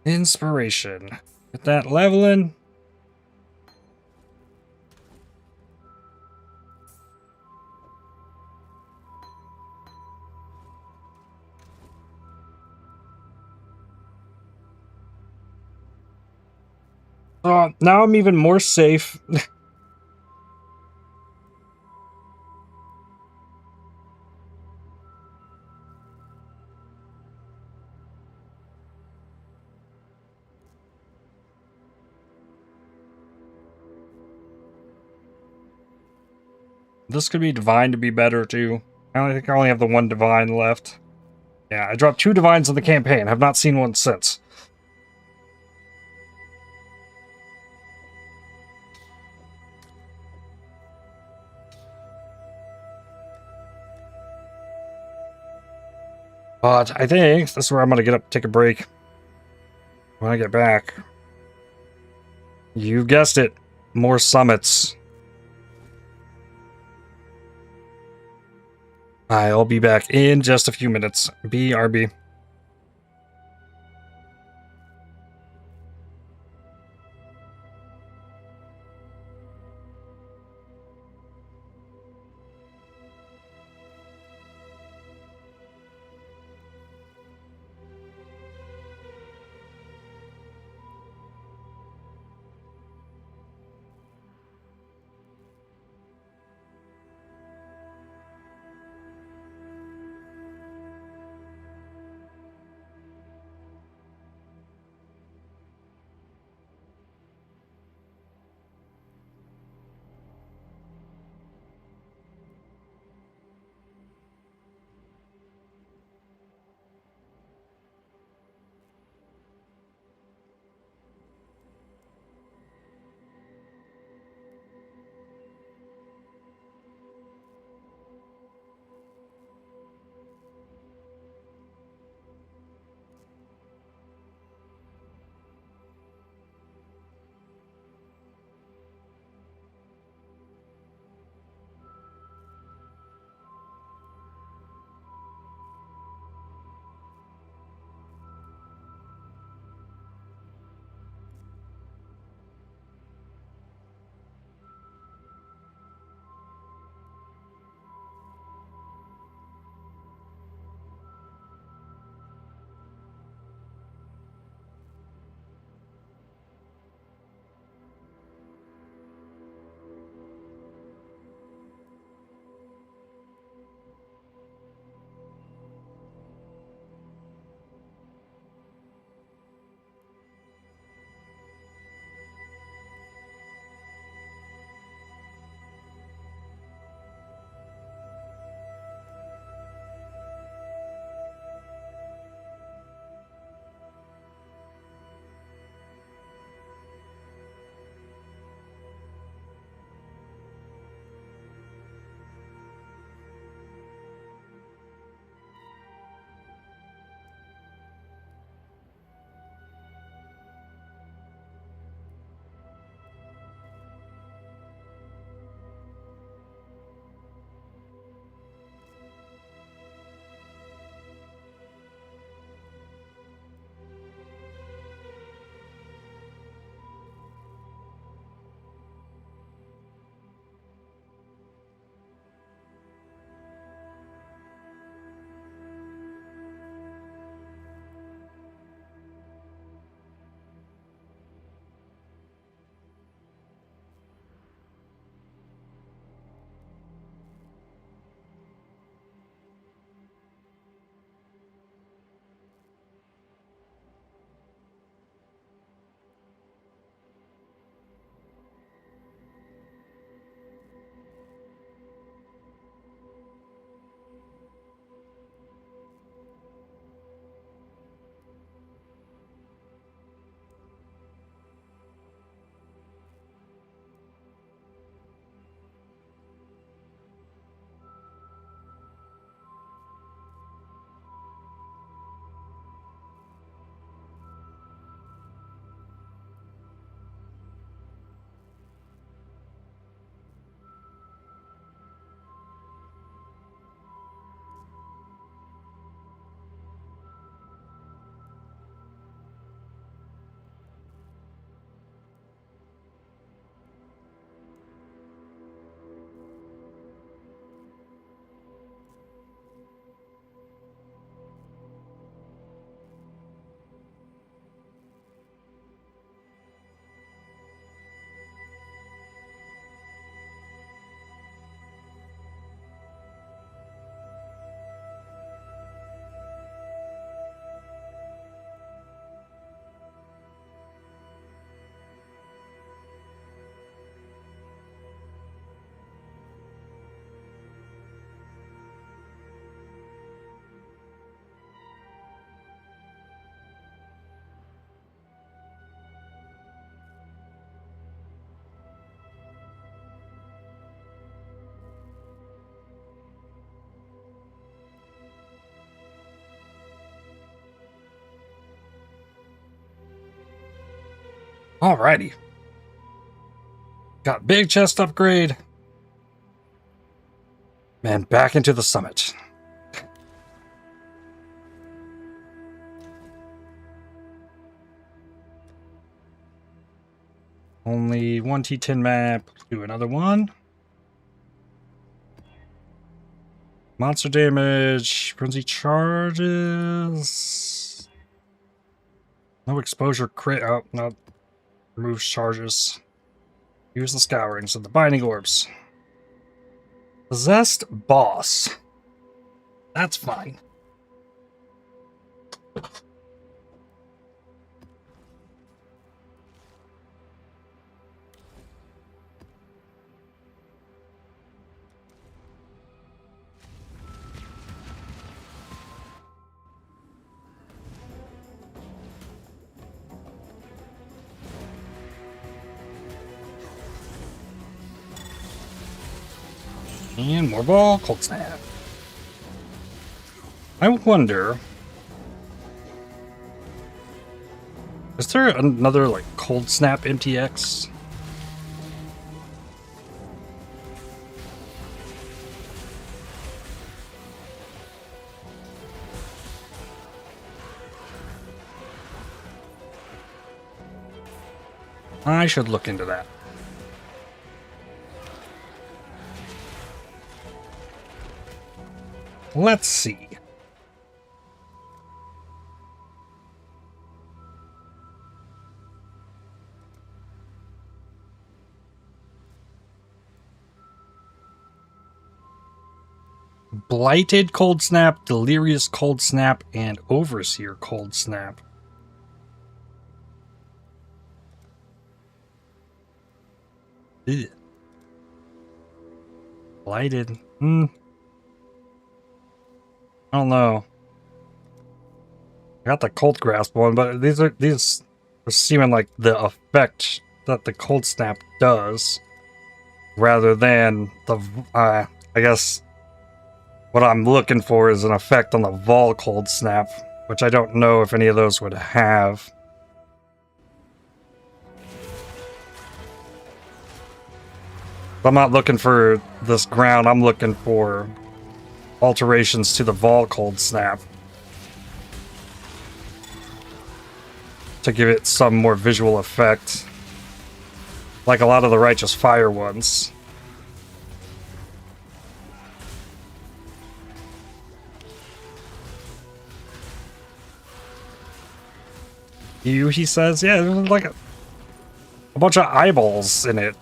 Inspiration. Get that leveling. now I'm even more safe. This could be divine to be better, too. I think I only have the one divine left. Yeah, I dropped 2 divines in the campaign. Have not seen one since. But I think this is where I'm going to get up, take a break. When I get back. You guessed it. More summits. I'll be back in just a few minutes. BRB. Alrighty. Got big chest upgrade. And back into the summit. Only one T10 map. Do another one. Monster damage. Frenzy charges. No exposure crit. Oh, no. Removes charges. Use the scourings of the binding orbs. Possessed boss. That's fine. And more Vaal Cold Snap. I wonder, is there another like Cold Snap MTX? I should look into that. Let's see. Blighted Cold Snap, Delirious Cold Snap, and Overseer Cold Snap. Ugh. Blighted. I don't know. I got the Cold Grasp one, but these are seeming like the effect that the Cold Snap does, rather than the I guess what I'm looking for is an effect on the Vaal Cold Snap, which I don't know if any of those would have. I'm not looking for this ground, I'm looking for alterations to the Vaal Cold Snap to give it some more visual effect, like a lot of the Righteous Fire ones. He says, yeah, there's like a bunch of eyeballs in it.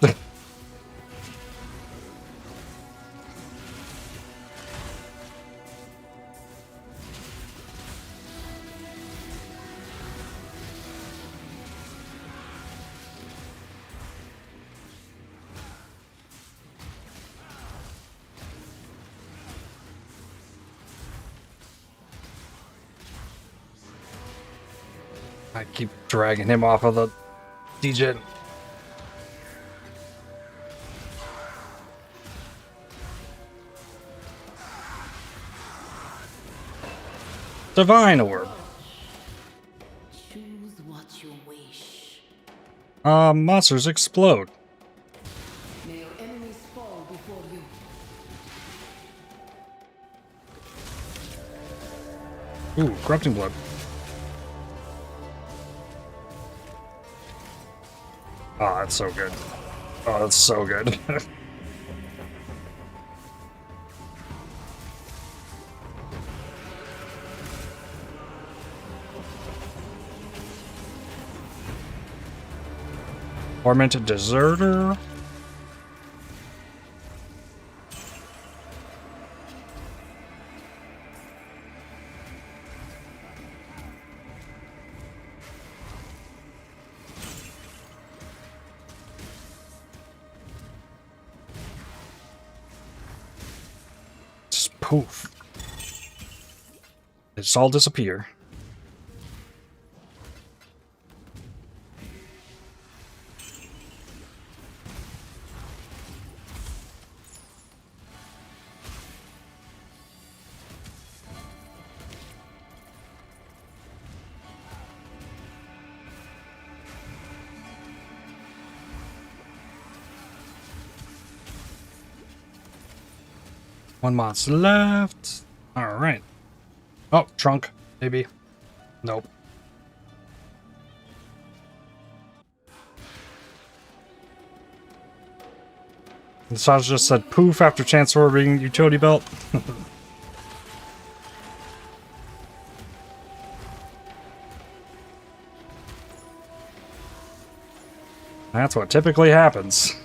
I keep dragging him off of the DJ. Divine Orb. Choose what you wish. Monsters explode. May your enemies fall before you. Ooh, Corrupting Blood. Oh, that's so good. Oh, that's so good. Tormented Deserter. Poof. It's all disappear. 1 monster left. Alright. Oh, trunk. Maybe. Nope. The sign just said poof after Chancellor being utility belt. That's what typically happens.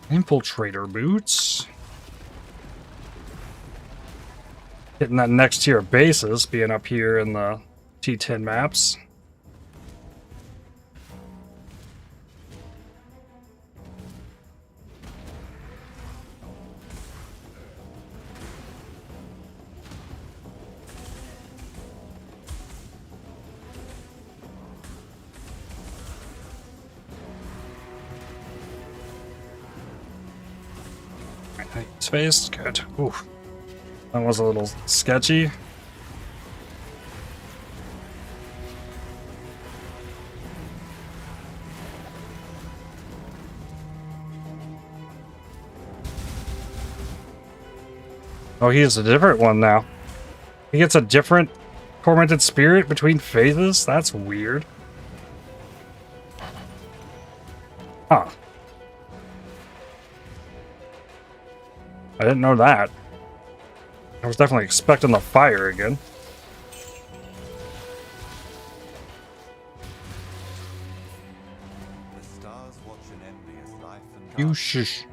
Infiltrator boots. Hitting that next tier of bases, being up here in the T10 maps. Space, good. Ooh, that was a little sketchy. Oh, he is a different one now. He gets a different tormented spirit between phases? That's weird. Huh. I didn't know that. I was definitely expecting the fire again. The stars watch in envious life and You dark. shush.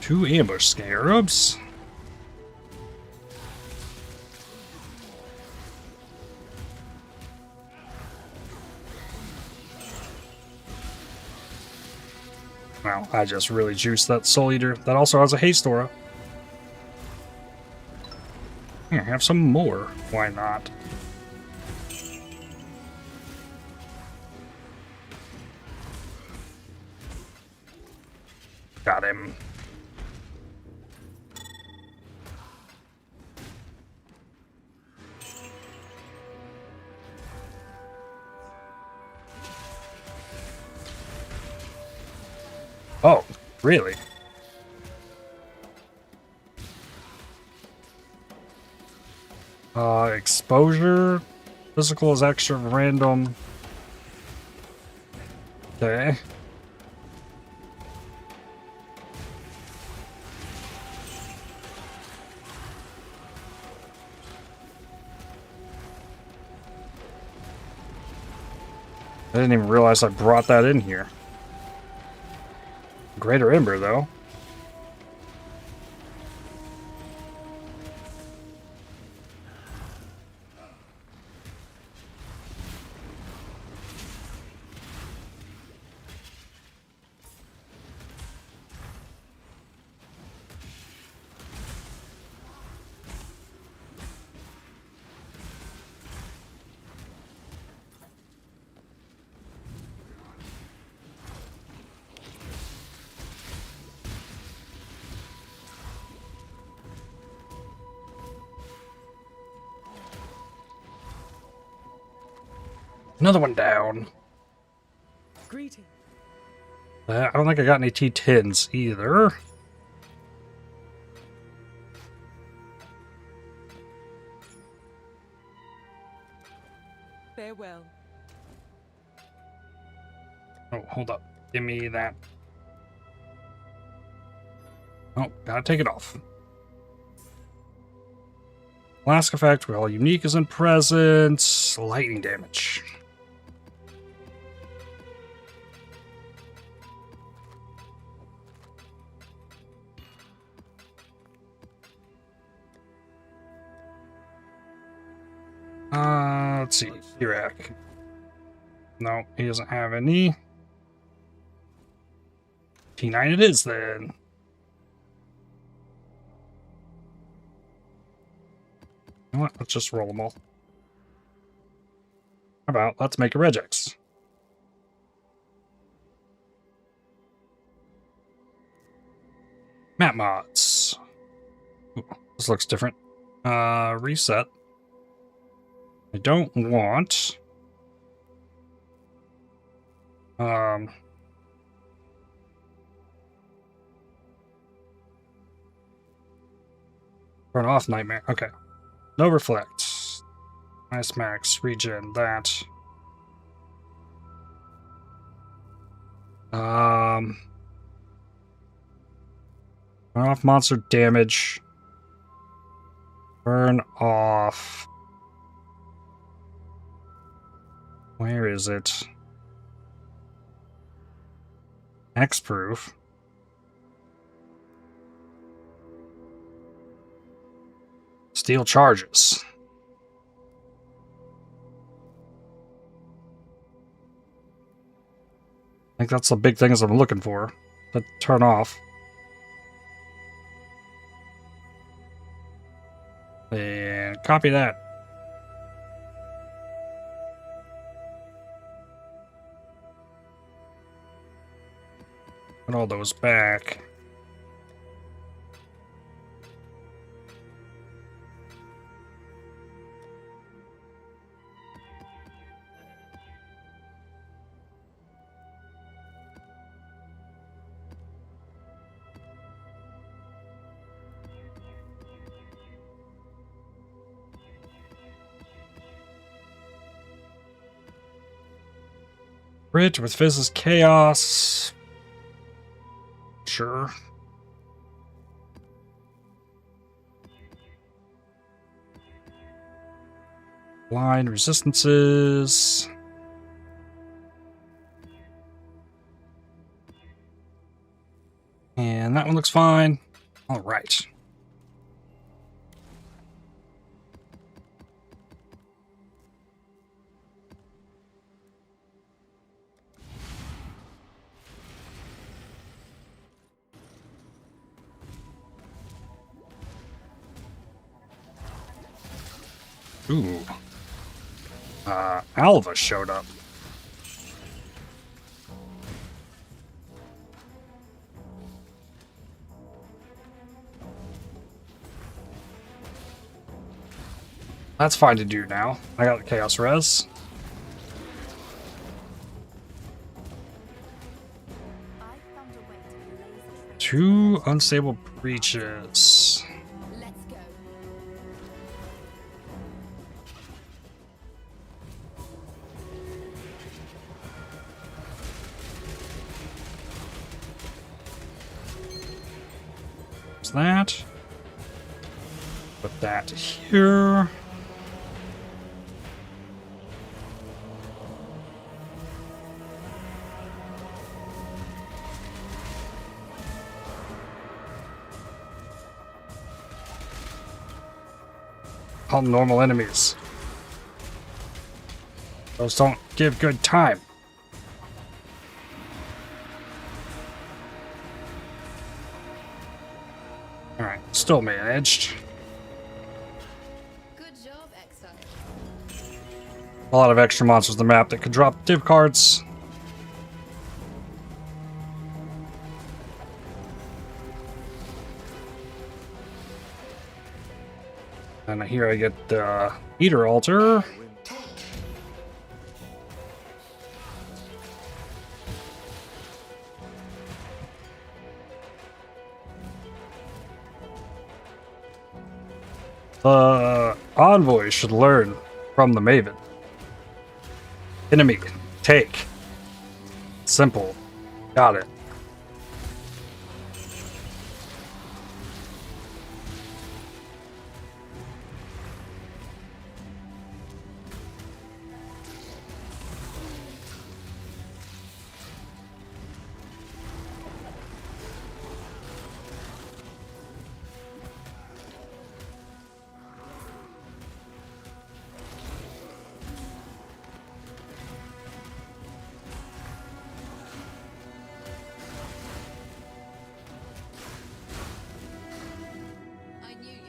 Two ambush scarabs. Wow, I just really juiced that Soul Eater. That also has a haste aura. Here, have some more. Why not? Got him. Oh, really? Exposure. Physical is extra random. Okay. I didn't even realize I brought that in here. Greater Ember, though. Another one down. Greeting. I don't think I got any T10s either. Farewell. Oh, hold up. Give me that. Oh, gotta take it off. Flask effect, well, unique isn't present. Lightning damage. Let's see. Iraq. No, he doesn't have any. T9 it is then. You know what? Let's just roll them all. How about let's make a regex? Map mods. Ooh, this looks different. Reset. I don't want turn off nightmare. Okay. No reflect. Nice max regen that. Turn off monster damage. Turn off. Where is it? Hexproof. Steel charges. I think that's the big things I'm looking for. To turn off. And copy that. Put all those back. Bridge with Fizz's Chaos. Sure. Blind resistances. And that one looks fine. All right. Ooh. Alva showed up. That's fine to do now. I got the Chaos Res. Two unstable breaches. Let's go. What's that? Put that here. All normal enemies. Those don't give good time. Alright, still managed. Good job, Exile. A lot of extra monsters on the map that could drop div cards. And here I get the Eater Altar. The Envoy should learn from the Maven. Enemy, take. Simple. Got it.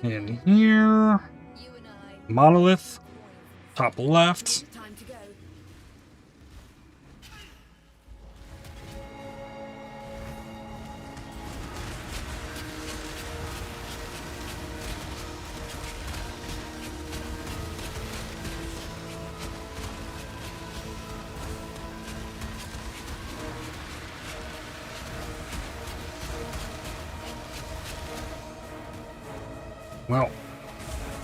In here. Monolith. Top left. Time to go. Well,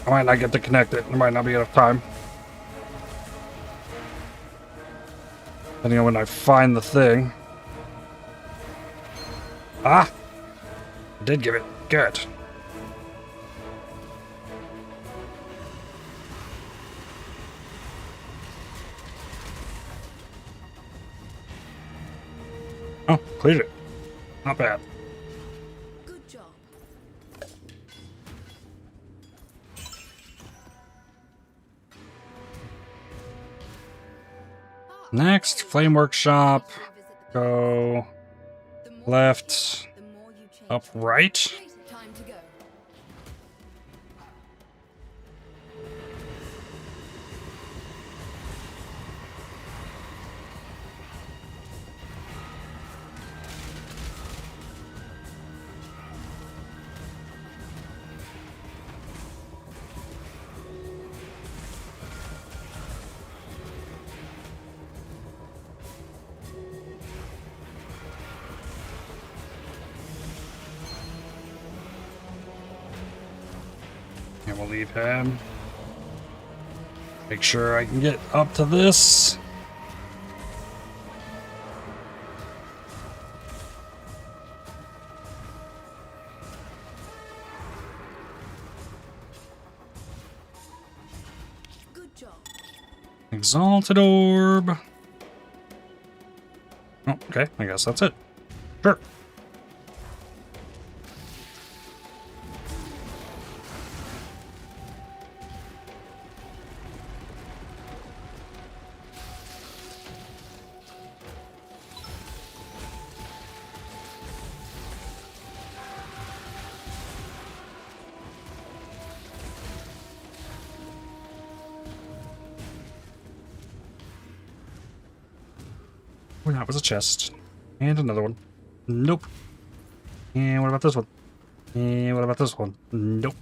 I might not get to connect it. There might not be enough time. Depending on when I find the thing. Ah! Did give it. Good. Oh, cleared it. Not bad. Good job. Next, Flame Workshop. Go left, up right. Time to go. And we'll leave him. Make sure I can get up to this. Good job. Exalted Orb. Oh, okay. I guess that's it. Sure. Oh, that was a chest. And another one. Nope. And what about this one? And what about this one? Nope.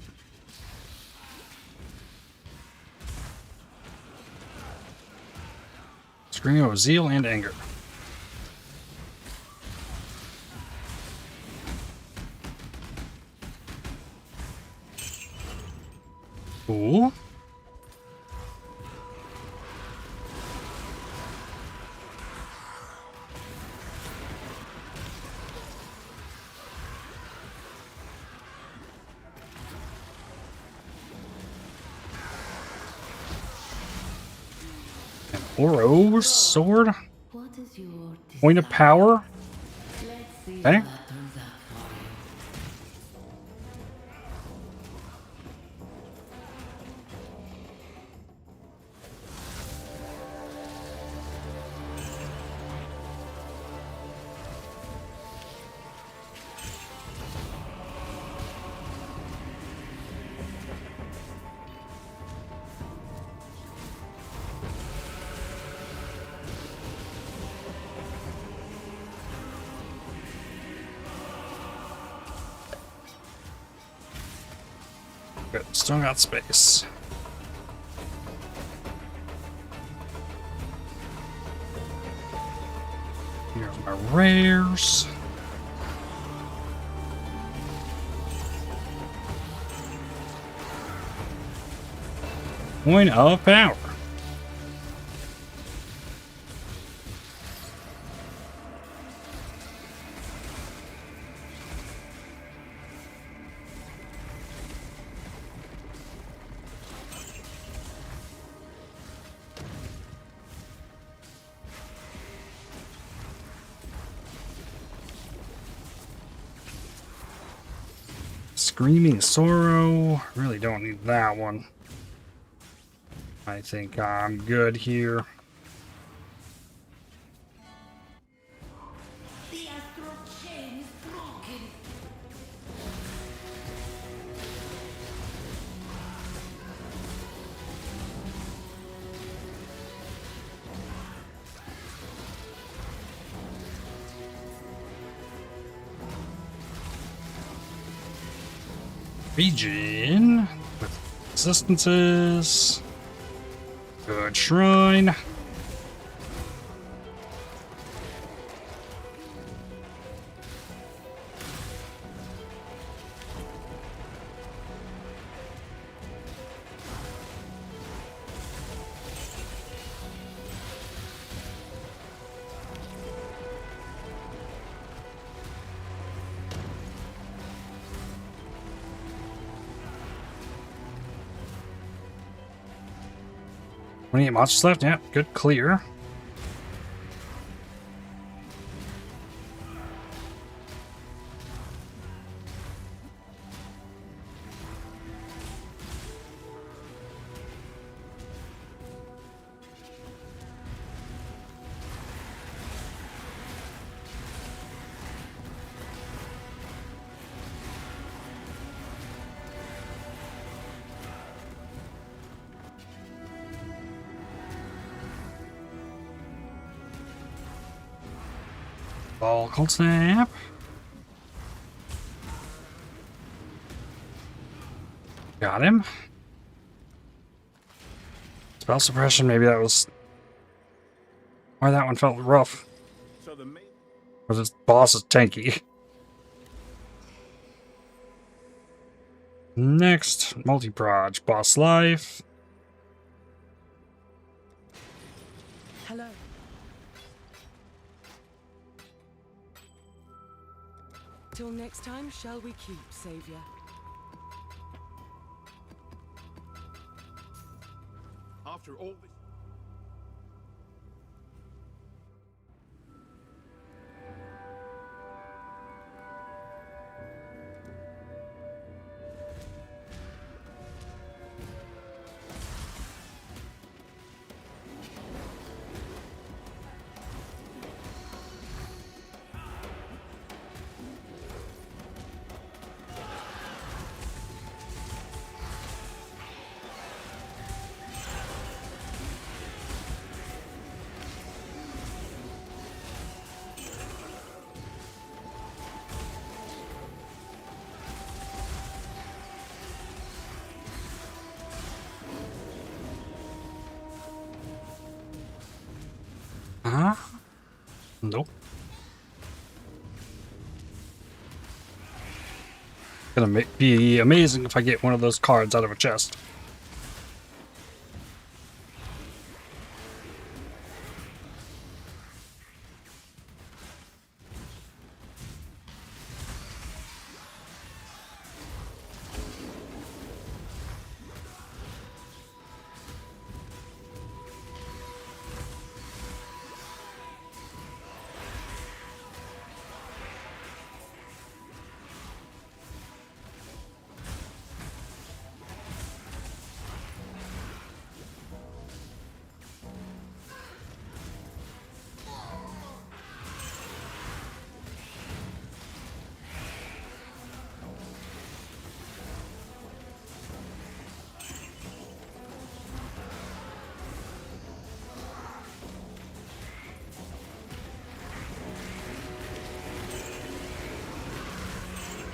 Screaming of zeal and anger. Ooh. Oro sword? Point of power? Okay. Good. Still got space. Here's my rares. Point of power. Screaming Sorrow. Really don't need that one. I think I'm good here. The astral chain is broken. Region with existences. Good shrine. Any monsters left? Yeah, good clear. Vaal Cold Snap. Got him. Spell suppression, maybe that was why that one felt rough. So the main Or this boss is tanky. Next, multi-proj, boss life. Hello. Till next time, shall we keep, Savior? after all this. Huh? Nope. Gonna be amazing if I get one of those cards out of a chest.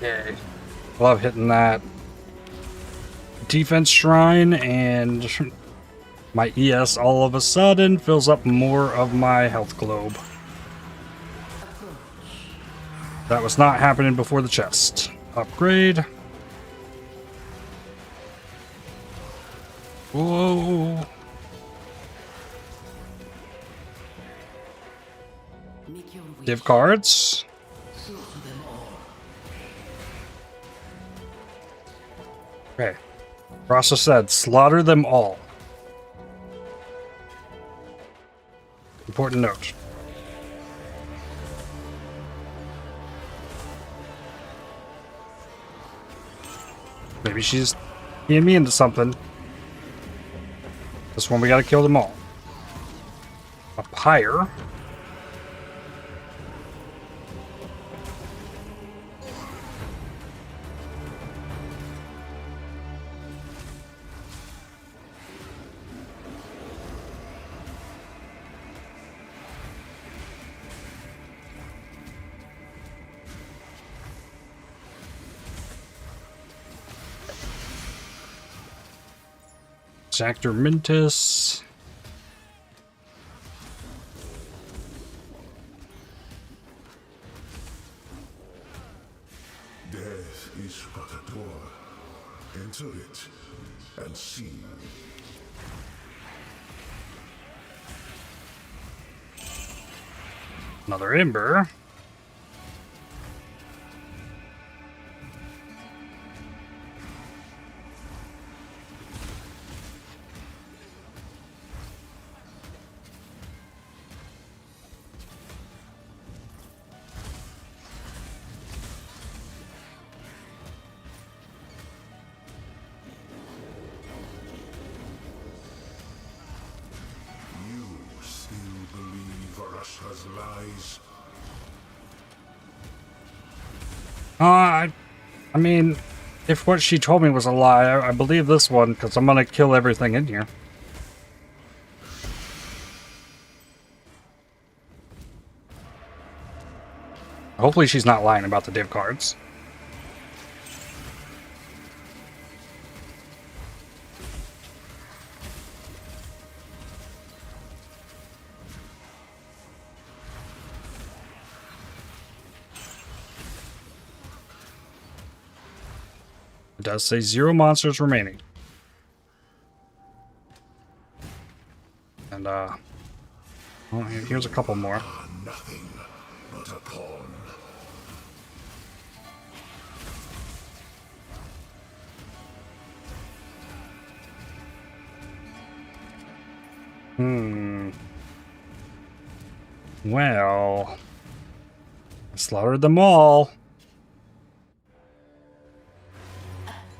Yay. Love hitting that defense shrine, and my ES all of a sudden fills up more of my health globe. That was not happening before the chest. Upgrade. Whoa. Give cards. Okay. Phrecia said, slaughter them all. Important note. Maybe she's being me into something. This one we gotta kill them all. Up higher. Sacramentus. Death is but a door. Enter it and see. Another Ember. You still believe Russia's lies? I mean, if what she told me was a lie, I believe this one, because I'm gonna kill everything in here. Hopefully she's not lying about the div cards. It does say 0 monsters remaining. And, well, here's a couple more. Nothing but a pawn. Well, I slaughtered them all.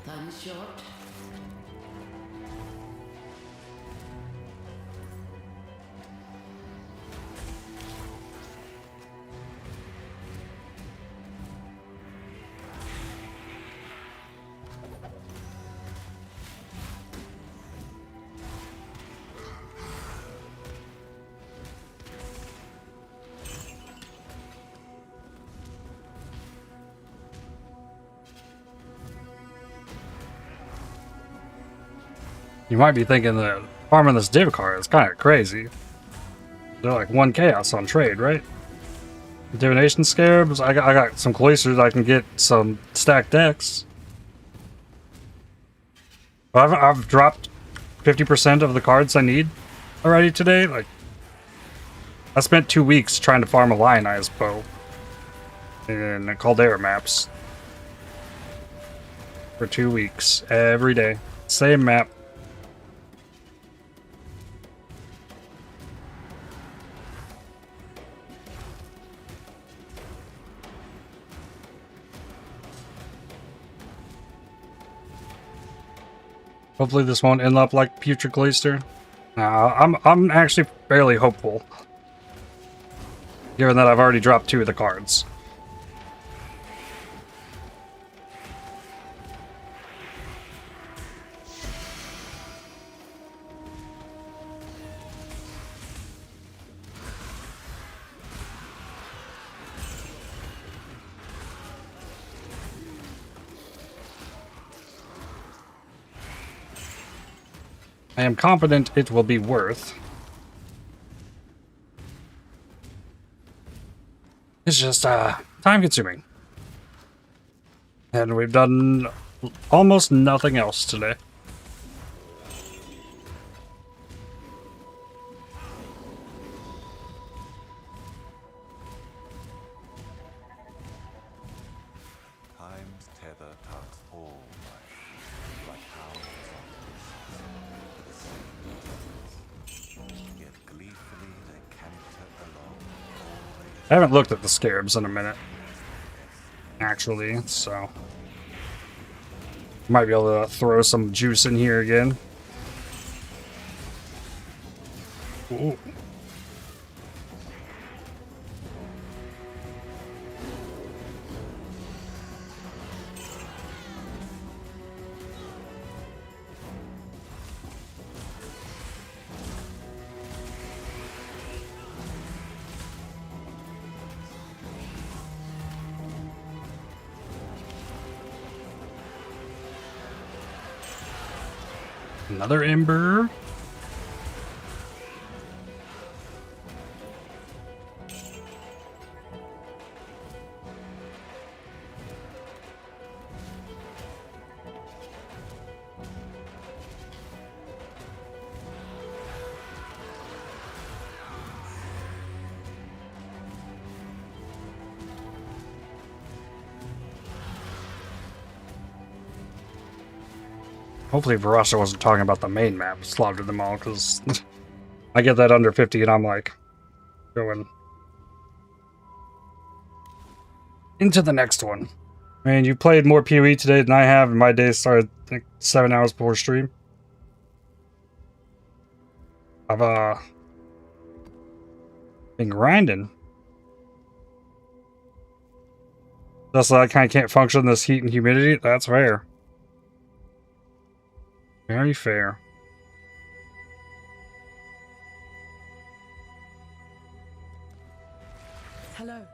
Thumb short. You might be thinking that farming this div card is kind of crazy. They're like 1 chaos on trade, right? Divination scarabs. I got some cloisters. I can get some stacked decks. I've dropped 50% of the cards I need already today. Like, I spent 2 weeks trying to farm a Lionized bow in Caldera maps for 2 weeks every day, same map. Hopefully this won't end up like Putrid Cloister. I'm actually fairly hopeful, given that I've already dropped 2 of the cards. I am confident it will be worth. It's just time consuming. And we've done almost nothing else today. Time's tether tugs all like hounds on the same. Yet gleefully they canter along, always. I haven't looked at the scarabs in a minute, actually, so might be able to throw some juice in here again. Ooh. Another ember. Hopefully Phrecia wasn't talking about the main map, slaughtered them all, because I get that under 50 and I'm like, going into the next one. I mean, you played more PoE today than I have, and my day started like 7 hours before stream. I've been grinding. Just that I kind of can't function in this heat and humidity. That's fair. Very fair. Hello.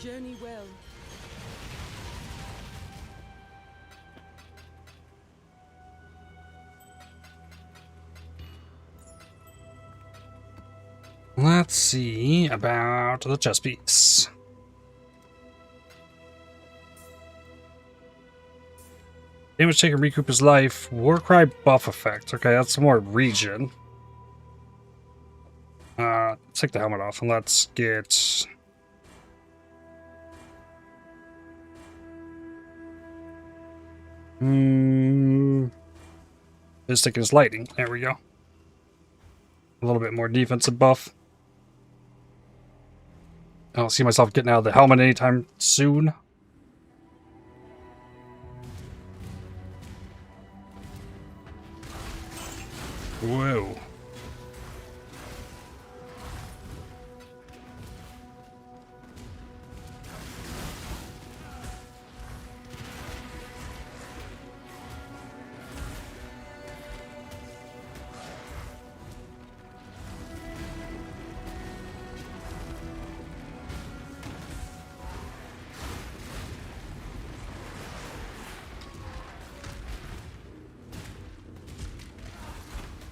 Journey well. Let's see about the chess piece. Damage taken, recoup his life. Warcry buff effect. Okay, that's more region. Take the helmet off and let's get... Mystic is lightning. There we go. A little bit more defensive buff. I don't see myself getting out of the helmet anytime soon. Whoa.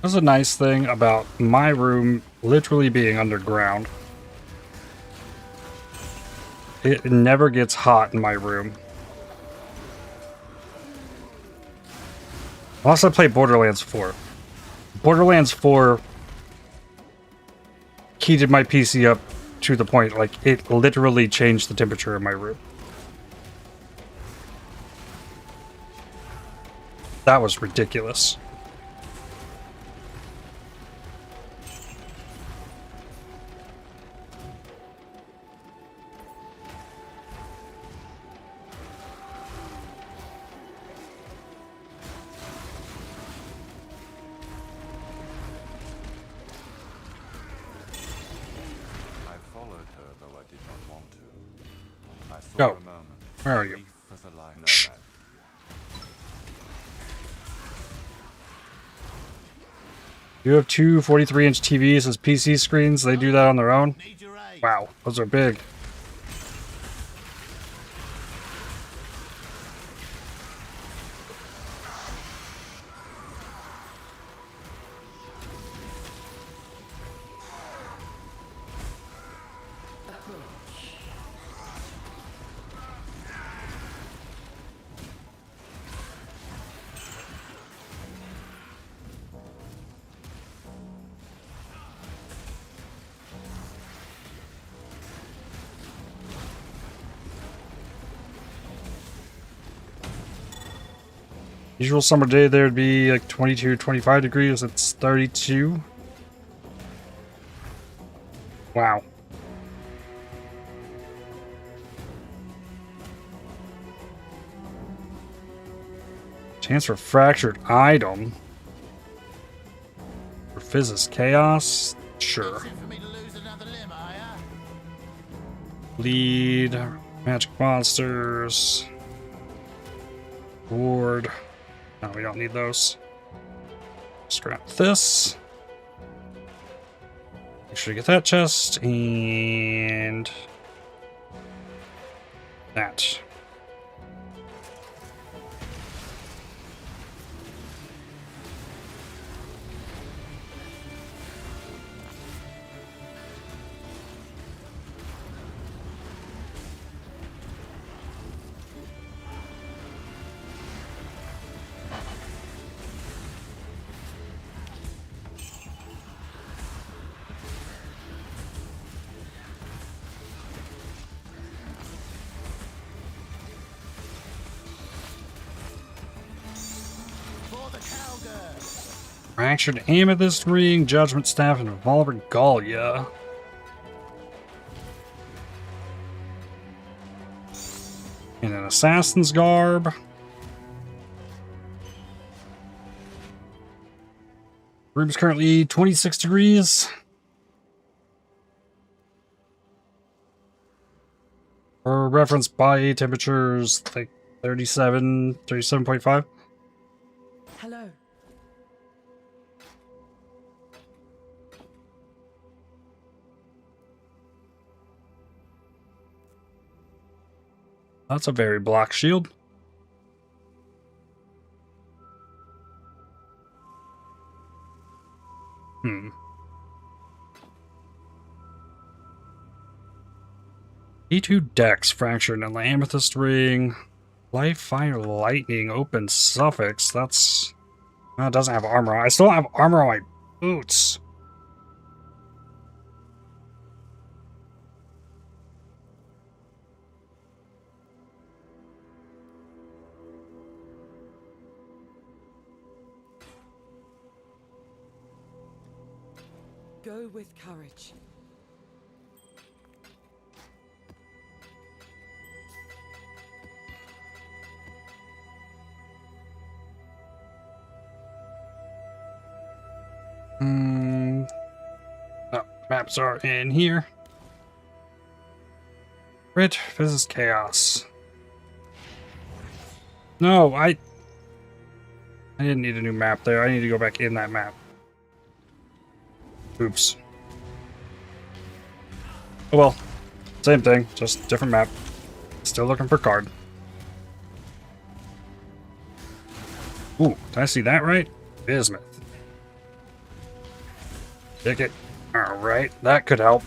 There's a nice thing about my room literally being underground. It never gets hot in my room. Unless I play Borderlands 4. Borderlands 4 heated my PC up to the point, like, it literally changed the temperature in my room. That was ridiculous. Go. Where are you? Shh. You have two 43-inch TVs as PC screens. They do that on their own? Wow, those are big. Usual summer day there'd be like 22, 25 degrees. It's 32. Wow. Chance for fractured item. For Physis Chaos? Sure. Lead. Magic monsters. Ward. No, we don't need those. Scrap this. Make sure to get that chest and that. Fractured Amethyst Ring, Judgment Staff, and Revolver Gallia. In an Assassin's Garb. Room is currently 26 degrees. For reference, body temperatures like 37.5. Hello. That's a very black shield. E2 Dex, Fractured and Amethyst Ring. Life, Fire, Lightning, Open Suffix. That's... Well, it doesn't have armor. I still have armor on my boots. Go with courage. Oh, maps are in here. Crit, Physics, Chaos. No, I didn't need a new map there. I need to go back in that map. Oops. Oh well. Same thing, just different map. Still looking for card. Ooh, did I see that right? Bismuth. Ticket. Alright, that could help.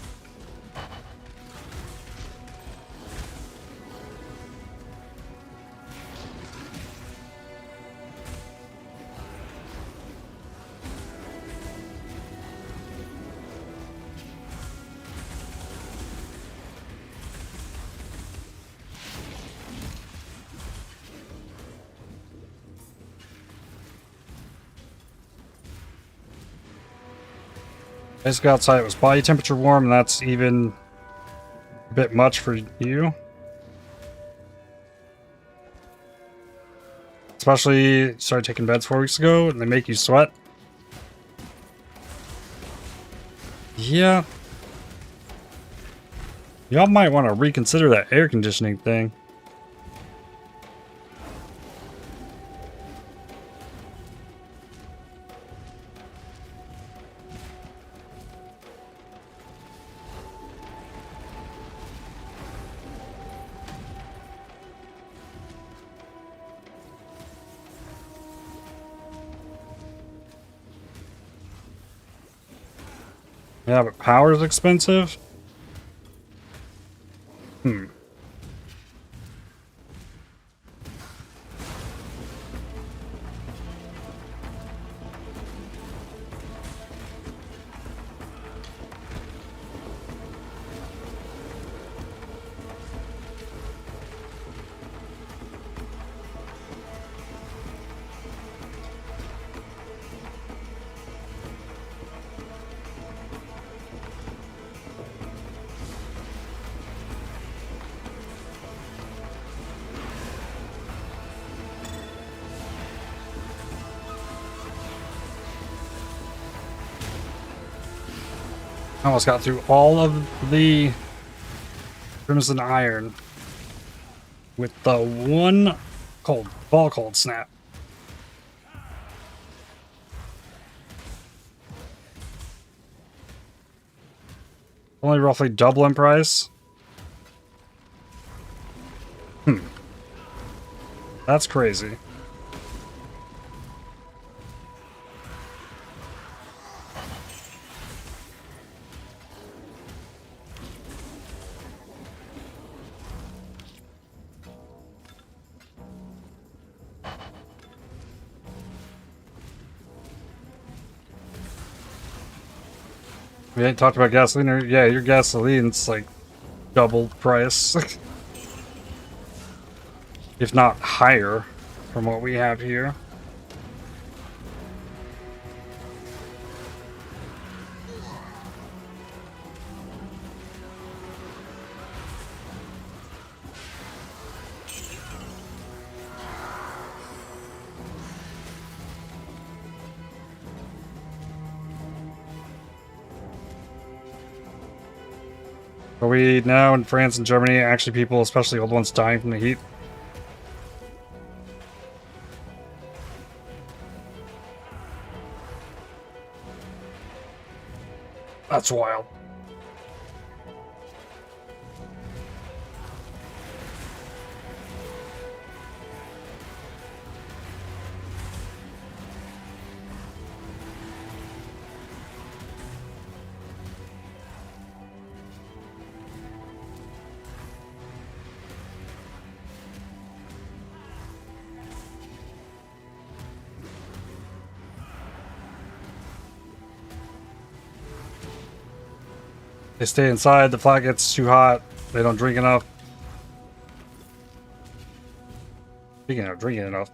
Basically outside it was body temperature warm, and that's even a bit much for you. Especially, you started taking beds 4 weeks ago, and they make you sweat. Yeah. Y'all might want to reconsider that air conditioning thing. Yeah, but power's expensive. I almost got through all of the Crimson Iron with the one Vaal Cold Snap. Only roughly double in price. That's crazy. We ain't talked about gasoline, or yeah, your gasoline's like double price. If not higher from what we have here. Are we now in France and Germany, actually people, especially old ones, dying from the heat? That's wild. They stay inside, the flat gets too hot, they don't drink enough. Speaking of drinking enough.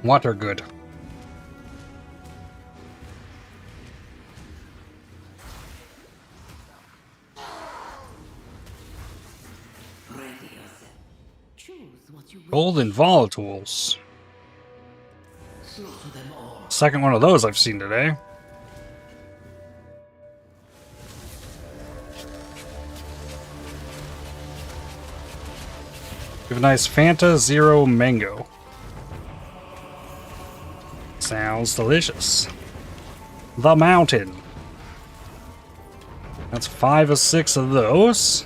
Water good. Golden volatiles. Second one of those I've seen today. We have a nice Fanta Zero Mango. Sounds delicious. The Mountain. That's 5 or 6 of those.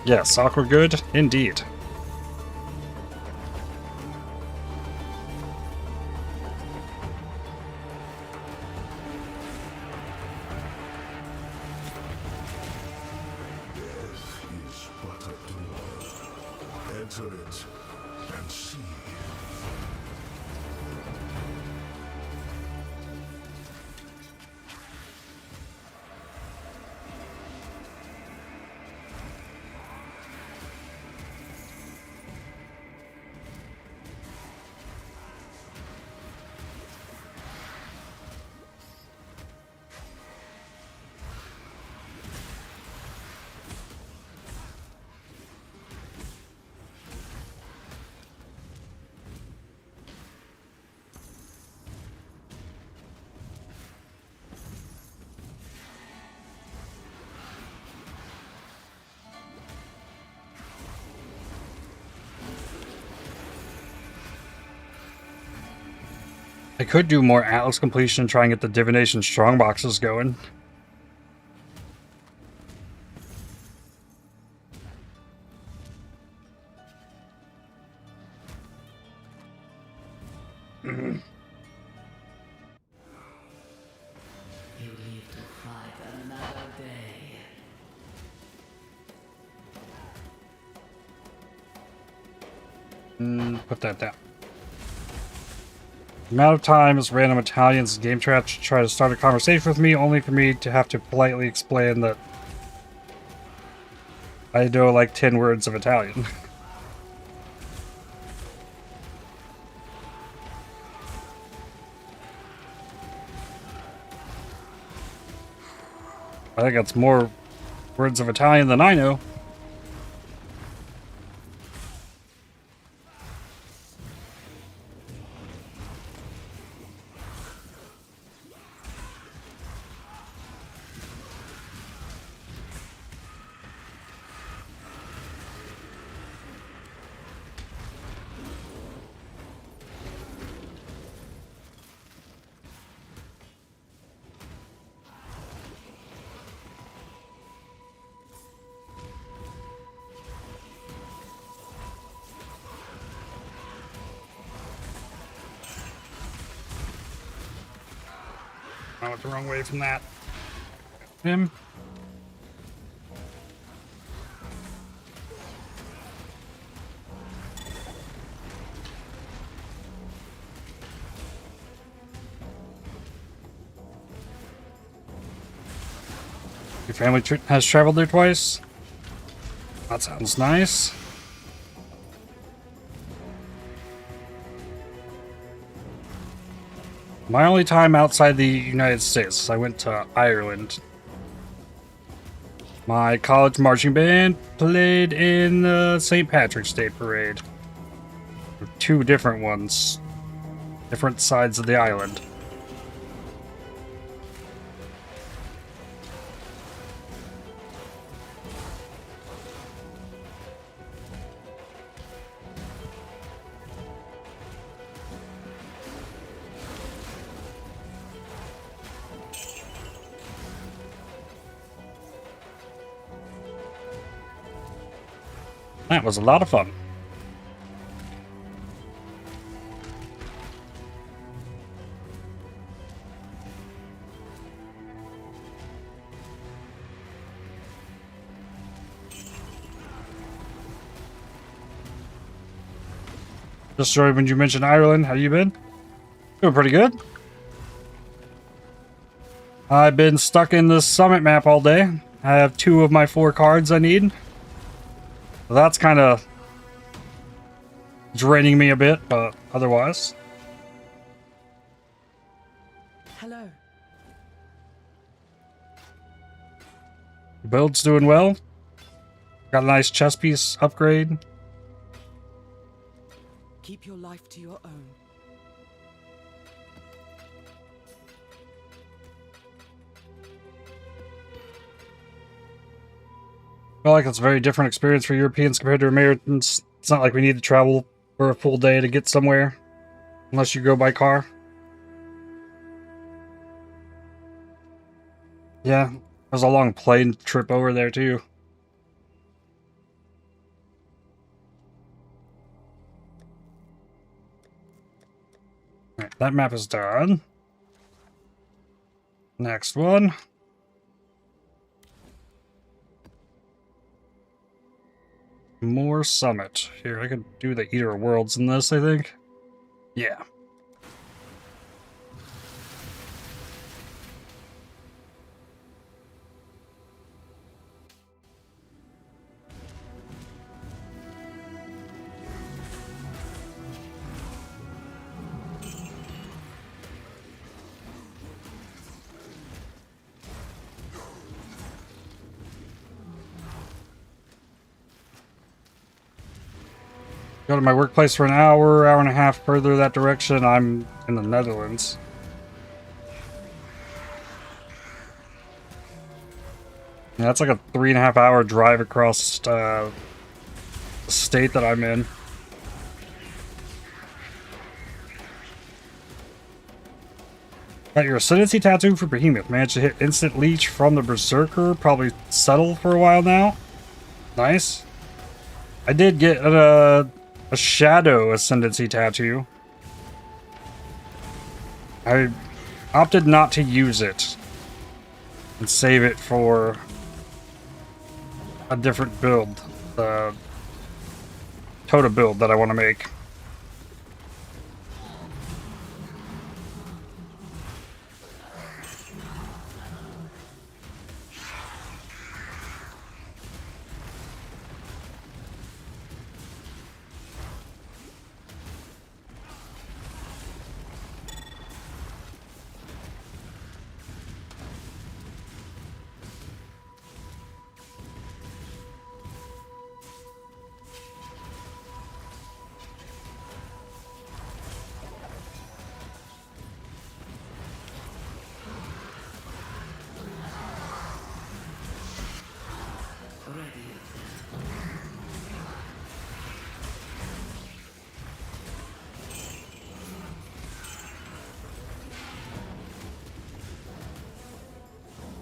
Yes, awkward good, indeed. Is but a door. Enter it and see. I could do more Atlas completion and try and get the divination strong boxes going. You live to fight another day. Put that down. The amount of times random Italians in game chat try to start a conversation with me, only for me to have to politely explain that I know like 10 words of Italian. I think that's more words of Italian than I know. I went the wrong way from that. Him. Your family has traveled there twice? That sounds nice. My only time outside the United States, I went to Ireland. My college marching band played in the St. Patrick's Day Parade. Two different ones. Different sides of the island. That was a lot of fun. Just sorry when you mentioned Ireland. How you been? Doing pretty good. I've been stuck in the summit map all day. I have 2 of my 4 cards I need. Well, that's kind of draining me a bit, but otherwise. Hello. Build's doing well. Got a nice chest piece upgrade. Keep your life to your own. I feel like it's a very different experience for Europeans compared to Americans. It's not like we need to travel for a full day to get somewhere, unless you go by car. Yeah, it was a long plane trip over there too. Alright, that map is done. Next one. More summit. Here, I could do the Eater of Worlds in this, I think. Yeah. Go to my workplace for an hour, hour and a half further that direction. I'm in the Netherlands. Yeah, that's like a 3.5 hour drive across the state that I'm in. Got your ascendancy tattoo for Behemoth. Managed to hit instant leech from the Berserker. Probably settle for a while now. Nice. I did get a shadow ascendancy tattoo. I opted not to use it and save it for a different build, the TotA build that I want to make.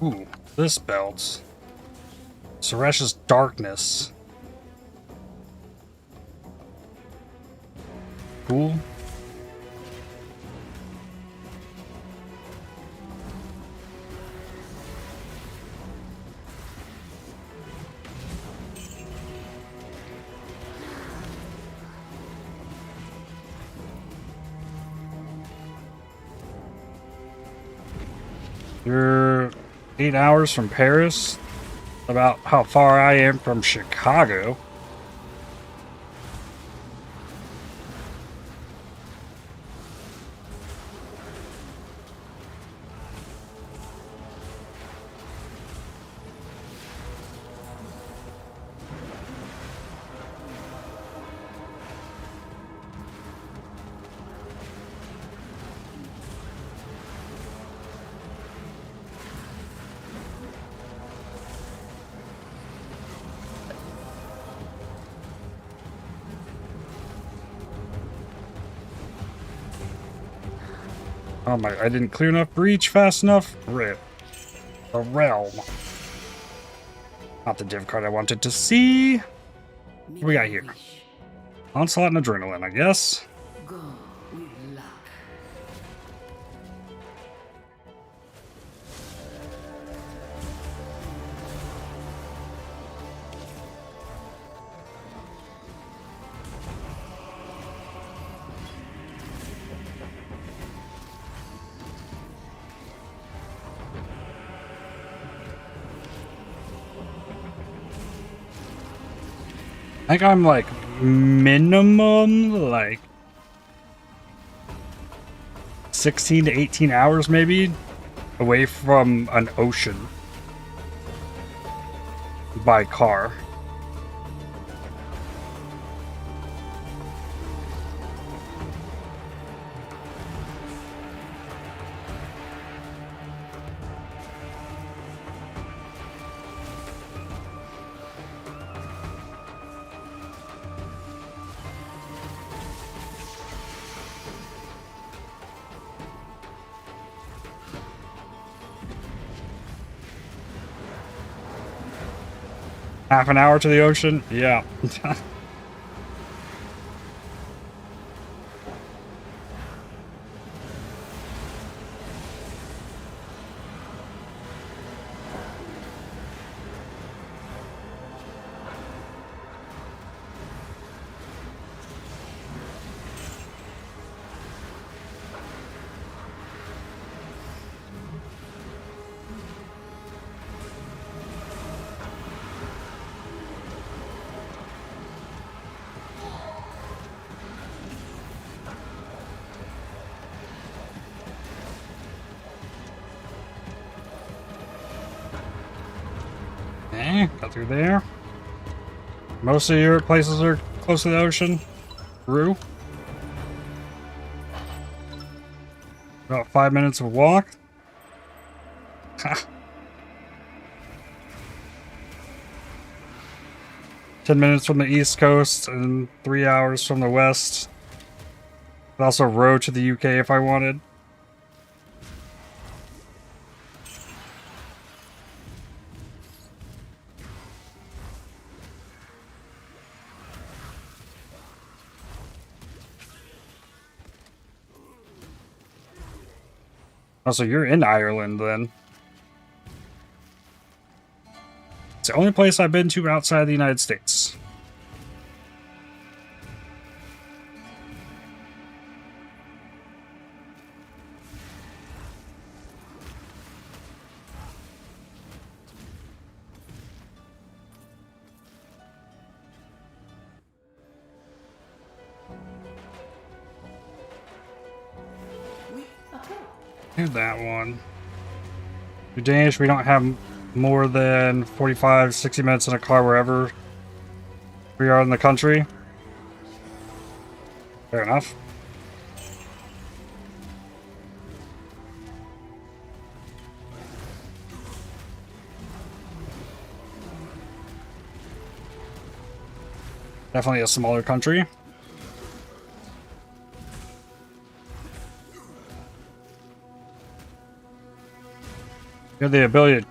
Ooh, this belt. Suresh's Darkness. Cool. You're 8 hours from Paris. About how far I am from Chicago. Oh my, I didn't clear enough breach fast enough? Rip. The realm. Not the div card I wanted to see. What do we got here? Onslaught and Adrenaline, I guess. Go with luck. I think I'm like minimum like 16 to 18 hours maybe away from an ocean by car. Half an hour to the ocean? Yeah. Got through there. Most of your places are close to the ocean. Through. About 5 minutes of walk. 10 minutes from the east coast and 3 hours from the west. I'd also row to the UK if I wanted. Oh, so you're in Ireland then. It's the only place I've been to outside the United States. Do that one. You're Danish, we don't have more than 45, 60 minutes in a car wherever we are in the country. Fair enough. Definitely a smaller country. You have the ability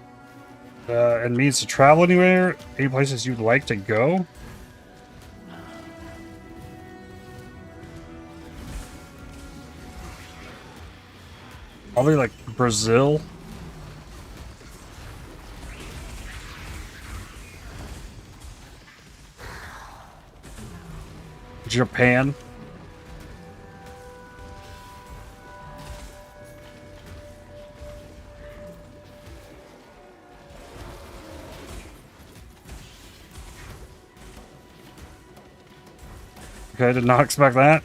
and means to travel anywhere, any places you'd like to go. Probably like Brazil. Japan. Okay, did not expect that.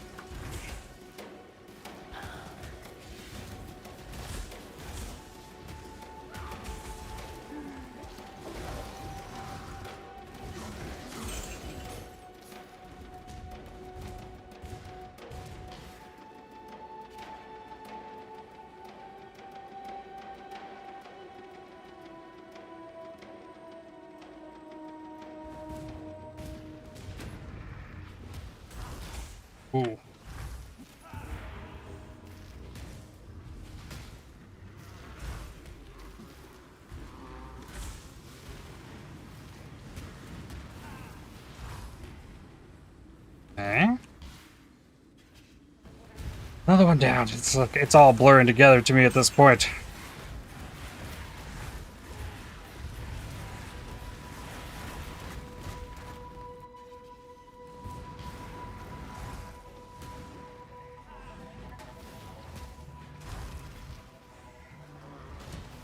Ooh. Eh? Another one down. It's like it's all blurring together to me at this point.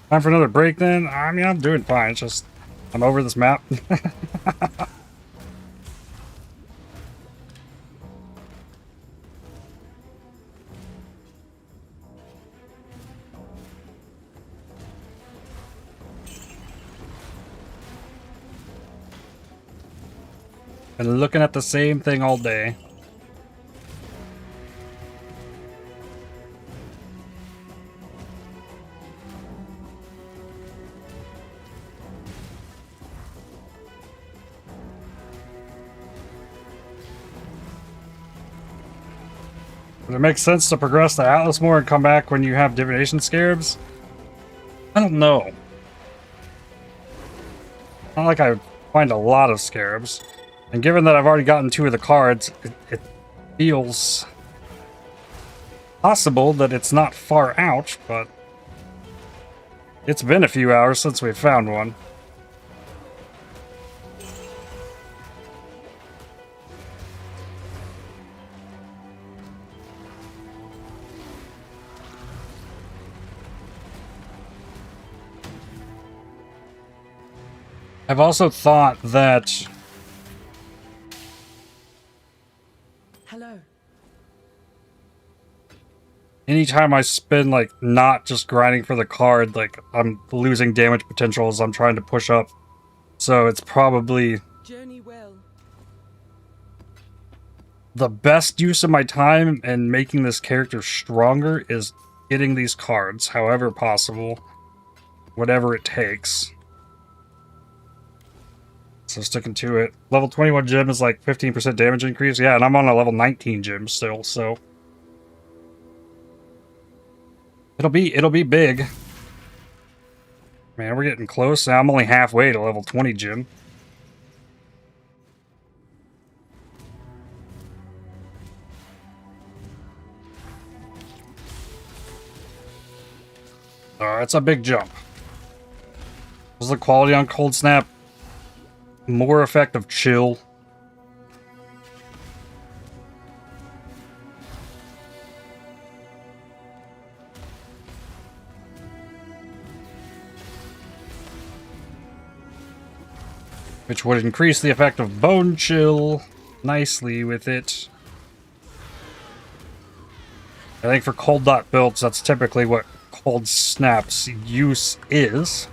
Time for another break then? I mean, I'm doing fine. It's just, I'm over this map. Been looking at the same thing all day. Would it make sense to progress the Atlas more and come back when you have divination scarabs? I don't know. Not like I find a lot of scarabs. And given that I've already gotten 2 of the cards, it feels possible that it's not far out, but it's been a few hours since we found one. I've also thought that Hello. anytime I spend, like, not just grinding for the card, like, I'm losing damage potential as I'm trying to push up. So it's probably Journey well. the best use of my time in making this character stronger is getting these cards, however possible, whatever it takes. So sticking to it. Level 21 gem is like 15% damage increase. Yeah, and I'm on a level 19 gem still, so it'll be big. Man, we're getting close. Now I'm only halfway to level 20 gem. It's a big jump. Was the quality on Cold Snap more effective chill? Which would increase the effect of Bone Chill nicely with it. I think for cold dot builds, that's typically what Cold Snap's use is.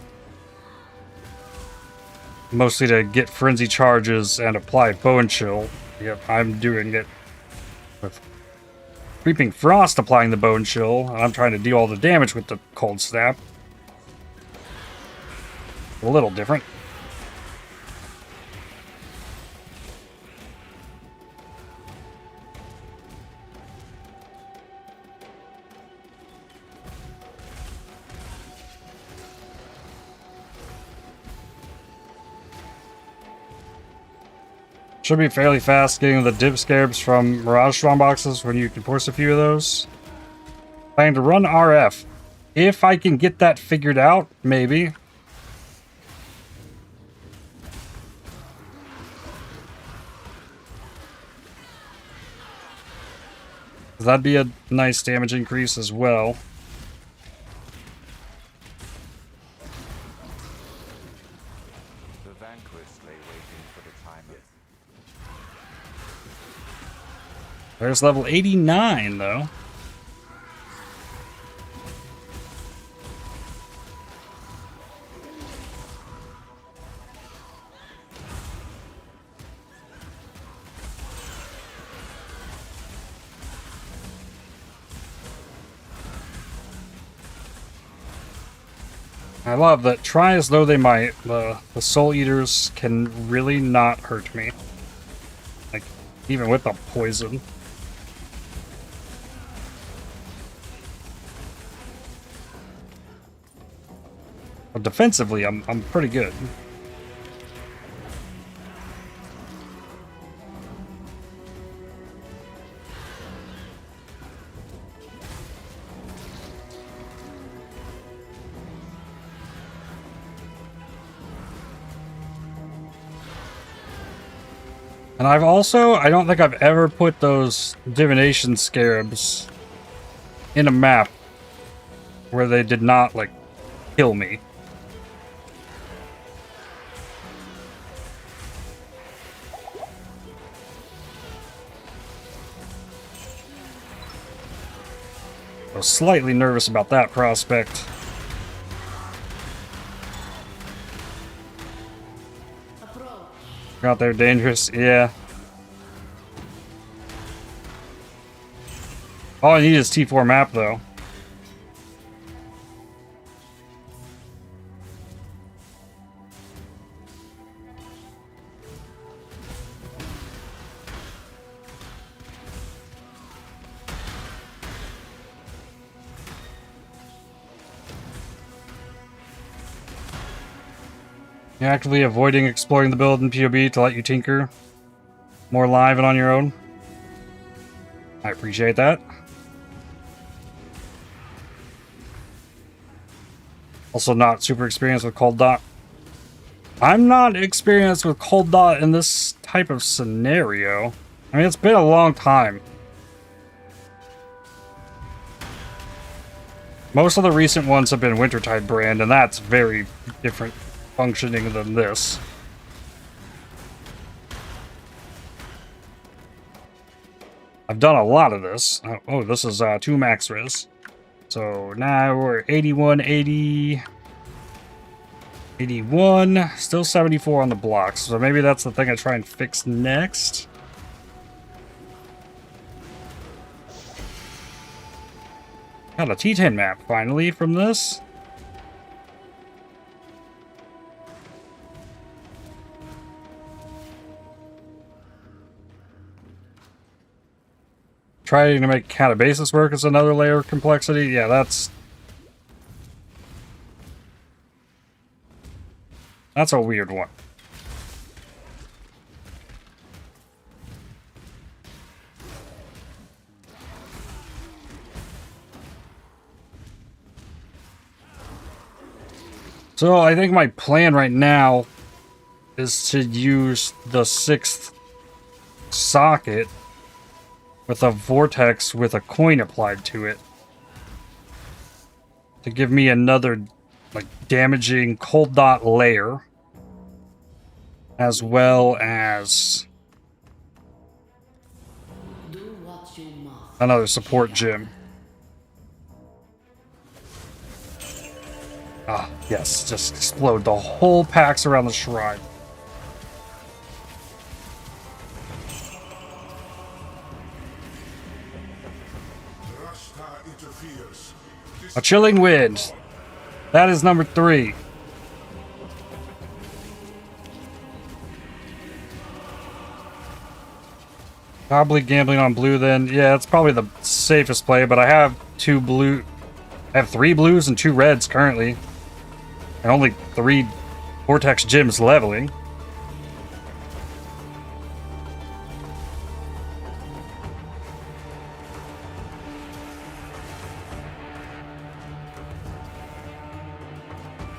Mostly to get frenzy charges and apply Bone Chill. Yep, I'm doing it with Creeping Frost applying the Bone Chill, and I'm trying to deal all the damage with the Cold Snap. A little different. Should be fairly fast getting the div scarabs from Mirage Strong boxes when you can force a few of those. Planning to run RF. If I can get that figured out, maybe. That'd be a nice damage increase as well. The vanquished lay waiting for the time of There's level 89, though. I love that. Try as though they might, the Soul Eaters can really not hurt me. Like, even with the poison. But defensively, I'm pretty good. And I don't think I've ever put those divination scarabs in a map where they did not, like, kill me. I was slightly nervous about that prospect. Out there dangerous, yeah. All I need is T4 map, though. You're actively avoiding exploring the build in POB to let you tinker more live and on your own. I appreciate that. Also not super experienced with Cold Dot. I'm not experienced with Cold Dot in this type of scenario. I mean, it's been a long time. Most of the recent ones have been Wintertide brand, and that's very different functioning than this. I've done a lot of this. Oh, this is 2 max res. So now we're 81, 80, 81, still 74 on the blocks. So maybe that's the thing I try and fix next. Got a T10 map finally from this. Trying to make Catabasis work is another layer of complexity. Yeah, that's a weird one. So I think my plan right now is to use the 6th socket with a vortex with a coin applied to it to give me another, like, damaging Cold Dot layer, as well as another support gem. Ah, yes, just explode the whole packs around the shrine. A chilling wind. That is number 3. Probably gambling on blue then. Yeah, it's probably the safest play, but I have 2 blue. I have 3 blues and 2 reds currently. And only 3 Vortex gems leveling.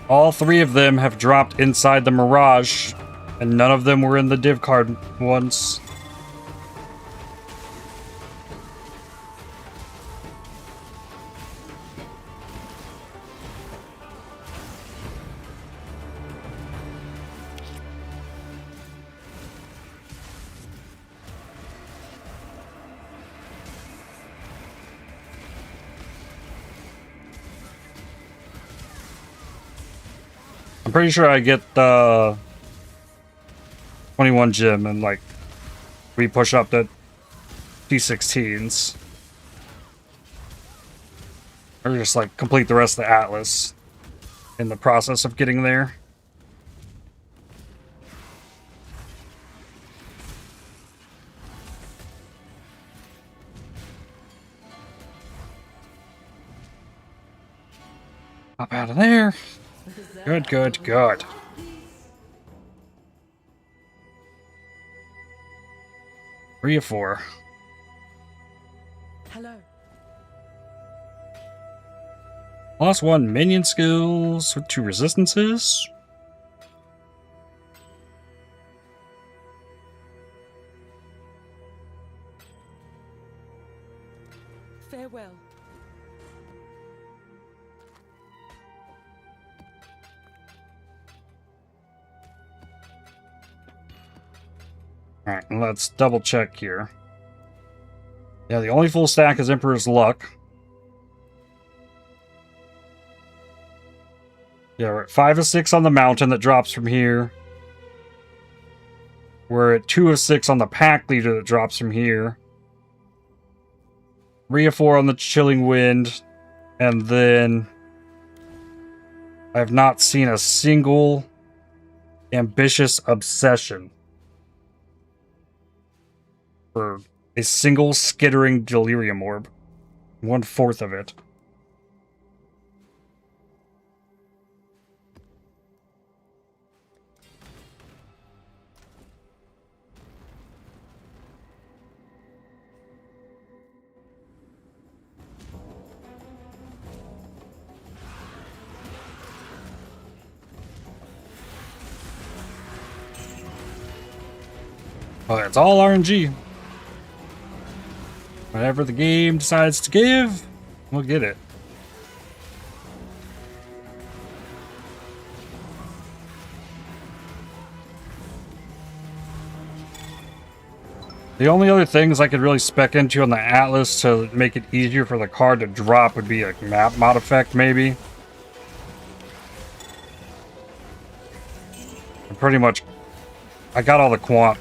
All 3 of them have dropped inside the Mirage, and none of them were in the div card ones. pretty sure I get the 21 gym and like we push up to P16s. Or just like complete the rest of the Atlas in the process of getting there. Up out of there. Good, good, good. Three of four. Hello. Lost one minion skills with 2 resistances. Farewell. Alright, let's double check here. Yeah, the only full stack is Emperor's Luck. Yeah, we're at 5 of 6 on the mountain that drops from here. We're at 2 of 6 on the pack leader that drops from here. 3 of 4 on the chilling wind. And then I have not seen a single ambitious obsession for a single skittering delirium orb. 1/4 of it. Well, it's all RNG. Whatever the game decides to give, we'll get it. The only other things I could really spec into on the Atlas to make it easier for the card to drop would be a map mod effect, maybe. And pretty much, I got all the quant.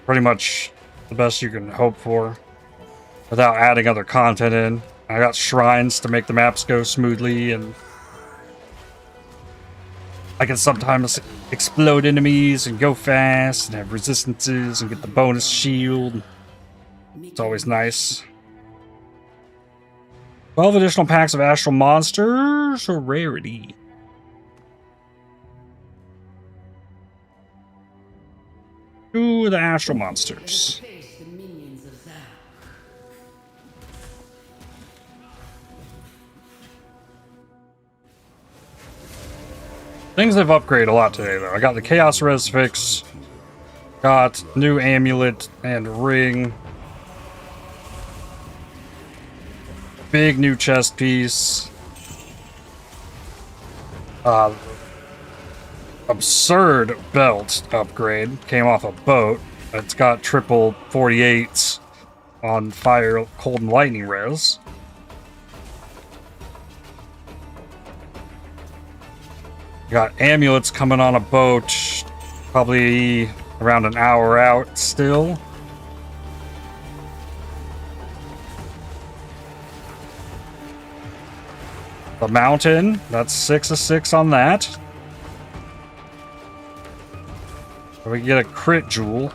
Pretty much the best you can hope for without adding other content in. I got shrines to make the maps go smoothly, and I can sometimes explode enemies and go fast and have resistances and get the bonus shield. It's always nice. 12 additional packs of astral monsters, a rarity. Ooh, the astral monsters. Things have upgraded a lot today, though. I got the Chaos Res fix, got new amulet and ring, big new chest piece, absurd belt upgrade, came off a boat. It's got triple 48s on fire, cold, and lightning res. Got amulets coming on a boat, probably around an hour out still. The mountain, that's 6 of 6 on that. We get a crit jewel.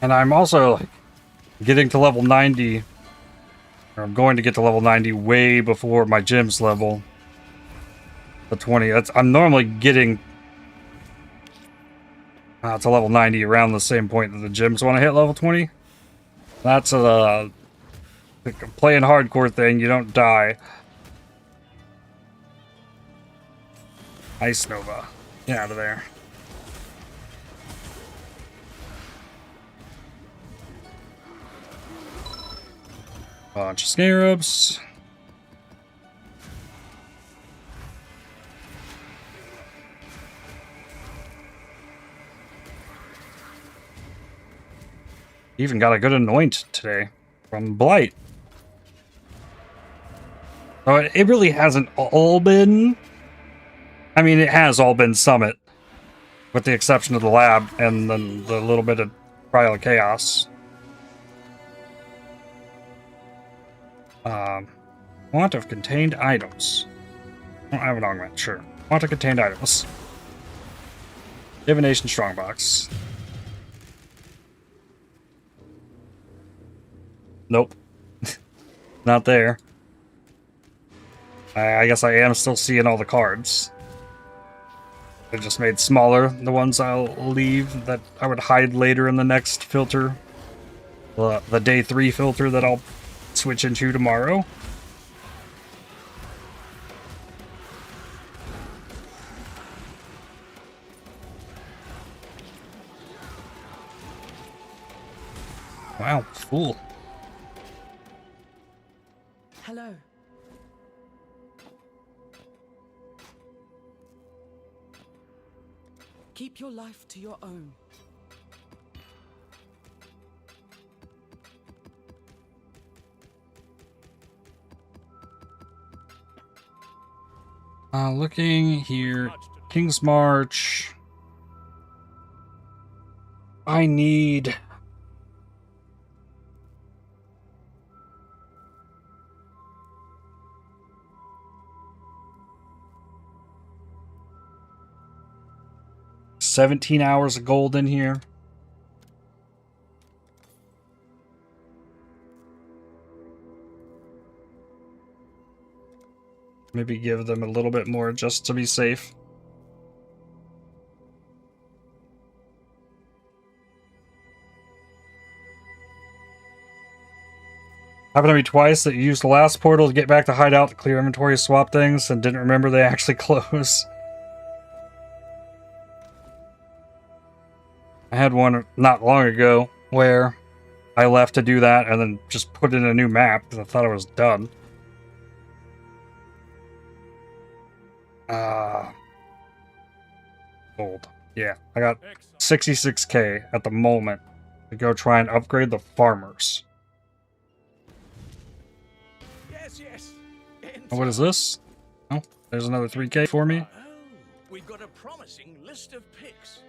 And I'm also like getting to level 90, or I'm going to get to level 90 way before my gym's level. The 20. I'm normally getting It's a level 90 around the same point that the gyms want to hit level 20. That's a playing hardcore thing. You don't die. Ice Nova. Get out of there. Bunch of scarabs. Even got a good anoint today from Blight. So it really hasn't all been... I mean, it has all been Summit, with the exception of the lab and then the little bit of Trial of Chaos. Want of contained items. I don't have an augment, sure. Want of contained items. Divination Strongbox. Nope. Not there. I guess I am still seeing all the cards. They just made smaller, the ones I'll leave that I would hide later in the next filter. The day 3 filter that I'll switch into tomorrow. Wow, cool. Hello. Keep your life to your own. Looking here. King's March. I need... $17 hours of gold in here. Maybe give them a little bit more just to be safe. Happened to me twice that you used the last portal to get back to hideout to clear inventory, swap things, and didn't remember they actually close. I had one not long ago where I left to do that and then just put in a new map because I thought I was done. Gold. Yeah, I got 66k at the moment to go try and upgrade the farmers. Yes. Oh, what is this? Oh, there's another 3k for me. Oh, we've got a promising list of picks.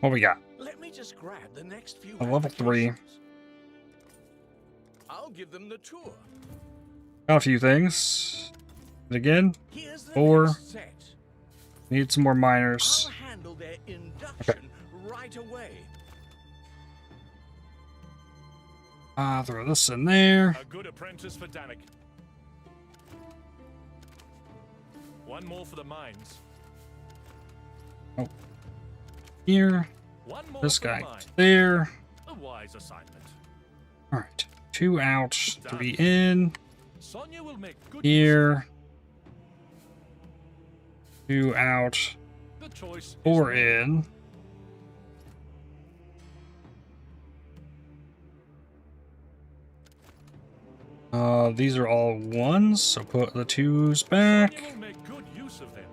What we got? Let me just grab the next few. A level 3. I'll give them the tour. Got a few things. And again, Here's the 4. next set. Need some more miners. I'll handle their induction right away. Throw this in there. A good apprentice for Danik. One more for the mines. Oh. Here. One more This for the guy mines. there. A wise assignment. Alright. 2 out. 3 in. Sonya will make good Here. 2 out. The choice 4 is made. in. These are all 1s, so put the 2s back. Sonya will make good use of them.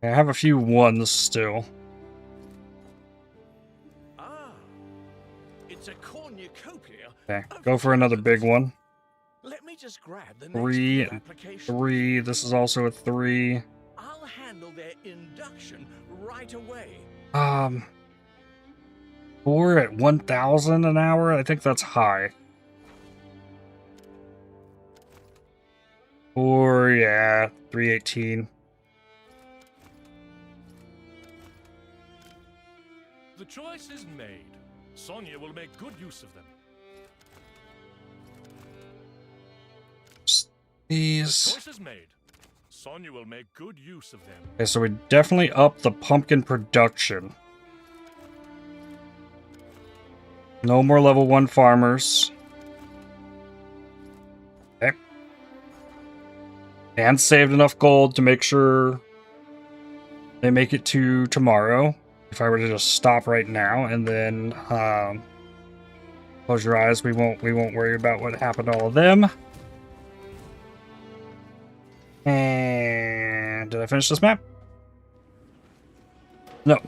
I have a few 1s still. Ah, it's a cornucopia. Okay, of go for another big one. Let me just grab the next 3 few and applications. 3. This is also a 3. I'll handle their induction right away. 4 at 1,000 an hour? I think that's high. 4, yeah, 318. The choice is made. Sonya will make good use of them. These. Choice is made. Sonya will make good use of them. Okay, so we definitely up the pumpkin production. No more level 1 farmers. Okay. And saved enough gold to make sure they make it to tomorrow. If I were to just stop right now and then close your eyes, we won't worry about what happened to all of them. And did I finish this map? No.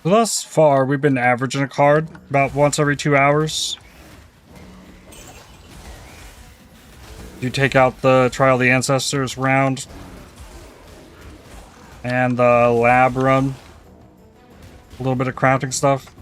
Thus far, we've been averaging a card about once every 2 hours. You take out the Trial of the Ancestors round and the lab run. A little bit of crafting stuff.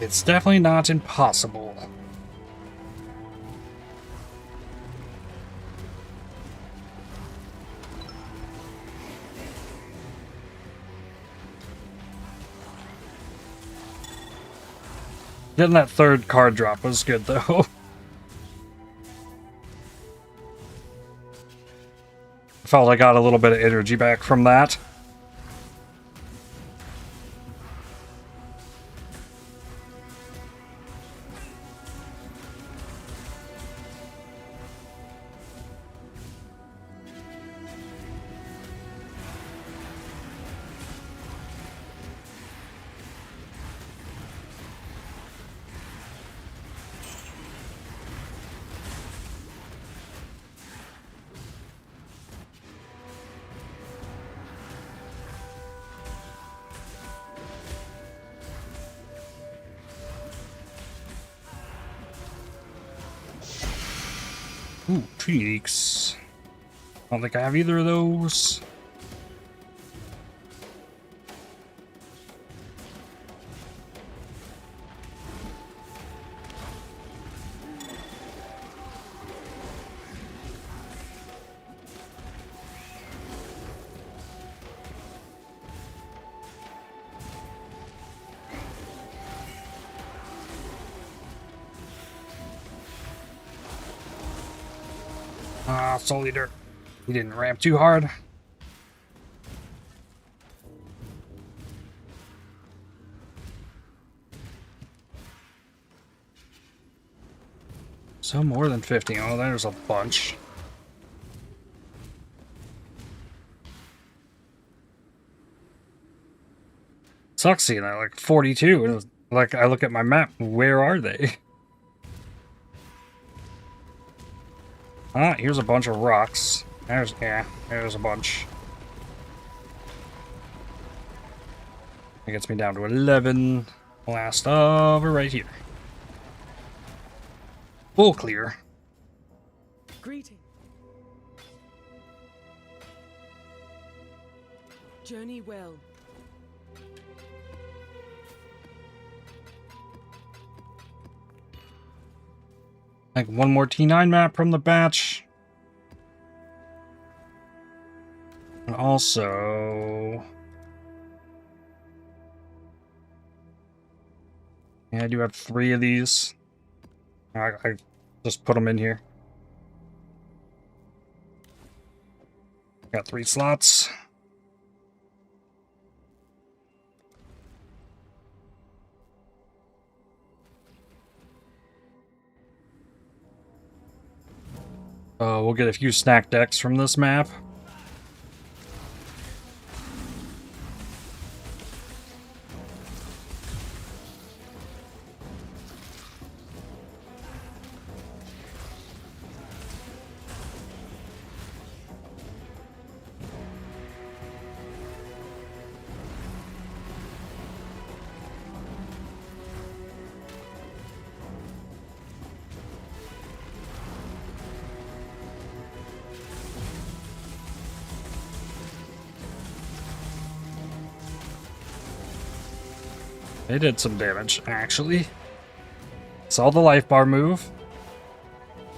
It's definitely not impossible. Getting that third card drop was good, though. I felt I got a little bit of energy back from that. Ooh, Phoenix. I don't think I have either of those. Soul Leader. He didn't ramp too hard. So more than 50. Oh, there's a bunch. Sucks seeing that, like 42. Like, I look at my map, where are they? Ah, here's a bunch of rocks. There's a bunch. That gets me down to 11. Last over right here. Full clear. Greeting. Journey well. Like one more T9 map from the batch. And also... yeah, I do have 3 of these. I just put them in here. Got 3 slots. We'll get a few snack decks from this map. They did some damage, actually. Saw the life bar move.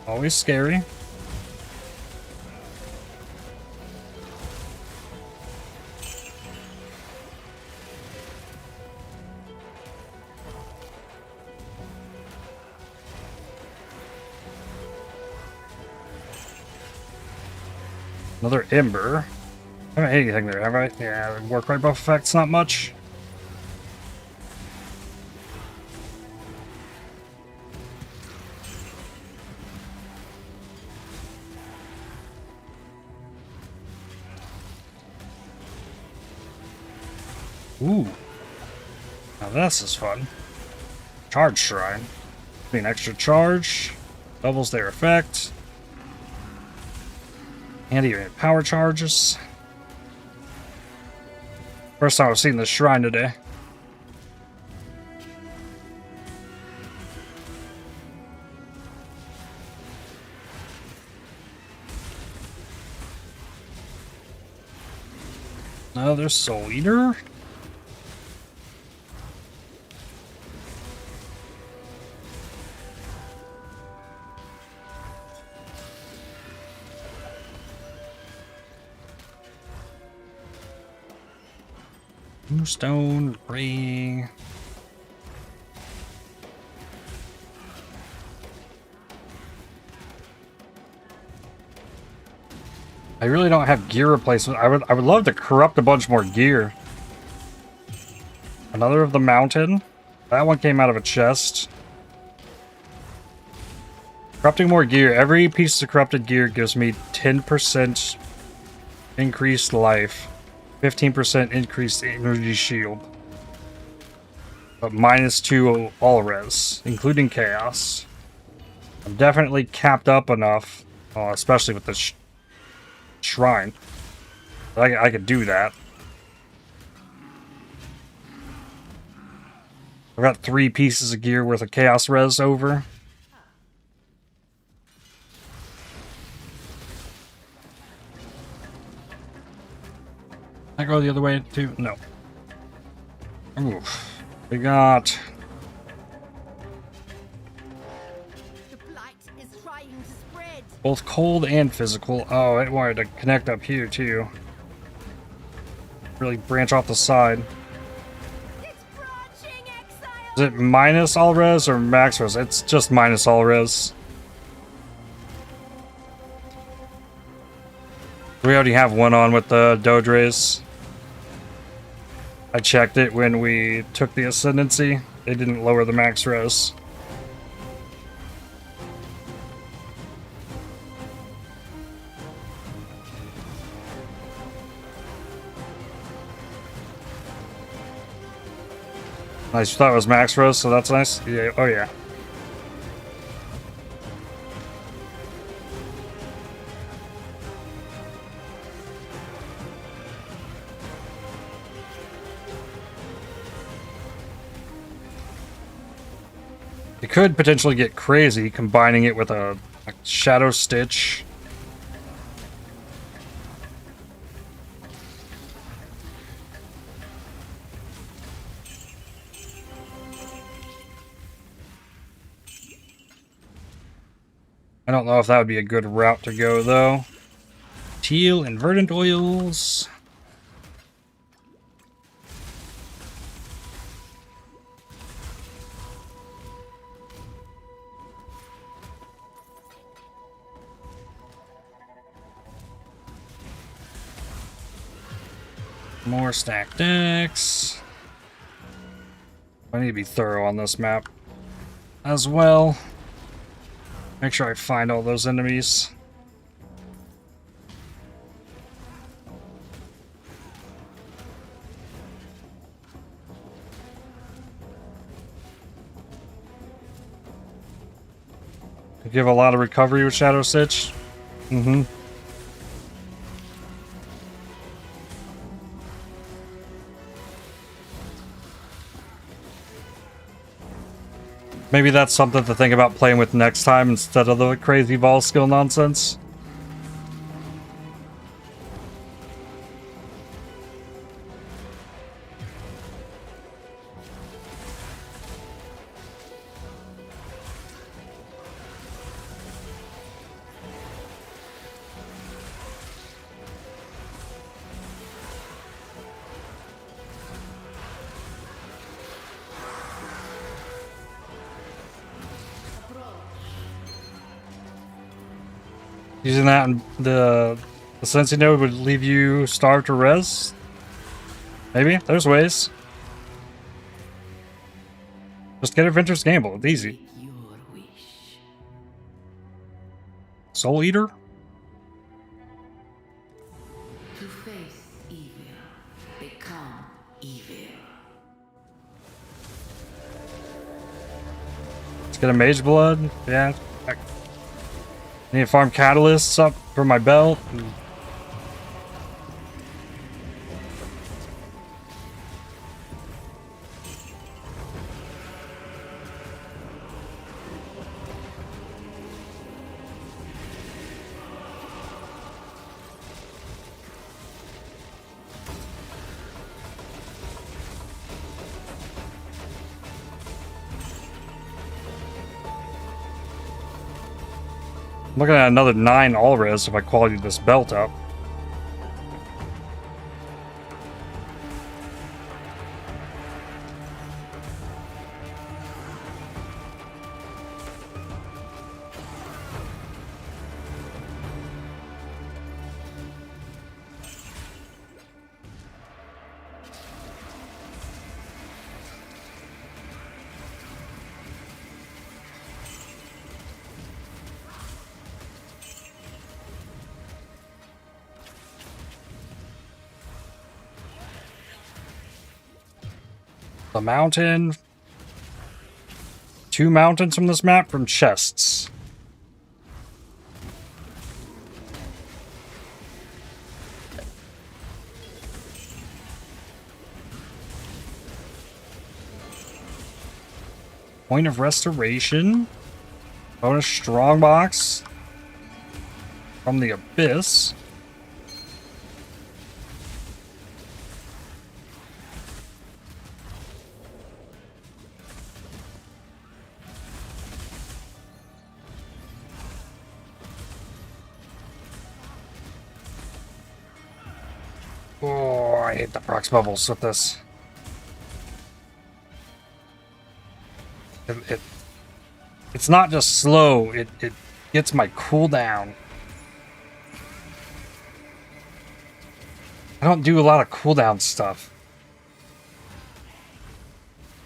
Always scary. Another Ember. I haven't hit anything there, have I? Yeah, work right buff effect's not much. Ooh. Now this is fun. Charge Shrine. Be an extra charge. Doubles their effect. And even power charges. First time I've seen this shrine today. Another Soul Eater. Stone ring. I really don't have gear replacement. I would love to corrupt a bunch more gear. Another of the mountain. That one came out of a chest. Corrupting more gear. Every piece of corrupted gear gives me 10% increased life. 15% increased energy shield. But -2 all res, including chaos. I'm definitely capped up enough, especially with the shrine. I could do that. I've got 3 pieces of gear worth of chaos res over. Can I go the other way too? No. Oof. We got... The blight is trying to spread. both cold and physical. Oh, it wanted to connect up here too. Really branch off the side. It's branching, exile. Is it minus all res or max res? It's just minus all res. We already have one on with the Dodres. I checked it when we took the ascendancy. They didn't lower the max res. Nice, you thought it was max res, so that's nice. Yeah, oh yeah. You could potentially get crazy combining it with a Shadow Stitch. I don't know if that would be a good route to go, though. Teal and verdant oils. More stacked decks. I need to be thorough on this map as well. Make sure I find all those enemies. You give a lot of recovery with Shadow Stitch. Mm-hmm. Maybe that's something to think about playing with next time instead of the crazy Vaal skill nonsense. Using that in the Sensei node would leave you starved to res? Maybe? There's ways. Just get Adventurous Gamble. It's easy. Your wish. Soul Eater? To face evil, become evil. Let's get a Mage Blood. Yeah. I need to farm catalysts up for my belt. I'm looking at another 9 all res if I quality this belt up. The mountain. 2 mountains from this map from chests. Point of Restoration. Bonus Strongbox from the Abyss. Oh, I hate the prox bubbles with this. It's not just slow, it gets my cooldown. I don't do a lot of cooldown stuff.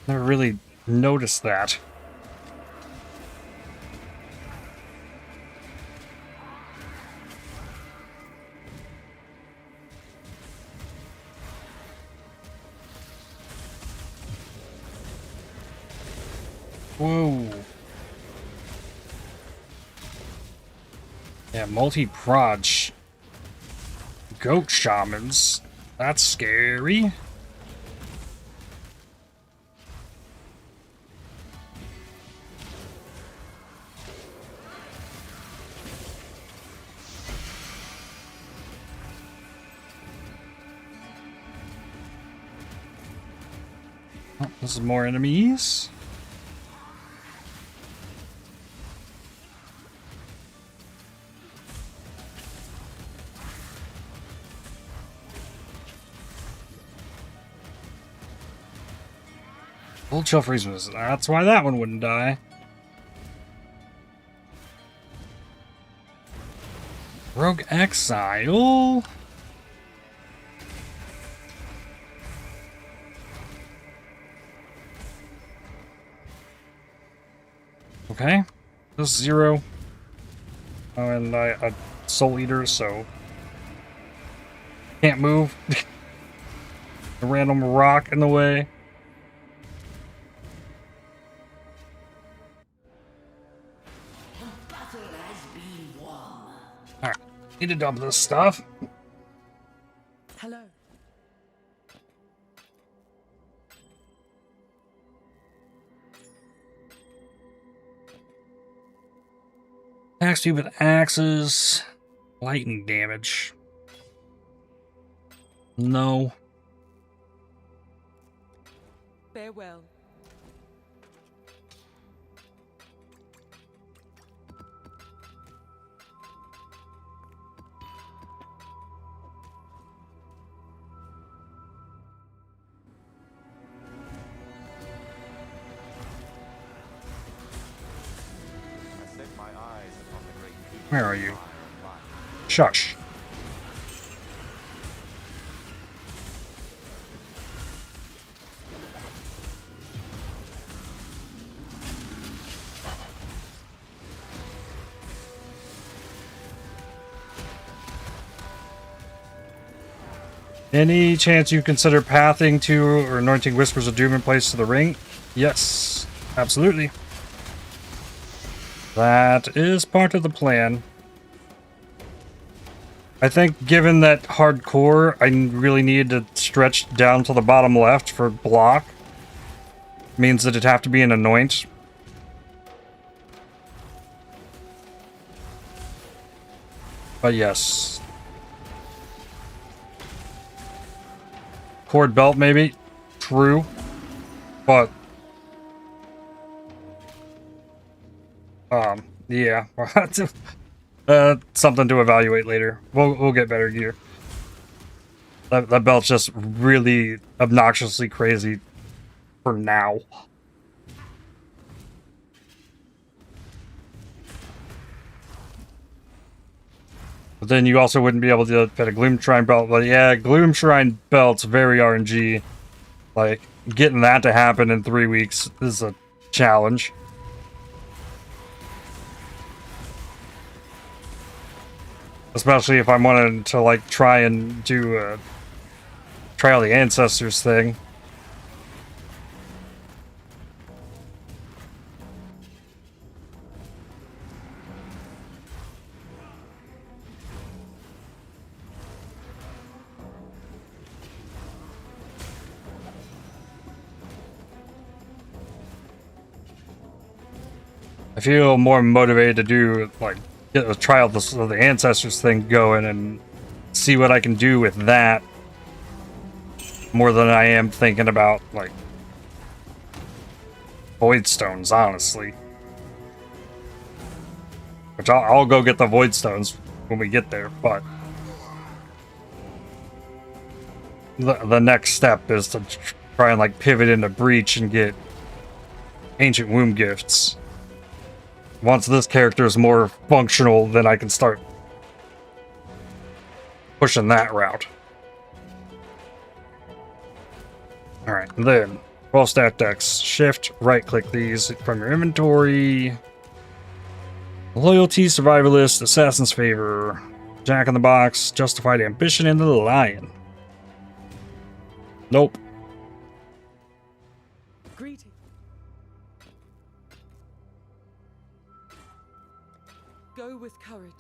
Never really noticed that. Whoa. Yeah, multi-proj. Goat shamans. That's scary. Oh, this is more enemies. Old chill freeze was. That's why that one wouldn't die. Rogue Exile. Okay. This is 0. Oh, and a Soul Eater, so can't move. A random rock in the way. Alright, need to dump this stuff. Hello. Axe you with axes. Lightning damage. No. Farewell. I set my eyes upon the great peak. Where are you? Shush. Any chance you consider pathing to or anointing Whispers of Doom in place to the ring? Yes, absolutely. That is part of the plan. I think given that hardcore, I really need to stretch down to the bottom left for block. Means that it'd have to be an anoint. But yes. Cord belt, maybe. True. But yeah. Something to evaluate later. We'll get better gear. That belt's just really obnoxiously crazy for now. But then you also wouldn't be able to fit a Gloom Shrine belt. But yeah, Gloom Shrine belt's very RNG. Like, getting that to happen in 3 weeks is a challenge. Especially if I'm wanting to, like, try and do a Trial of the Ancestors thing. I feel more motivated to do, like, get a Trial of the Ancestors thing going and see what I can do with that more than I am thinking about, like, Void Stones, honestly. Which I'll go get the Void Stones when we get there, but the next step is to try and, like, pivot into Breach and get Ancient Womb Gifts. Once this character is more functional, then I can start pushing that route. Alright, then 12 stat decks. Shift, right click these from your inventory. Loyalty, Survivalist, Assassin's Favor, Jack in the Box, Justified Ambition, and the Lion. Nope. Greeting. Go with courage.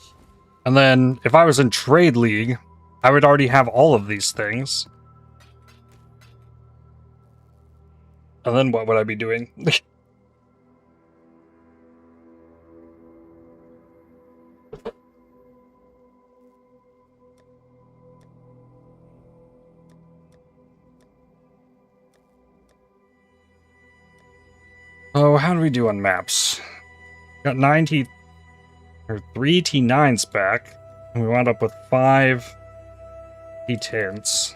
And then, if I was in Trade League, I would already have all of these things. And then what would I be doing? Oh, how do we do on maps? Got 3 T9s back, and we wound up with 5 T 10s.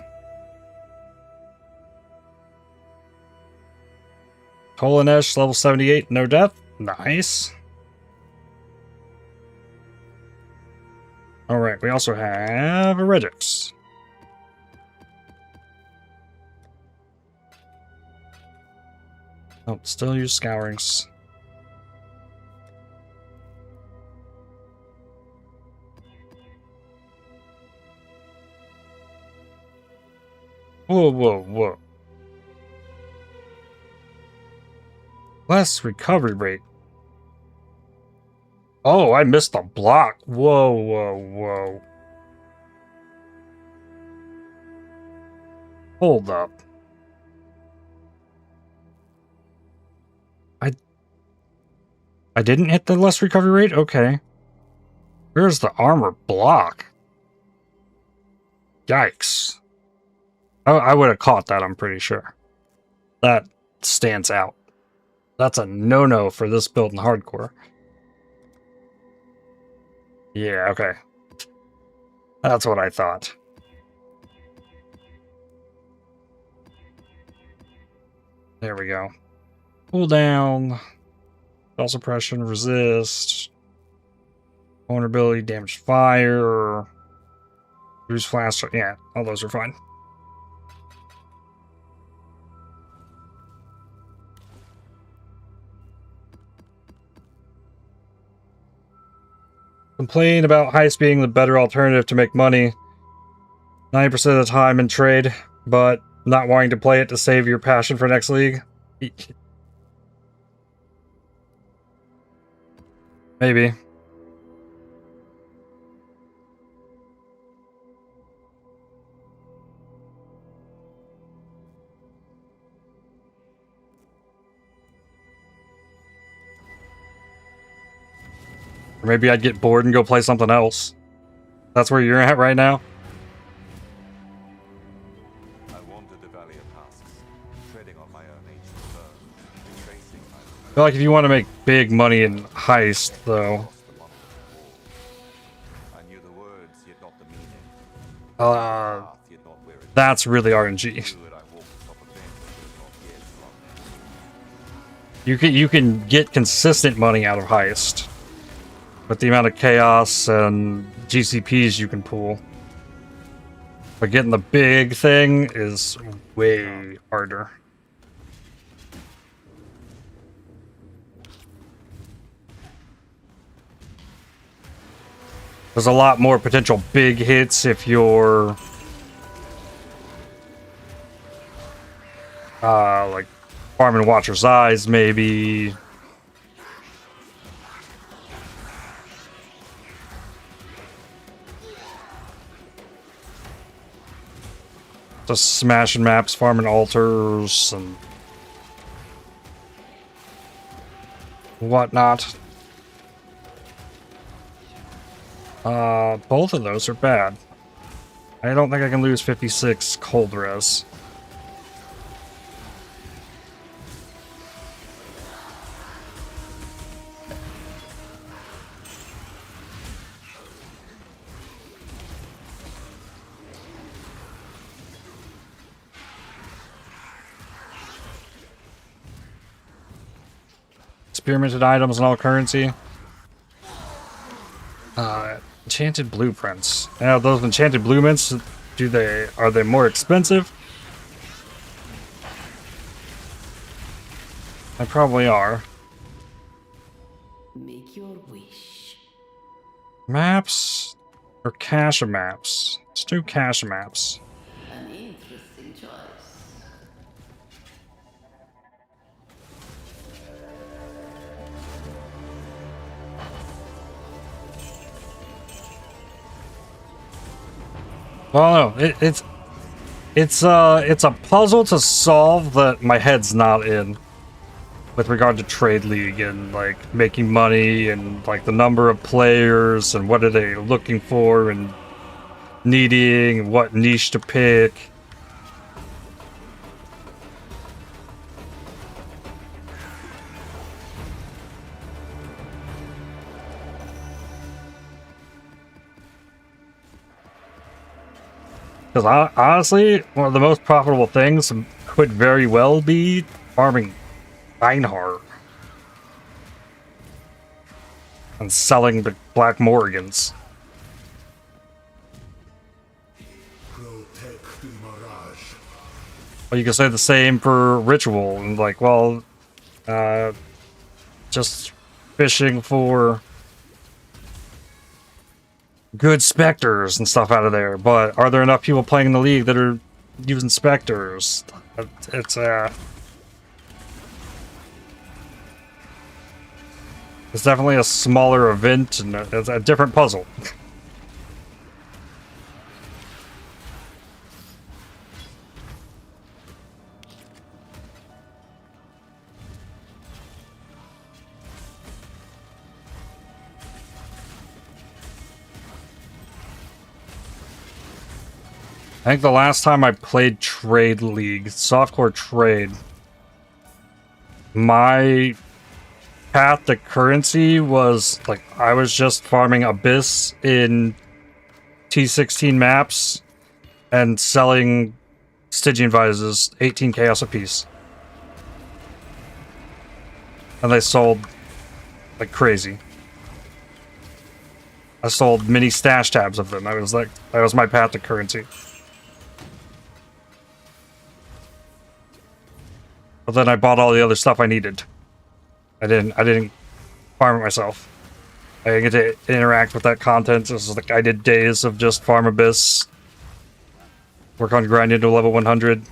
Tolanesh, level 78, no death. Nice. Alright, we also have a Regix. Oh, still use scourings. Whoa, whoa, whoa. Less recovery rate. Oh, I missed the block. Whoa, whoa, whoa. Hold up. I didn't hit the less recovery rate? Okay. Where's the armor block? Yikes. I would have caught that, I'm pretty sure. That stands out. That's a no-no for this build in hardcore. Yeah, okay. That's what I thought. There we go. Cooldown. Spell suppression, resist. Vulnerability, damage fire. Use flash. Yeah, all those are fine. Complain about heist being the better alternative to make money 90% of the time in trade, but not wanting to play it to save your passion for next league? Maybe. Or maybe I'd get bored and go play something else. That's where you're at right now? I wanted the Valley of Husks, treading on my own ancient burn, retracing my I feel like if you want to make big money in heist, though, I knew the words, yet not the meaning. Yet not where it that's really RNG. knew that I walked atop a bench that was not yet from You can get consistent money out of heist, with the amount of chaos and GCPs you can pull. But getting the big thing is way harder. There's a lot more potential big hits if you're like farming Watcher's Eyes, maybe. Just smashing maps, farming altars, and whatnot. Both of those are bad. I don't think I can lose 56 cold res. Experimented items and all currency. Enchanted blueprints. Now those enchanted blueprints, are they more expensive? They probably are. Make your wish. Maps or cache of maps? Let's do cache of maps. An interesting choice. Well, no, it's a puzzle to solve that my head's not in, with regard to Trade League and like making money and like the number of players and what are they looking for and needing and what niche to pick. Because honestly, one of the most profitable things could very well be farming Einhart. And selling the Black Morgans. Protect the Mirage. Well, you can say the same for Ritual, and like, well, just fishing for good specters and stuff out of there. But are there enough people playing in the league that are using specters? It's definitely a smaller event and it's a different puzzle. I think the last time I played Trade League, Softcore Trade, my path to currency was like I was just farming Abyss in T16 maps and selling Stygian Vises, 18 chaos apiece. And they sold like crazy. I sold mini stash tabs of them. I was like, that was my path to currency. But then I bought all the other stuff I needed. I didn't farm it myself. I didn't get to interact with that content. This is like I did days of just farm Abyss, work on grinding to level 100,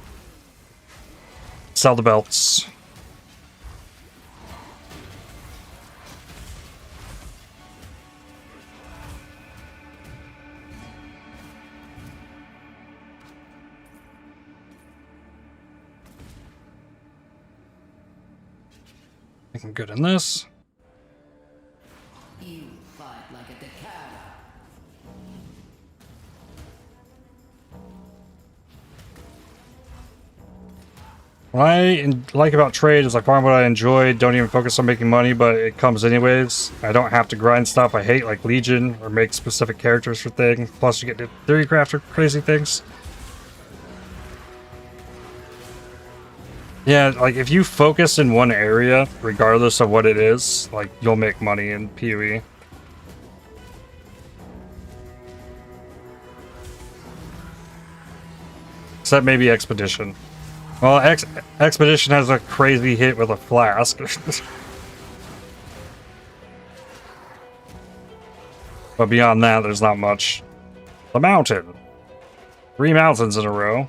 sell the belts. I think I'm good in this. You fight like a decad. What I like about trade is I farm what I enjoy, don't even focus on making money, but it comes anyways. I don't have to grind stuff I hate like Legion or make specific characters for things. Plus you get to theory craft or crazy things. Yeah, like if you focus in one area, regardless of what it is, like you'll make money in PoE. Except maybe Expedition. Well, Expedition has a crazy hit with a flask. But beyond that, there's not much. The mountain. 3 mountains in a row.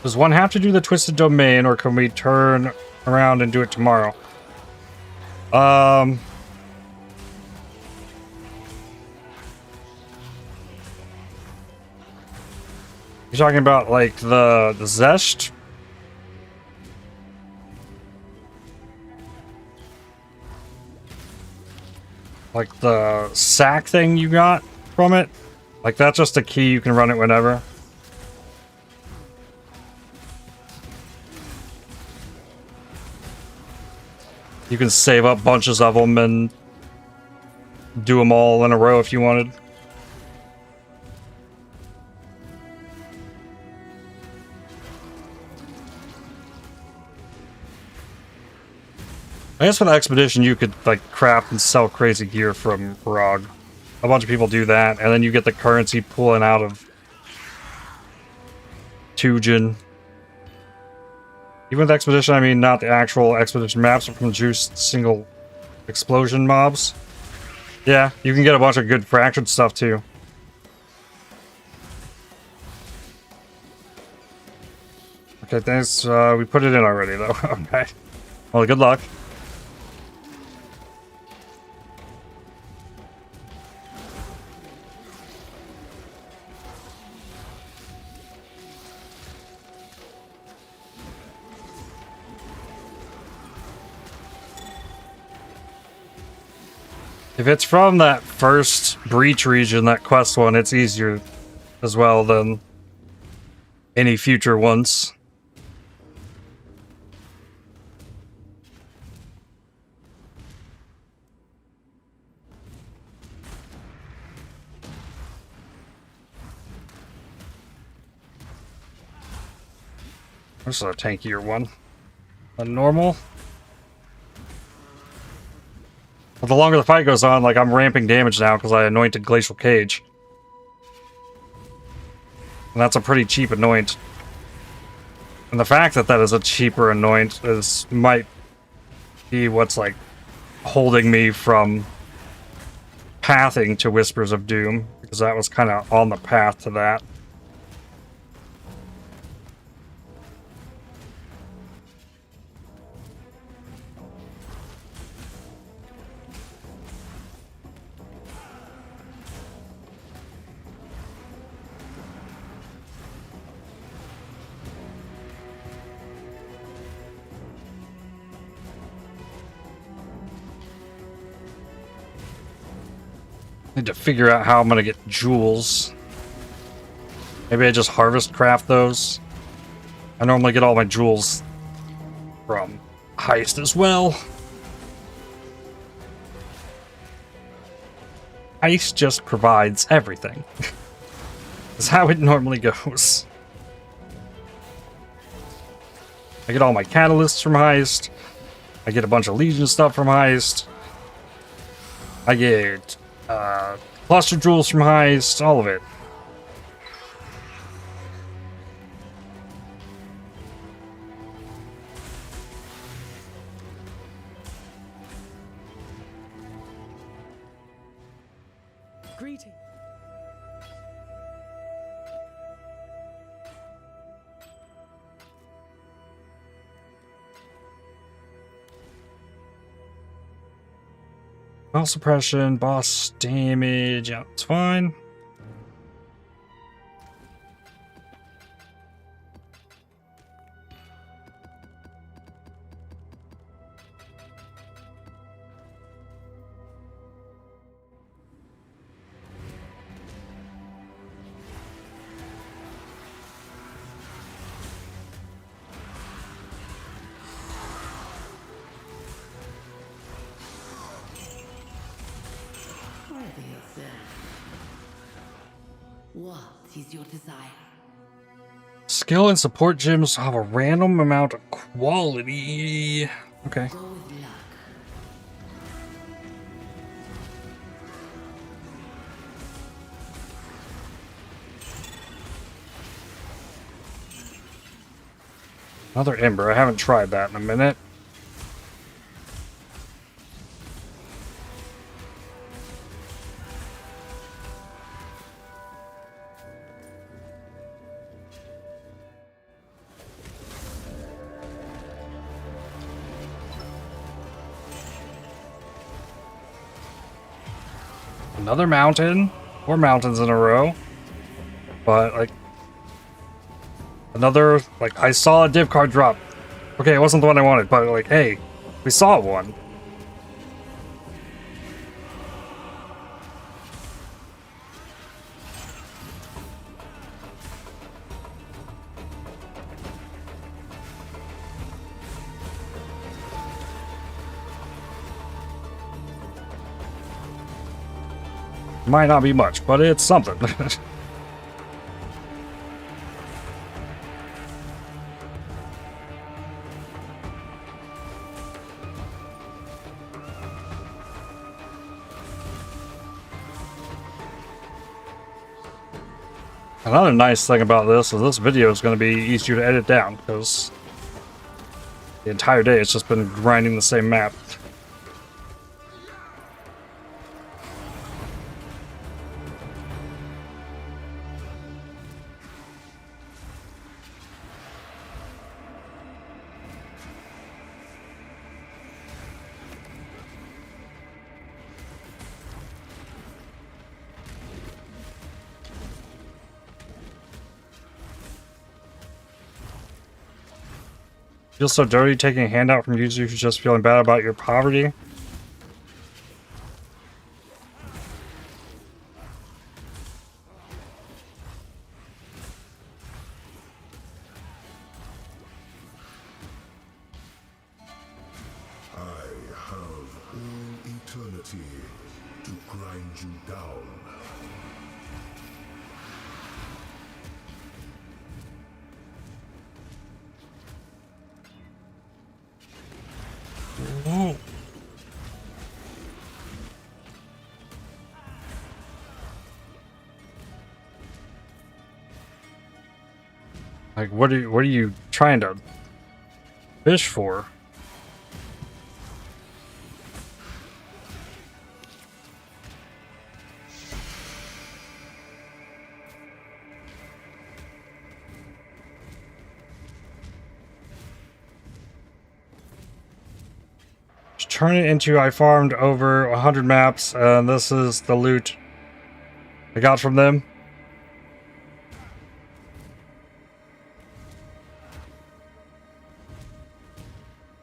Does one have to do the Twisted Domain, or can we turn around and do it tomorrow? You're talking about, like, the Zest? Like, the sack thing you got from it? Like, that's just a key, you can run it whenever. You can save up bunches of them and do them all in a row if you wanted. I guess with Expedition you could like craft and sell crazy gear from Rog. A bunch of people do that, and then you get the currency pulling out of Tujin. Even with Expedition, I mean not the actual Expedition maps, but from juiced single explosion mobs. Yeah, you can get a bunch of good fractured stuff too. Okay, thanks. We put it in already though. Okay. Well, good luck. If it's from that first breach region, that quest one, it's easier as well than any future ones. This is a tankier one. A normal. But the longer the fight goes on, like, I'm ramping damage now because I anointed Glacial Cage. And that's a pretty cheap anoint. And the fact that that is a cheaper anoint might be what's, like, holding me from pathing to Whispers of Doom, because that was kind of on the path to that. Need to figure out how I'm gonna get jewels. Maybe I just harvest craft those. I normally get all my jewels from Heist as well. Heist just provides everything. That's how it normally goes. I get all my catalysts from Heist. I get a bunch of Legion stuff from Heist. I get cluster jewels from Heist, all of it. Greeting. Spell suppression, boss damage, yeah, it's fine. What is your desire? Skill and support gems have a random amount of quality. Okay. Go with luck. Another Ember. I haven't tried that in a minute. Another mountain. 4 mountains in a row. But, like, another, like, I saw a div card drop. Okay, it wasn't the one I wanted, but, like, hey, we saw one. Might not be much, but it's something. Another nice thing about this is this video is going to be easier to edit down, because the entire day it's just been grinding the same map. Feel so dirty taking a handout from users who's just feeling bad about your poverty. I have all eternity to grind you down. Like, what are you trying to fish for? Just turn it into I farmed over 100 maps, and this is the loot I got from them.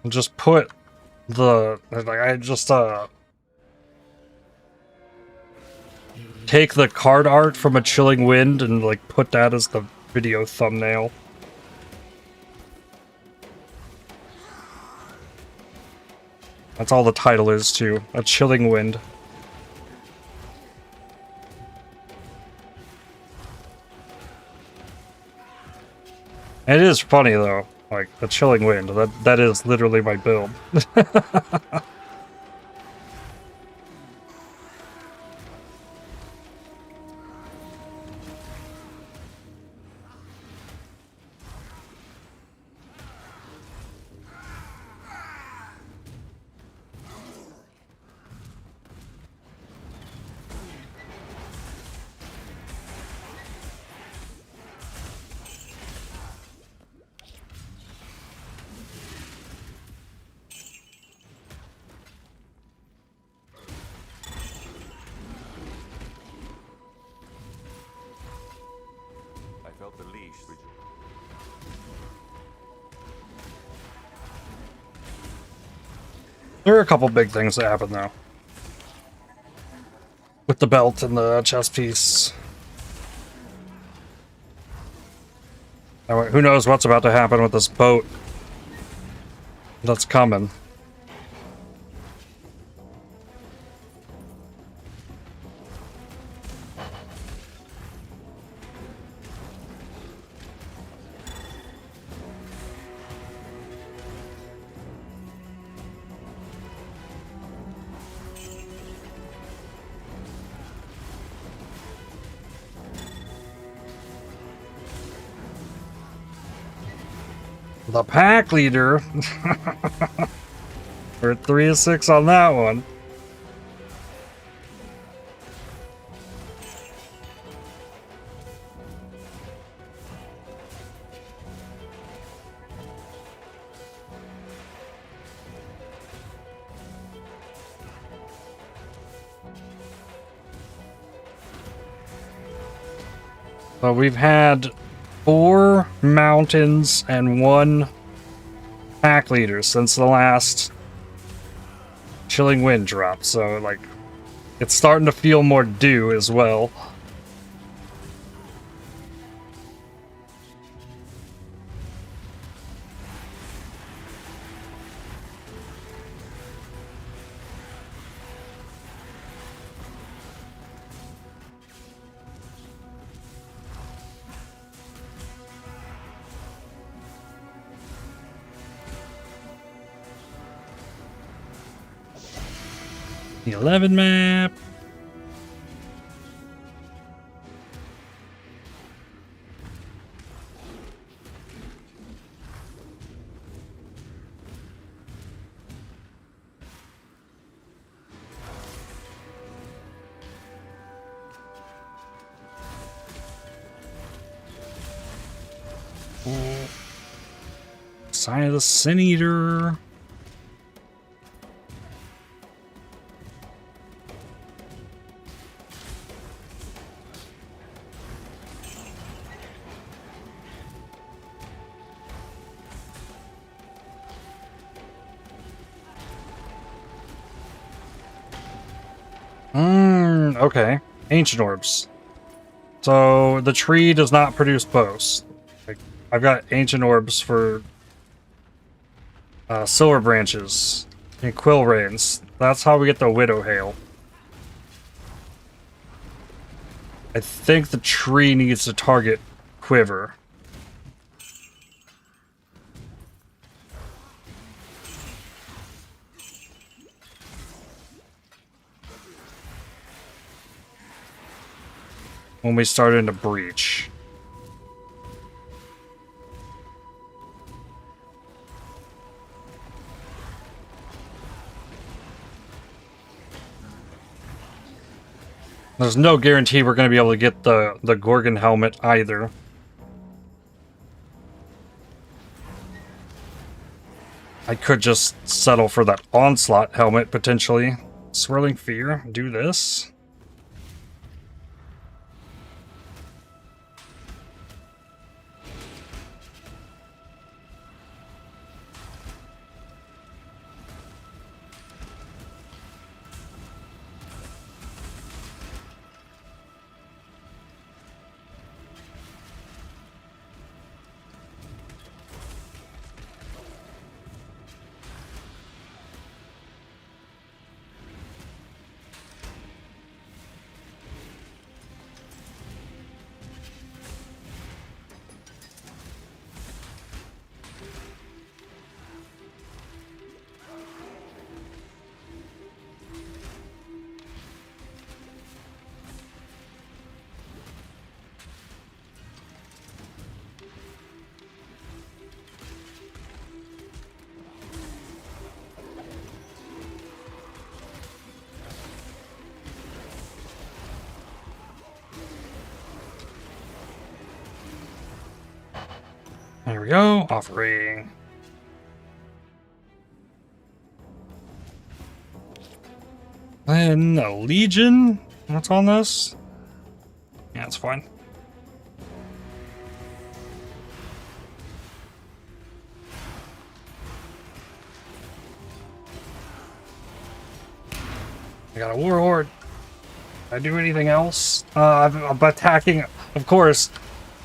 Just put the, like, I just take the card art from A Chilling Wind and like put that as the video thumbnail. That's all the title is too. A Chilling Wind. It is funny though. Like, A Chilling Wind, that is literally my build. felt the leash. There are a couple big things that happen though. With the belt and the chest piece. Now, who knows what's about to happen with this boat that's coming. The pack leader. We're at 3 of 6 on that one. So we've had 4 mountains and 1 pack leader since the last Chilling Wind drop, so like it's starting to feel more due as well. The 11 map. Sign of the Sin Eater. Okay. Ancient orbs. So the tree does not produce bows. Like, I've got ancient orbs for silver branches and quill rains. That's how we get the widow hail. I think the tree needs to target quiver. When we start into breach. There's no guarantee we're going to be able to get the Gorgon helmet either. I could just settle for that Onslaught helmet, potentially. Swirling Fear, do this. There we go, offering. Then a Legion. What's on this? Yeah, it's fine. I got a Warhorde. Did I do anything else? I'm attacking, of course.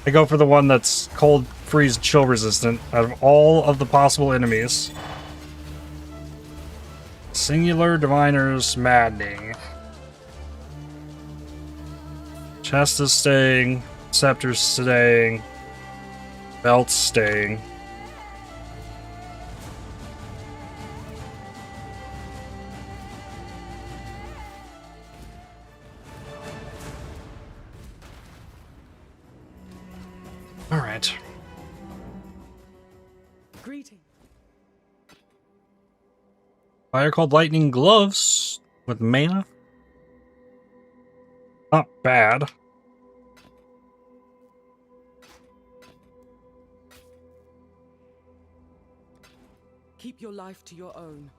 I go for the one that's cold, freeze, chill resistant out of all of the possible enemies. Singular Diviner's Maddening. Chest is staying. Scepter's staying. Belt's staying. Alright. Greeting. Fire Cold Lightning Gloves with mana. Not bad. Keep your life to your own.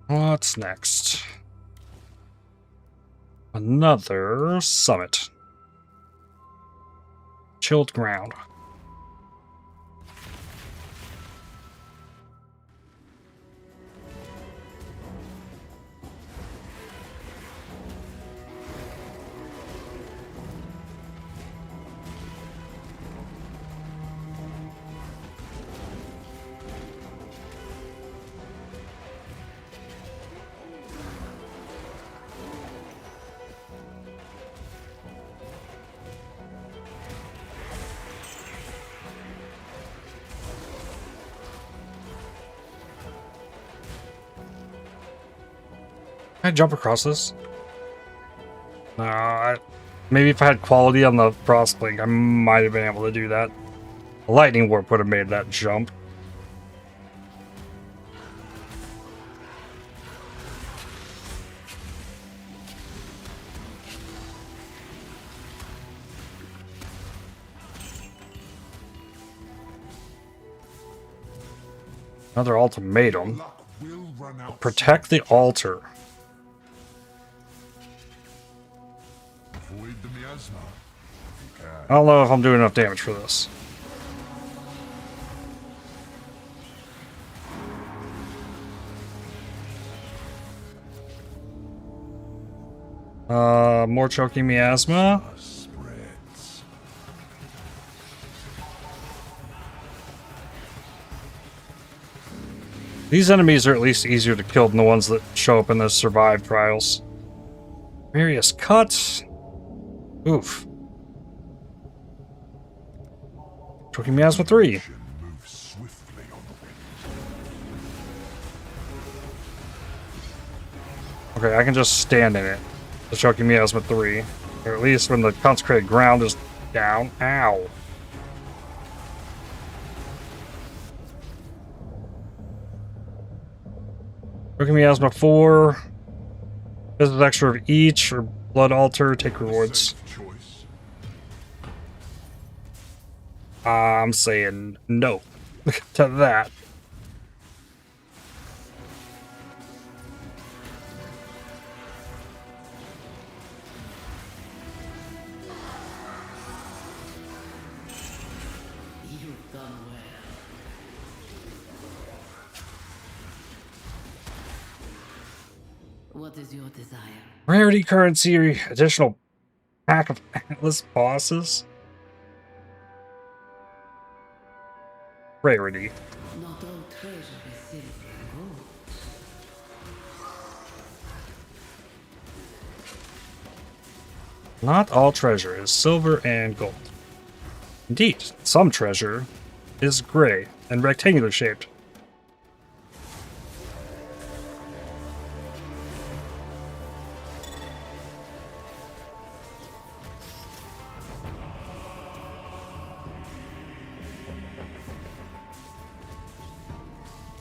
What's next? Another summit. Chilled ground. Can I jump across this? No, maybe if I had quality on the Frostblink, I might have been able to do that. A Lightning Warp would have made that jump. Another ultimatum. Protect the altar. I don't know if I'm doing enough damage for this. More choking miasma. These enemies are at least easier to kill than the ones that show up in the survive trials. Various cuts. Oof. Choking miasma 3. Okay, I can just stand in it. The choking miasma 3. Or at least when the consecrated ground is down. Ow. Quicken Miasma 4. Business extra of each, or Blood Altar, take rewards. I'm saying no to that. You've done well. What is your desire? Rarity currency, additional pack of Atlas bosses. Rarity. Not all treasure is silver and gold. Not all treasure is silver and gold. Indeed, some treasure is gray and rectangular shaped.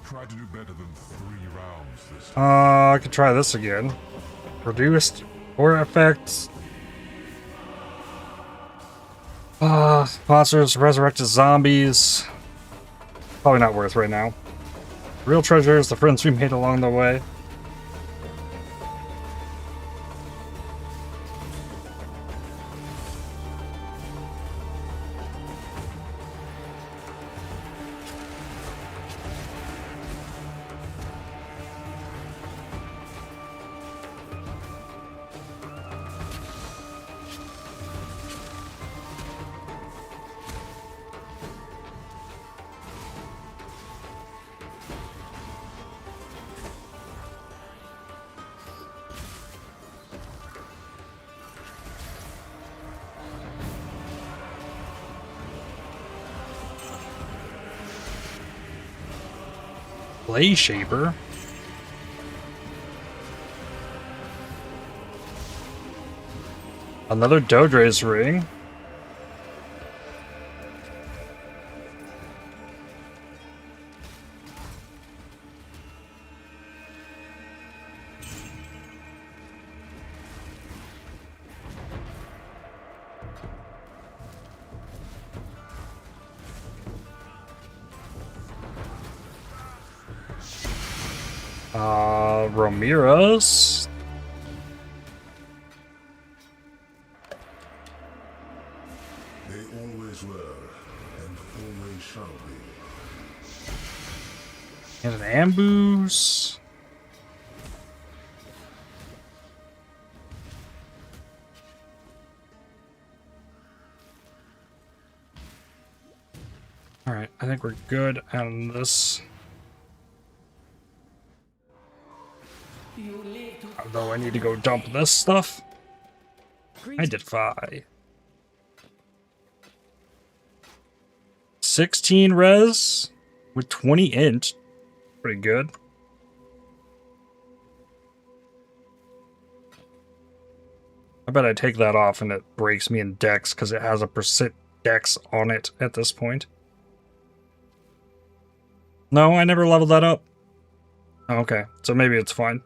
Try to do better than 3 rounds this I could try this again. Reduced aura effects. Monsters, resurrected zombies. Probably not worth right now. Real treasure is the friends we made along the way. Blaze Shaper. Another Dodre's ring. Ramirez. They always were, and always shall be. And an ambush. Alright, I think we're good on this. Although I need to go dump this stuff. Identify. 16 res with 20 int. Pretty good. I bet I take that off and it breaks me in dex because it has a percent dex on it at this point. No, I never leveled that up. Okay, so maybe it's fine.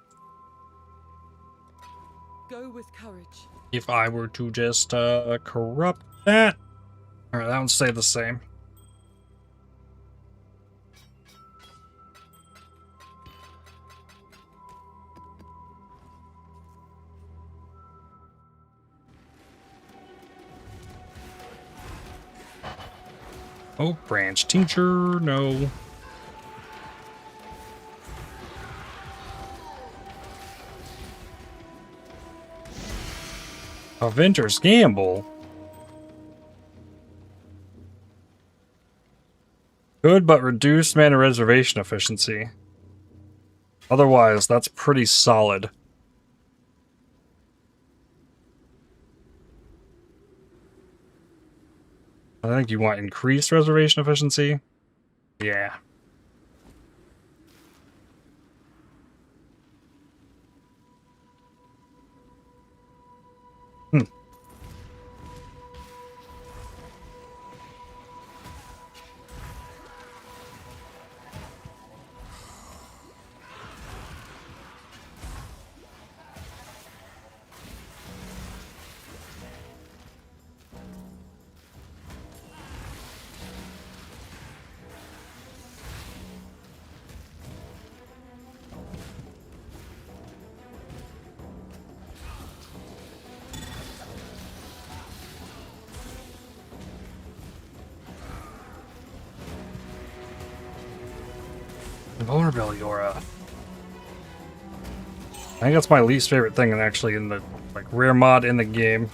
Go with courage. If I were to just corrupt that. Alright, that one stayed the same. Oh, branch tincture, no. A Venter's Gamble. Good, but reduced mana reservation efficiency. Otherwise, that's pretty solid. I think you want increased reservation efficiency. Yeah. Vulnerability aura. I think that's my least favorite thing, and actually in the like rare mod in the game.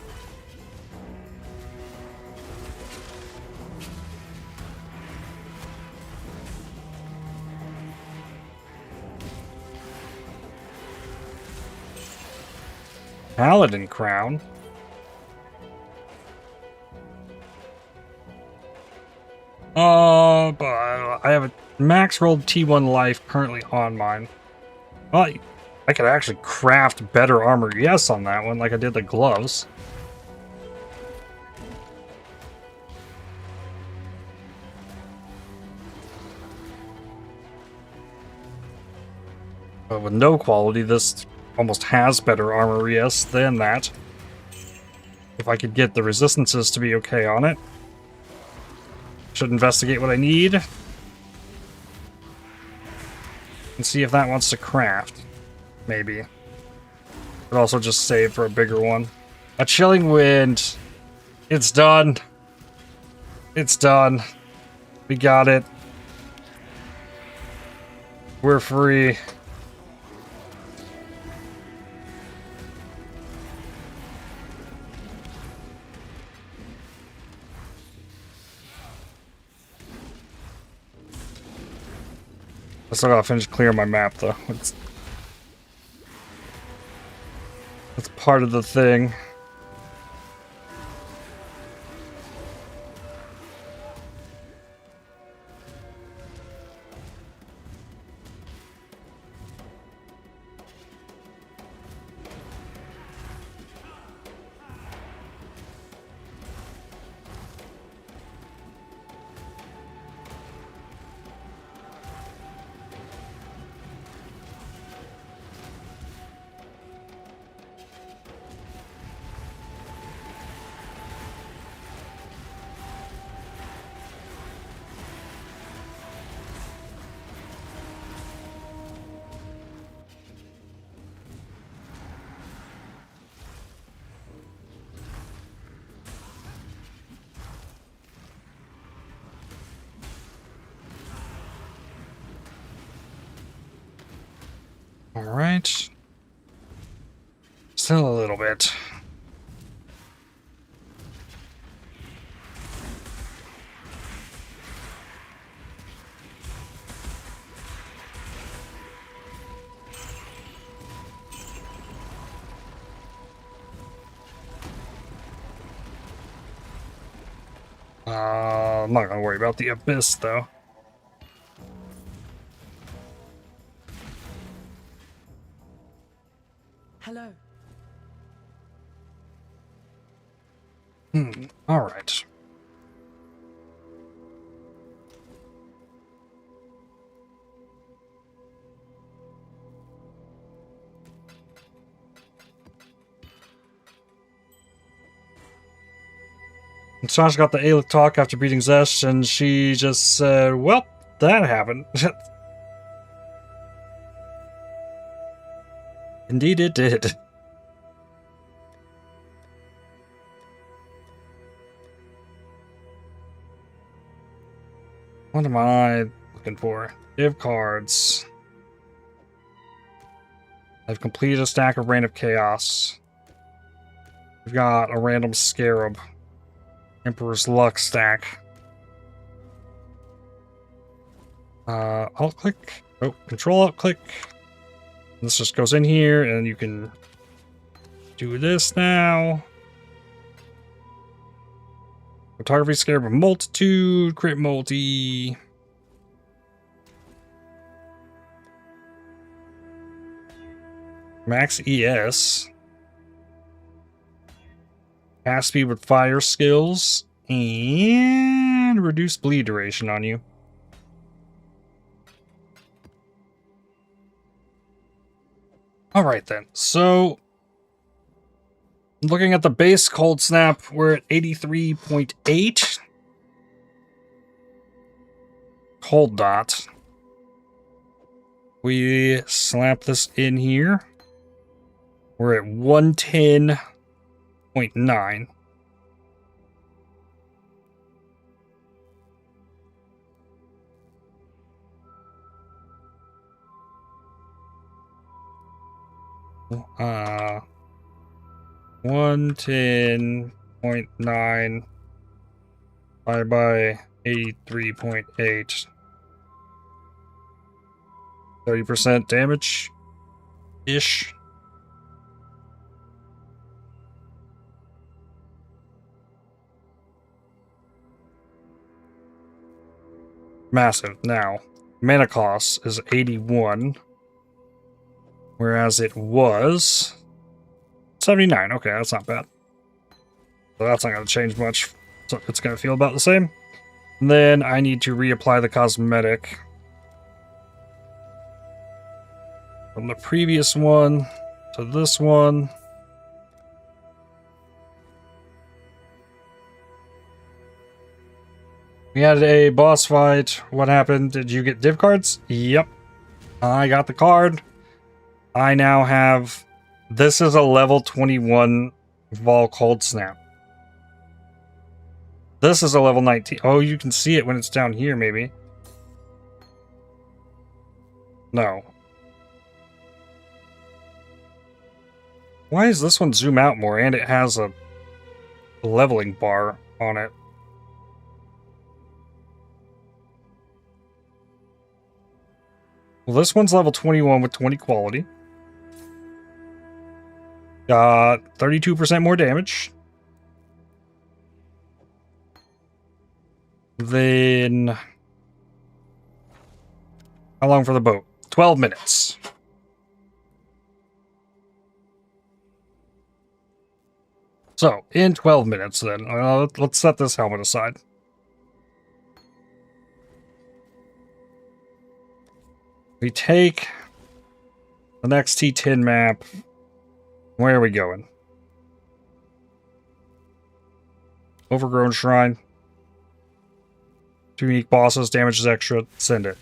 Paladin crown. But I have a max rolled T1 life currently on mine. Well, I could actually craft better armor, yes, on that one, like I did the gloves. But with no quality, this almost has better armor, yes, than that. If I could get the resistances to be okay on it. Should investigate what I need. And see if that wants to craft. Maybe. But also just save for a bigger one. A chilling wind. It's done. It's done. We got it. We're free. I still gotta finish clearing my map, though. It's part of the thing. Alright. Still a little bit. I'm not gonna worry about the abyss, though. Hello. Alright. Sasha got the Aelith talk after beating Zesh, and she just said, well, that happened. Indeed it did. What am I looking for? Give cards. I've completed a stack of Reign of Chaos. We've got a random Scarab. Emperor's Luck stack. Alt click. Oh, Control Alt click. This just goes in here, and you can do this now. Photography Scarab of Multitude, Crit Multi. Max ES. Cast speed with fire skills. And reduce bleed duration on you. Alright then, so looking at the base Cold Snap, we're at 83.8. Cold Dot. We slap this in here. We're at 110.9. 110.9 divided by 83.8. 30% damage-ish. Massive. Now, mana cost is 81, whereas it was 79. Okay, that's not bad. So that's not going to change much. So it's going to feel about the same. And then I need to reapply the cosmetic from the previous one to this one. We had a boss fight. What happened? Did you get div cards? Yep. I got the card. I now have... This is a level 21 Vaal Cold Snap. This is a level 19. Oh, you can see it when it's down here, maybe. No. Why does this one zoom out more? And it has a leveling bar on it. Well, this one's level 21 with 20 quality. Got 32% more damage. Then... How long for the boat? 12 minutes. So, in 12 minutes then, let's set this helmet aside. We take the next T10 map. Where are we going? Overgrown Shrine. 2 unique bosses, damage is extra. Send it.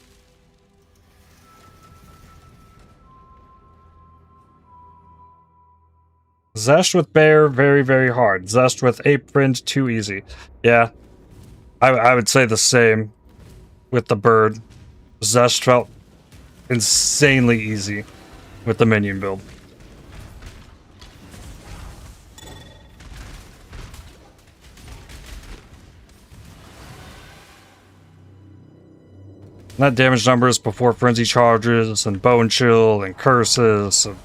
Zest with Bear, very, very hard. Zest with Apron, too easy. Yeah, I would say the same with the Bird. Zest felt insanely easy with the minion build. That damage number is before frenzy charges and bone chill and curses. So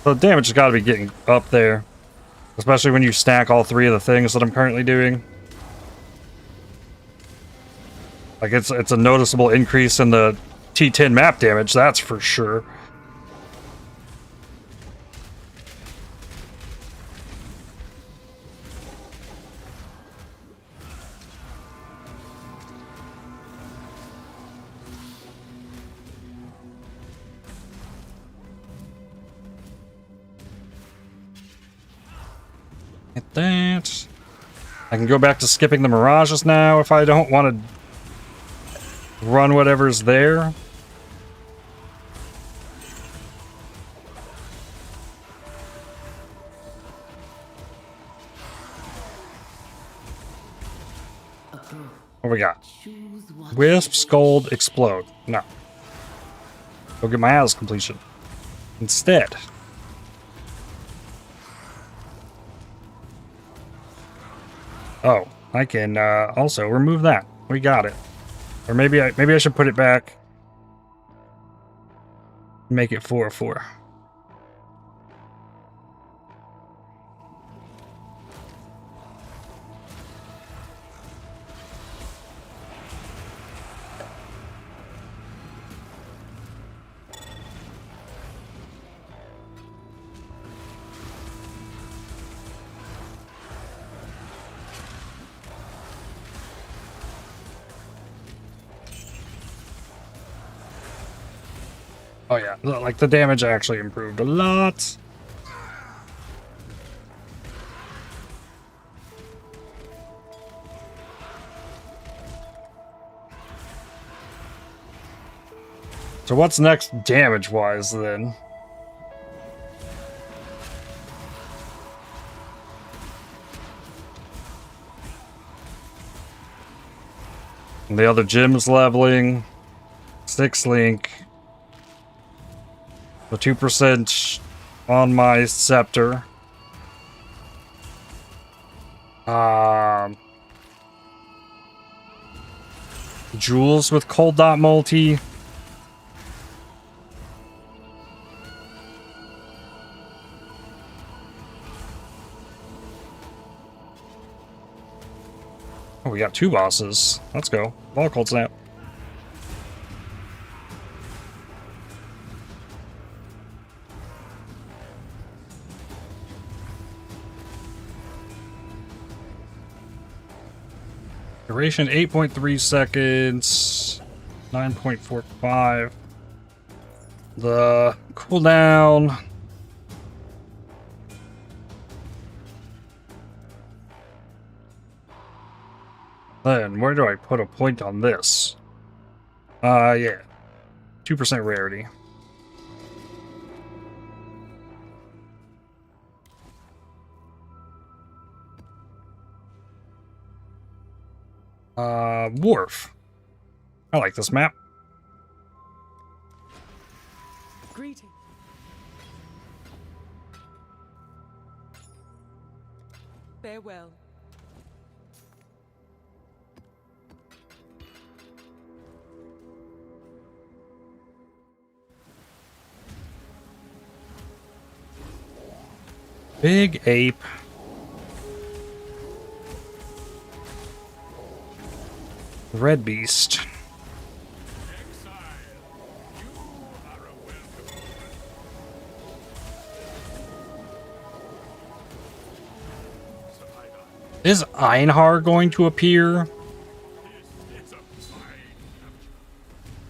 the damage has got to be getting up there, especially when you stack all 3 of the things that I'm currently doing. Like it's a noticeable increase in the T10 map damage, that's for sure. Get that. I can go back to skipping the mirages now if I don't want to run whatever's there. What we got? Wisp, Scold, Explode. No. Go get my Atlas completion. Instead. Oh, I can also remove that. We got it. Or maybe I should put it back. Make it 4/4. Oh yeah, like the damage actually improved a lot. So what's next damage-wise then? And the other gym's leveling. 6 link. The 2% on my scepter. Jewels with cold dot multi. Oh, we got 2 bosses. Let's go. Vaal Cold Snap. Duration 8.3 seconds. 9.45. The cooldown. Then, where do I put a point on this? Yeah. 2% rarity. Wharf. I like this map. Greeting. Farewell. Big ape. Red beast. Is Einhar going to appear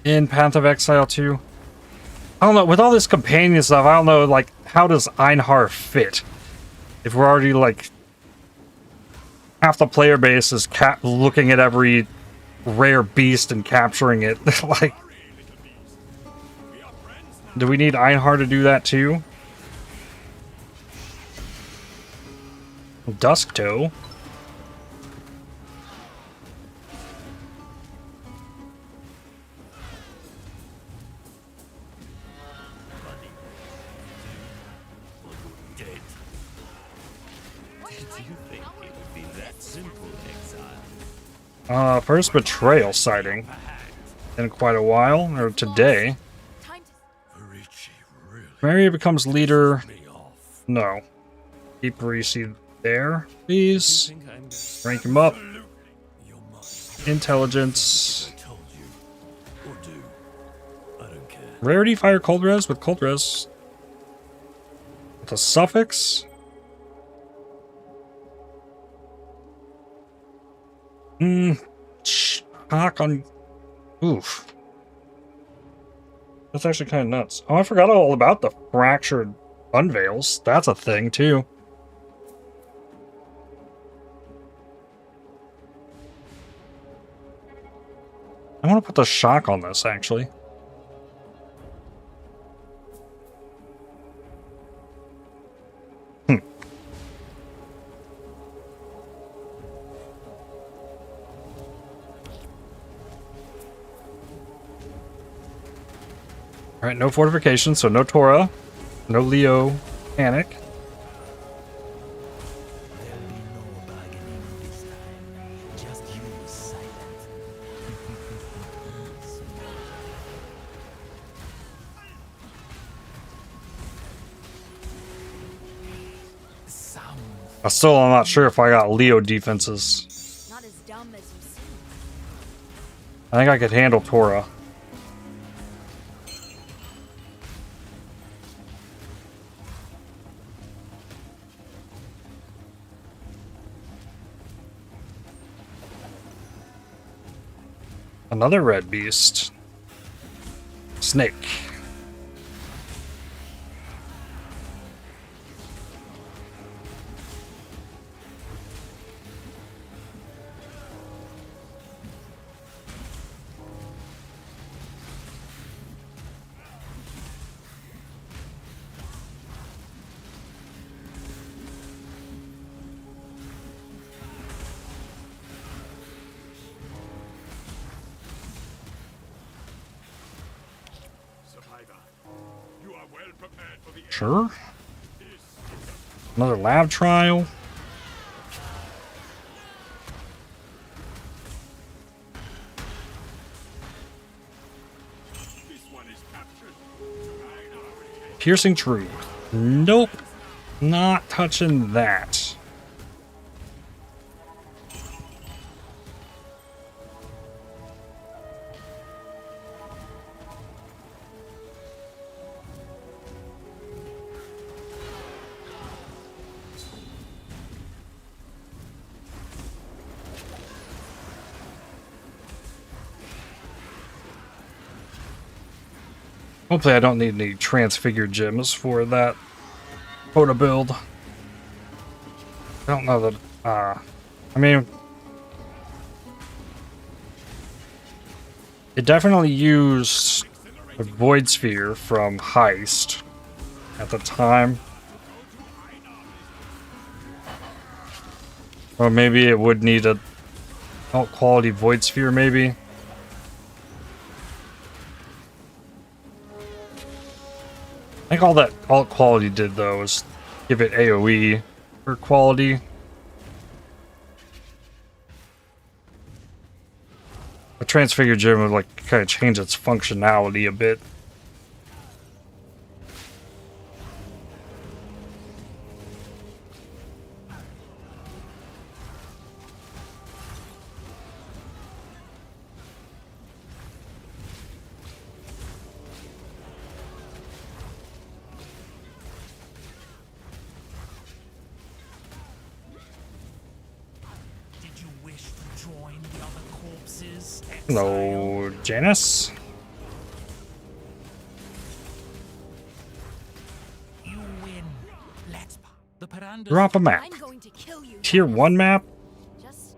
in Path of Exile 2? I don't know. With all this companion stuff, I don't know, like, how does Einhar fit? If we're already, like, half the player base is looking at every rare beast and capturing it. Like, do we need Einhar to do that too? Dusk Toe. First betrayal sighting in quite a while, or today. Phrecia becomes leader. No. Keep Phrecia there, please. Rank him up. Intelligence. Rarity fire cold res with cold res. With a suffix. Shock on. Oof. That's actually kind of nuts. Oh, I forgot all about the fractured unveils. That's a thing, too. I want to put the shock on this, actually. Alright, no fortifications, so no TotA, no Leo Panic. I still am not sure if I got Leo defenses. Not as dumb as you seem. I think I could handle TotA. Another red beast. Snake. You are well prepared for the Sure. Another lab trial. Piercing Truth. Nope. Not touching that. Hopefully I don't need any transfigured gems for that TotA build. I don't know that, I mean, it definitely used the Void Sphere from Heist at the time. Or maybe it would need a alt quality Void Sphere, maybe. I think all that alt quality did though was give it AoE for quality. A transfigured gem would like kind of change its functionality a bit. Hello, Janice. You win. Let's the Parandas. Drop a map. I'm going to kill you. Tier 1 map. Just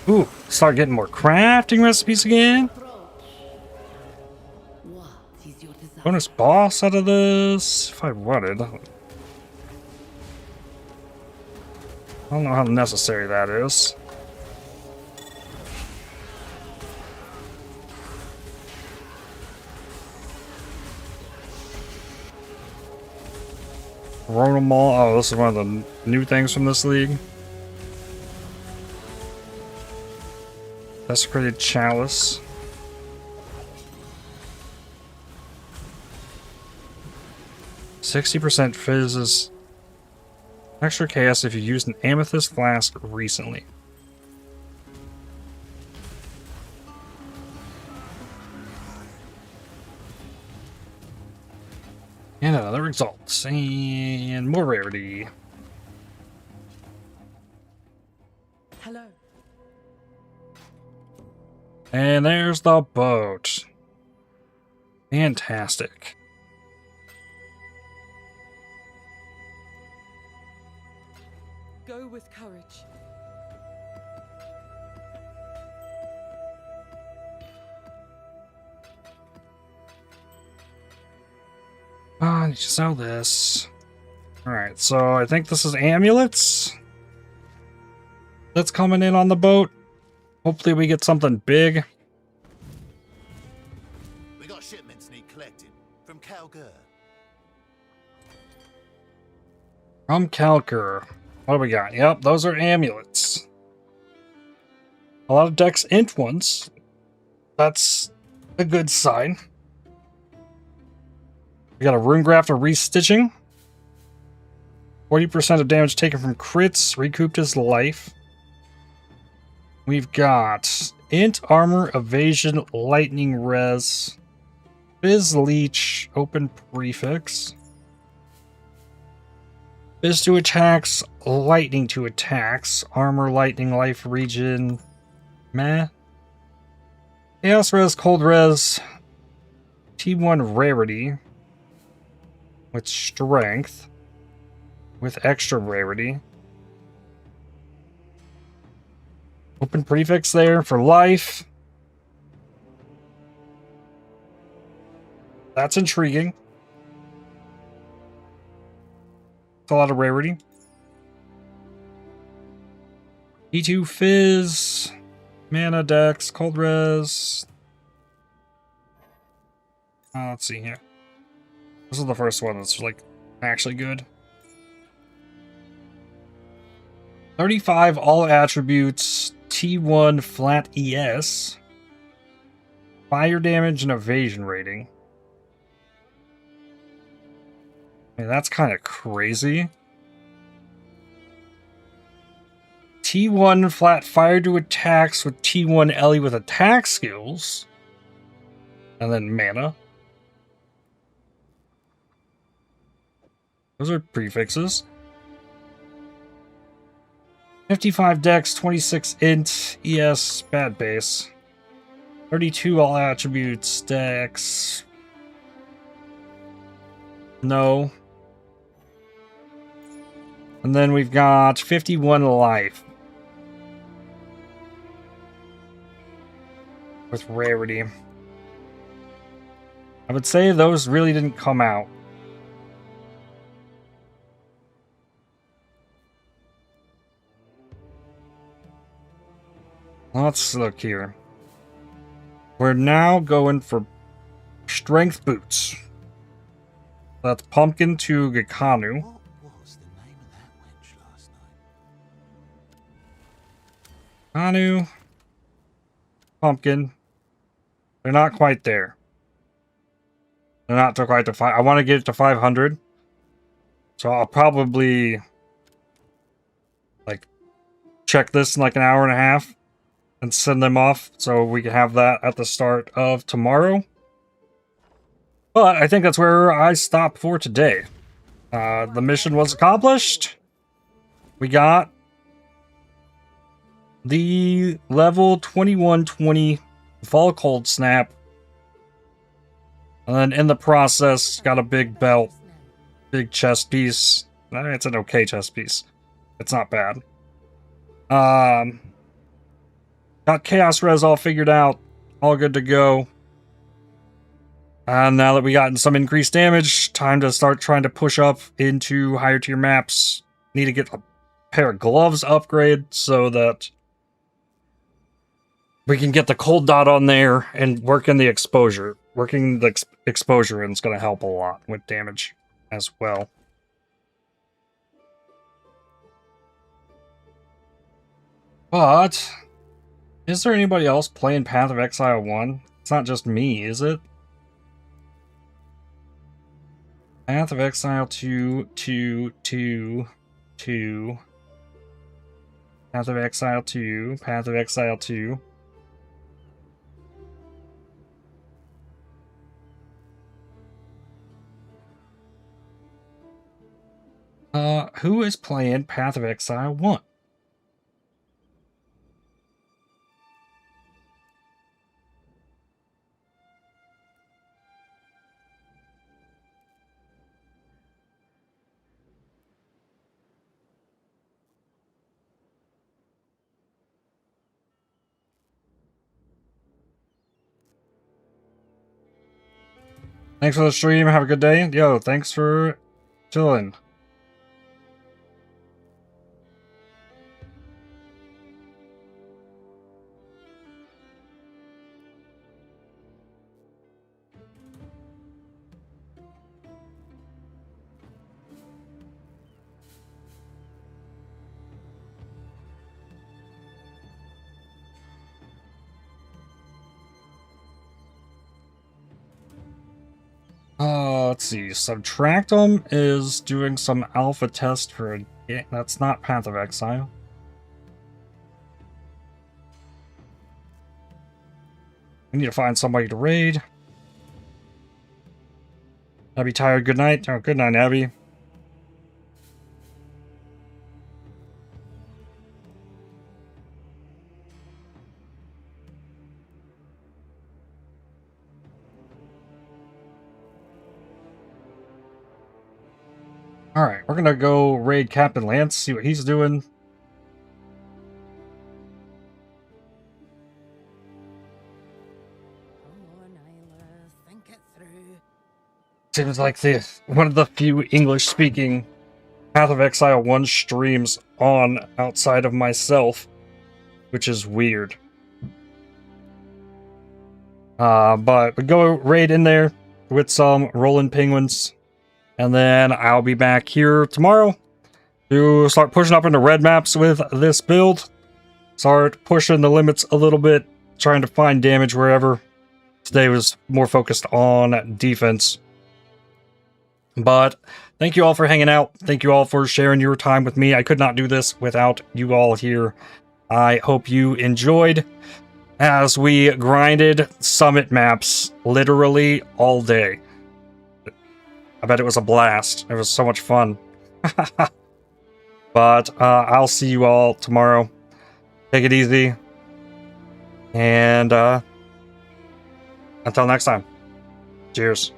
Ooh, start getting more crafting recipes again. What is your desire? Bonus boss out of this, if I wanted. I don't know how necessary that is. Corona Mall. Oh, this is one of the new things from this league. Desecrated Chalice. %60 fizzes. Extra chaos if you used an amethyst flask recently. And another results. And more rarity. Hello. And there's the boat. Fantastic. Go with courage. I need to sell this. Alright, so I think this is amulets that's coming in on the boat. Hopefully we get something big. We got shipments need collecting from Calgur. From Calgur. What do we got? Yep, those are amulets. A lot of Dex Int ones. That's a good sign. We got a Rune Grafter Restitching. 40% of damage taken from crits. Recouped his life. We've got Int Armor Evasion Lightning Res. Fizz Leech Open Prefix. Fizz to attacks, Lightning to attacks, Armor Lightning Life Regen, Meh. Chaos Res, Cold Res, T1 Rarity with Strength with extra Rarity. Open prefix there for life. That's intriguing. It's a lot of rarity. E2 Fizz, Mana Dex, Cold Res. Let's see here. This is the first one that's like actually good. 35 all attributes, T1 flat ES, fire damage and evasion rating. I mean, that's kind of crazy. T1 flat fire to attacks with T1 Ellie with attack skills. And then mana. Those are prefixes. 55 dex, 26 int, ES, bad base. 32 all attributes, dex. No. And then we've got 51 life. With rarity. I would say those really didn't come out. Let's look here. We're now going for strength boots. That's Pumpkin to Gekanu. What was the name of that wench last night? Gekanu. Pumpkin. They're not quite there. They're not to quite to 5. I want to get it to 500. So I'll probably like check this in like an hour and a half and send them off so we can have that at the start of tomorrow. But I think that's where I stop for today. The mission was accomplished. We got the level 2120 Vaal Cold Snap. And then in the process, got a big belt, big chest piece. It's an okay chest piece. It's not bad. Got Chaos Res all figured out. All good to go. And now that we gotten some increased damage, time to start trying to push up into higher tier maps. Need to get a pair of gloves upgrade so that we can get the cold dot on there and work in the exposure. Working the exposure is going to help a lot with damage as well. But is there anybody else playing Path of Exile 1? It's not just me, is it? Path of Exile 2. Path of Exile 2. Path of Exile 2. Who is playing Path of Exile 1? Thanks for the stream. Have a good day. Yo, thanks for chilling. Let's see. Subtractum is doing some alpha test for a game. That's not Path of Exile. We need to find somebody to raid. Abby tired. Good night. Oh, good night, Abby. Alright, we're gonna go raid Captain Lance, see what he's doing. Seems like one of the few English-speaking Path of Exile 1 streams on outside of myself, which is weird. But we go raid in there with some rolling penguins, and then I'll be back here tomorrow to start pushing up into red maps with this build. Start pushing the limits a little bit, trying to find damage wherever. Today was more focused on defense. But thank you all for hanging out. Thank you all for sharing your time with me. I could not do this without you all here. I hope you enjoyed as we grinded summit maps literally all day. I bet it was a blast. It was so much fun. But I'll see you all tomorrow. Take it easy. And until next time. Cheers.